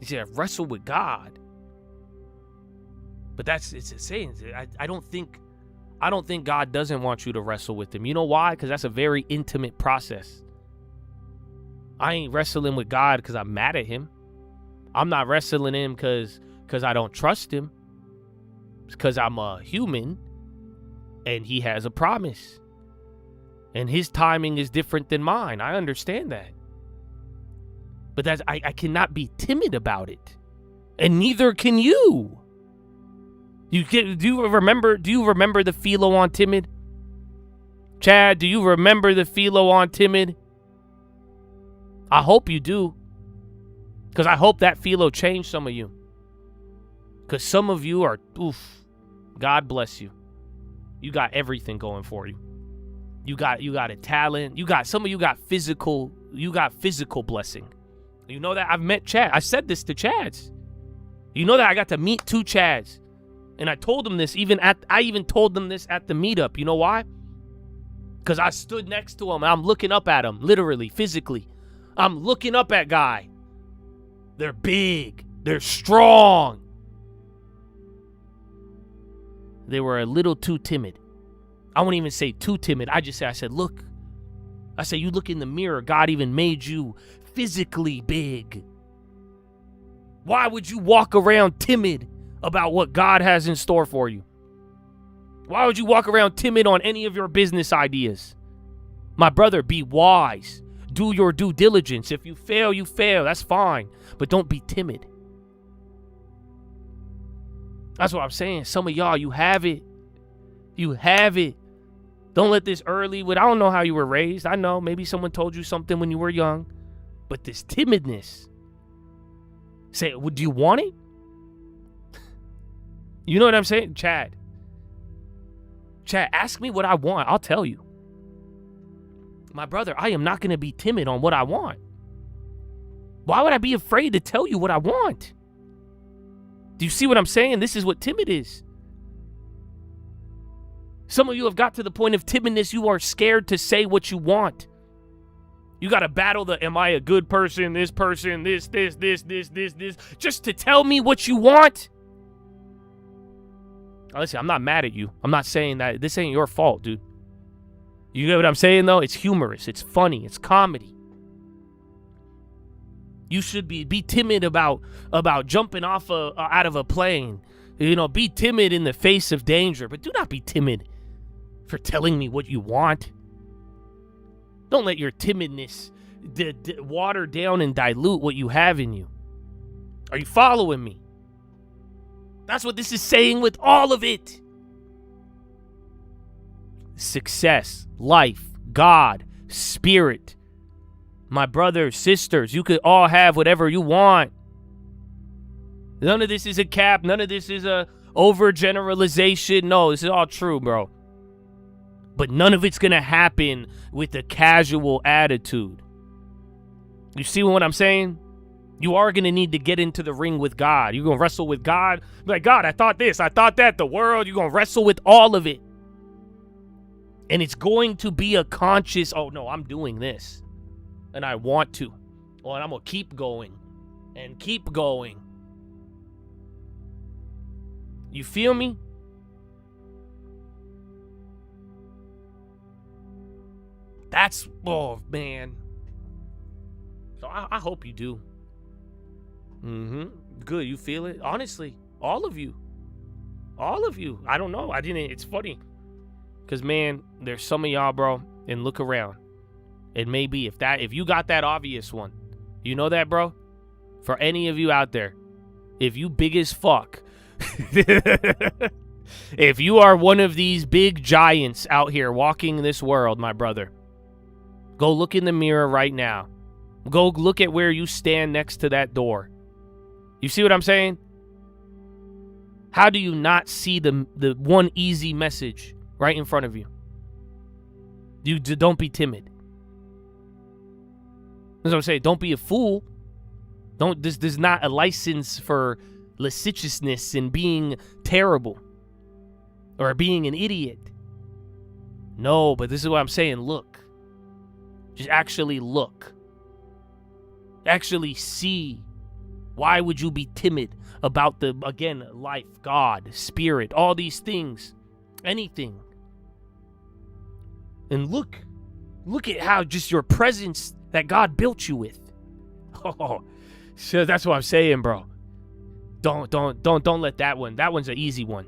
He said, wrestle with God. But it's insane. I don't think God doesn't want you to wrestle with him. You know why? Because that's a very intimate process. I ain't wrestling with God because I'm mad at him. I'm not wrestling him because I don't trust him. It's because I'm a human and he has a promise. And his timing is different than mine. I understand that. But I cannot be timid about it. And neither can you. Do you remember the philo on timid? Chad, do you remember the philo on timid? I hope you do. Because I hope that philo changed some of you. Because some of you are, God bless you. You got everything going for you. You got a talent. Some of you got physical blessing. You know that? I've met Chad. I said this to Chads. You know that I got to meet 2 Chads. And I told them this I even told them this at the meetup. You know why? Because I stood next to him and I'm looking up at him, literally, physically. I'm looking up at guy. They're big. They're strong. They were a little too timid. I won't even say too timid. I said, look. I said, you look in the mirror. God even made you physically big. Why would you walk around timid about what God has in store for you? Why would you walk around timid on any of your business ideas? My brother, be wise. Do your due diligence. If you fail, you fail. That's fine. But don't be timid. That's what I'm saying. Some of y'all, you have it. You have it. Don't let this I don't know how you were raised. I know. Maybe someone told you something when you were young. But this timidness. Say, do you want it? You know what I'm saying? Chad, ask me what I want. I'll tell you. My brother, I am not going to be timid on what I want. Why would I be afraid to tell you what I want? Do you see what I'm saying? This is what timid is. Some of you have got to the point of timidness. You are scared to say what you want. You got to battle the, am I a good person, this, just to tell me what you want. Now, listen, I'm not mad at you. I'm not saying that. This ain't your fault, dude. You get what I'm saying, though? It's humorous. It's funny. It's comedy. You should be timid about jumping off out of a plane. Be timid in the face of danger, but do not be timid for telling me what you want. Don't let your timidness water down and dilute what you have in you. Are you following me? That's what this is saying with all of it. Success, life, God, spirit. My brothers, sisters, you could all have whatever you want. None of this is a cap. None of this is a overgeneralization. No, this is all true, bro. But none of it's going to happen with a casual attitude. You see what I'm saying? You are going to need to get into the ring with God. You're going to wrestle with God. Like, God, I thought this, I thought that, the world. You're going to wrestle with all of it. And it's going to be a conscious, oh, no, I'm doing this. And I want to. Oh, and I'm going to keep going. And keep going. You feel me? That's, oh, man. So I hope you do. Good, you feel it? Honestly, all of you. All of you. I don't know. It's funny. Because, man, there's some of y'all, bro, and look around. And maybe if you got that obvious one, you know that, bro? For any of you out there, if you big as fuck, if you are one of these big giants out here walking this world, my brother, go look in the mirror right now. Go look at where you stand next to that door. You see what I'm saying? How do you not see the one easy message right in front of you? You don't be timid. That's what I'm saying. Don't be a fool. This is not a license for lasciviousness and being terrible or being an idiot. No, but this is what I'm saying. Look. Just actually look. Actually see. Why would you be timid about life, God, spirit, all these things, anything? And look at how just your presence that God built you with. Oh, so that's what I'm saying, bro. Don't let that one. That one's an easy one.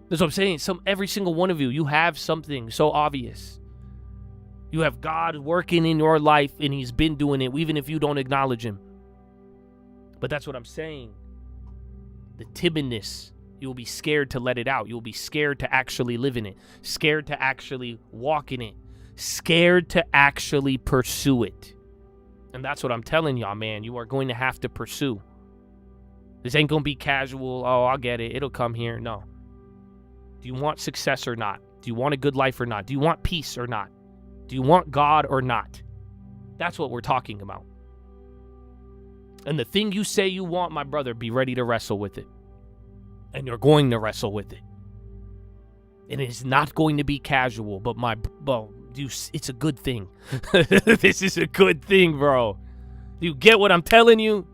That's what I'm saying. Every single one of you have something so obvious. You have God working in your life, and he's been doing it, even if you don't acknowledge him. But that's what I'm saying. The timidness, you'll be scared to let it out. You'll be scared to actually live in it. Scared to actually walk in it. Scared to actually pursue it. And that's what I'm telling y'all, man. You are going to have to pursue. This ain't going to be casual. Oh, I'll get it. It'll come here. No. Do you want success or not? Do you want a good life or not? Do you want peace or not? Do you want God or not? That's what we're talking about. And the thing you say you want, my brother, be ready to wrestle with it. And you're going to wrestle with it. And it is not going to be casual, but it's a good thing. This is a good thing, bro. You get what I'm telling you?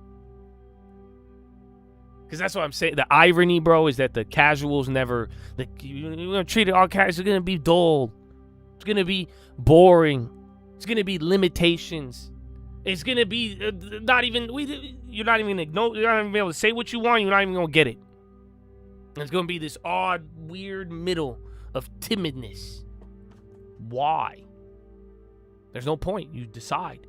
Because that's what I'm saying. The irony, bro, is that the casuals never... You're going to treat it all casual. It's going to be dull. It's going to be boring. It's going to be limitations. It's going to be you're not even going to be able to say what you want. You're not even going to get it. It's going to be this odd, weird middle of timidness. Why? There's no point. You decide.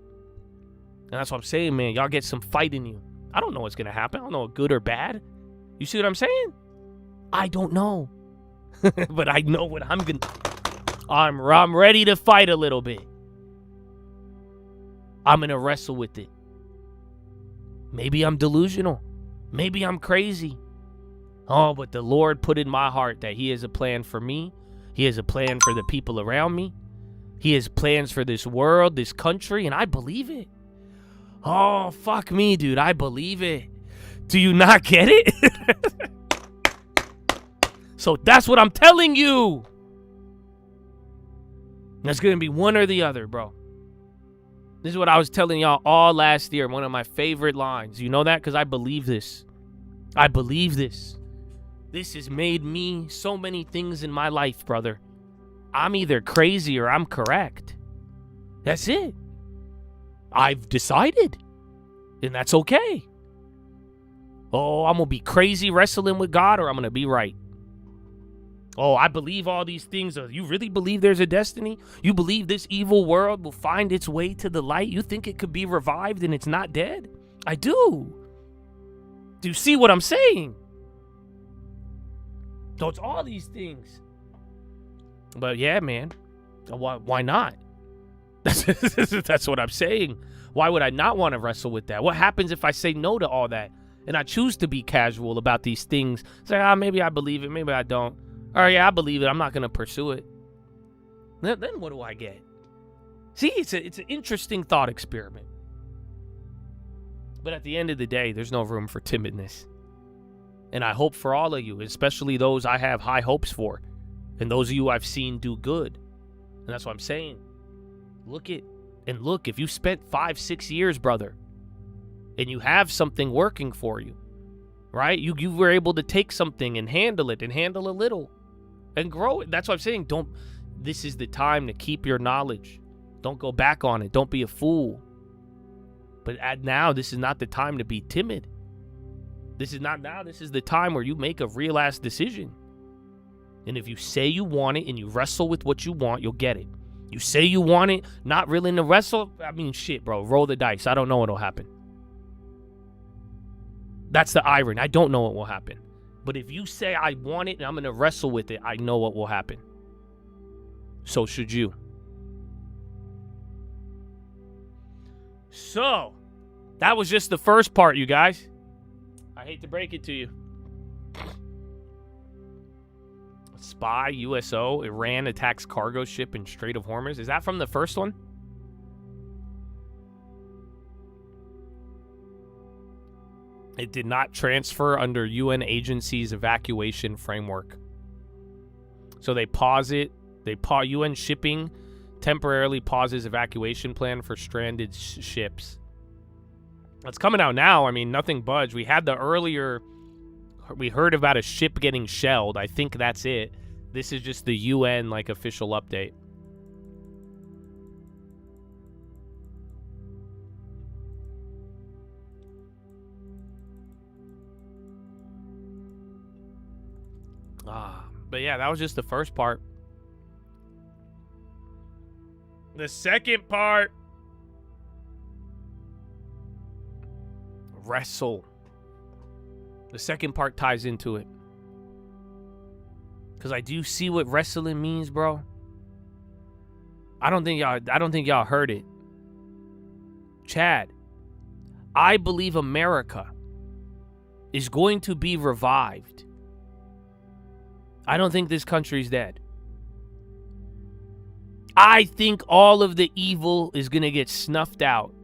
And that's what I'm saying, man. Y'all get some fight in you. I don't know what's going to happen. I don't know good or bad. You see what I'm saying? I don't know. But I know what I'm going to... I'm ready to fight a little bit. I'm going to wrestle with it. Maybe I'm delusional. Maybe I'm crazy. Oh, but the Lord put in my heart that he has a plan for me. He has a plan for the people around me. He has plans for this world, this country, and I believe it. Oh, fuck me, dude. I believe it. Do you not get it? So that's what I'm telling you. That's going to be one or the other, bro. This is what I was telling y'all all last year. One of my favorite lines. You know that? Because I believe this. I believe this. This has made me so many things in my life, brother. I'm either crazy or I'm correct. That's it. I've decided. And that's okay. Oh, I'm going to be crazy wrestling with God, or I'm going to be right. Oh, I believe all these things. You really believe there's a destiny? You believe this evil world will find its way to the light? You think it could be revived and it's not dead? I do. Do you see what I'm saying? So it's all these things. But yeah, man. Why not? That's what I'm saying. Why would I not want to wrestle with that? What happens if I say no to all that and I choose to be casual about these things? Say, maybe I believe it, maybe I don't. All right, yeah, I believe it. I'm not going to pursue it. Then what do I get? See, it's an interesting thought experiment. But at the end of the day, there's no room for timidness. And I hope for all of you, especially those I have high hopes for, and those of you I've seen do good. And that's what I'm saying. Look, if you spent 5-6 years, brother, and you have something working for you, right? You were able to take something and handle it and handle a little and grow it. That's what I'm saying. This is the time to keep your knowledge. Don't go back on it. Don't be a fool. But now, this is not the time to be timid. This is not now. This is the time where you make a real ass decision. And if you say you want it and you wrestle with what you want, you'll get it. You say you want it, not willing to wrestle, I mean, shit, bro. Roll the dice. I don't know what'll happen. That's the irony. I don't know what will happen. But if you say I want it and I'm going to wrestle with it, I know what will happen. So should you. So, that was just the first part, you guys. I hate to break it to you. Spy, USO, Iran attacks cargo ship in Strait of Hormuz. Is that from the first one? It did not transfer under UN agency's evacuation framework. So they pause it. UN shipping temporarily pauses evacuation plan for stranded ships. It's coming out now. I mean, nothing budged. We had we heard about a ship getting shelled. I think that's it. This is just the UN official update. But yeah, that was just the first part. The second part. Wrestle. The second part ties into it. Because I do see what wrestling means, bro. I don't think y'all heard it. Chad, I believe America is going to be revived. I don't think this country's dead. I think all of the evil is going to get snuffed out.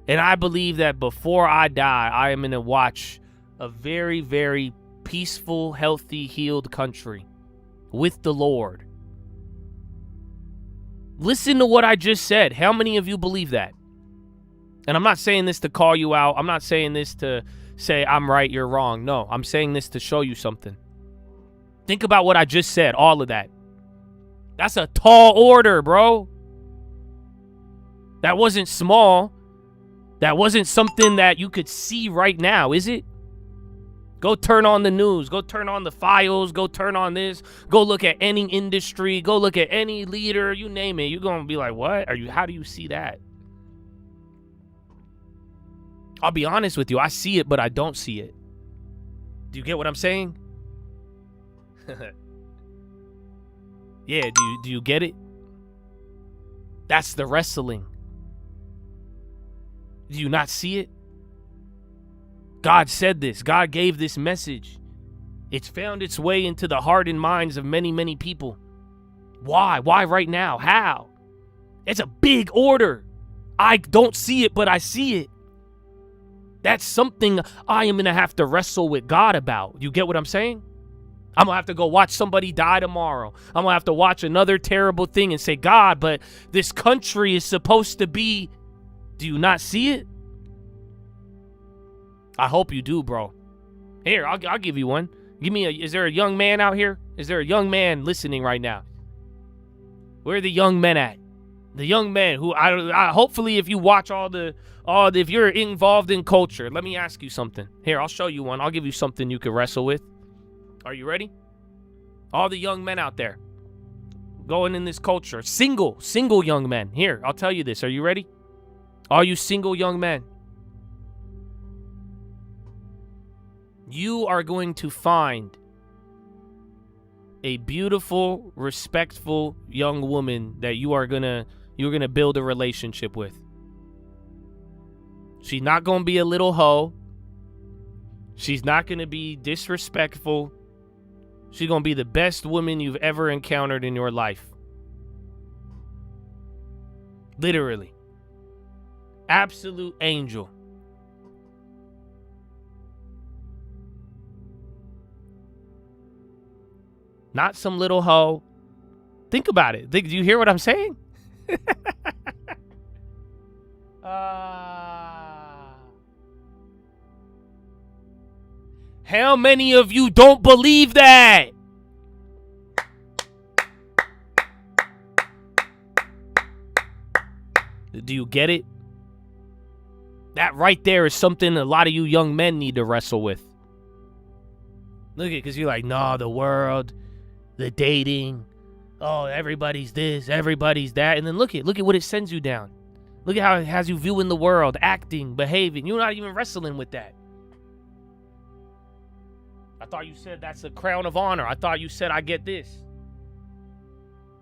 And I believe that before I die, I am going to watch a very, very peaceful, healthy, healed country with the Lord. Listen to what I just said. How many of you believe that? And I'm not saying this to call you out. I'm not saying this to say I'm right, you're wrong. No, I'm saying this to show you something. Think about what I just said, all of that. That's a tall order, bro. That wasn't small. That wasn't something that you could see right now, is it? Go turn on the news. Go turn on the files. Go turn on this. Go look at any industry. Go look at any leader. You name it. You're going to be like, what? How do you see that? I'll be honest with you. I see it, but I don't see it. Do you get what I'm saying? Yeah, do you get it? That's the wrestling. Do you not see it? God said this. God gave this message. It's found its way into the heart and minds of many, many people. Why? Why right now? How? It's a big order. I don't see it, but I see it. That's something I am going to have to wrestle with God about. You get what I'm saying? I'm going to have to go watch somebody die tomorrow. I'm going to have to watch another terrible thing and say, God, but this country is supposed to be... Do you not see it? I hope you do, bro. Here, I'll give you one. Is there a young man out here? Is there a young man listening right now? Where are the young men at? The young men who hopefully if you watch if you're involved in culture, let me ask you something. Here, I'll show you one. I'll give you something you can wrestle with. Are you ready? All the young men out there going in this culture. Single young men. Here, I'll tell you this. Are you ready? All you single young men. You are going to find a beautiful, respectful young woman that you're gonna build a relationship with. She's not gonna be a little hoe. She's not gonna be disrespectful. She's gonna be the best woman you've ever encountered in your life. Literally. Absolute angel. Not some little hoe. Think about it. Do you hear what I'm saying? How many of you don't believe that? Do you get it? That right there is something a lot of you young men need to wrestle with. Look at it, because you're like, no, the world, the dating, oh, everybody's this, everybody's that. And then look at what it sends you down. Look at how it has you viewing the world, acting, behaving. You're not even wrestling with that. I thought you said that's the crown of honor. I thought you said I get this.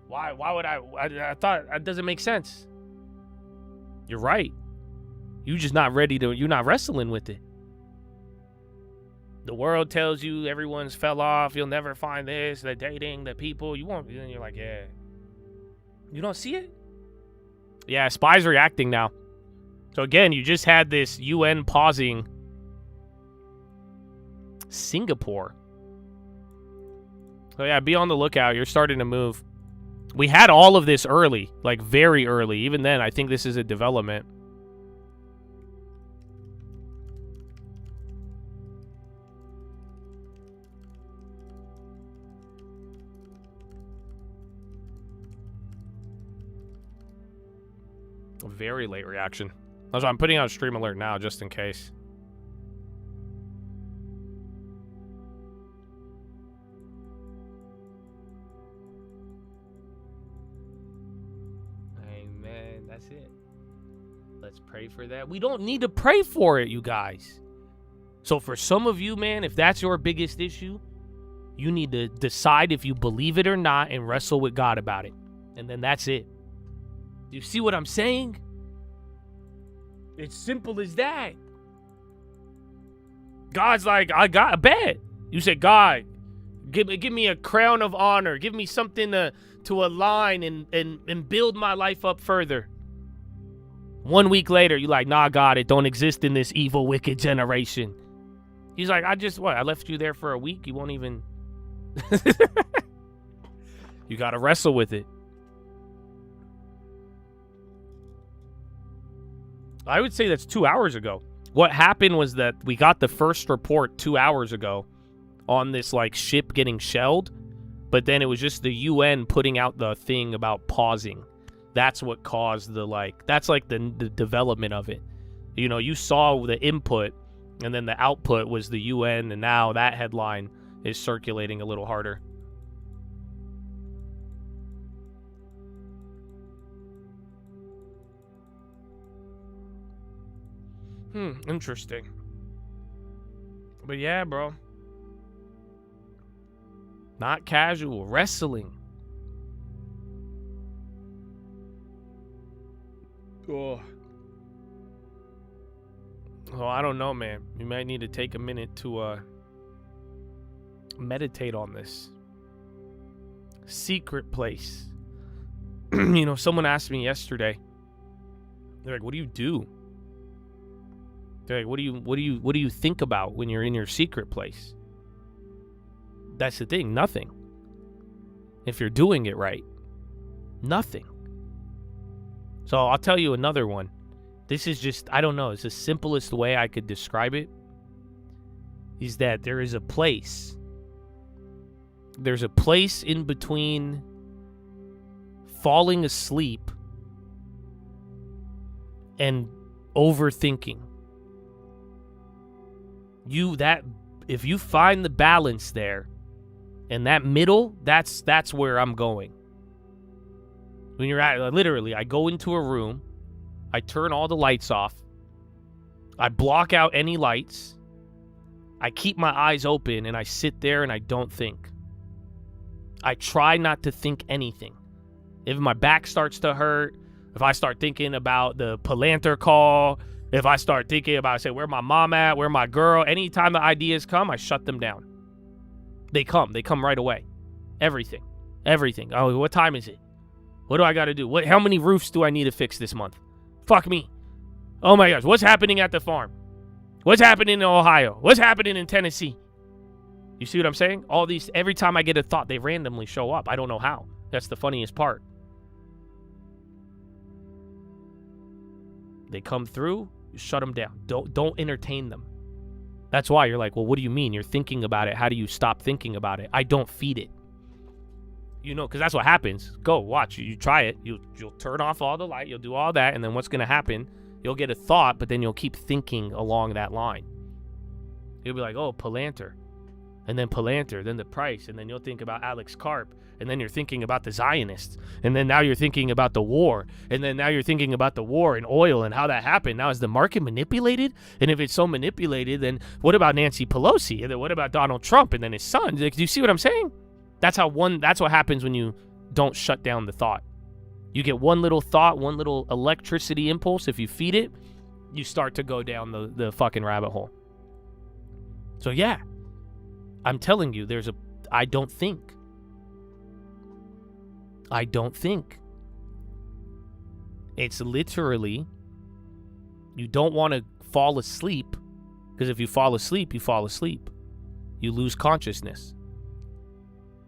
Why would I thought that doesn't make sense. You're right. You're just not ready to, you're not wrestling with it. The world tells you everyone's fell off. You'll never find this, the dating, the people. You won't, and you're like, yeah. You don't see it? Yeah, SPY's reacting now. So again, you just had this UN pausing Singapore. So yeah, be on the lookout. You're starting to move. We had all of this early, like very early. Even then, I think this is a development. A very late reaction. That's why I'm putting out a stream alert now, just in case. Amen. That's it. Let's pray for that. We don't need to pray for it, you guys. So for some of you, man, if that's your biggest issue, you need to decide if you believe it or not and wrestle with God about it. And then that's it. You see what I'm saying? It's simple as that. God's like, I got a bet. You said, God, give me a crown of honor. Give me something to align and build my life up further. 1 week later, you're like, nah, God, it don't exist in this evil, wicked generation. He's like, I left you there for a week. You won't even. You got to wrestle with it. I would say that's 2 hours ago. What happened was that we got the first report 2 hours ago on this like ship getting shelled, but then it was just the UN putting out the thing about pausing. That's what caused that's like the development of it. You know, you saw the input and then the output was the UN, and now that headline is circulating a little harder. Interesting. But yeah, bro. Not casual. Wrestling. Oh, I don't know, man. You might need to take a minute to meditate on this. Secret place. You know, someone asked me yesterday. They're like, what do you do? They're like, what do you think about when you're in your secret place? That's the thing, nothing. If you're doing it right, nothing. So I'll tell you another one. This is just, I don't know, it's the simplest way I could describe it. Is that there is a place. There's a place in between falling asleep and overthinking. If you find the balance there And that middle, that's where I'm going. When you're at, literally, I go into a room, I turn all the lights off, I block out any lights, I keep my eyes open, and I sit there and I don't think. I try not to think anything. If my back starts to hurt, if I start thinking about the Palantir call, if I start thinking about, say, where my mom at, where my girl, anytime the ideas come, I shut them down. They come right away. Everything. Oh, what time is it? What do I got to do? How many roofs do I need to fix this month? Fuck me. Oh my gosh, what's happening at the farm? What's happening in Ohio? What's happening in Tennessee? You see what I'm saying? All these, every time I get a thought, they randomly show up. I don't know how. That's the funniest part. They come through, you shut them down. Don't entertain them. That's why you're like, well, what do you mean? You're thinking about it. How do you stop thinking about it? I don't feed it. You know, because that's what happens. Go, watch. You try it. You'll turn off all the light. You'll do all that. And then what's going to happen, you'll get a thought, but then you'll keep thinking along that line. You'll be like, oh, Palantir. And then Palantir, then the price. And then you'll think about Alex Karp. And then you're thinking about the Zionists. And then now you're thinking about the war. And then now you're thinking about the war and oil and how that happened. Now, is the market manipulated? And if it's so manipulated, then what about Nancy Pelosi? And then what about Donald Trump and then his son? Like, do you see what I'm saying? That's what happens when you don't shut down the thought. You get one little thought, one little electricity impulse. If you feed it, you start to go down the fucking rabbit hole. So yeah, I'm telling you, I don't think. It's literally, you don't want to fall asleep, because if you fall asleep, you fall asleep. You lose consciousness.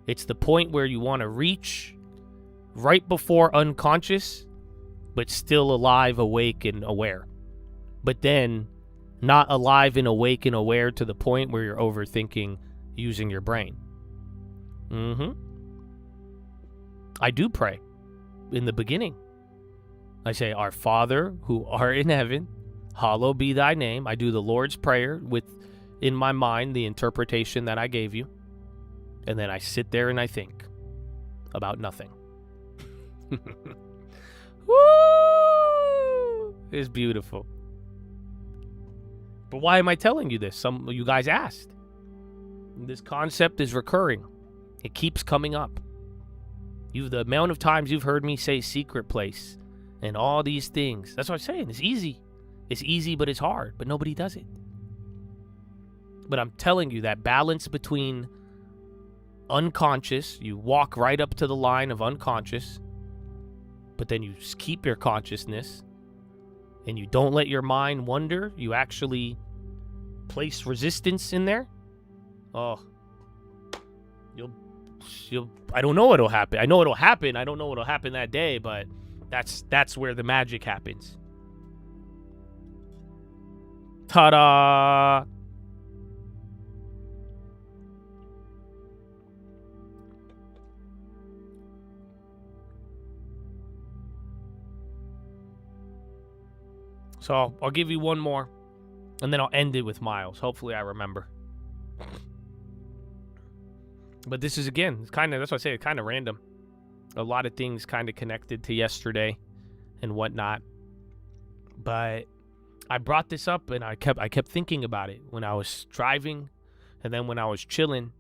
It's the point where you want to reach right before unconscious, but still alive, awake, and aware. But then not alive and awake and aware to the point where you're overthinking using your brain. I do pray in the beginning. I say, Our Father who art in heaven, hallowed be thy name. I do the Lord's Prayer with, in my mind, the interpretation that I gave you. And then I sit there and I think about nothing. Woo! It's beautiful. But why am I telling you this? Some of you guys asked. This concept is recurring. It keeps coming up. The amount of times you've heard me say secret place and all these things. That's what I'm saying. It's easy. It's easy, but it's hard. But nobody does it. But I'm telling you, that balance between unconscious, you walk right up to the line of unconscious, but then you just keep your consciousness and you don't let your mind wander. You actually place resistance in there. Oh, I don't know what'll happen. I know it'll happen. I don't know what'll happen that day, but that's where the magic happens. Ta-da! So I'll give you one more, and then I'll end it with Miles. Hopefully I remember. But this is, again, it's kind of, that's what I say, it's kind of random. A lot of things kind of connected to yesterday and whatnot. But I brought this up, and I kept thinking about it when I was driving, and then when I was chilling,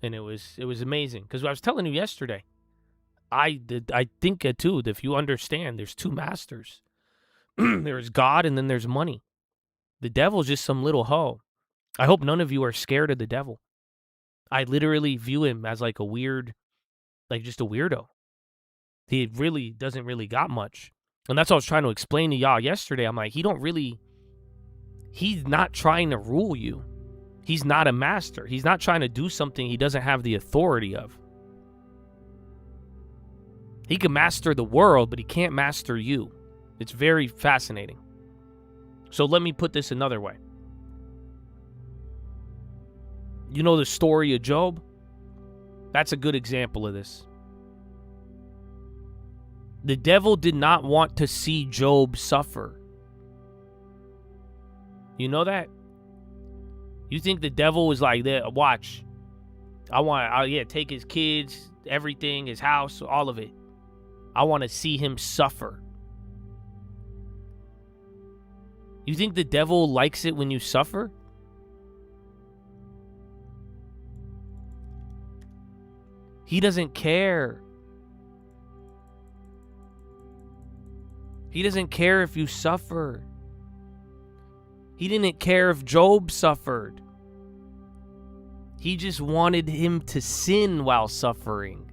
and it was amazing. Because I was telling you yesterday, I think too, that if you understand, there's two masters. There's God, and then there's money. The devil's just some little hoe. I hope none of you are scared of the devil. I literally view him as like a weird, like just a weirdo. He really doesn't really got much. And that's what I was trying to explain to y'all yesterday. I'm like, he's not trying to rule you. He's not a master. He's not trying to do something he doesn't have the authority of. He can master the world, but he can't master you. It's very fascinating. So let me put this another way. You know the story of Job? That's a good example of this. The devil did not want to see Job suffer. You know that? You think the devil was like, watch, Take his kids, everything, his house, all of it. I want to see him suffer. You think the devil likes it when you suffer? He doesn't care. He doesn't care if you suffer. He didn't care if Job suffered. He just wanted him to sin while suffering.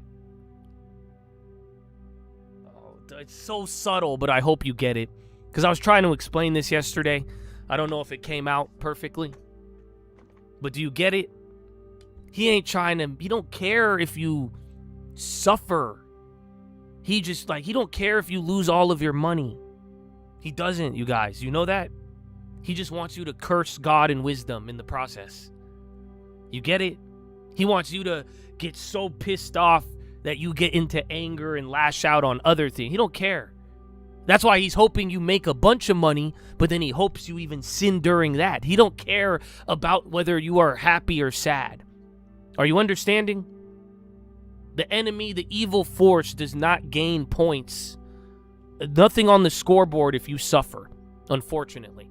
Oh, it's so subtle, but I hope you get it. Because I was trying to explain this yesterday. I don't know if it came out perfectly. But do you get it? He don't care if you suffer. He don't care if you lose all of your money. He doesn't, you guys. You know that? He just wants you to curse God and wisdom in the process. You get it? He wants you to get so pissed off that you get into anger and lash out on other things. He don't care. That's why he's hoping you make a bunch of money, but then he hopes you even sin during that. He don't care about whether you are happy or sad. Are you understanding? The enemy, the evil force, does not gain points. Nothing on the scoreboard if you suffer, unfortunately.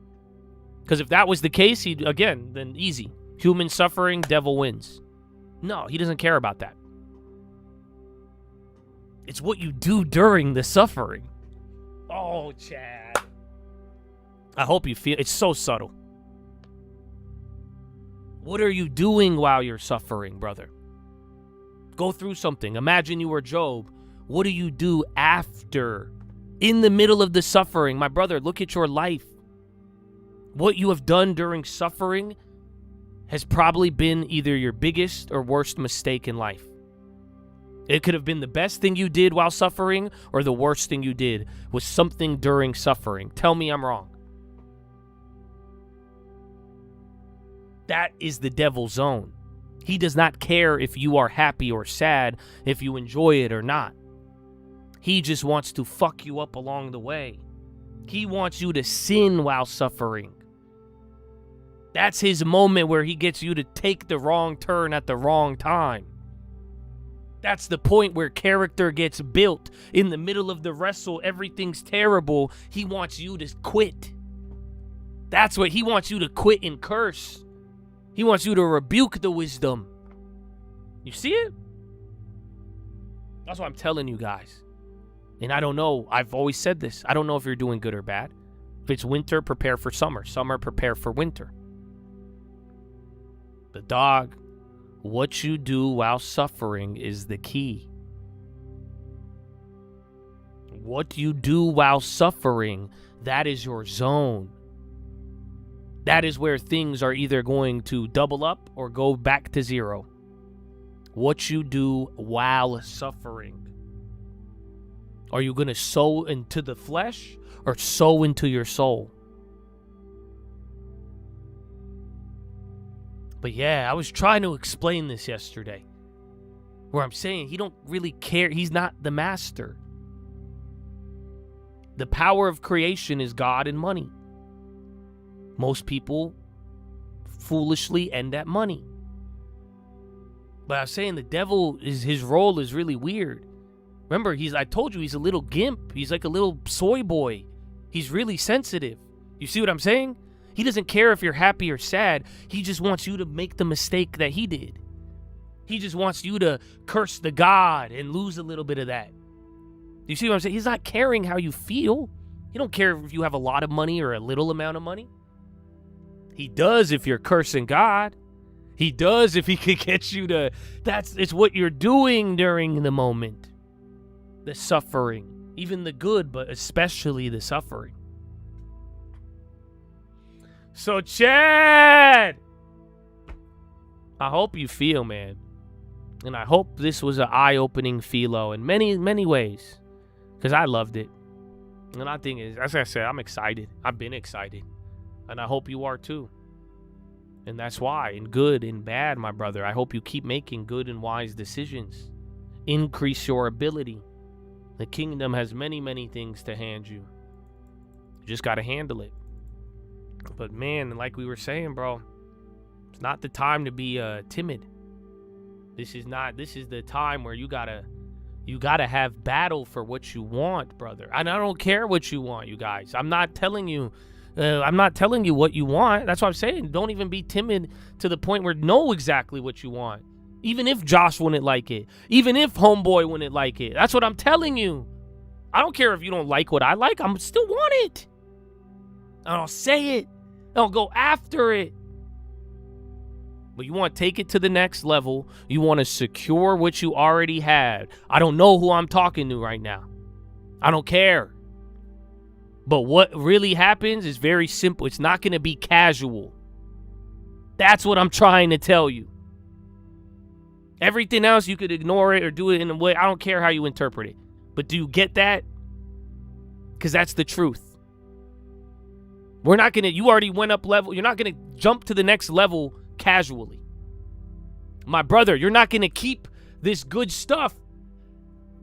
Because if that was the case, then easy. Human suffering, devil wins. No, he doesn't care about that. It's what you do during the suffering. Oh, Chad. I hope you feel it's so subtle. What are you doing while you're suffering, brother? Go through something. Imagine you were Job. What do you do after? In the middle of the suffering, my brother, look at your life. What you have done during suffering has probably been either your biggest or worst mistake in life. It could have been the best thing you did while suffering, or the worst thing you did was something during suffering. Tell me I'm wrong. That is the devil's zone. He does not care if you are happy or sad, if you enjoy it or not. He just wants to fuck you up along the way. He wants you to sin while suffering. That's his moment where he gets you to take the wrong turn at the wrong time. That's the point where character gets built. In the middle of the wrestle, everything's terrible. He wants you to quit. That's what he wants you to quit and curse. He wants you to rebuke the wisdom. You see it? That's what I'm telling you guys. And I don't know. I've always said this. I don't know if you're doing good or bad. If it's winter, prepare for summer. Summer, prepare for winter. The dog, what you do while suffering is the key. What you do while suffering, that is your zone. That is where things are either going to double up or go back to zero. What you do while suffering. Are you going to sow into the flesh or sow into your soul? But yeah, I was trying to explain this yesterday. Where I'm saying he don't really care. He's not the master. The power of creation is God and money. Most people foolishly end at money. But I was saying the devil, his role is really weird. Remember, I told you he's a little gimp. He's like a little soy boy. He's really sensitive. You see what I'm saying? He doesn't care if you're happy or sad. He just wants you to make the mistake that he did. He just wants you to curse the God and lose a little bit of that. You see what I'm saying? He's not caring how you feel. He don't care if you have a lot of money or a little amount of money. He does if you're cursing God. He does if he could get you to... It's what you're doing during the moment. The suffering. Even the good, but especially the suffering. So, Chad! I hope you feel, man. And I hope this was an eye-opening philo in many, many ways. Because I loved it. And I think, as I said, I'm excited. I've been excited. And I hope you are too. And that's why, in good and bad, my brother, I hope you keep making good and wise decisions. Increase your ability. The kingdom has many, many things to hand you. You just got to handle it. But man, like we were saying, bro, it's not the time to be timid. This is the time where you gotta have battle for what you want, brother. And I don't care what you want, you guys. I'm not telling you what you want. That's what I'm saying. Don't even be timid to the point where know exactly what you want. Even if Josh wouldn't like it. Even if homeboy wouldn't like it. That's what I'm telling you. I don't care if you don't like what I like. I'm still want it. And I'll say it. I'll go after it. But you want to take it to the next level. You want to secure what you already had. I don't know who I'm talking to right now. I don't care. But what really happens is very simple. It's not going to be casual. That's what I'm trying to tell you. Everything else, you could ignore it or do it in a way. I don't care how you interpret it. But do you get that? Because that's the truth. We're not going to, you already went up level. You're not going to jump to the next level casually. My brother, you're not going to keep this good stuff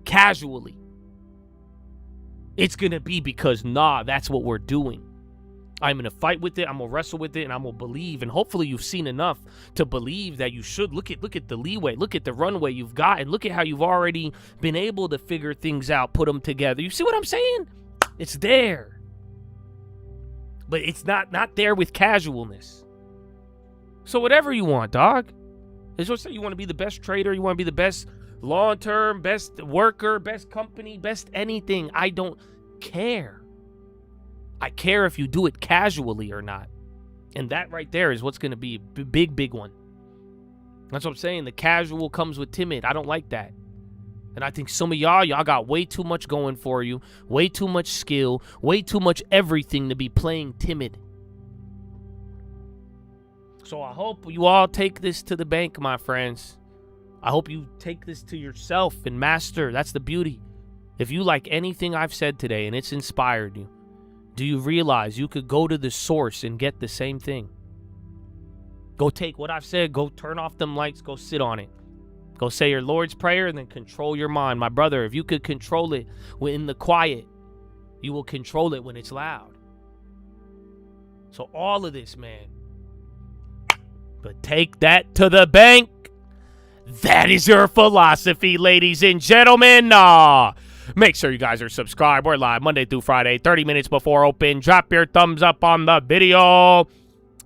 casually. It's going to be because, that's what we're doing. I'm going to fight with it. I'm going to wrestle with it, and I'm going to believe. And hopefully you've seen enough to believe that you should. Look at the leeway. Look at the runway you've got, and look at how you've already been able to figure things out, put them together. You see what I'm saying? It's there. But it's not there with casualness. So whatever you want, dog. It's what I say. You want to be the best trader. You want to be the best long-term, best worker, best company, best anything. I don't care. I care if you do it casually or not. And that right there is what's going to be a big one. That's what I'm saying. The casual comes with timid. I don't like that. And I think some of y'all got way too much going for you, way too much skill, way too much everything to be playing timid. So I hope you all take this to the bank, my friends. I hope you take this to yourself and master. That's the beauty. If you like anything I've said today and it's inspired you, do you realize you could go to the source and get the same thing? Go take what I've said, go turn off them lights, go sit on it. Go say your Lord's Prayer and then control your mind. My brother, if you could control it in the quiet, you will control it when it's loud. So all of this, man. But take that to the bank. That is your philosophy, ladies and gentlemen. Make sure you guys are subscribed. We're live Monday through Friday, 30 minutes before open. Drop your thumbs up on the video.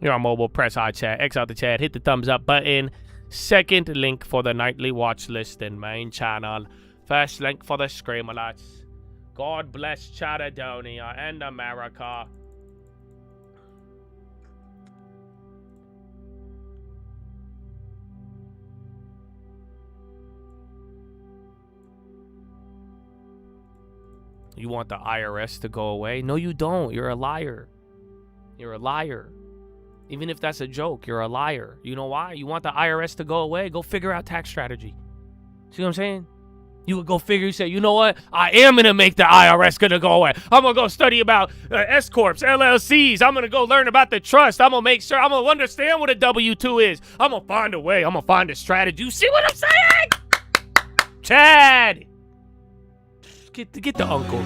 You're on mobile, press hot chat, X out the chat, hit the thumbs up button. Second link for the nightly watch list and main channel. First link for the Screamalots. God bless Chatadonia and America. You want the IRS to go away? No, you don't. You're a liar. You're a liar. Even if that's a joke, you're a liar. You know why? You want the IRS to go away? Go figure out tax strategy. See what I'm saying? You would go figure, you say, you know what? I am going to make the IRS going to go away. I'm going to go study about S-Corps, LLCs. I'm going to go learn about the trust. I'm going to make sure, I'm going to understand what a W-2 is. I'm going to find a way. I'm going to find a strategy. You see what I'm saying? Chad. Get the uncle.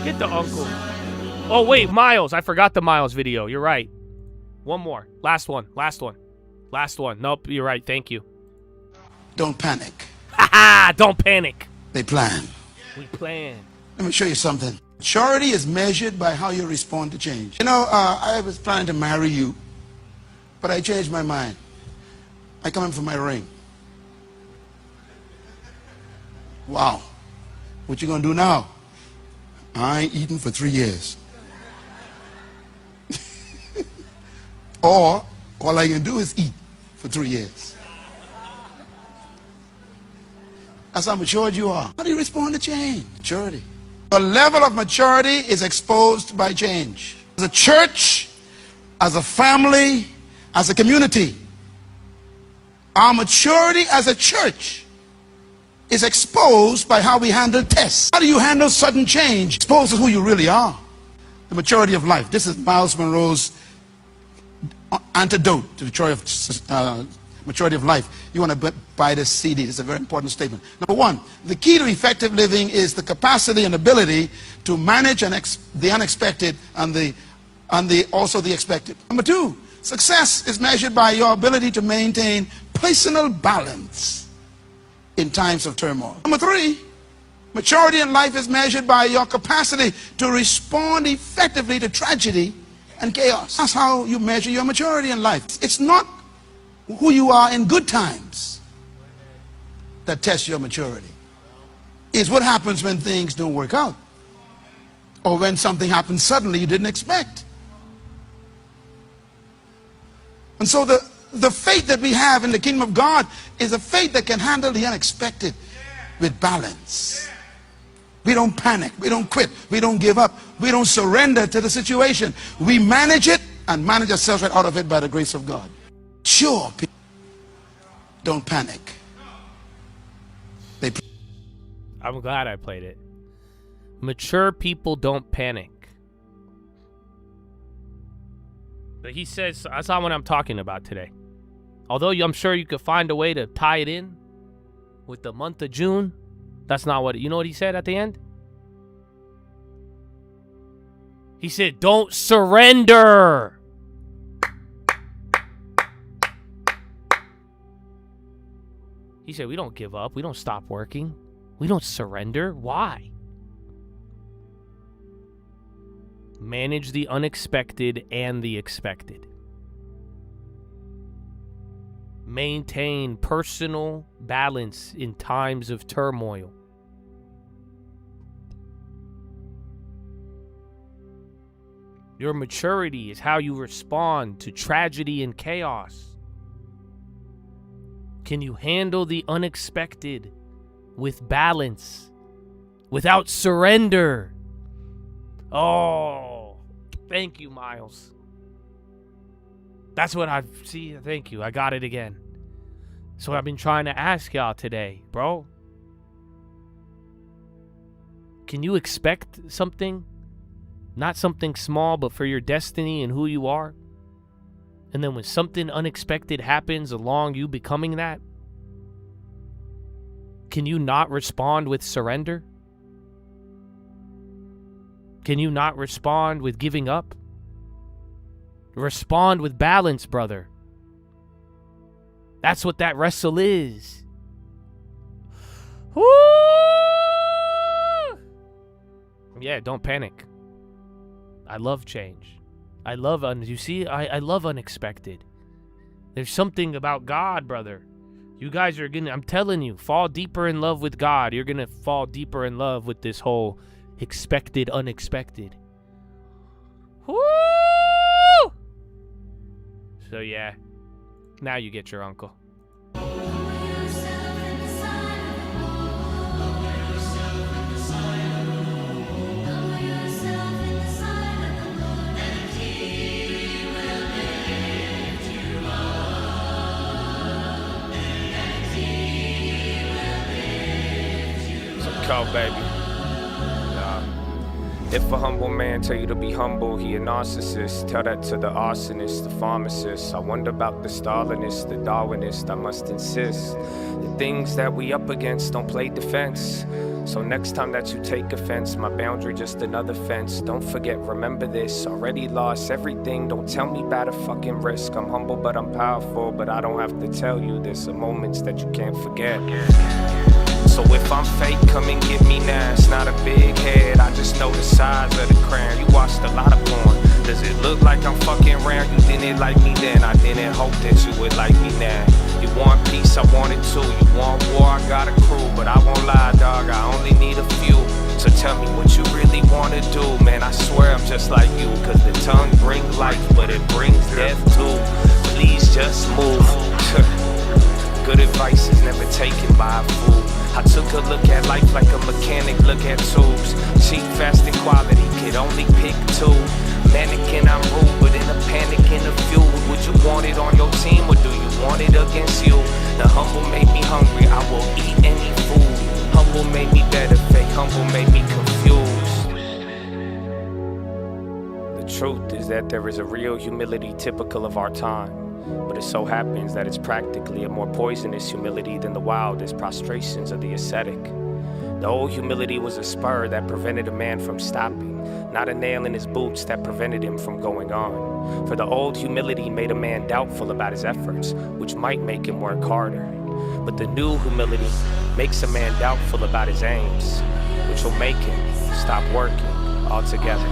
Get the uncle. Oh, wait, Miles. I forgot the Miles video. You're right. One more. Last one. Nope, you're right. Thank you. Don't panic. Ha! Don't panic. They plan. We plan. Let me show you something. Maturity is measured by how you respond to change. You know, I was planning to marry you, but I changed my mind. I come in for my ring. Wow. What you gonna do now? I ain't eating for 3 years. Or all I can do is eat for 3 years. That's how matured you are. How do you respond to change? Maturity. The level of maturity is exposed by change. As a church, as a family, as a community, our maturity as a church is exposed by how we handle tests. How do you handle sudden change? Exposes who you really are. The maturity of life. This is Miles Monroe's antidote to the maturity of life. You want to buy this CD. It's a very important statement. Number one, the key to effective living is the capacity and ability to manage the unexpected and also the expected. Number two, success is measured by your ability to maintain personal balance in times of turmoil. Number 3, maturity in life is measured by your capacity to respond effectively to tragedy and chaos. That's how you measure your maturity in life. It's not who you are in good times that tests your maturity. It's what happens when things don't work out, or when something happens suddenly you didn't expect. And so the faith that we have in the kingdom of God is a faith that can handle the unexpected with balance. We don't panic, we don't quit, we don't give up, we don't surrender to the situation. We manage it and manage ourselves right out of it by the grace of God. Sure, people don't panic. I'm glad I played it. Mature people don't panic. But he says, that's not what I'm talking about today. Although I'm sure you could find a way to tie it in with the month of June. That's not what, you know what he said at the end? He said, don't surrender. He said, we don't give up. We don't stop working. We don't surrender. Why? Manage the unexpected and the expected. Maintain personal balance in times of turmoil. Your maturity is how you respond to tragedy and chaos. Can you handle the unexpected with balance, without surrender? Oh, thank you, Miles. That's what thank you. I got it again. So I've been trying to ask y'all today, bro. Can you expect something? Not something small, but for your destiny and who you are? And then when something unexpected happens along you becoming that, can you not respond with surrender? Can you not respond with giving up? Respond with balance, brother. That's what that wrestle is. Woo! Yeah, don't panic. I love change. I love I love unexpected. There's something about God, brother. You guys are gonna, I'm telling you, fall deeper in love with God. You're gonna fall deeper in love with this whole expected, unexpected. Woo! So yeah, now you get your uncle. Go, baby. If a humble man tell you to be humble, he a narcissist. Tell that to the arsonist, the pharmacist. I wonder about the Stalinist, the Darwinist. I must insist, the things that we up against don't play defense. So next time that you take offense, my boundary just another fence. Don't forget, remember this. Already lost everything, don't tell me about a fucking risk. I'm humble but I'm powerful, but I don't have to tell you. There's some moments that you can't forget. So if I'm fake, come and get me now. It's not a big head, I just know the size of the crown. You watched a lot of porn. Does it look like I'm fucking around? You didn't like me then, I didn't hope that you would like me now. You want peace, I want it too. You want war, I got a crew. But I won't lie, dog, I only need a few. So tell me what you really wanna do. Man, I swear I'm just like you. Cause the tongue brings life, but it brings death too. Please just move. Good advice is never taken by a fool. I took a look at life like a mechanic, look at tubes. Cheap, fast, and quality, could only pick two. Mannequin, I'm rude, but in a panic, in a feud. Would you want it on your team, or do you want it against you? The humble made me hungry, I will eat any food. Humble made me better, fake humble made me confused. The truth is that there is a real humility typical of our time. But it so happens that it's practically a more poisonous humility than the wildest prostrations of the ascetic. The old humility was a spur that prevented a man from stopping, not a nail in his boots that prevented him from going on. For the old humility made a man doubtful about his efforts, which might make him work harder. But the new humility makes a man doubtful about his aims, which will make him stop working altogether.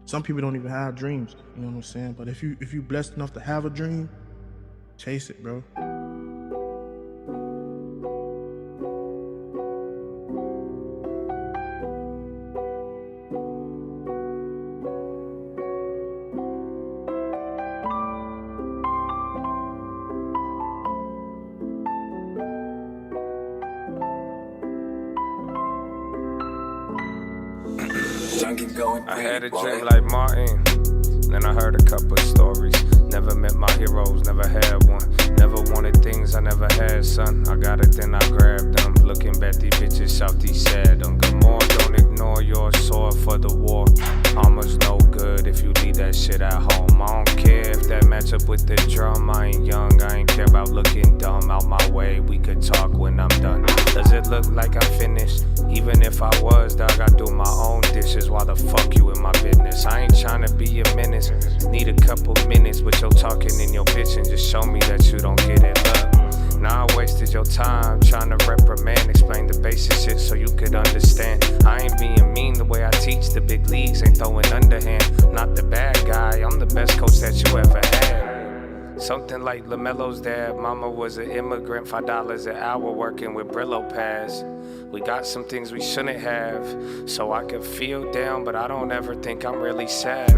Some people don't even have dreams, you know what I'm saying? But if you blessed enough to have a dream, chase it, bro. I had a dream like Martin, then I heard a couple stories. Never met my heroes, never had one. Never wanted things I never had, son. I got it, then I grabbed them. Looking back, these bitches Southeast sad them. Good morning, don't ignore your sword for the war. Armor's no good if you leave that shit at home. I don't care if that match up with the drum. I ain't young, I ain't care about looking dumb. Out my way, we could talk when I'm done. Does it look like I'm finished? Even if I was, dog, I do my own dishes. Why the fuck you in my business? I ain't tryna be a menace. Need a couple minutes with your talking and your bitching. Just show me that you don't get it, love. Now I wasted your time trying to reprimand. Explain the basic shit so you could understand. I ain't being mean the way I teach. The big leagues ain't throwing underhand. I'm not the bad guy, I'm the best coach that you ever had. Something like LaMelo's dad. Mama was an immigrant, $5 an hour working with Brillo pads. We got some things we shouldn't have, so I could feel down, but I don't ever think I'm really sad.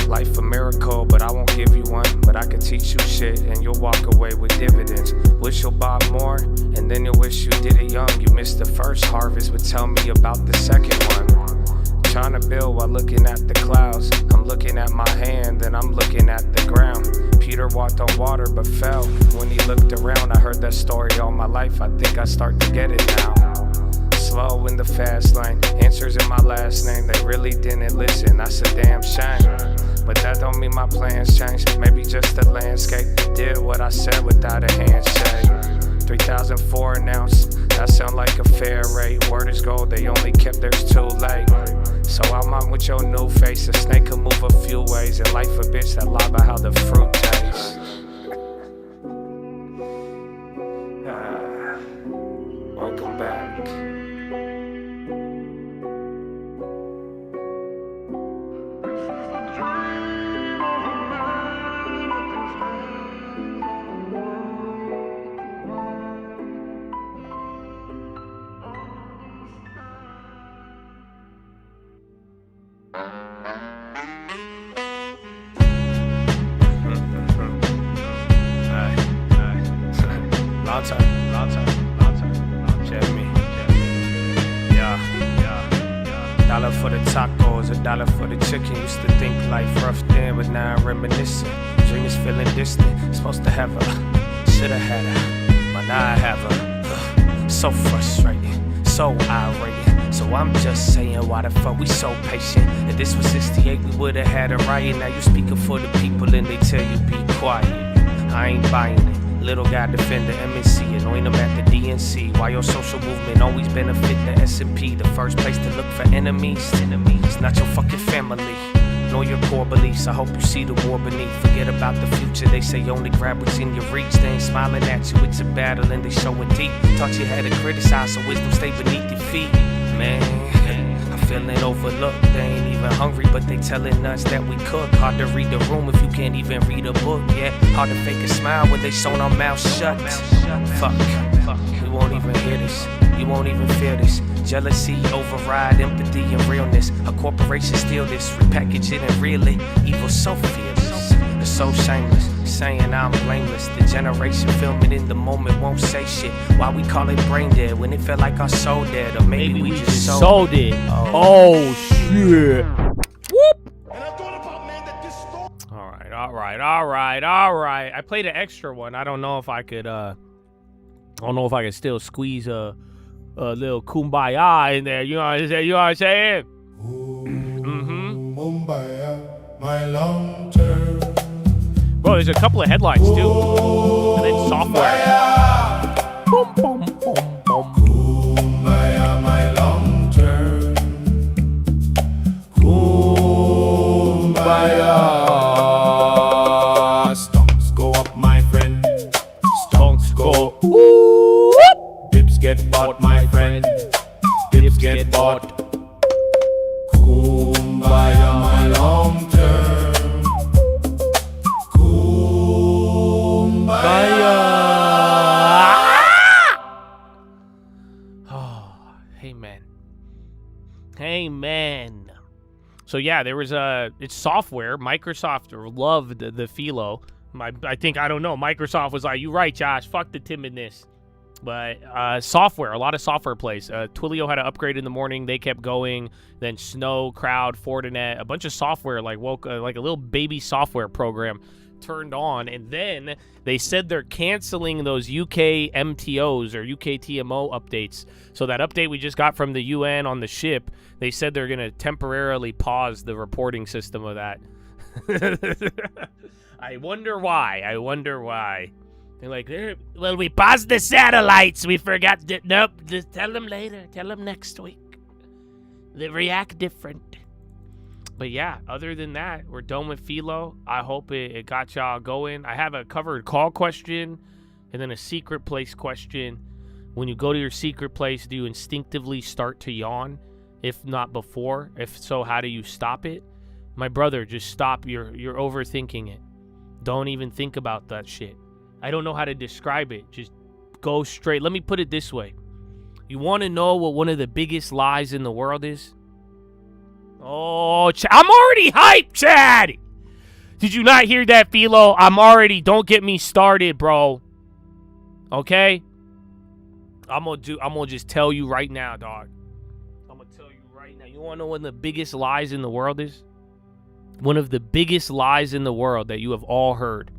Life a miracle, but I won't give you one. But I can teach you shit, and you'll walk away with dividends. Wish you'll buy more, and then you'll wish you did it young. You missed the first harvest, but tell me about the second one. Trying to build while looking at the clouds. I'm looking at my hand, then I'm looking at the ground. Peter walked on water, but fell. When he looked around, I heard that story all my life. I think I start to get it now. Slow in the fast lane, answers in my last name. They really didn't listen, that's a damn shame. But that don't mean my plans changed. Maybe just the landscape did what I said without a handshake. 3,004 an ounce, that sound like a fair rate. Word is gold, they only kept theirs too late. So I'm out with your new face. A snake can move a few ways. And life a bitch that lie about how the fruit tastes. Welcome back. Long time. Check me. Yeah. Dollar for the tacos, $1 for the chicken. Used to think life rough then, but now I'm reminiscing. Dream is feeling distant. Supposed to have a, shoulda had a, but now I have a. So frustrating, so irate. So I'm just saying, why the fuck we so patient? If this was 68, we would've had a riot. Now you speaking for the people and they tell you be quiet. I ain't buying it. Little guy defend the MNC, anoint him at the DNC. Why your social movement always benefit the S&P? The first place to look for enemies. It's not your fucking family, nor your core beliefs. I hope you see the war beneath. Forget about the future, they say only grab what's in your reach. They ain't smiling at you, it's a battle and they showing deep. Taught you how to criticize so wisdom stay beneath your feet. Man, I'm feeling overlooked. They ain't even hungry, but they telling us that we cook. Hard to read the room if you can't even read a book. Yeah, hard to fake a smile when they sewn our mouths shut. Fuck, we won't even hear this. You won't even feel this. Jealousy override empathy and realness. A corporation steal this, repackage it and reel it. Evil so fearless, they're so shameless, saying I'm blameless. The generation filming in the moment won't say shit. Why we call it brain dead when it felt like our soul dead? Or maybe we just sold it. Oh shit. Whoop. All right. I played an extra one. I don't know if I could still squeeze a little kumbaya in there. You know what I'm saying? Kumbaya, my long term. Bro, there's a couple of headlines too. And then software. Boom, boom, boom, boom. Kumbaya, my long term. Kumbaya. Stocks go up, my friend. Stocks go. Dips get bought, my friend. Dips get bought. Kumbaya, my long term. Kumbaya. Oh, hey man. So yeah, there was it's software. Microsoft loved the Philo. I don't know. Microsoft was like, "You right, Josh. Fuck the timidness." But software, a lot of software plays. Twilio had an upgrade in the morning. They kept going. Then Snow, Crowd, Fortinet, a bunch of software like a little baby software program turned on. And then they said they're canceling those UK MTOs or UK TMO updates. So that update we just got from the UN on the ship, they said they're going to temporarily pause the reporting system of that. I wonder why. They're like, well, we paused the satellites. We forgot. Nope, just tell them later. Tell them next week. They react different. But yeah, other than that, we're done with Philo. I hope it got y'all going. I have a covered call question and then a secret place question. When you go to your secret place, do you instinctively start to yawn? If not before? If so, how do you stop it? My brother, just stop. You're overthinking it. Don't even think about that shit. I don't know how to describe it. Just go straight. Let me put it this way. You want to know what one of the biggest lies in the world is? Oh, I'm already hyped, Chad. Did you not hear that, Philo? Don't get me started, bro. Okay? I'm gonna just tell you right now, dog. I'm gonna tell you right now. You want to know one of the biggest lies in the world is? One of the biggest lies in the world that you have all heard.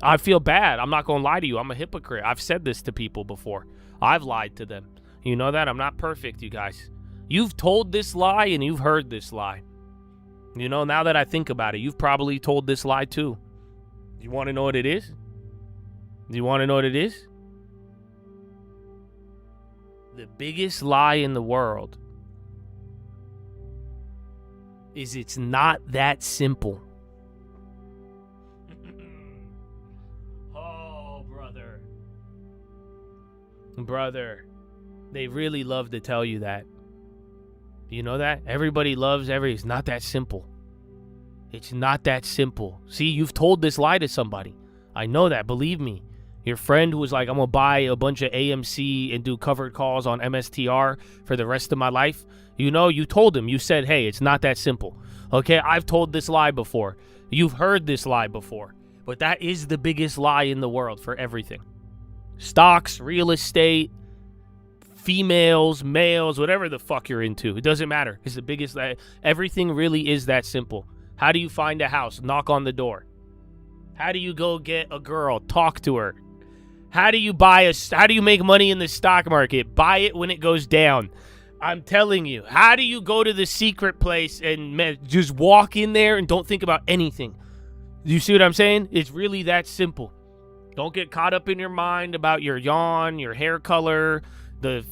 I feel bad. I'm not going to lie to you. I'm a hypocrite. I've said this to people before. I've lied to them. You know that? I'm not perfect, you guys. You've told this lie and you've heard this lie. You know, now that I think about it, you've probably told this lie too. You want to know what it is? Do you want to know what it is? The biggest lie in the world is it's not that simple. Brother, they really love to tell you that. You know that? Everybody loves it's not that simple. It's not that simple. See, you've told this lie to somebody. I know that, believe me. Your friend who was like, I'm going to buy a bunch of AMC and do covered calls on MSTR for the rest of my life. You know, you told him. You said, hey, it's not that simple. Okay, I've told this lie before. You've heard this lie before. But that is the biggest lie in the world for everything. Stocks, real estate, females, males, whatever the fuck you're into. It doesn't matter. It's the biggest. Everything really is that simple. How do you find a house? Knock on the door. How do you go get a girl? Talk to her. How do you make money in the stock market? Buy it when it goes down. I'm telling you. How do you go to the secret place and just walk in there and don't think about anything? You see what I'm saying? It's really that simple. Don't get caught up in your mind about your yawn, your hair color, the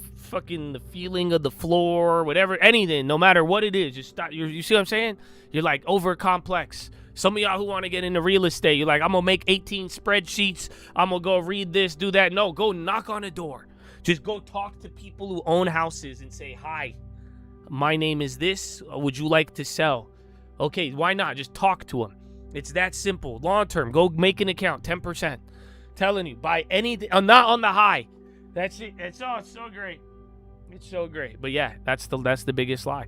feeling of the floor, whatever, anything, no matter what it is. Just stop. You see what I'm saying? You're like over complex. Some of y'all who want to get into real estate, you're like, I'm going to make 18 spreadsheets. I'm going to go read this, do that. No, go knock on a door. Just go talk to people who own houses and say, hi, my name is this. Would you like to sell? Okay, why not? Just talk to them. It's that simple. Long term, go make an account, 10%. Telling you, buy anything. I'm not on the high. That's it. It's so great. It's so great. But yeah, that's the biggest lie.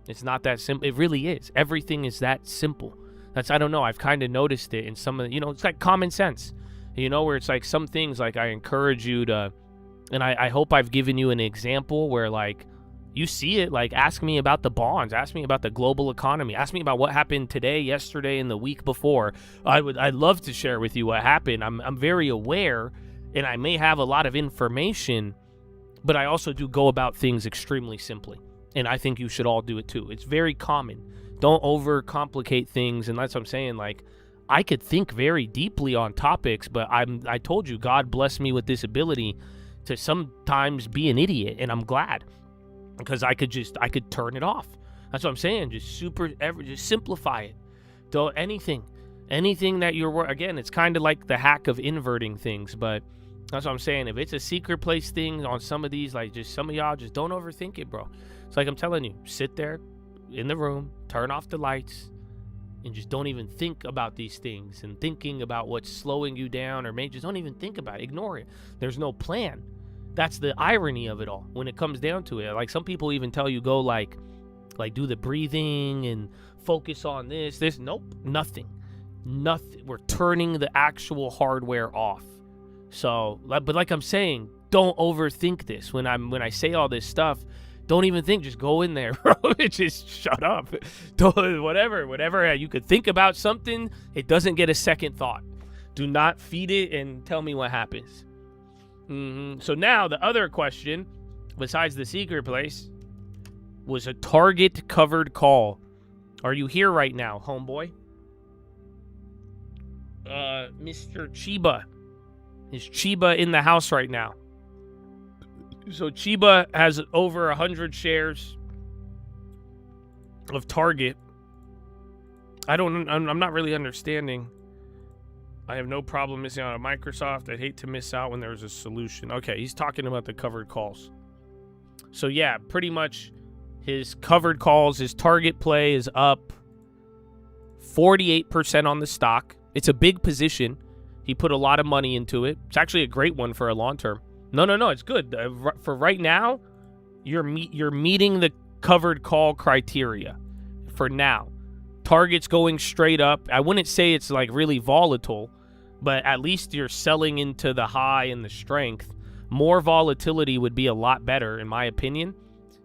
It's not that simple. It really is. Everything is that simple. I don't know. I've kind of noticed it in some of the, it's like common sense, where it's like some things, like I encourage you to, and I hope I've given you an example where like you see it, like ask me about the bonds, ask me about the global economy, ask me about what happened today, yesterday, and the week before. I'd love to share with you what happened. I'm very aware, and I may have a lot of information, but I also do go about things extremely simply. And I think you should all do it too. It's very common. Don't overcomplicate things. And that's what I'm saying. Like, I could think very deeply on topics, but I told you, God blessed me with this ability to sometimes be an idiot. And I'm glad, because I could turn it off. That's what I'm saying. Just simplify it. Don't anything that you're, again, it's kind of like the hack of inverting things, but that's what I'm saying. If it's a secret place thing on some of these, like just some of y'all, just don't overthink it, bro. It's like I'm telling you, sit there in the room, turn off the lights, and just don't even think about these things and thinking about what's slowing you down, or maybe just don't even think about it. Ignore it. There's no plan. That's the irony of it all when it comes down to it. Like some people even tell you go like do the breathing and focus on this. Nope, nothing. We're turning the actual hardware off. So, but like I'm saying, don't overthink this. When I say all this stuff, don't even think. Just go in there, bro. Just shut up. Whatever. You could think about something. It doesn't get a second thought. Do not feed it and tell me what happens. So now the other question, besides the secret place, was a target covered call. Are you here right now, homeboy? Mr. Chiba. Is Chiba in the house right now? So Chiba has over 100 shares of Target. I'm not really understanding. I have no problem missing out on Microsoft. I'd hate to miss out when there's a solution. Okay, he's talking about the covered calls. So yeah, pretty much his covered calls, his target play is up 48% on the stock. It's a big position. He put a lot of money into it. It's actually a great one for a long term. No, it's good. For right now, you're meeting the covered call criteria for now. Target's going straight up. I wouldn't say it's like really volatile, but at least you're selling into the high and the strength. More volatility would be a lot better, in my opinion.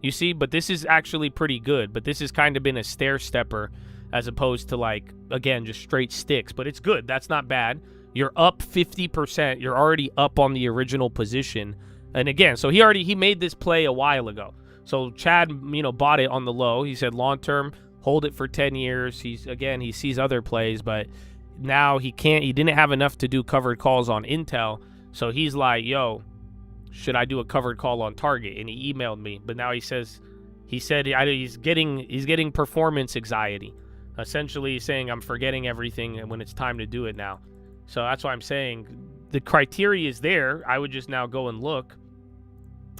You see, but this is actually pretty good. But this has kind of been a stair stepper as opposed to like, again, just straight sticks. But it's good. That's not bad. You're up 50%. You're already up on the original position. And again, so he made this play a while ago. So Chad, bought it on the low. He said long term, hold it for 10 years. He sees other plays, but now he didn't have enough to do covered calls on Intel. So he's like, yo, should I do a covered call on Target? And he emailed me. But now he said he's getting performance anxiety. Essentially he's saying I'm forgetting everything when it's time to do it now. So that's why I'm saying the criteria is there. I would just now go and look.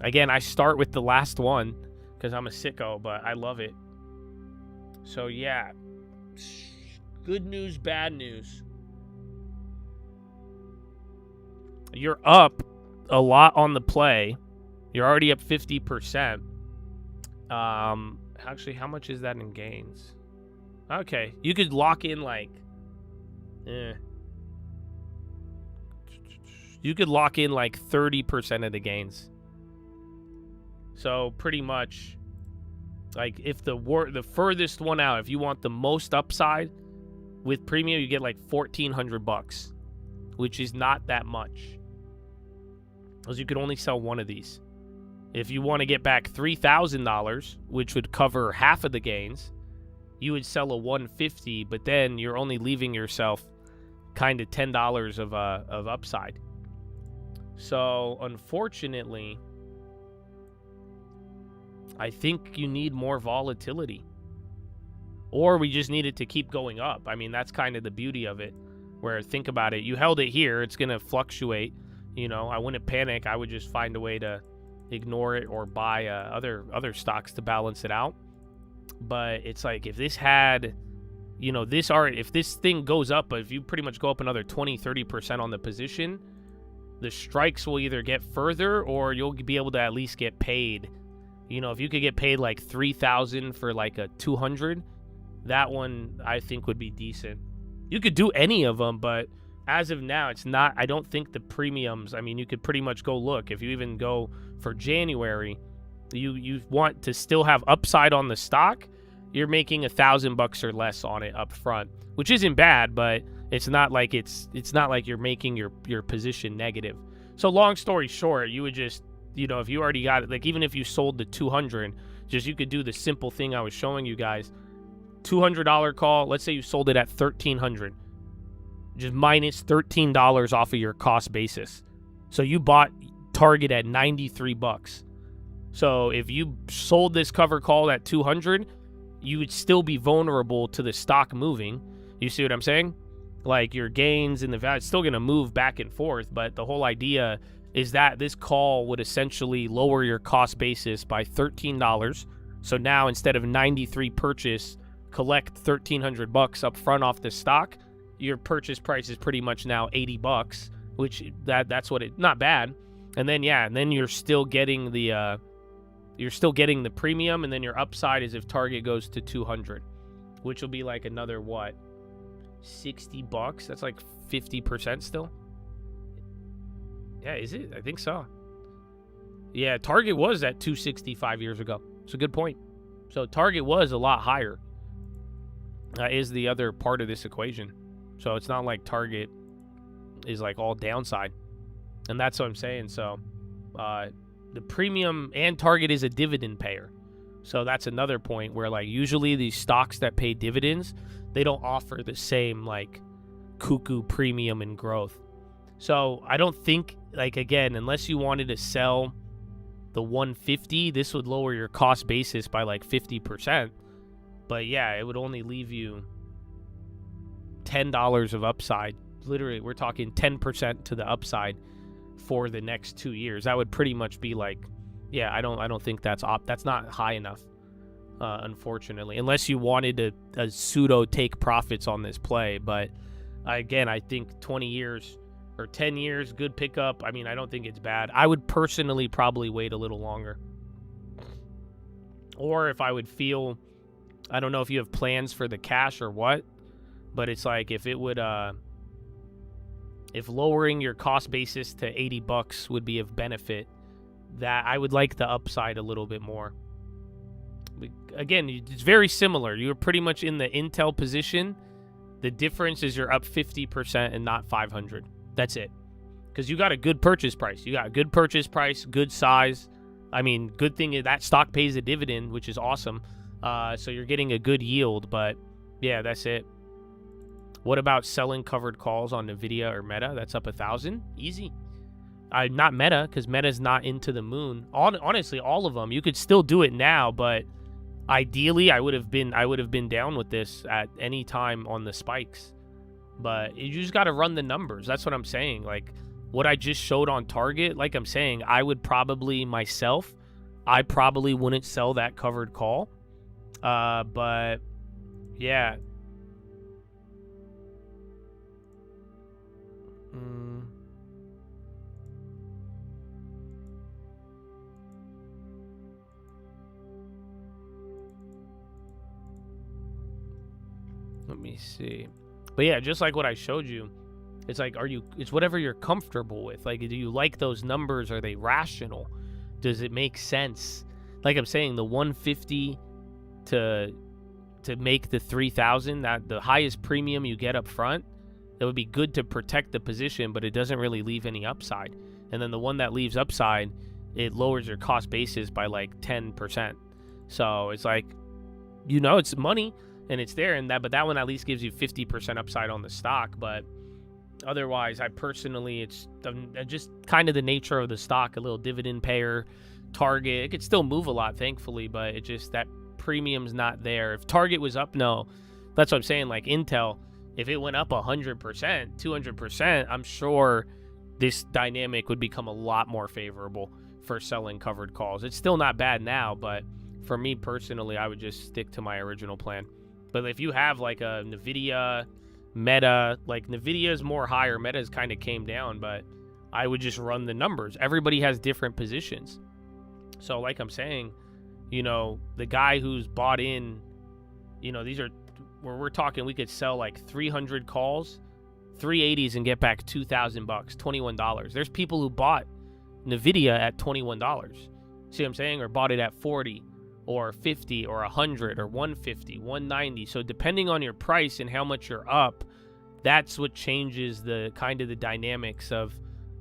Again, I start with the last one because I'm a sicko, but I love it. So yeah, good news, bad news. You're up a lot on the play. You're already up 50%. Actually, how much is that in gains? Okay, you could lock in you could lock in like 30% of the gains. So pretty much, like if the furthest one out, if you want the most upside with premium, you get like $1,400, which is not that much, because you could only sell one of these. If you want to get back $3,000, which would cover half of the gains, you would sell a $150, but then you're only leaving yourself kind of $10 of upside. So unfortunately, I think you need more volatility, or we just need it to keep going up. I mean, that's kind of the beauty of it, where think about it. You held it here. It's going to fluctuate. I wouldn't panic. I would just find a way to ignore it or buy other stocks to balance it out. But it's like if this had, if this thing goes up, but if you pretty much go up another 20-30% on the position, the strikes will either get further or you'll be able to at least get paid You know, if you could get paid like 3,000 for like a 200, that one I think would be decent. You could do any of them, but as of now, it's not. I don't think the premiums. I mean, you could pretty much go look. If you even go for January, you want to still have upside on the stock. You're making $1,000 or less on it up front, which isn't bad, but it's not like it's not like you're making your position negative. So long story short, you would just, you know, if you already got it, like even if you sold the 200, just you could do the simple thing I was showing you guys. $200 call. Let's say you sold it at 1,300, just minus $13 off of your cost basis. So you bought Target at $93. So if you sold this cover call at 200, you would still be vulnerable to the stock moving. You see what I'm saying? Like your gains in the value, it's still going to move back and forth, but the whole idea is that this call would essentially lower your cost basis by $13. So now instead of 93 purchase, collect $1,300 up front off the stock, your purchase price is pretty much now $80, which that's what it, not bad. And then and then you're still getting the premium, and then your upside is if Target goes to 200, which will be like another what, $60? That's like 50% still. Yeah, is it? I think so. Yeah, Target was at 260 5 years ago. It's a good point. So Target was a lot higher. That is the other part of this equation. So it's not like Target is like all downside. And that's what I'm saying. So the premium, and Target is a dividend payer. So that's another point where like usually these stocks that pay dividends, they don't offer the same like cuckoo premium and growth. So I don't think, like, again, unless you wanted to sell the 150, this would lower your cost basis by like 50%. But yeah, it would only leave you $10 of upside. Literally, we're talking 10% to the upside for the next 2 years. That would pretty much be like, yeah, I don't think that's not high enough, unfortunately, unless you wanted a pseudo take profits on this play. But again, I think 20 years or 10 years, good pickup. I mean, I don't think it's bad. I would personally probably wait a little longer. Or if I would feel, I don't know if you have plans for the cash or what, but it's like if it would, if lowering your cost basis to $80 would be of benefit, that I would like the upside a little bit more. Again, it's very similar. You're pretty much in the Intel position. The difference is you're up 50% and not 500. That's it. Because you got a good purchase price. You got a good purchase price, good size. I mean, good thing is that stock pays a dividend, which is awesome. So you're getting a good yield. But yeah, that's it. What about selling covered calls on Nvidia or Meta? That's up 1,000. Easy. Not Meta, because Meta's not into the moon. Honestly, all of them. You could still do it now, but ideally, I would have been down with this at any time on the spikes. But you just got to run the numbers. That's what I'm saying. Like what I just showed on Target, like I'm saying, I would probably myself, I probably wouldn't sell that covered call. But yeah. Let me see. But yeah, just like what I showed you, it's like, it's whatever you're comfortable with. Like, do you like those numbers? Are they rational? Does it make sense? Like I'm saying, the 150 to make the 3,000, that the highest premium you get up front, that would be good to protect the position, but it doesn't really leave any upside. And then the one that leaves upside, it lowers your cost basis by like 10%. So it's like, you know, it's money and it's there, and but that one at least gives you 50% upside on the stock. But otherwise, I personally, it's just kind of the nature of the stock, a little dividend payer. Target, it could still move a lot, thankfully, but it just, that premium's not there. If Target was up, no, that's what I'm saying. Like Intel, if it went up 100%, 200%, I'm sure this dynamic would become a lot more favorable for selling covered calls. It's still not bad now, but for me personally, I would just stick to my original plan. But if you have like a Nvidia, Meta, like Nvidia is more higher, Meta's kind of came down, but I would just run the numbers. Everybody has different positions. So like I'm saying, You know, the guy who's bought in, you know, these are where we're talking, we could sell like 300 calls, 380s, and get back $2,000, $21. There's people who bought Nvidia at $21. See what I'm saying? Or bought it at 40 or 50 or 100 or 150, 190. So depending on your price and how much you're up, that's what changes the kind of the dynamics of,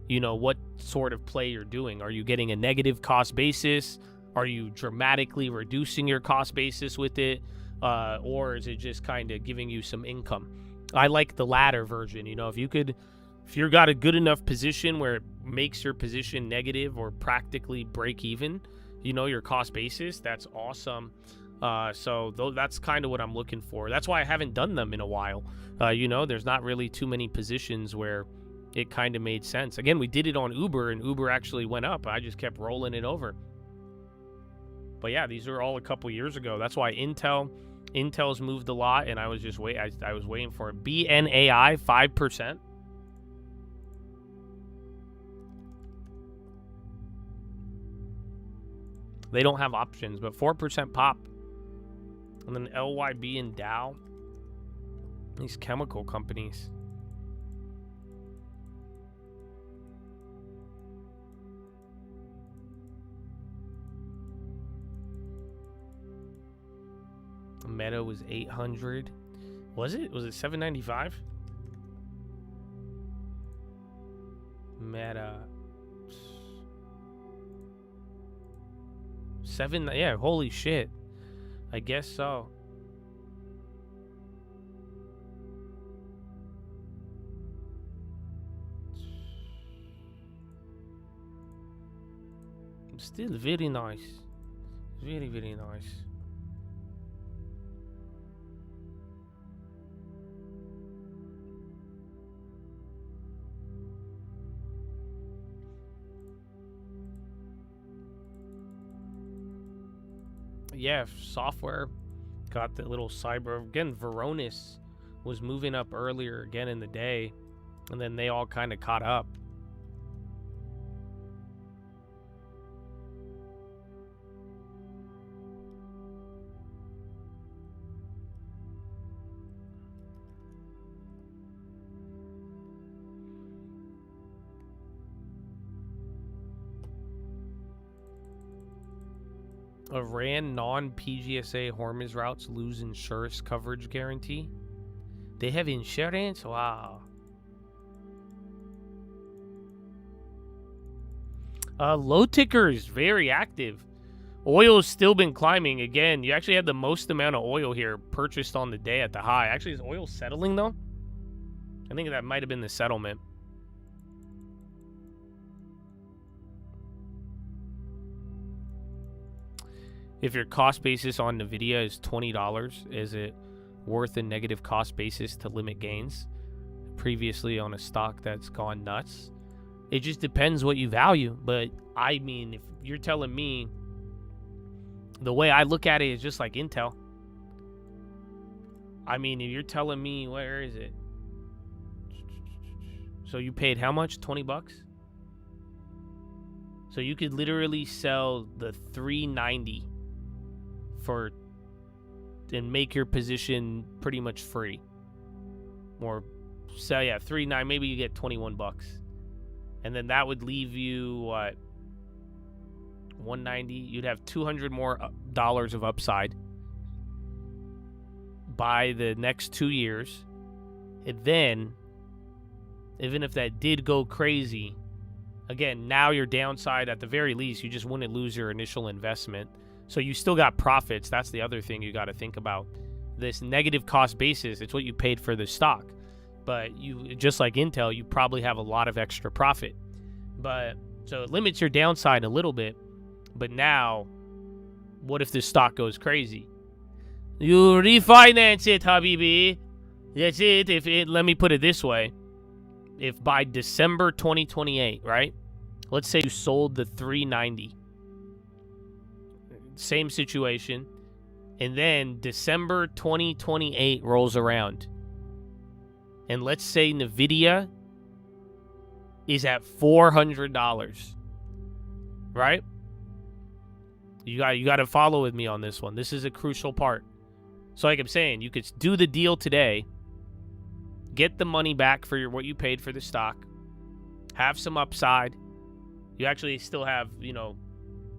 you know, what sort of play you're doing. Are you getting a negative cost basis? Are you dramatically reducing your cost basis with it? Or is it just kind of giving you some income? I like the latter version. You know, if you've got a good enough position where it makes your position negative or practically break even, you know, your cost basis, that's awesome. So that's kind of what I'm looking for. That's why I haven't done them in a while. You know, there's not really too many positions where it kind of made sense. Again, we did it on Uber, and Uber actually went up. I just kept rolling it over. But yeah, these are all a couple years ago. That's why Intel's moved a lot, and I was just I was waiting for it. BNAI 5%. They don't have options, but 4% pop. And then LYB and Dow. These chemical companies. Meta was 800. Was it? Was it 795? Meta. Yeah, holy shit. I guess so. Still very nice. Very, very nice. Yeah, software got the little cyber. Again, Varonis was moving up earlier again in the day, and then they all kind of caught up. Iran non-PGSA Hormuz routes lose insurance coverage guarantee. They have insurance? Wow. Low ticker is very active. Oil's still been climbing. Again, you actually had the most amount of oil here purchased on the day at the high. Actually, is oil settling though? I think that might have been the settlement. If your cost basis on Nvidia is $20, is it worth a negative cost basis to limit gains? Previously on a stock that's gone nuts. It just depends what you value. But I mean, if you're telling me, the way I look at it is just like Intel. I mean, if you're telling me, where is it? So you paid how much? 20 bucks? So you could literally sell the 390 and make your position pretty much free. Or so yeah, 3.9, maybe you get 21 bucks. And then that would leave you what? 190. You'd have $200 more dollars of upside by the next 2 years. And then even if that did go crazy, again, now your downside at the very least, you just wouldn't lose your initial investment. So you still got profits. That's the other thing you got to think about. This negative cost basis, it's what you paid for the stock. But you, just like Intel, you probably have a lot of extra profit. But so it limits your downside a little bit. But now, what if this stock goes crazy? You refinance it, Habibi. That's it. Let me put it this way. If by December 2028, right? Let's say you sold the 390. Same situation. And then December 2028 rolls around. And let's say Nvidia is at $400. Right? You got to follow with me on this one. This is a crucial part. So like I'm saying, you could do the deal today, get the money back for what you paid for the stock, have some upside. You actually still have, you know,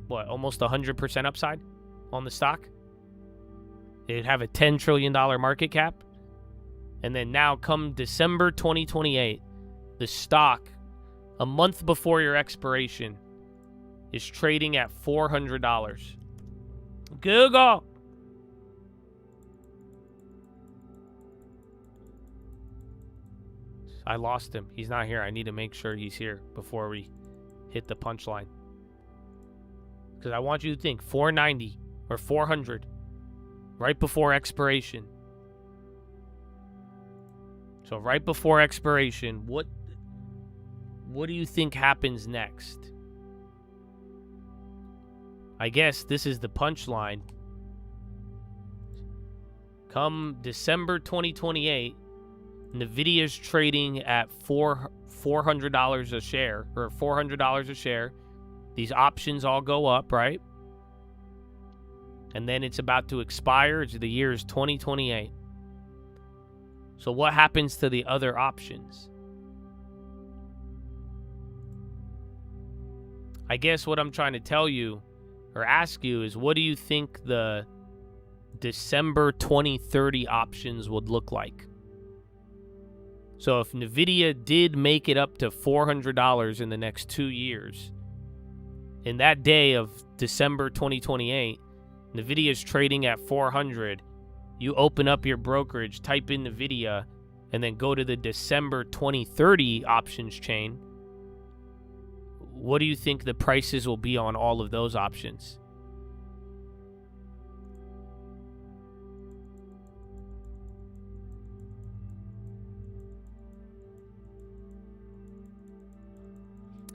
what, almost 100% upside on the stock. It'd have a $10 trillion market cap. And then now come December 2028, the stock, a month before your expiration, is trading at $400. Google. I lost him. He's not here. I need to make sure he's here before we hit the punchline. Because I want you to think 490 or 400 right before expiration. So right before expiration, what do you think happens next? I guess this is the punchline. Come December 2028, Nvidia's trading at $400 a share, or $400 a share. These options all go up, right? And then it's about to expire. The year is 2028. So what happens to the other options? I guess what I'm trying to tell you or ask you is, what do you think the December 2030 options would look like? So if Nvidia did make it up to $400 in the next 2 years, in that day of December 2028, Nvidia's trading at 400. You open up your brokerage, type in Nvidia, and then go to the December 2030 options chain. What do you think the prices will be on all of those options?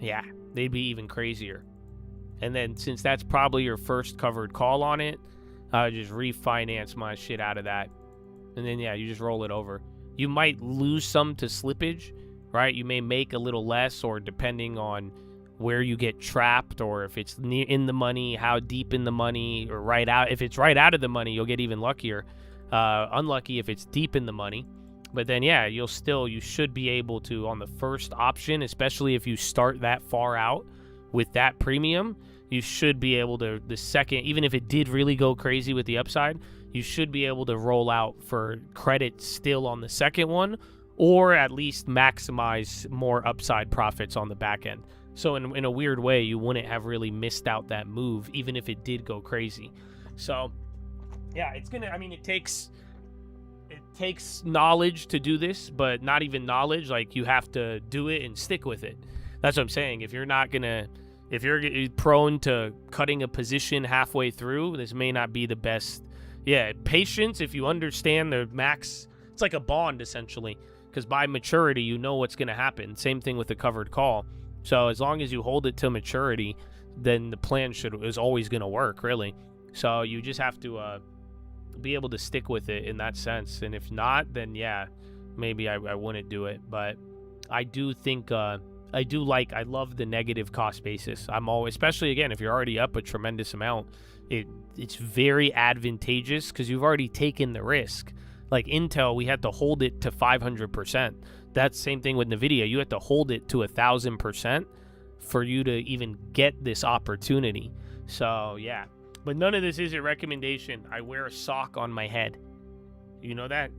Yeah, they'd be even crazier. And then since that's probably your first covered call on it, I would just refinance my shit out of that. And then, yeah, you just roll it over. You might lose some to slippage, right? You may make a little less, or depending on where you get trapped, or if it's in the money, how deep in the money, or right out. If it's right out of the money, you'll get even luckier. Unlucky if it's deep in the money. But then, yeah, you should be able to, on the first option, especially if you start that far out with that premium, you should be able to, the second, even if it did really go crazy with the upside, you should be able to roll out for credit still on the second one, or at least maximize more upside profits on the back end. So in a weird way, you wouldn't have really missed out that move, even if it did go crazy. So, yeah, it takes knowledge to do this, but not even knowledge. Like, you have to do it and stick with it. That's what I'm saying. If you're prone to cutting a position halfway through, this may not be the best. Yeah, patience, if you understand the max, it's like a bond essentially, because by maturity, you know what's going to happen. Same thing with the covered call. So as long as you hold it to maturity, then the plan is always going to work, really. So you just have to be able to stick with it in that sense. And if not, then yeah, maybe I wouldn't do it. But I do think I love the negative cost basis. I'm always, especially again, if you're already up a tremendous amount, it's very advantageous because you've already taken the risk. Like Intel, we had to hold it to 500%. That's the same thing with Nvidia. You had to hold it to 1,000% for you to even get this opportunity. So yeah, but none of this is a recommendation. I wear a sock on my head. You know that?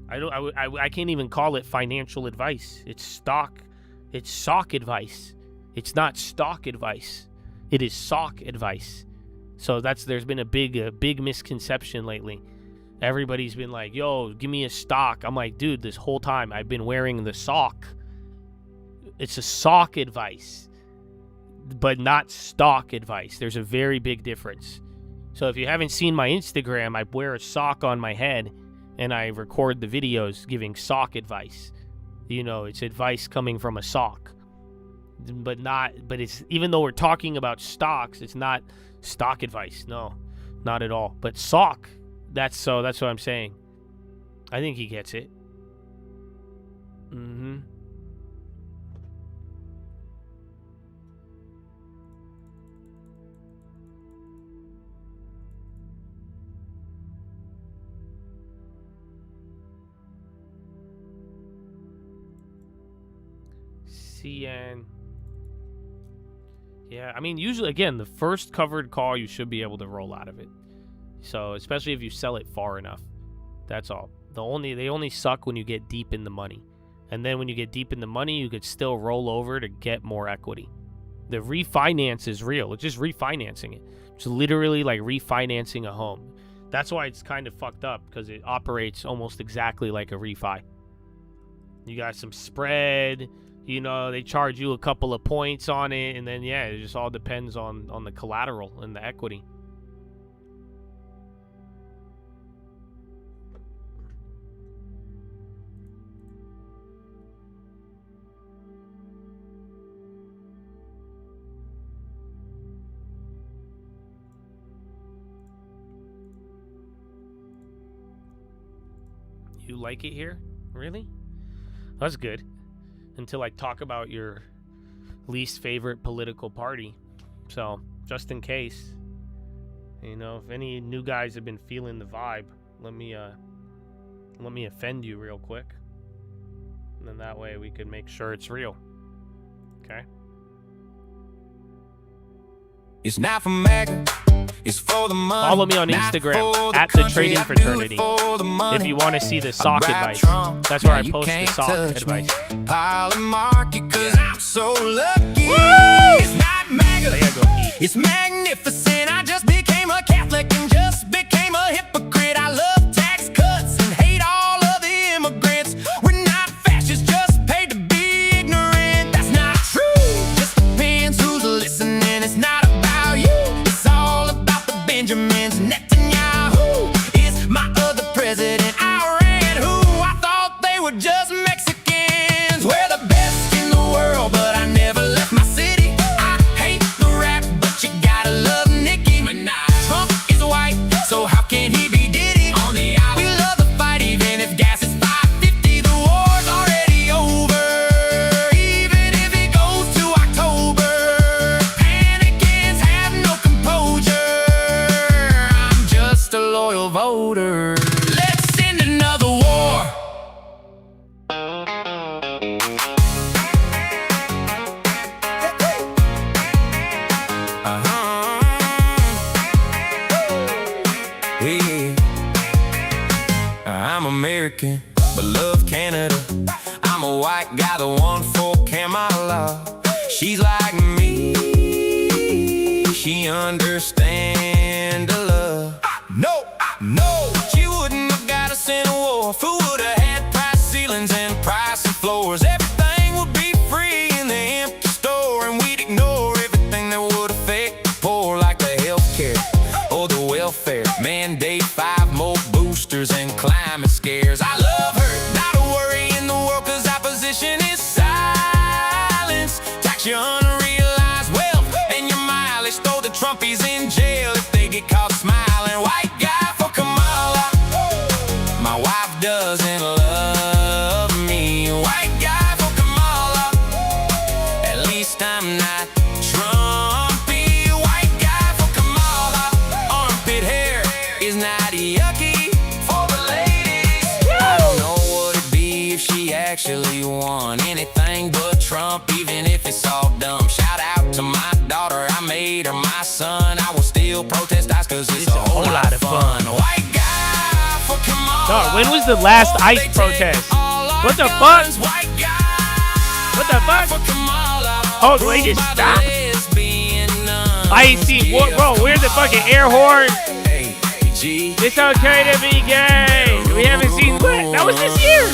I can't even call it financial advice. It's sock advice. It's not stock advice. It is sock advice. So there's been a big misconception lately. Everybody's been like, yo, give me a stock. I'm like, dude, this whole time I've been wearing the sock. It's a sock advice, but not stock advice. There's a very big difference. So if you haven't seen my Instagram, I wear a sock on my head and I record the videos giving sock advice. You know, it's advice coming from a sock. But it's, even though we're talking about stocks, it's not stock advice. No, not at all. But sock, that's what I'm saying. I think he gets it. Mm-hmm. CN. Yeah, I mean, usually, again, the first covered call, you should be able to roll out of it. So, especially if you sell it far enough. That's all. They only suck when you get deep in the money. And then when you get deep in the money, you could still roll over to get more equity. The refinance is real. It's just refinancing it. It's literally like refinancing a home. That's why it's kind of fucked up, because it operates almost exactly like a refi. You got some spread, you know, they charge you a couple of points on it, and then, yeah, it just all depends on the collateral and the equity. You like it here? Really? That's good. Until I talk about your least favorite political party. So, just in case, you know, if any new guys have been feeling the vibe, let me offend you real quick. And then that way we can make sure it's real. Okay? It's not for MAGA, it's for the money. Follow me on Instagram at the Trading Fraternity if you want to see the sock advice. That's where I post the sock advice. Market, 'cause I'm so lucky. It's not MAGA, There you go, Pete. it's magnificent. I just became a Catholic and just became a hypocrite. I love tax cuts and hate all of the immigrants. We're not fascists, just paid to be ignorant. That's not true, just depends who's listening. It's not about you, it's all about the Benjamins. Netanyahu is my other president. Iran, who I thought they were just Mexicans. We're the best in the world, but I never left my city. I hate the rap, but you gotta love Nicki Minaj. Trump is white, so how can he be Diddy? On the island, we love the fight, even if gas is $5.50. The war's already over, even if it goes to October. Panicans have no composure. I'm just a loyal voter. Let's end another war. Yeah. I'm American, but love Canada. I'm a white guy, the one for Kamala. She's like me, she understands the love. No, she wouldn't have got us in a war. Who would have had price ceilings and price floors? Everything would be free in the empty store, and we'd ignore everything that would affect the poor, like the healthcare or the welfare. Mandate 5 more boosters and climate scares. I love her, not a worry in the world, 'cause opposition is silence. Tax your unrealized wealth and your mileage. Throw the Trumpies in jail if they get caught smiling. White guy for Kamala, my wife doesn't love me. White guy for Kamala, at least I'm not Trumpy. White guy for Kamala, armpit hair is not yucky for the ladies. I don't know what it'd be if she actually won anything but Trump, even if it's all dumb. Shout out to my daughter, I made her my son. I will still protest ICE, 'cause it's a whole lot of fun. White guy for Kamala. Dog, when was the last ICE protest? What the fuck? What the fuck? Oh, they just stopped? I ain't seen what, bro. Where's the fucking air horn? It's okay to be gay. We haven't seen what? That was this year.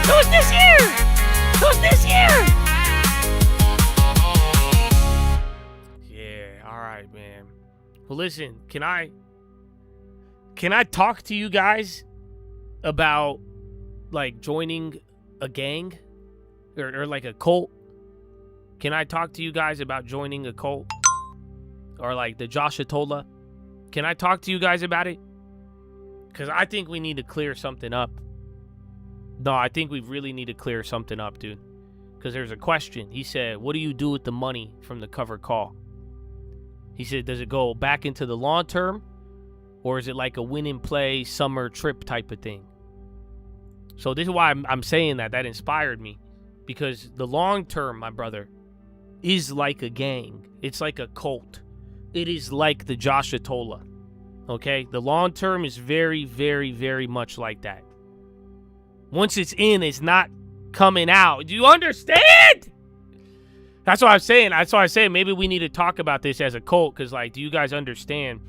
That was this year. That was this year. Yeah. All right, man. Well, listen. Can I talk to you guys about like joining a gang or like a cult? Can I talk to you guys about joining a cult or like the Josh Atola? Can I talk to you guys about it? Because I think we need to clear something up. No, I think we really need to clear something up, dude. Because there's a question. He said, what do you do with the money from the cover call? He said, does it go back into the long term? Or is it like a win and play summer trip type of thing? So this is why I'm saying that. That inspired me. Because the long term, my brother, is like a gang. It's like a cult. It is like the Josh Atola. Okay? The long term is very, very, very much like that. Once it's in, it's not coming out. Do you understand? That's what I'm saying. That's why I say maybe we need to talk about this as a cult. Because, like, do you guys understand?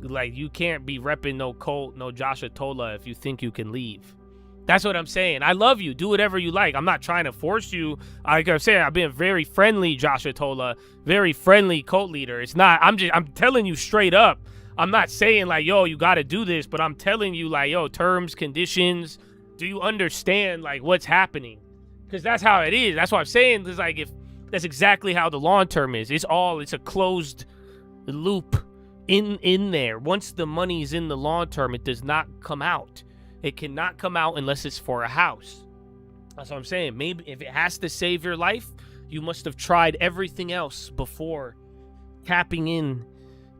Like, you can't be repping no cult, no Josh Atola if you think you can leave. That's what I'm saying. I love you. Do whatever you like. I'm not trying to force you. Like I'm saying, I've been very friendly, Josh Atola, very friendly cult leader. It's not, I'm telling you straight up. I'm not saying like, yo, you got to do this, but I'm telling you like, yo, terms, conditions. Do you understand like what's happening? Because that's how it is. That's what I'm saying. It's like, if that's exactly how the long term is. It's a closed loop in there. Once the money's in the long term, it does not come out. It cannot come out unless it's for a house. That's what I'm saying. Maybe if it has to save your life, you must have tried everything else before tapping in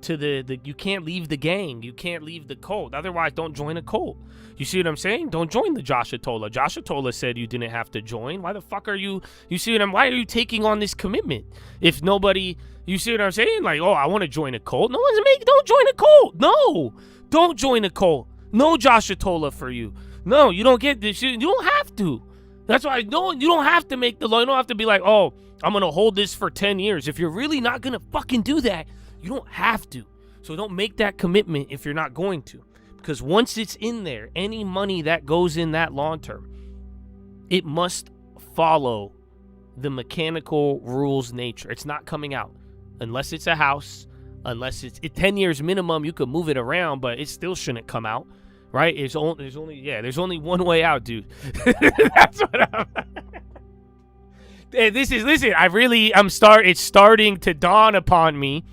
to the you can't leave the gang. You can't leave the cult. Otherwise, don't join a cult. You see what I'm saying? Don't join the Josh Atola. Josh Atola said you didn't have to join. Why the fuck are you see what I'm, why are you taking on this commitment? If nobody, you see what I'm saying? Like, oh, I want to join a cult. Don't join a cult. No, don't join a cult. No Josh Atola for you. No, you don't get this shit. You don't have to. That's why you don't have to make the law. You don't have to be like, oh, I'm going to hold this for 10 years. If you're really not going to fucking do that, you don't have to. So don't make that commitment if you're not going to. Because once it's in there, any money that goes in that long term, it must follow the mechanical rules nature. It's not coming out unless it's a house, unless it's 10 years minimum. You could move it around, but it still shouldn't come out. Right? There's only one way out, dude. That's what I'm. It's starting to dawn upon me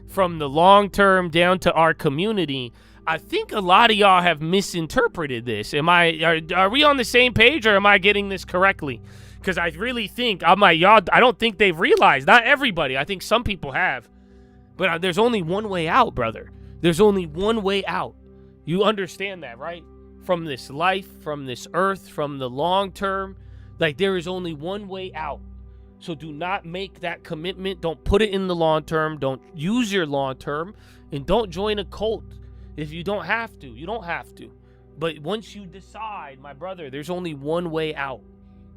from the long term down to our community. I think a lot of y'all have misinterpreted this. Are we on the same page, or am I getting this correctly? Because I really think I don't think they've realized. Not everybody. I think some people have. But there's only one way out, brother. There's only one way out. You understand that, right? From this life, from this earth, from the long term, like there is only one way out. So do not make that commitment. Don't put it in the long term. Don't use your long term, and don't join a cult if you don't have to. You don't have to. But once you decide, my brother, there's only one way out.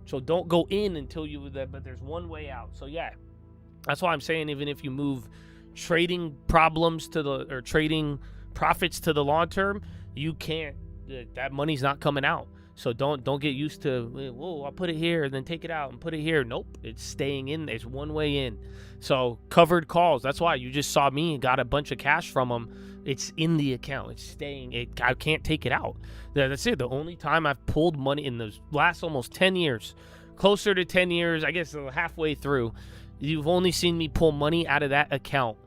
So don't go in until but there's one way out. So yeah, that's why I'm saying even if you move trading problems trading profits to the long term, you can't, that money's not coming out. So don't get used to, whoa, I'll put it here and then take it out and put it here. Nope, it's staying in. There's one way in. So covered calls, that's why you just saw me and got a bunch of cash from them. It's in the account. It's staying. I can't take it out. That's it. The only time I've pulled money in the last almost 10 years, closer to 10 years, I guess halfway through, you've only seen me pull money out of that account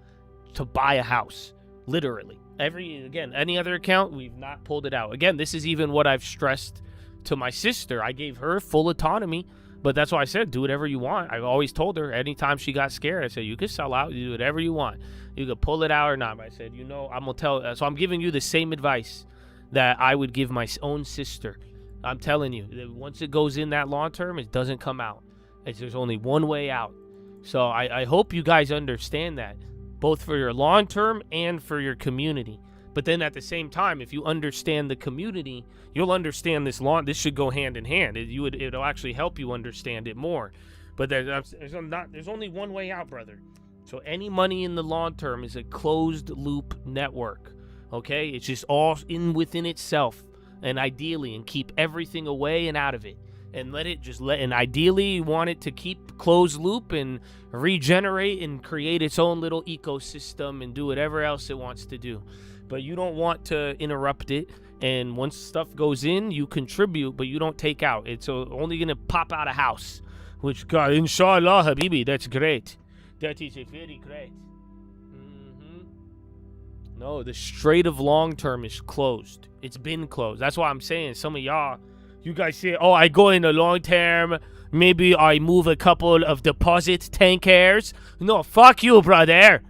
to buy a house, literally. Any other account, we've not pulled it out. Again, this is even what I've stressed to my sister. I gave her full autonomy, but that's why I said, do whatever you want. I've always told her, anytime she got scared, I said, you could sell out, you do whatever you want. You could pull it out or not. But I said, I'm going to tell, so I'm giving you the same advice that I would give my own sister. I'm telling you, that once it goes in that long term, it doesn't come out. There's only one way out. So I hope you guys understand that, both for your long term and for your community. But then at the same time, if you understand the community, you'll understand this should go hand in hand. It'll actually help you understand it more. But there's only one way out, brother. So any money in the long term is a closed loop network. Okay? It's just all within itself, and ideally, and keep everything away and out of it. And and ideally you want it to keep closed loop and regenerate and create its own little ecosystem and do whatever else it wants to do. But you don't want to interrupt it. And once stuff goes in, you contribute, but you don't take out. It's only going to pop out a house, which, God, inshallah, Habibi, that's great. That is very great. No, the straight of long term is closed. It's been closed. That's why I'm saying some of y'all, you guys say, oh, I go in the long term. Maybe I move a couple of deposit tankers. No, fuck you, brother.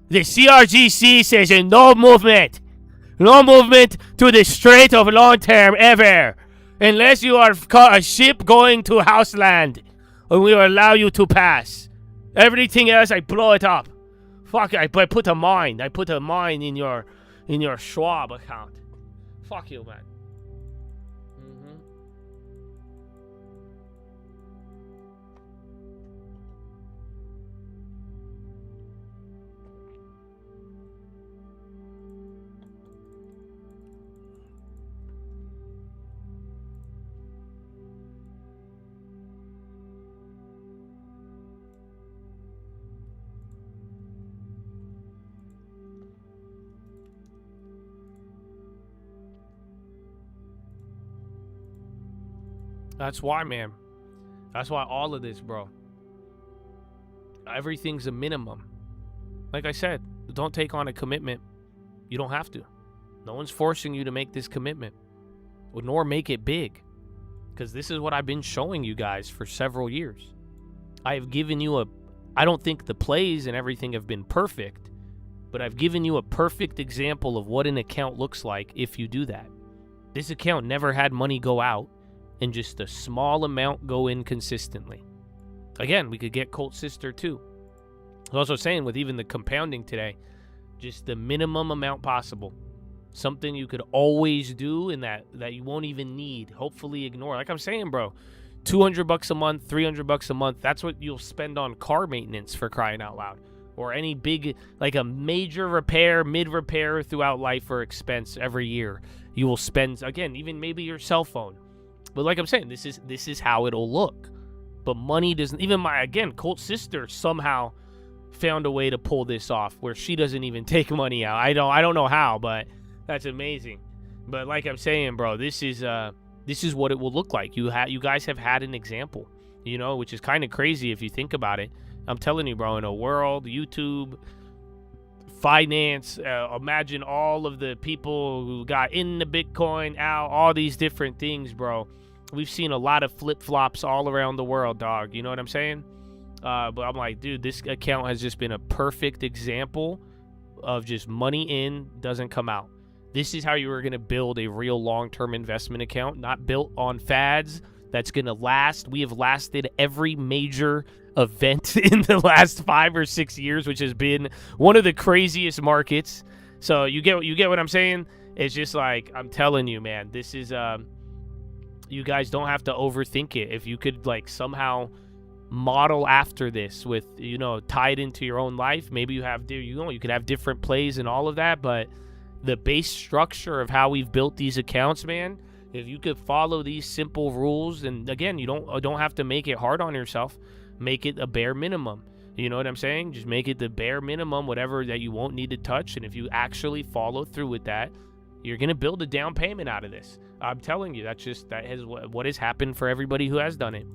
The CRGC says no movement. No movement to the straight of long term ever. Unless you are a ship going to Houseland, and we will allow you to pass. Everything else, I blow it up. Fuck, I put a mine. I put a mine in your Schwab account. Fuck you, man. That's why, man. That's why all of this, bro. Everything's a minimum. Like I said, don't take on a commitment. You don't have to. No one's forcing you to make this commitment. Nor make it big. Because this is what I've been showing you guys for several years. I have given you I don't think the plays and everything have been perfect, but I've given you a perfect example of what an account looks like if you do that. This account never had money go out and just a small amount go in consistently. Again, we could get Colt Sister too. I was also saying with even the compounding today, just the minimum amount possible. Something you could always do and that you won't even need. Hopefully ignore. Like I'm saying, bro, $200 a month, $300 a month, that's what you'll spend on car maintenance, for crying out loud. Or any big, like a major repair, mid-repair throughout life or expense every year. You will spend, again, even maybe your cell phone. But like I'm saying, this is how it'll look. But money doesn't, even Colt Sister somehow found a way to pull this off where she doesn't even take money out. I don't know how, but that's amazing. But like I'm saying, bro, this is what it will look like. You guys have had an example, which is kind of crazy if you think about it. I'm telling you, bro, in a world, YouTube, finance, imagine all of the people who got into Bitcoin, out, all these different things, bro. We've seen a lot of flip-flops all around the world, dog. You know what I'm saying? But I'm like, dude, this account has just been a perfect example of just money in, doesn't come out. This is how you were going to build a real long-term investment account, not built on fads that's going to last. We have lasted every major event in the last 5 or 6 years, which has been one of the craziest markets. So you get what I'm saying? It's just like, I'm telling you, man, this is you guys don't have to overthink it. If you could like somehow model after this with, tie it into your own life, maybe you could have different plays and all of that, but the base structure of how we've built these accounts, man, if you could follow these simple rules, and again, you don't have to make it hard on yourself. Make it a bare minimum. You know what I'm saying? Just make it the bare minimum, whatever that you won't need to touch. And if you actually follow through with that, you're going to build a down payment out of this. I'm telling you, that is what has happened for everybody who has done it.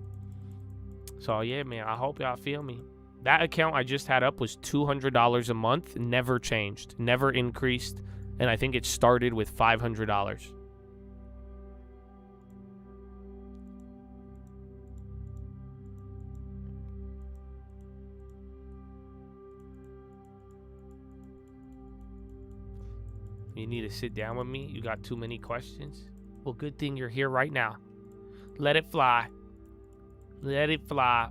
So yeah, man, I hope y'all feel me. That account I just had up was $200 a month, never changed, never increased. And I think it started with $500. You need to sit down with me? You got too many questions? Well, good thing you're here right now. Let it fly. Let it fly.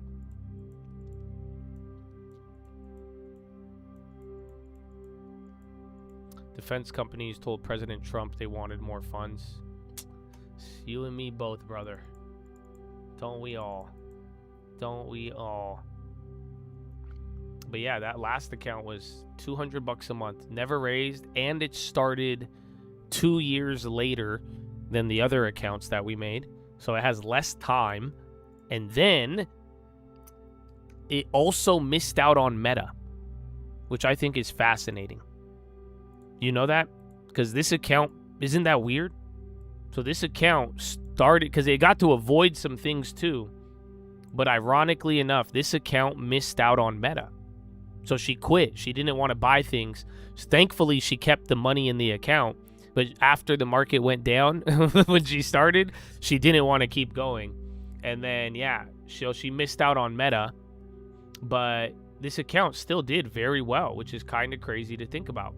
Defense companies told President Trump they wanted more funds. You and me both, brother. Don't we all? Don't we all? But yeah, that last account was $200 a month, never raised, and it started 2 years later than the other accounts that we made. So it has less time. And then it also missed out on Meta, which I think is fascinating. You know that? Because this account, isn't that weird? So this account started, because they got to avoid some things too. But ironically enough, this account missed out on Meta. So she quit. She didn't want to buy things. Thankfully, she kept the money in the account. But after the market went down, when she started, she didn't want to keep going. And then, yeah, she missed out on Meta. But this account still did very well, which is kind of crazy to think about.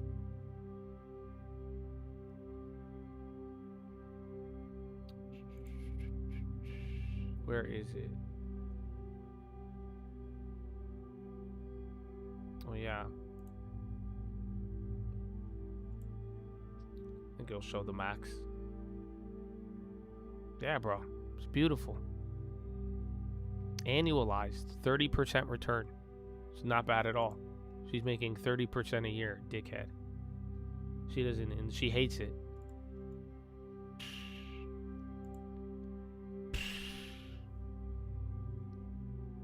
Where is it? Oh, yeah. I think it'll show the max. Yeah, bro. It's beautiful. Annualized 30% return. It's not bad at all. She's making 30% a year, dickhead. She doesn't, and she hates it.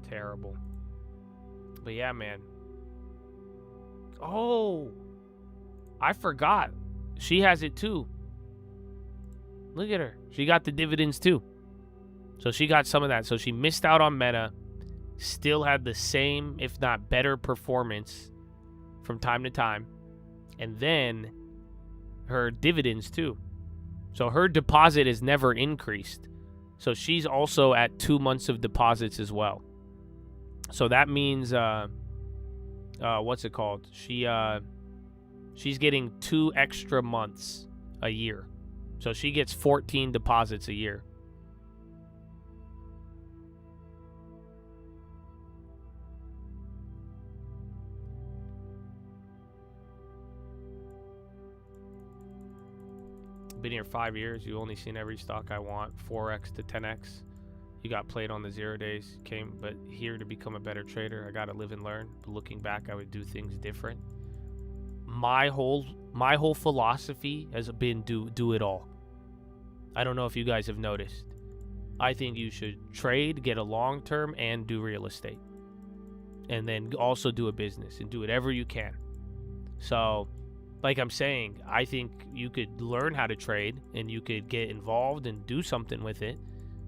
Terrible. But yeah, man. Oh, I forgot. She has it too. Look at her. She got the dividends too. So she got some of that. So she missed out on Meta. Still had the same, if not better, performance from time to time. And then her dividends too. So her deposit is never increased. So she's also at 2 months of deposits as well. So that means, what's it called? She's getting 2 extra months a year. So she gets 14 deposits a year. Been here 5 years. You've only seen every stock I want. 4x to 10x. You got played on the 0 days. Came, but here to become a better trader, I gotta live and learn. But looking back, I would do things different. My whole philosophy has been do it all. I don't know if you guys have noticed. I think you should trade, get a long term, and do real estate, and then also do a business and do whatever you can. So, like I'm saying, I think you could learn how to trade and you could get involved and do something with it.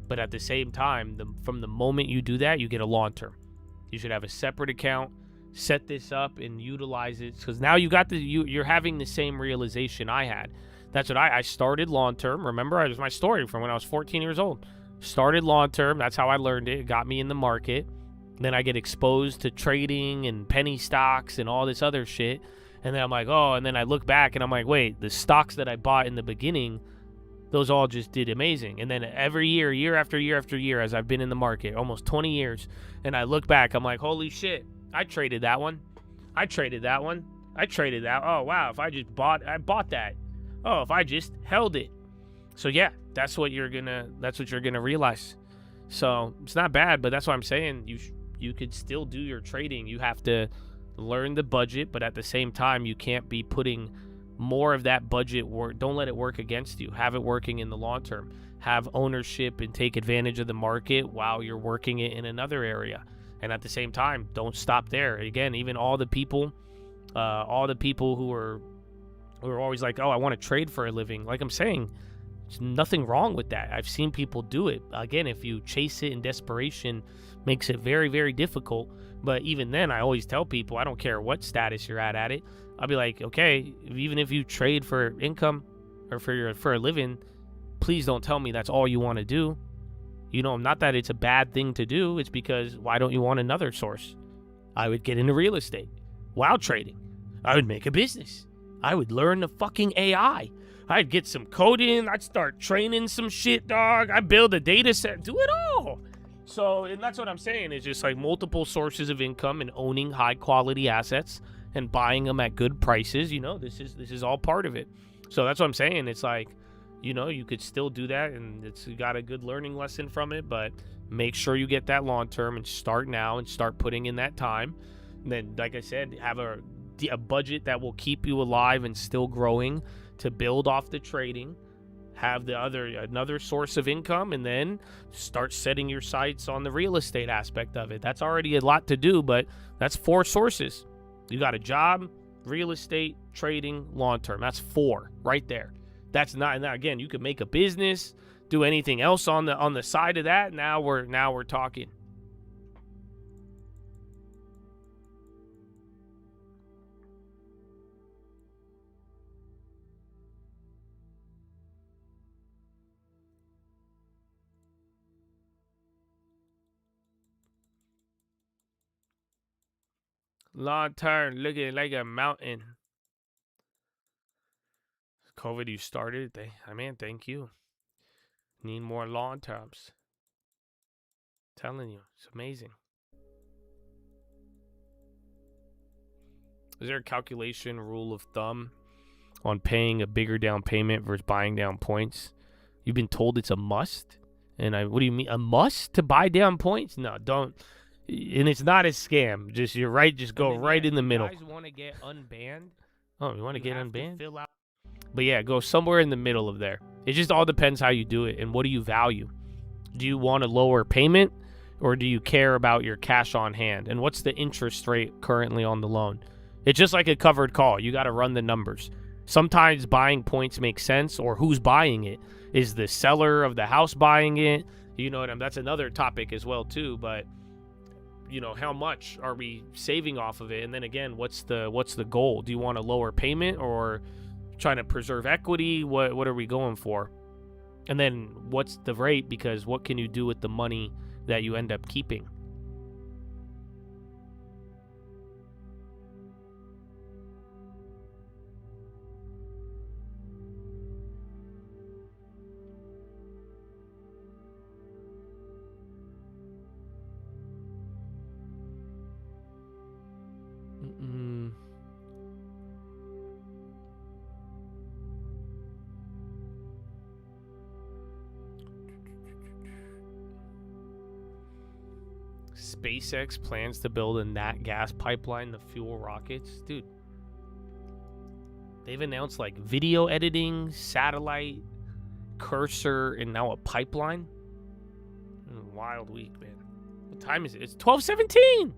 But at the same time, from the moment you do that, you get a long term. You should have a separate account, set this up, and utilize it. Because now you got you're having the same realization I had. That's what I started long term. Remember, it was my story from when I was 14 years old. Started long term. That's how I learned it. It got me in the market. Then I get exposed to trading and penny stocks and all this other shit. And then I'm like, oh, and then I look back and I'm like, wait, the stocks that I bought in the beginning, those all just did amazing. And then every year, year after year after year, as I've been in the market, almost 20 years, and I look back, I'm like, holy shit, I traded that one. I traded that one. I traded that. Oh, wow, if I just I bought that. Oh, if I just held it. So yeah, that's what you're gonna realize. So it's not bad, but that's what I'm saying. You could still do your trading. You have to learn the budget, but at the same time, you can't be putting more of that budget work. Don't let it work against you. Have it working in the long term. Have ownership and take advantage of the market while you're working it in another area. And at the same time, don't stop there. Again, even all the people who are always like, oh, I want to trade for a living. Like I'm saying, there's nothing wrong with that. I've seen people do it. Again, if you chase it in desperation, makes it very, very difficult. But even then, I always tell people, I don't care what status you're at it. I'll be like, okay, even if you trade for income or for a living, please don't tell me that's all you want to do. You know, not that it's a bad thing to do. It's because why don't you want another source? I would get into real estate while trading. I would make a business. I would learn the fucking AI. I'd get some coding. I'd start training some shit, dog. I'd build a data set. Do it all. So, and that's what I'm saying. It's just like multiple sources of income and owning high quality assets and buying them at good prices. You know, this is all part of it. So that's what I'm saying. It's like, you know, you could still do that, and you got a good learning lesson from it, but make sure you get that long term and start now and start putting in that time. And then, like I said, have a budget that will keep you alive and still growing to build off the trading. Have another source of income, and then start setting your sights on the real estate aspect of it. That's already a lot to do, but that's 4 sources. You got a job, real estate, trading, long term. That's 4 right there. That's not. Now again, you could make a business, do anything else on the side of that. Now we're talking. Long term, looking like a mountain. COVID, you started. Thank you. Need more long terms. Telling you, it's amazing. Is there a calculation rule of thumb on paying a bigger down payment versus buying down points? You've been told it's a must? And what do you mean, a must to buy down points? No, don't. And it's not a scam. Just, you're right, just go right in the middle. You guys want to get unbanned? Oh, you want to get unbanned? Fill out. But yeah, go somewhere in the middle of there. It just all depends how you do it and what do you value. Do you want a lower payment or do you care about your cash on hand? And what's the interest rate currently on the loan? It's just like a covered call. You got to run the numbers. Sometimes buying points makes sense, or who's buying it? Is the seller of the house buying it? You know what I mean? That's another topic as well too, but you know, how much are we saving off of it? And then again, what's the goal? Do you want a lower payment or trying to preserve equity? What are we going for? And then what's the rate? Because what can you do with the money that you end up keeping? SpaceX plans to build a nat gas pipeline to fuel rockets. Dude, they've announced like video editing, satellite, cursor, and now a pipeline. Wild week, man. What time is it? It's 12:17.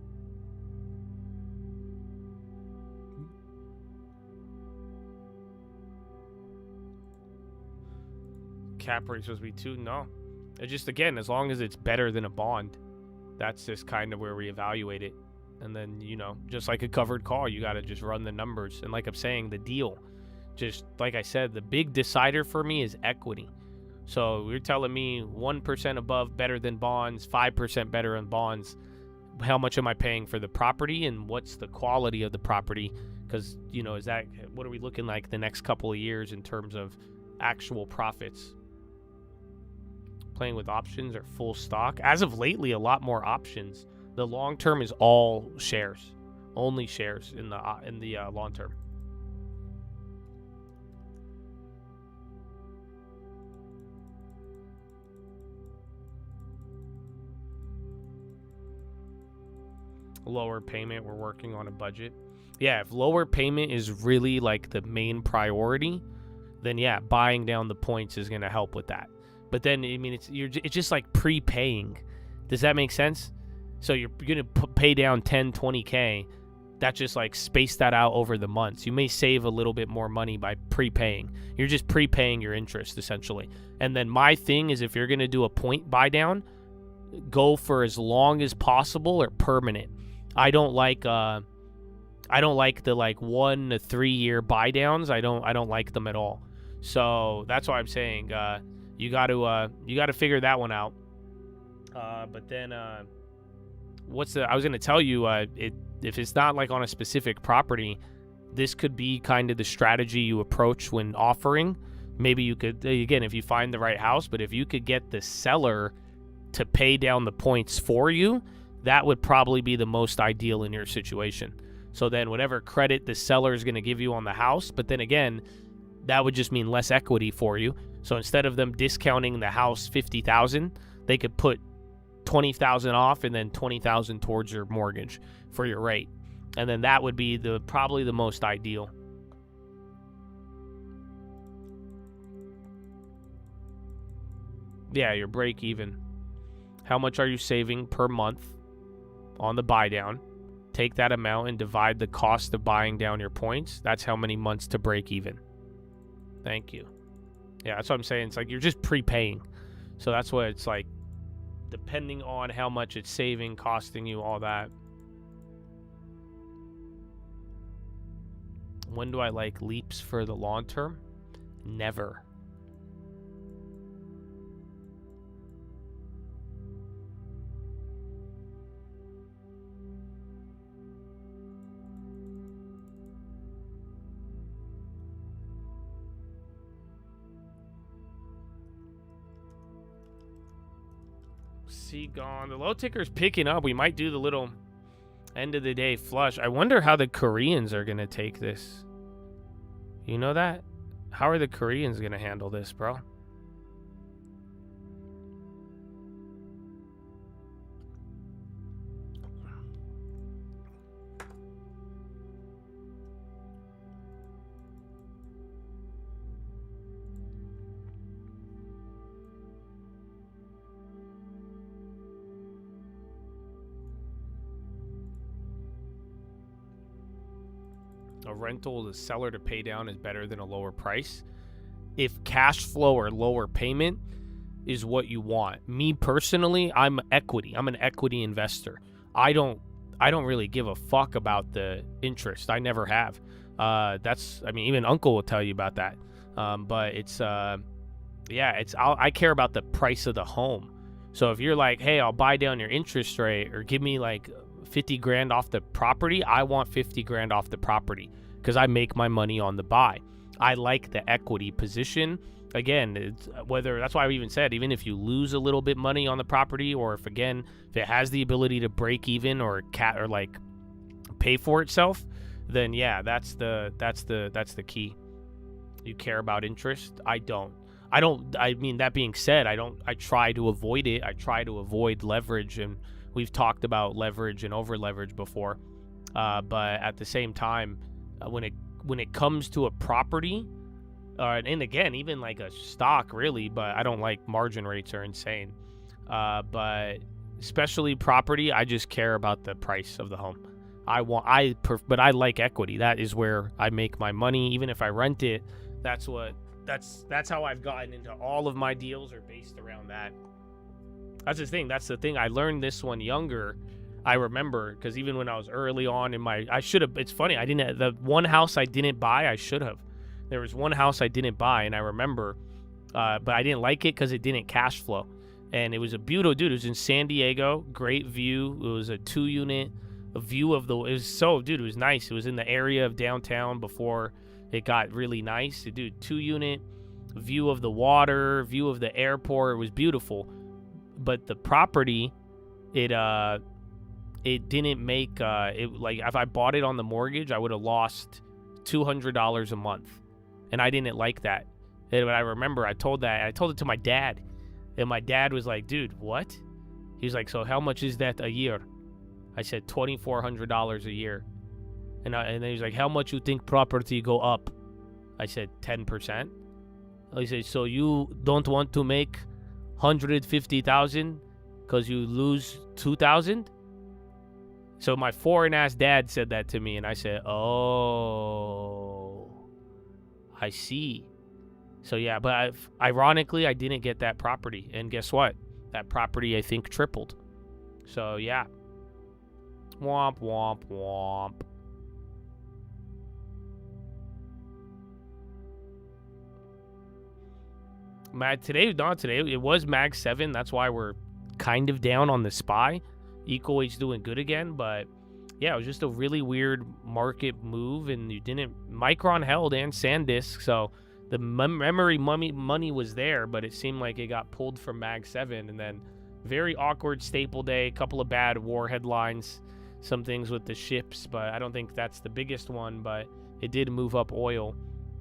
Cap rate supposed to be 2? No. It's just, again, as long as it's better than a bond, that's just kind of where we evaluate it. And then, you know, just like a covered call, you got to just run the numbers. And like I'm saying, the deal, just like I said, the big decider for me is equity. So you're telling me 1% above better than bonds, 5% better than bonds. How much am I paying for the property and what's the quality of the property? Because, you know, what are we looking like the next couple of years in terms of actual profits? Playing with options or full stock. As of lately, a lot more options. The long term is all shares, only shares in the long term. Lower payment. We're working on a budget. Yeah, if lower payment is really like the main priority, then yeah, buying down the points is going to help with that. But then, I mean, it's just like prepaying. Does that make sense? So you're going to pay down 10, 20K. That just like space that out over the months. You may save a little bit more money by prepaying. You're just prepaying your interest, essentially. And then my thing is, if you're going to do a point buy down, go for as long as possible or permanent. I don't like the like 1 to 3 year buy downs. I don't like them at all. So that's why I'm saying, you got to figure that one out. But then, I was going to tell you, if it's not like on a specific property, this could be kind of the strategy you approach when offering. Maybe you could, again, if you find the right house, but if you could get the seller to pay down the points for you, that would probably be the most ideal in your situation. So then whatever credit the seller is going to give you on the house, but then again, that would just mean less equity for you. So instead of them discounting the house $50,000, they could put $20,000 off and then $20,000 towards your mortgage for your rate. And then that would be probably the most ideal. Yeah, your break even. How much are you saving per month on the buy down? Take that amount and divide the cost of buying down your points. That's how many months to break even. Thank you. Yeah, that's what I'm saying. It's like you're just prepaying. So that's what it's like, depending on how much it's saving, costing you, all that. When do I like leaps for the long term? Never. See gone. The low ticker's picking up. We might do the little end of the day flush. I wonder how the Koreans are going to take this. You know that? How are the Koreans going to handle this, bro? A rental, the seller to pay down is better than a lower price. If cash flow or lower payment is what you want. Me personally, I'm equity. I'm an equity investor. I don't really give a fuck about the interest. I never have. I mean, even Uncle will tell you about that. But it's I care about the price of the home. So if you're like, hey, I'll buy down your interest rate or give me like 50 grand off the property, I want 50 grand off the property because I make my money on the buy. I like the equity position. Again, it's whether that's why I even said, even if you lose a little bit money on the property, or if it has the ability to break even or like pay for itself, then yeah, that's the key. You care about interest. I mean, that being said, I try to avoid it. I try to avoid leverage, and we've talked about leverage and over leverage before. But at the same time, when it comes to a property, and again, even like a stock, really, but I don't like margin rates are insane. But especially property, I just care about the price of the home. But I like equity. That is where I make my money. Even if I rent it, that's how I've gotten into all of my deals are based around that. That's the thing. That's the thing. I learned this one younger. I remember because even when I was early on in I should have. It's funny. The one house I didn't buy, I should have. There was one house I didn't buy, and I remember, but I didn't like it because it didn't cash flow. And it was a beautiful, dude. It was in San Diego. Great view. It was a 2-unit. A view of it was nice. It was in the area of downtown before it got really nice. Dude, 2-unit, view of the water, view of the airport. It was beautiful. But the property, it didn't make like if I bought it on the mortgage, I would have lost $200 a month, and I didn't like that. And I remember I told it to my dad, and my dad was like, "Dude, what?" He was like, "So how much is that a year?" I said $2,400 a year, and then he was like, "How much you think property go up?" I said 10%. He said, "So you don't want to make 150,000 because you lose 2,000?" So my foreign-ass dad said that to me, and I said, oh, I see. So yeah, but ironically, I didn't get that property. And guess what? That property, I think, tripled. So yeah. Womp, womp, womp. Today, it was Mag 7. That's why we're kind of down on the SPY. Eco-H doing good again, but yeah, it was just a really weird market move, and Micron held and SanDisk, so the memory money was there, but it seemed like it got pulled from Mag 7, and then very awkward staple day, a couple of bad war headlines, some things with the ships, but I don't think that's the biggest one, but it did move up oil.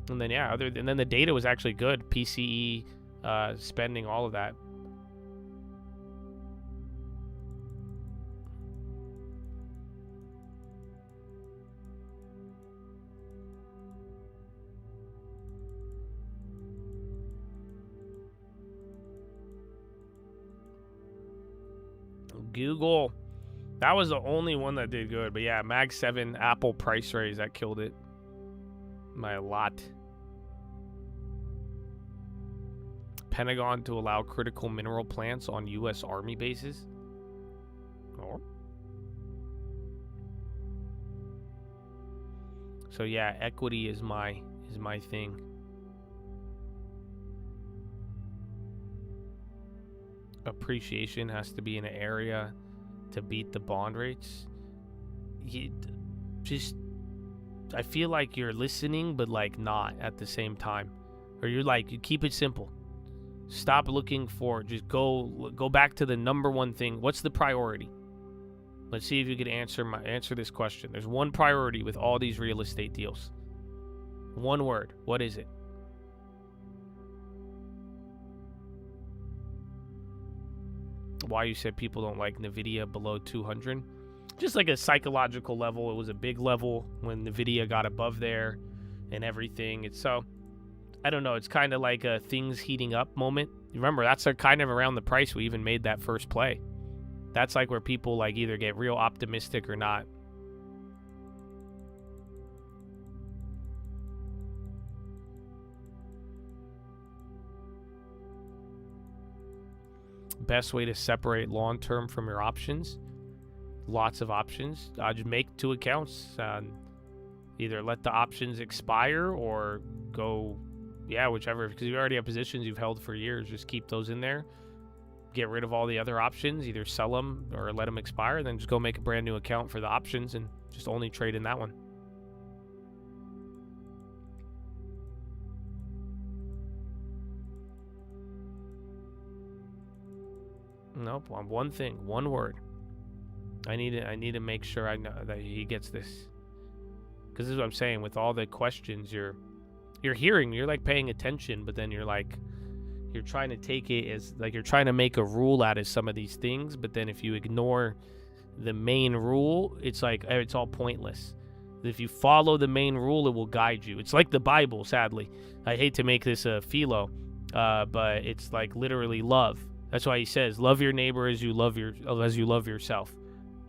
And then yeah, and then the data was actually good, PCE, spending, all of that. Google, that was the only one that did good. But yeah, Mag 7, Apple price raise, that killed it by a lot. Pentagon to allow critical mineral plants on U.S. Army bases. Oh. So yeah, equity is my thing. Appreciation has to be in an area to beat the bond rates. I feel like you're listening, but like not at the same time, or you keep it simple. Stop looking for, just go back to the number one thing. What's the priority? Let's see if you can answer this question. There's one priority with all these real estate deals. One word. What is it? Why you said people don't like NVIDIA below 200? Just like a psychological level. It was a big level when NVIDIA got above there and everything. It's so, I don't know. It's kind of like a things heating up moment. Remember, that's kind of around the price we even made that first play. That's like where people like either get real optimistic or not. Best way to separate long-term from your options. Lots of options. Just make 2 accounts. Either let the options expire or go, whichever. Because you already have positions you've held for years. Just keep those in there. Get rid of all the other options. Either sell them or let them expire. And then just go make a brand new account for the options and just only trade in that one. Nope. One thing. One word. I need to make sure I know that he gets this. Because this is what I'm saying. With all the questions you're hearing, you're like paying attention, but then you're trying to take it as like you're trying to make a rule out of some of these things, but then if you ignore the main rule, it's like it's all pointless. If you follow the main rule, it will guide you. It's like the Bible, sadly. I hate to make this a philo, but it's like literally love. That's why he says, love your neighbor as you love yourself.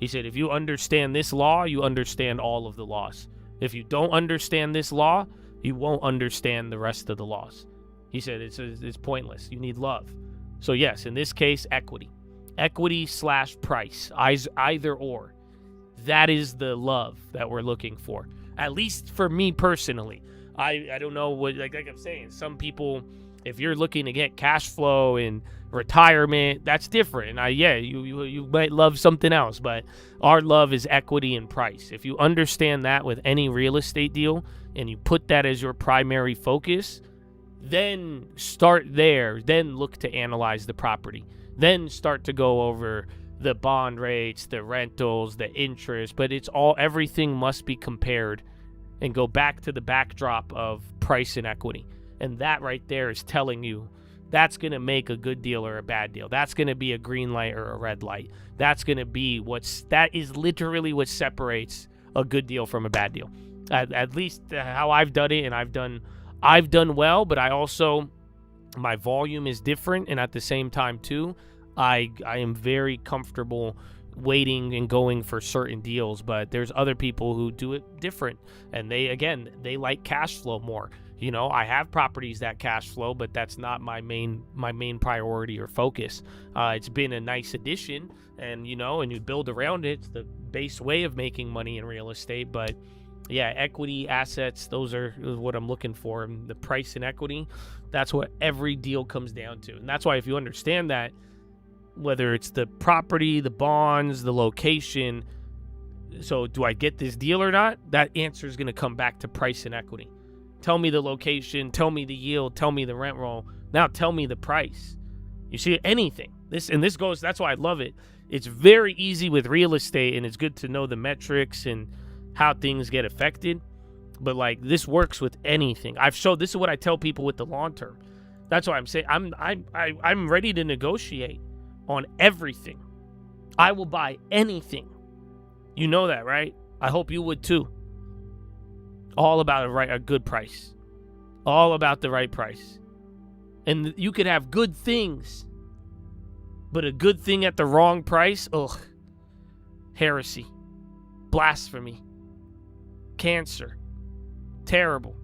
He said, if you understand this law, you understand all of the laws. If you don't understand this law, you won't understand the rest of the laws. He said it's pointless. You need love. So yes, in this case, equity. Equity/price, either or. That is the love that we're looking for. At least for me personally. I don't know what, like I'm saying, some people, if you're looking to get cash flow and retirement, that's different. You might love something else, but our love is equity and price. If you understand that with any real estate deal and you put that as your primary focus, then start there. Then look to analyze the property. Then start to go over the bond rates, the rentals, the interest, but everything must be compared and go back to the backdrop of price and equity. And that right there is telling you that's going to make a good deal or a bad deal. That's going to be a green light or a red light. That is literally what separates a good deal from a bad deal. At least how I've done it, and I've done well, but I also, my volume is different, and at the same time too, I am very comfortable waiting and going for certain deals, but there's other people who do it different, and they like cash flow more. You know, I have properties that cash flow, but that's not my main priority or focus. It's been a nice addition, and you build around it. It's the base way of making money in real estate, but yeah, equity, assets, those are what I'm looking for. And the price and equity, that's what every deal comes down to. And that's why if you understand that, whether it's the property, the bonds, the location, so do I get this deal or not? That answer is going to come back to price and equity. Tell me the location, tell me the yield, tell me the rent roll. Now tell me the price. You see, anything. This goes, that's why I love it. It's very easy with real estate, and it's good to know the metrics and how things get affected. But like, this works with anything. This is what I tell people with the long term. That's why I'm saying I'm ready to negotiate on everything. I will buy anything. You know that, right? I hope you would too. All about a good price. All about the right price. And you could have good things, but a good thing at the wrong price, heresy, blasphemy, cancer, terrible.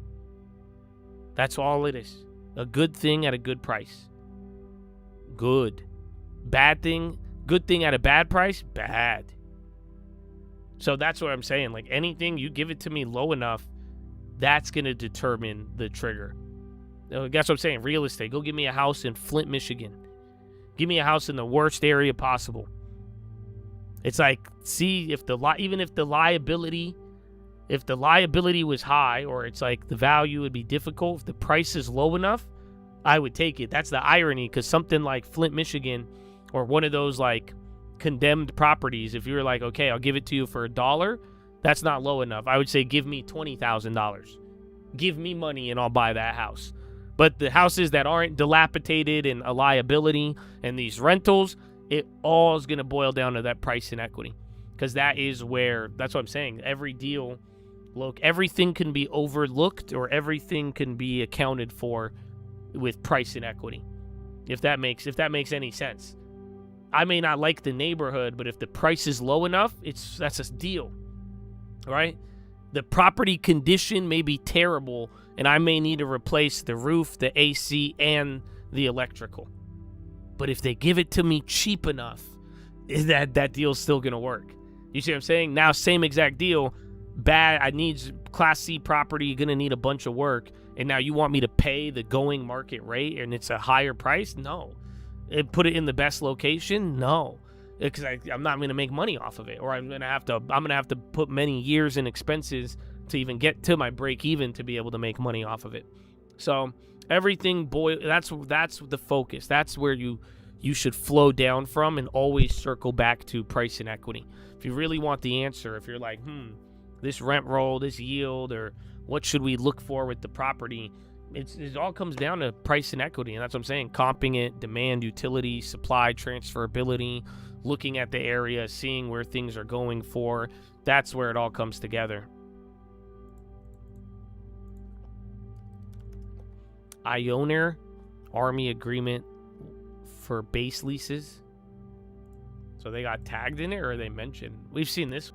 That's all it is. A good thing at a good price. Good. Bad thing, good thing at a bad price, bad. So that's what I'm saying. Like, anything, you give it to me low enough, that's going to determine the trigger. That's what I'm saying. Real estate. Go give me a house in Flint, Michigan. Give me a house in the worst area possible. It's like, see, if the liability was high, or it's like the value would be difficult, if the price is low enough, I would take it. That's the irony, because something like Flint, Michigan, or one of those like condemned properties, if you were like, okay, I'll give it to you for $1, that's not low enough. I would say give me $20,000. Give me money and I'll buy that house. But the houses that aren't dilapidated and a liability and these rentals, it all is going to boil down to that price and equity. Because that's what I'm saying. Every deal, look, everything can be overlooked or everything can be accounted for with price and equity. If that makes any sense. I may not like the neighborhood, but if the price is low enough, that's a deal. Right? The property condition may be terrible, and I may need to replace the roof, the AC, and the electrical. But if they give it to me cheap enough, that deal's still going to work. You see what I'm saying? Now, same exact deal. Bad, I need Class C property, you're going to need a bunch of work, and now you want me to pay the going market rate, and it's a higher price? No. Put it in the best location? No. Because I'm not going to make money off of it, or I'm going to have to put many years in expenses to even get to my break even to be able to make money off of it. So everything, that's the focus. That's where you should flow down from and always circle back to price and equity. If you really want the answer, if you're like, this rent roll, this yield, or what should we look for with the property, it all comes down to price and equity. And that's what I'm saying. Comping it, demand, utility, supply, transferability, looking at the area, seeing where things are going for. That's where it all comes together. Ioner Army agreement for base leases. So they got tagged in it, or are they mentioned? We've seen this.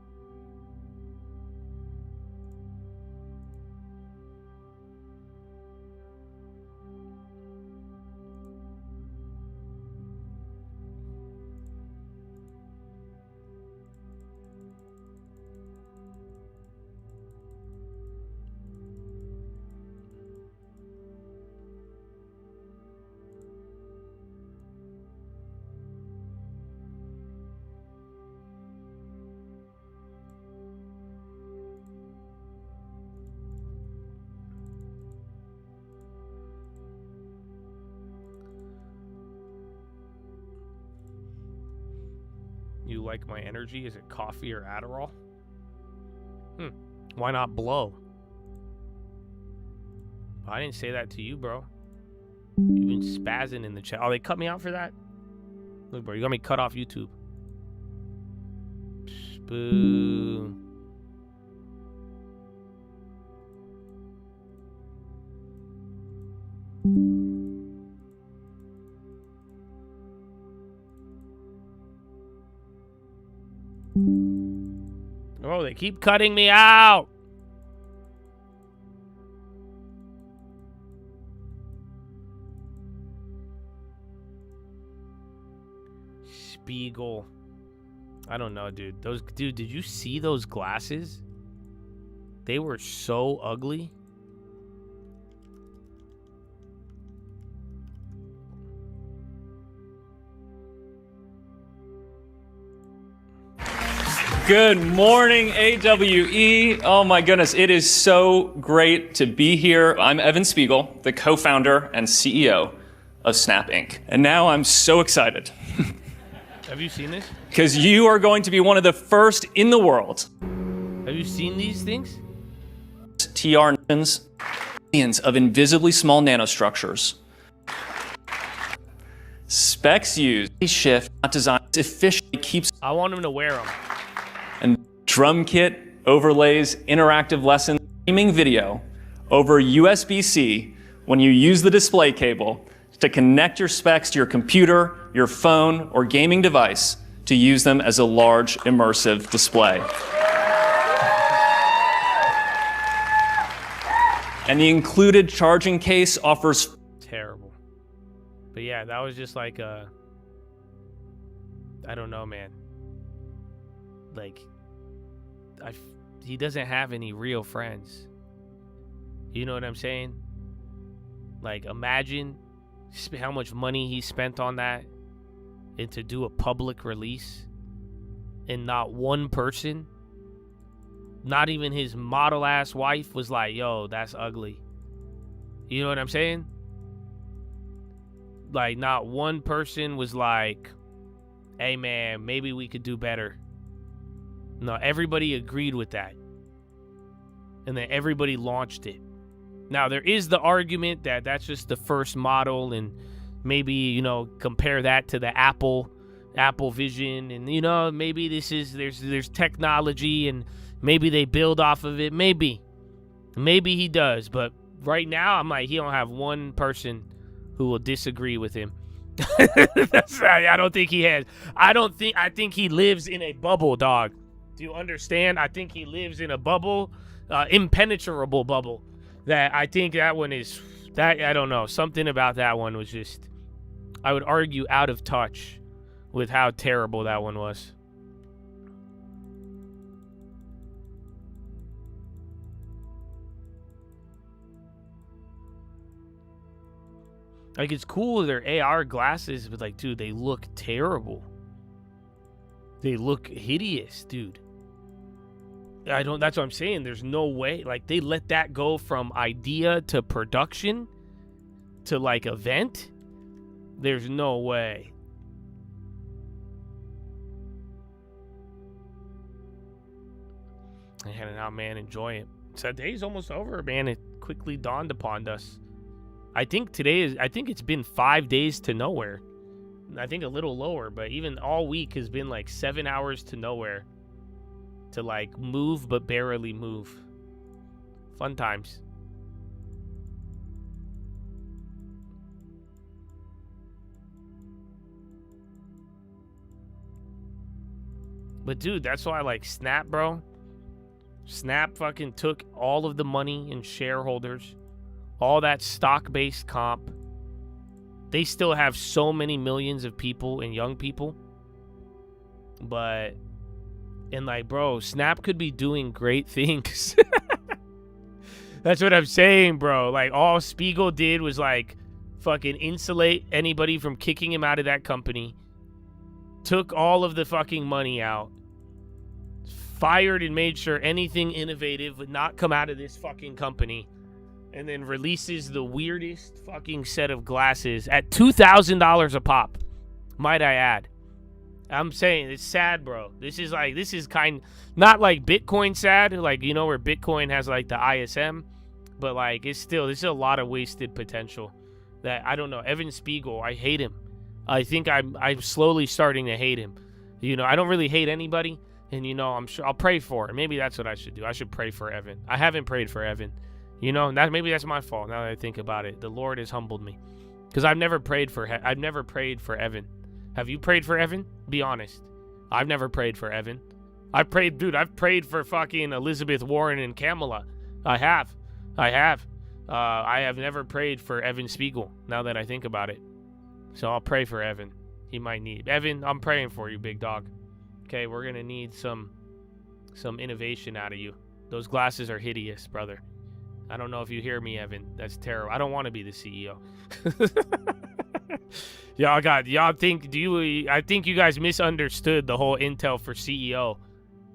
You like my energy? Is it coffee or Adderall? Why not blow? I didn't say that to you, bro. You've been spazzing in the chat. Oh, they cut me out for that? Look, bro, you got me cut off YouTube. Boo. Oh, they keep cutting me out. Spiegel. I don't know, dude. Dude, did you see those glasses? They were so ugly. Good morning, AWE. Oh my goodness, it is so great to be here. I'm Evan Spiegel, the co-founder and CEO of Snap Inc. And now I'm so excited. Have you seen this? Because you are going to be one of the first in the world. Have you seen these things? TR millions of invisibly small nanostructures. Specs used shift, not designed, efficiently keeps. I want him to wear them. And drum kit overlays interactive lesson streaming video over USB-C when you use the display cable to connect your specs to your computer, your phone, or gaming device to use them as a large immersive display. And the included charging case offers terrible. But yeah, that was just like I don't know, man. Like, he doesn't have any real friends. You know what I'm saying? Like, imagine how much money he spent on that and to do a public release and not one person, not even his model-ass wife was like, yo, that's ugly. You know what I'm saying? like, not one person was like, hey, man, maybe we could do better. No, everybody agreed with that. And then everybody launched it. Now, there is the argument that that's just the first model, and maybe, you know, compare that to the Apple Vision, and, you know, maybe there's technology, and maybe they build off of it. Maybe he does, but right now I'm like, he don't have one person who will disagree with him. I don't think he has. I think he lives in a bubble, dog. Do you understand? I think he lives in a bubble, impenetrable bubble. That I think that one is, that, I don't know. Something about that one was just, I would argue, out of touch with how terrible that one was. Like, it's cool with their AR glasses, but, like, dude, they look terrible. They look hideous, dude. That's what I'm saying. There's no way. Like, they let that go from idea to production to, like, event. There's no way. I had it out, man. Enjoy it. So day's almost over, man. It quickly dawned upon us. I think it's been 5 days to nowhere. I think a little lower, but even all week has been like 7 hours to nowhere. To like move, but barely move. Fun times. But dude, that's why I like Snap, bro. Snap fucking took all of the money in shareholders. All that stock-based comp. They still have so many millions of people and young people. But, and like, bro, Snap could be doing great things. That's what I'm saying, bro. Like, all Spiegel did was like fucking insulate anybody from kicking him out of that company. Took all of the fucking money out. Fired and made sure anything innovative would not come out of this fucking company. And then releases the weirdest fucking set of glasses at $2,000 a pop. Might I add. I'm saying it's sad, bro. This is kind, not like Bitcoin sad, like, you know, where Bitcoin has like the ISM, but like this is a lot of wasted potential. That, I don't know, Evan Spiegel, I hate him. I think I'm slowly starting to hate him. You know, I don't really hate anybody, and you know, I'm sure I'll pray for him. Maybe that's what I should do. I should pray for Evan. I haven't prayed for Evan. You know, maybe that's my fault now that I think about it. The Lord has humbled me. Because I've never prayed for Evan. Have you prayed for Evan? Be honest. I've never prayed for Evan. I've prayed for fucking Elizabeth Warren and Kamala. I have. I have never prayed for Evan Spiegel, now that I think about it. So I'll pray for Evan. He might need. Evan, I'm praying for you, big dog. Okay, we're going to need some innovation out of you. Those glasses are hideous, brother. I don't know if you hear me, Evan. That's terrible. I don't want to be the CEO. I think you guys misunderstood the whole Intel for CEO.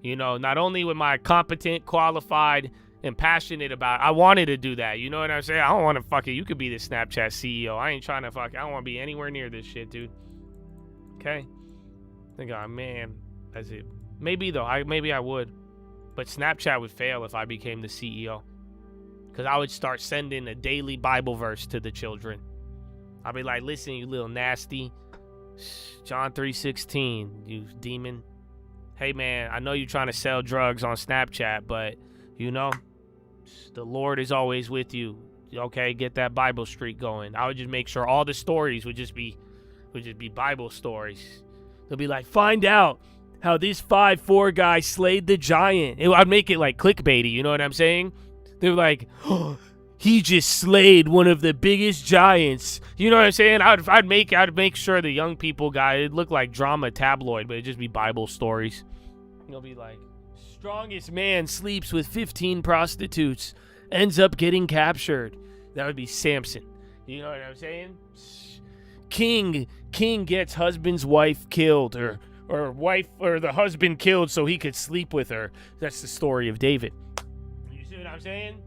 You know, not only with my competent, qualified, and passionate about, I wanted to do that. You know what I'm saying? I don't want to you could be the Snapchat CEO. I ain't trying to I don't want to be anywhere near this shit, dude. Okay? Think, oh man, that's it. Maybe though, maybe I would. But Snapchat would fail if I became the CEO. Because I would start sending a daily Bible verse to the children. I'd be like, listen, you little nasty. John 3:16, you demon. Hey, man, I know you're trying to sell drugs on Snapchat, but, you know, the Lord is always with you. Okay, get that Bible streak going. I would just make sure all the stories would just be Bible stories. They'll be like, find out how this 5'4" guy slayed the giant. I'd make it like clickbaity, you know what I'm saying? They're like, oh, he just slayed one of the biggest giants. You know what I'm saying? I'd make sure the young people it'd look like drama tabloid, but it'd just be Bible stories. They'll be like, strongest man sleeps with 15 prostitutes, ends up getting captured. That would be Samson. You know what I'm saying? King gets husband's wife killed, or the husband killed so he could sleep with her. That's the story of David. You see what I'm saying?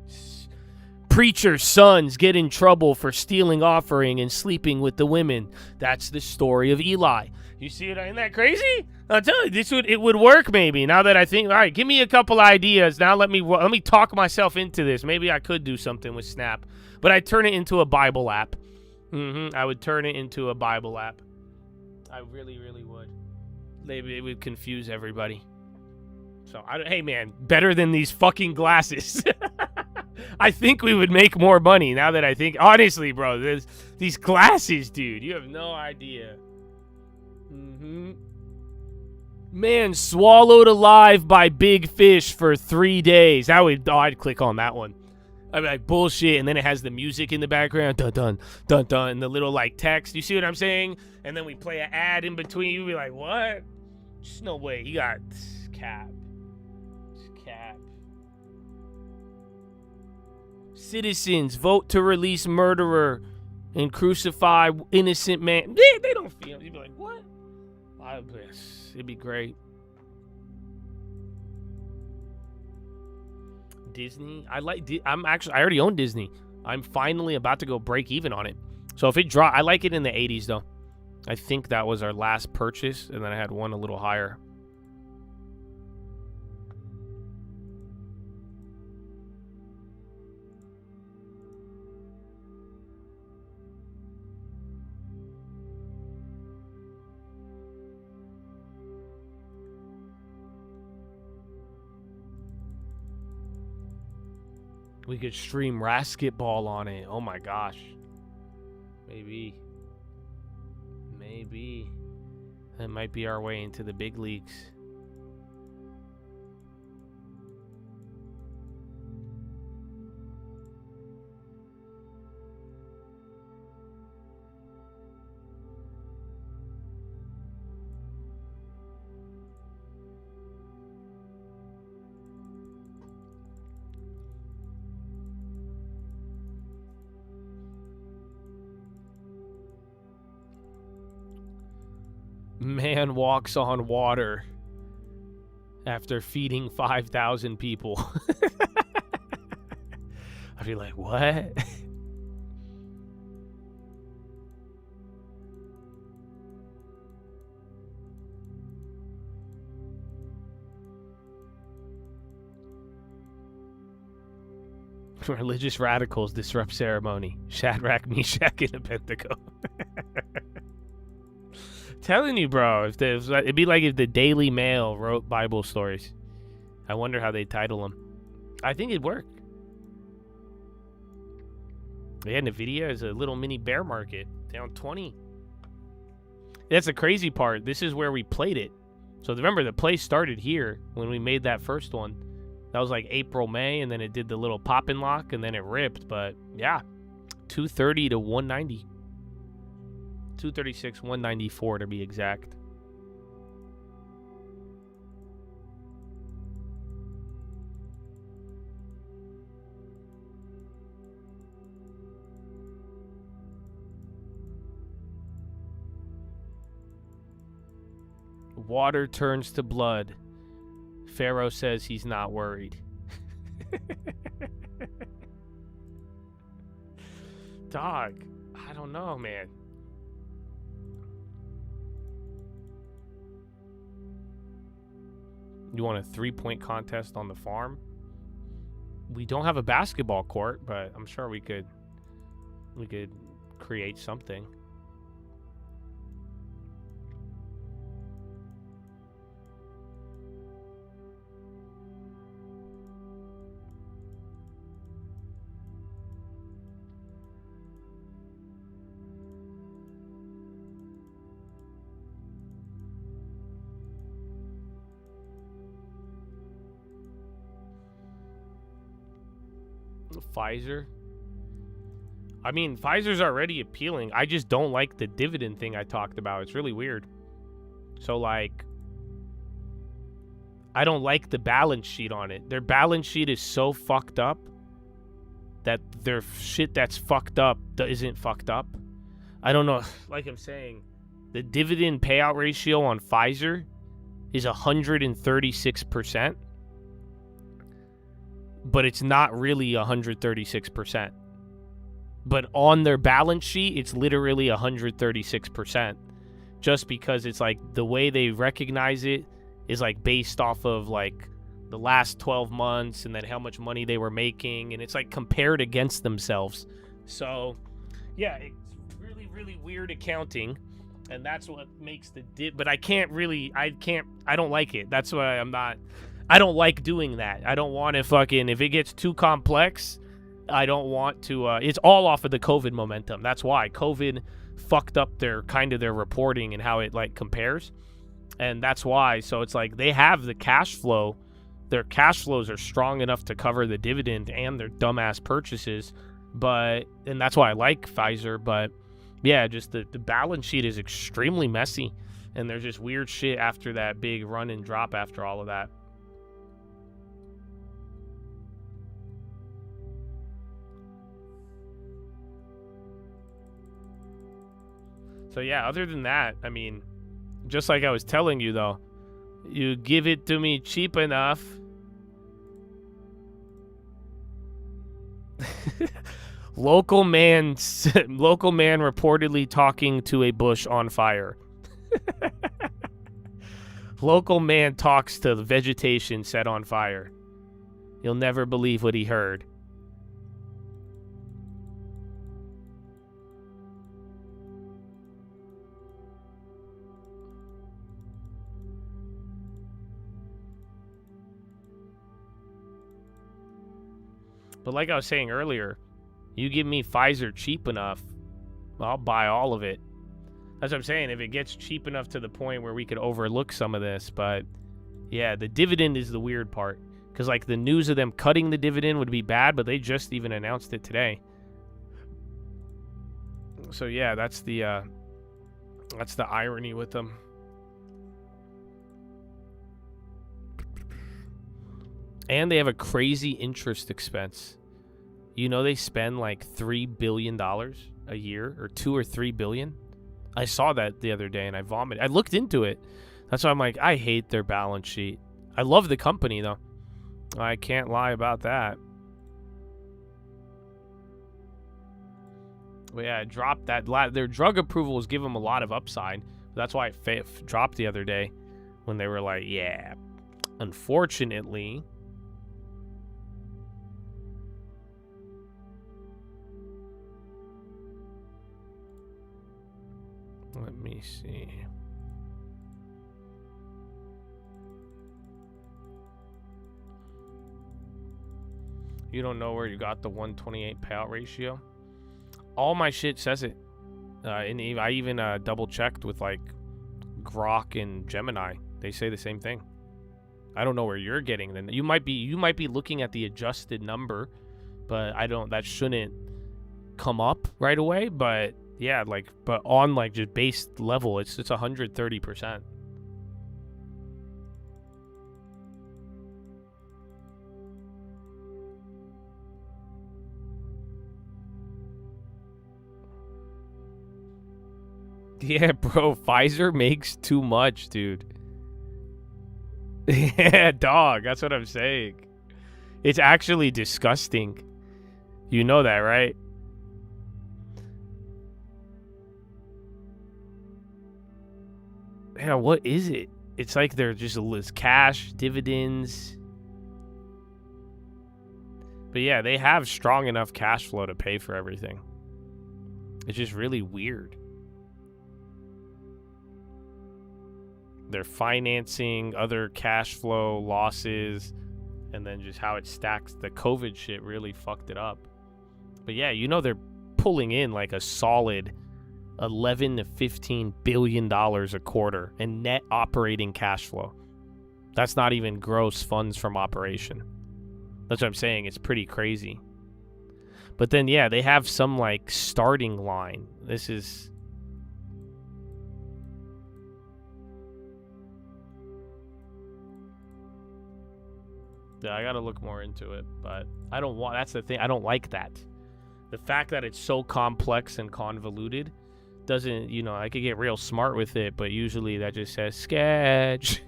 preacher's sons get in trouble for stealing offering and sleeping with the women. That's the story of Eli. You see it? Isn't that crazy? I'll tell you, it would work maybe. Now that I think, all right, give me a couple ideas. Now let me talk myself into this. Maybe I could do something with Snap, but I'd turn it into a Bible app. I would turn it into a Bible app. I really, really would. Maybe it would confuse everybody. So, hey man, better than these fucking glasses. I think we would make more money now that I think. Honestly, bro, these glasses, dude, you have no idea. Man swallowed alive by big fish for 3 days. I'd click on that one. I'd be like, bullshit, and then it has the music in the background, dun dun dun dun, and the little like text. You see what I'm saying? And then we play an ad in between. You'd be like, what? Just no way. You got cap. Cap. Citizens vote to release murderer and crucify innocent man. They don't feel. You'd be like, what? It'd be great. Disney. I already own Disney. I'm finally about to go break even on it. So if it drop, I like it in the 80s though. I think that was our last purchase, and then I had one a little higher. We could stream basketball on it. Oh my gosh. Maybe. That might be our way into the big leagues. Man walks on water after feeding 5,000 people. I'd be like, what? Religious radicals disrupt ceremony. Shadrach, Meshach, and Abednego. Telling you, bro, it'd be like if the Daily Mail wrote Bible stories. I wonder how they title them. I think it'd work. Yeah, NVIDIA is a little mini bear market, down 20. That's the crazy part. This is where we played it. So remember, the play started here when we made that first one. That was like April, May, and then it did the little pop and lock, and then it ripped. But yeah, 230 to 190. 236, 194 to be exact. Water turns to blood. Pharaoh says he's not worried. Dog, I don't know, man. You want a 3-point contest on the farm? We don't have a basketball court, but I'm sure we could create something. Pfizer. I mean, Pfizer's already appealing. I just don't like the dividend thing I talked about. It's really weird. So, like, I don't like the balance sheet on it. Their balance sheet is so fucked up that their shit that's fucked up isn't fucked up. I don't know. Like I'm saying, the dividend payout ratio on Pfizer is 136%. but it's not really 136%. But on their balance sheet, it's literally 136%. Just because it's like the way they recognize it is like based off of like the last 12 months and then how much money they were making, and it's like compared against themselves. So yeah, it's really, really weird accounting, and that's what makes the but I don't like it. That's why I don't like doing that. I don't want to fucking, if it gets too complex, I don't want to, it's all off of the COVID momentum. That's why COVID fucked up their reporting and how it like compares. And that's why. So it's like they have the cash flow. Their cash flows are strong enough to cover the dividend and their dumbass purchases. And that's why I like Pfizer. But yeah, just the balance sheet is extremely messy. And there's just weird shit after that big run and drop after all of that. So yeah, other than that, I mean, just like I was telling you though, you give it to me cheap enough. Local man reportedly talking to a bush on fire. Local man talks to the vegetation set on fire. You'll never believe what he heard. But like I was saying earlier, you give me Pfizer cheap enough, I'll buy all of it. That's what I'm saying. If it gets cheap enough to the point where we could overlook some of this. But yeah, the dividend is the weird part. Because like the news of them cutting the dividend would be bad, but they just even announced it today. So yeah, that's the irony with them. And they have a crazy interest expense. You know, they spend like $3 billion a year, or $2 or $3 billion. I saw that the other day and I vomited. I looked into it. That's why I'm like, I hate their balance sheet. I love the company though. I can't lie about that. But yeah, I dropped that. Their drug approvals give them a lot of upside. That's why it dropped the other day when they were like, yeah, unfortunately. Let me see. You don't know where you got the 128 payout ratio? All my shit says it. And I even double checked with like Grok and Gemini. They say the same thing. I don't know where you're getting them. You might be looking at the adjusted number, but that shouldn't come up right away. But yeah, but on like just base level, it's 130%. Yeah, bro, Pfizer makes too much, dude. Yeah, dog, that's what I'm saying. It's actually disgusting. You know that, right? Yeah, what is it? It's like they're just cash, dividends. But yeah, they have strong enough cash flow to pay for everything. It's just really weird. They're financing other cash flow losses, and then just how it stacks. The COVID shit really fucked it up. But yeah, you know they're pulling in like a solid $11 to $15 billion a quarter in net operating cash flow. That's not even gross funds from operation. That's what I'm saying. It's pretty crazy. But then yeah, they have some like starting line. This is... Yeah, I gotta look more into it, but I don't want... That's the thing. I don't like that. The fact that it's so complex and convoluted doesn't... You know, I could get real smart with it, but usually that just says sketch.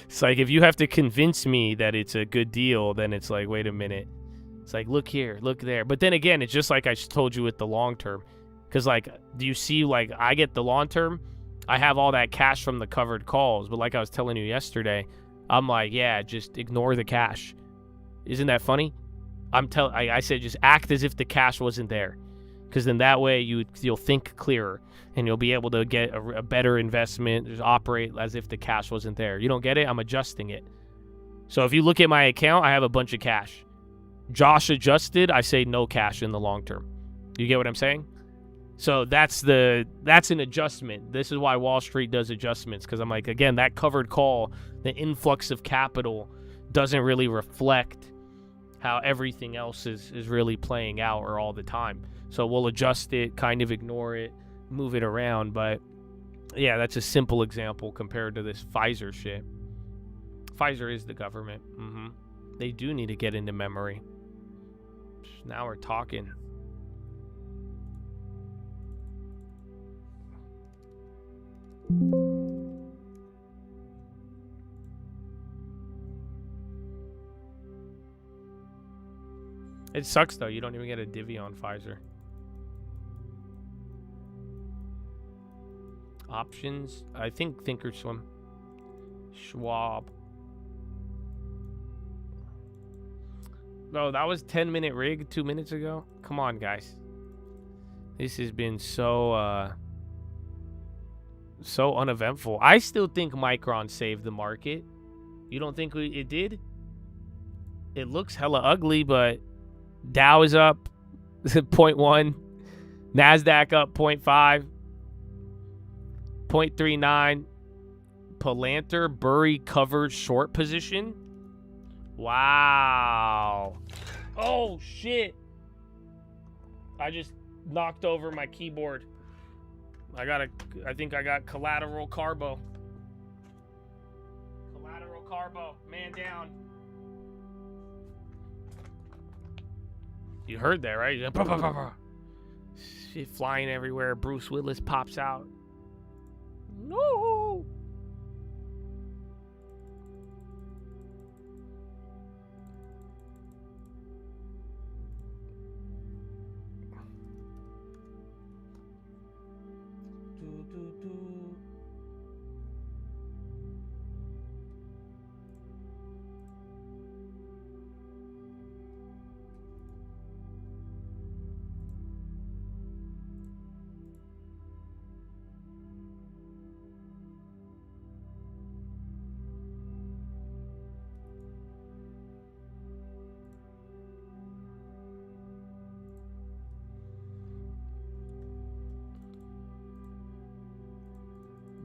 It's like if you have to convince me that it's a good deal, then it's like, wait a minute. It's like, look here, look there. But then again, it's just like I told you with the long term. Because, like, do you see, like, I get the long term, I have all that cash from the covered calls. But like I was telling you yesterday, I'm like, yeah, just ignore the cash. Isn't that funny? I said just act as if the cash wasn't there. Because then that way you'll think clearer. And you'll be able to get a better investment. Just operate as if the cash wasn't there. You don't get it? I'm adjusting it. So if you look at my account, I have a bunch of cash. Josh adjusted, I say no cash in the long term. You get what I'm saying? So that's an adjustment. This is why Wall Street does adjustments, because I'm like, again, that covered call, the influx of capital doesn't really reflect how everything else is really playing out or all the time. So we'll adjust it, kind of ignore it, move it around. But yeah, that's a simple example compared to this Pfizer shit. Pfizer is the government. They do need to get into memory. Now we're talking. It sucks though, you don't even get a divvy on Pfizer. Options, I think ThinkOrSwim. Schwab. No, that was 10-minute rig 2 minutes ago. Come on, guys. This has been so uneventful. I still think Micron saved the market. You don't think it did? It looks hella ugly, but Dow is up 0.1. NASDAQ up 0.5. 0.39. Palantir Bury covered short position. Wow. Oh, shit. I just knocked over my keyboard. I think I got collateral carbo. Collateral carbo. Man down. You heard that, right? Shit flying everywhere. Bruce Willis pops out. No.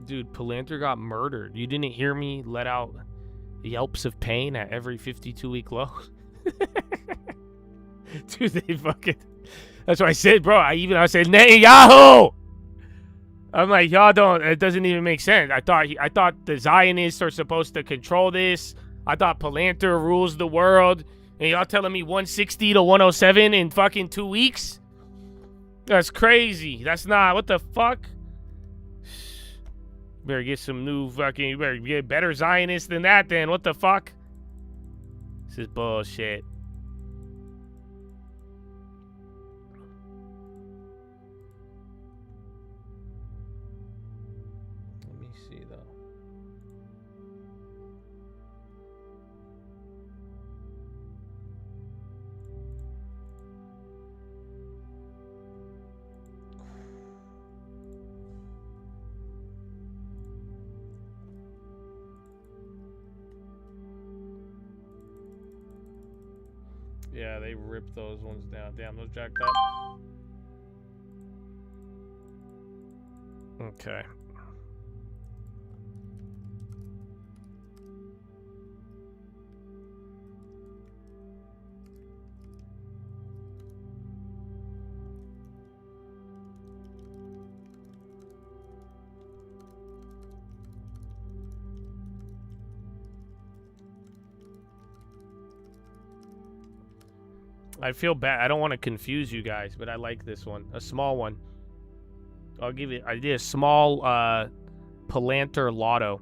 Dude, Palantir got murdered. You didn't hear me let out yelps of pain at every 52-week low? Dude, they fucking... That's what I said, bro. I said, Netanyahu! I'm like, y'all don't... It doesn't even make sense. I thought the Zionists are supposed to control this. I thought Palantir rules the world. And y'all telling me 160 to 107 in fucking 2 weeks? That's crazy. That's not... What the fuck? Better get some new fucking... You better get better Zionists than that then. What the fuck? This is bullshit. Let me see though. Yeah, they ripped those ones down. Damn, those jacked up. Okay. I feel bad. I don't want to confuse you guys, but I like this one. A small one. I'll give it. I did a small Palantir Lotto.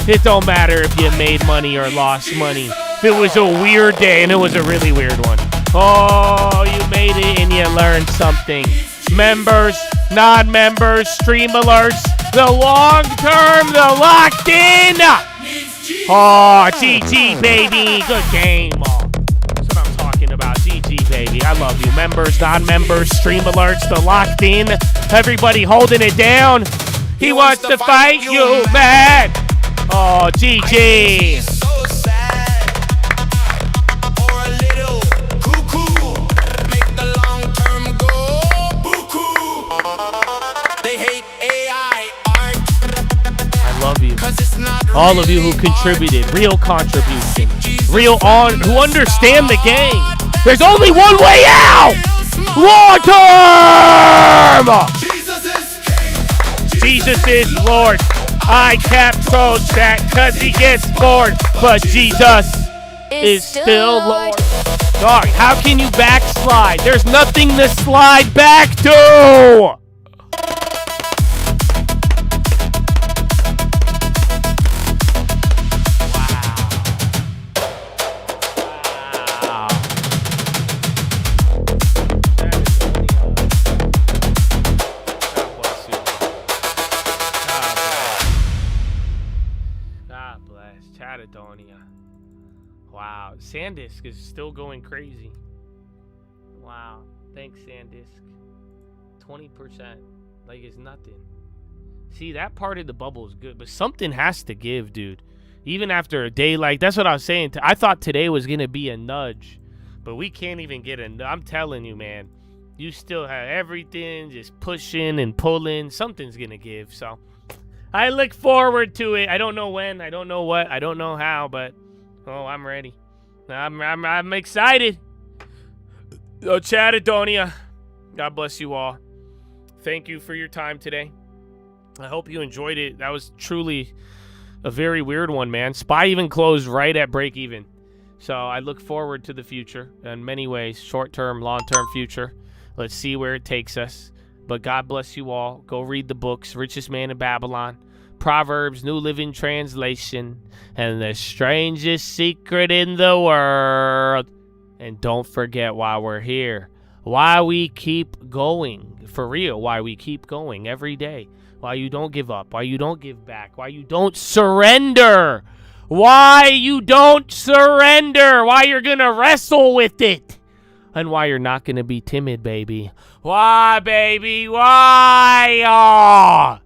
It don't matter if you made money or lost money. It was a weird day, and it was a really weird one. Oh, you made it and you learned something. Members, non-members, stream alerts, the long term, the locked in. Oh, GG, baby. Good game. Oh, that's what I'm talking about. GG, baby. I love you. Members, non-members, stream alerts, the locked in. Everybody holding it down. He wants to fight you, man. Oh, GG. So sad, or a little cuckoo. Make the long term go buku. They hate AI art. I love you. 'Cause it's not All of you who really contributed, art. real contribution, Jesus real on, who is understand the God. game. There's only one way out. Long term. Jesus is Lord. I capture that because he gets bored, but Jesus is still Lord. Dog, how can you backslide? There's nothing to slide back to. Wow. God bless you. God bless. Chatadonia. Wow. Sandisk is still going crazy. Wow. Thanks, Sandisk. 20%. Like it's nothing. See, that part of the bubble is good, but something has to give, dude. Even after a day like, that's what I was saying. I thought today was going to be a nudge, but we can't even get a, I'm telling you, man. You still have everything just pushing and pulling. Something's going to give, so I look forward to it. I don't know when. I don't know what. I don't know how, but oh, I'm ready. I'm excited. Oh, Chatadonia. God bless you all. Thank you for your time today. I hope you enjoyed it. That was truly a very weird one, man. SPY even closed right at break even. So I look forward to the future in many ways. Short-term, long-term future. Let's see where it takes us. But God bless you all. Go read the books. Richest Man in Babylon. Proverbs, New Living Translation. And the strangest secret in the world. And don't forget why we're here. Why we keep going. For real, why we keep going every day. Why you don't give up. Why you don't give back. Why you don't surrender. Why you don't surrender. Why you're going to wrestle with it. And why you're not going to be timid, baby. Why, baby? Why? Oh.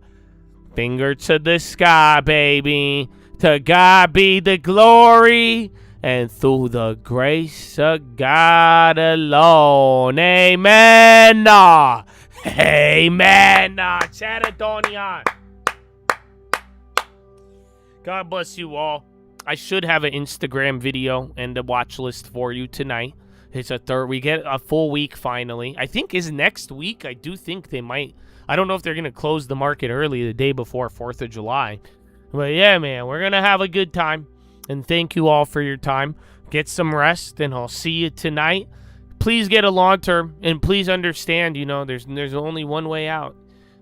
Finger to the sky, baby. To God be the glory. And through the grace of God alone. Amen. Amen. Chatadonia. God bless you all. I should have an Instagram video and a watch list for you tonight. It's a third. We get a full week finally. I think is next week. I do think they might. I don't know if they're going to close the market early the day before 4th of July. But yeah, man, we're going to have a good time. And thank you all for your time. Get some rest, and I'll see you tonight. Please get a long term, and please understand, you know, there's only one way out.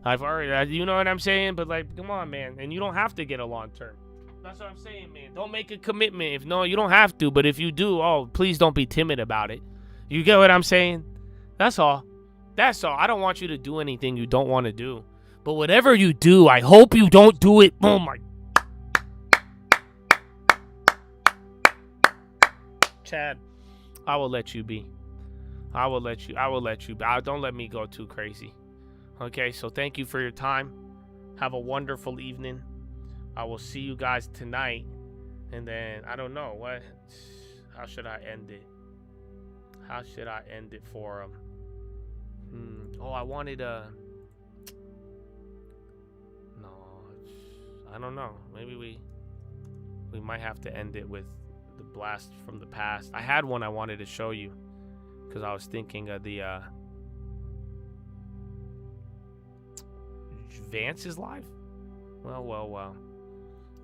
I've already, you know what I'm saying? But like, come on, man. And you don't have to get a long term. That's what I'm saying, man. Don't make a commitment. If no, you don't have to. But if you do, oh, please don't be timid about it. You get what I'm saying? That's all. That's all. I don't want you to do anything you don't want to do. But whatever you do, I hope you don't do it. Oh my. Chad, I will let you be. I will let you be. Don't let me go too crazy. Okay, so thank you for your time. Have a wonderful evening. I will see you guys tonight. And then, I don't know, how should I end it? How should I end it for them? Oh, I wanted no, I don't know. Maybe we might have to end it with the blast from the past. I had one I wanted to show you because I was thinking of the Vance is live. Well.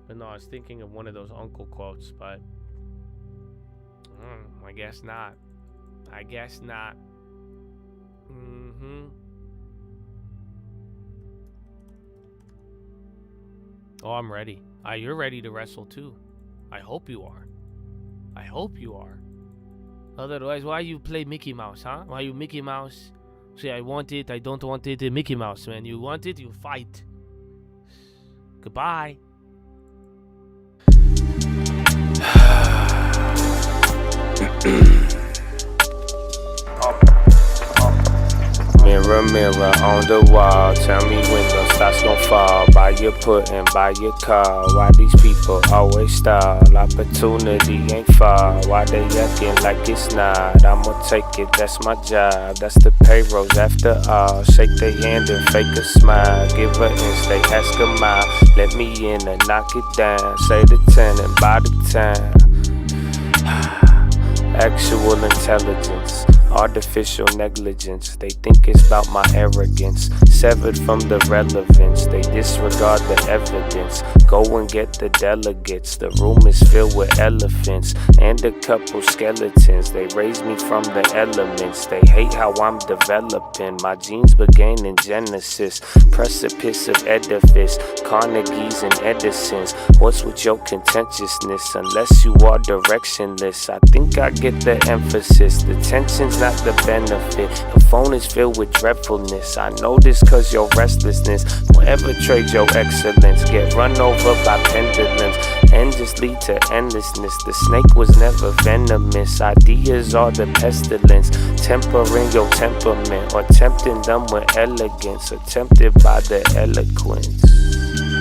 But no, I was thinking of one of those uncle quotes, but I guess not. Oh, I'm ready. You're ready to wrestle too. I hope you are. I hope you are. Otherwise, why you play Mickey Mouse, huh? Why you Mickey Mouse? Say, I want it, I don't want it. Mickey Mouse, man. You want it, you fight. Goodbye. Mirror, mirror on the wall, tell me when the stocks gon' fall. Buy your put and buy your call. Why these people always stall? Opportunity ain't far. Why they acting like it's not? I'ma take it, that's my job. That's the payrolls after all. Shake their hand and fake a smile. Give her inch, they ask a mile. Let me in and knock it down. Say the 10 and buy the time. Actual intelligence. Artificial negligence, they think it's about my arrogance. Severed from the relevance, they disregard the evidence. Go and get the delegates, the room is filled with elephants and a couple skeletons. They raised me from the elements, they hate how I'm developing. My genes began in Genesis, precipice of edifice, Carnegie's and Edison's. What's with your contentiousness, unless you are directionless? I think I get the emphasis, the tension's not the benefit. The phone is filled with dreadfulness. I know this cause your restlessness. Don't ever trade your excellence. Get run over by pendulums and just lead to endlessness. The snake was never venomous. Ideas are the pestilence. Tempering your temperament or tempting them with elegance or tempted by the eloquence.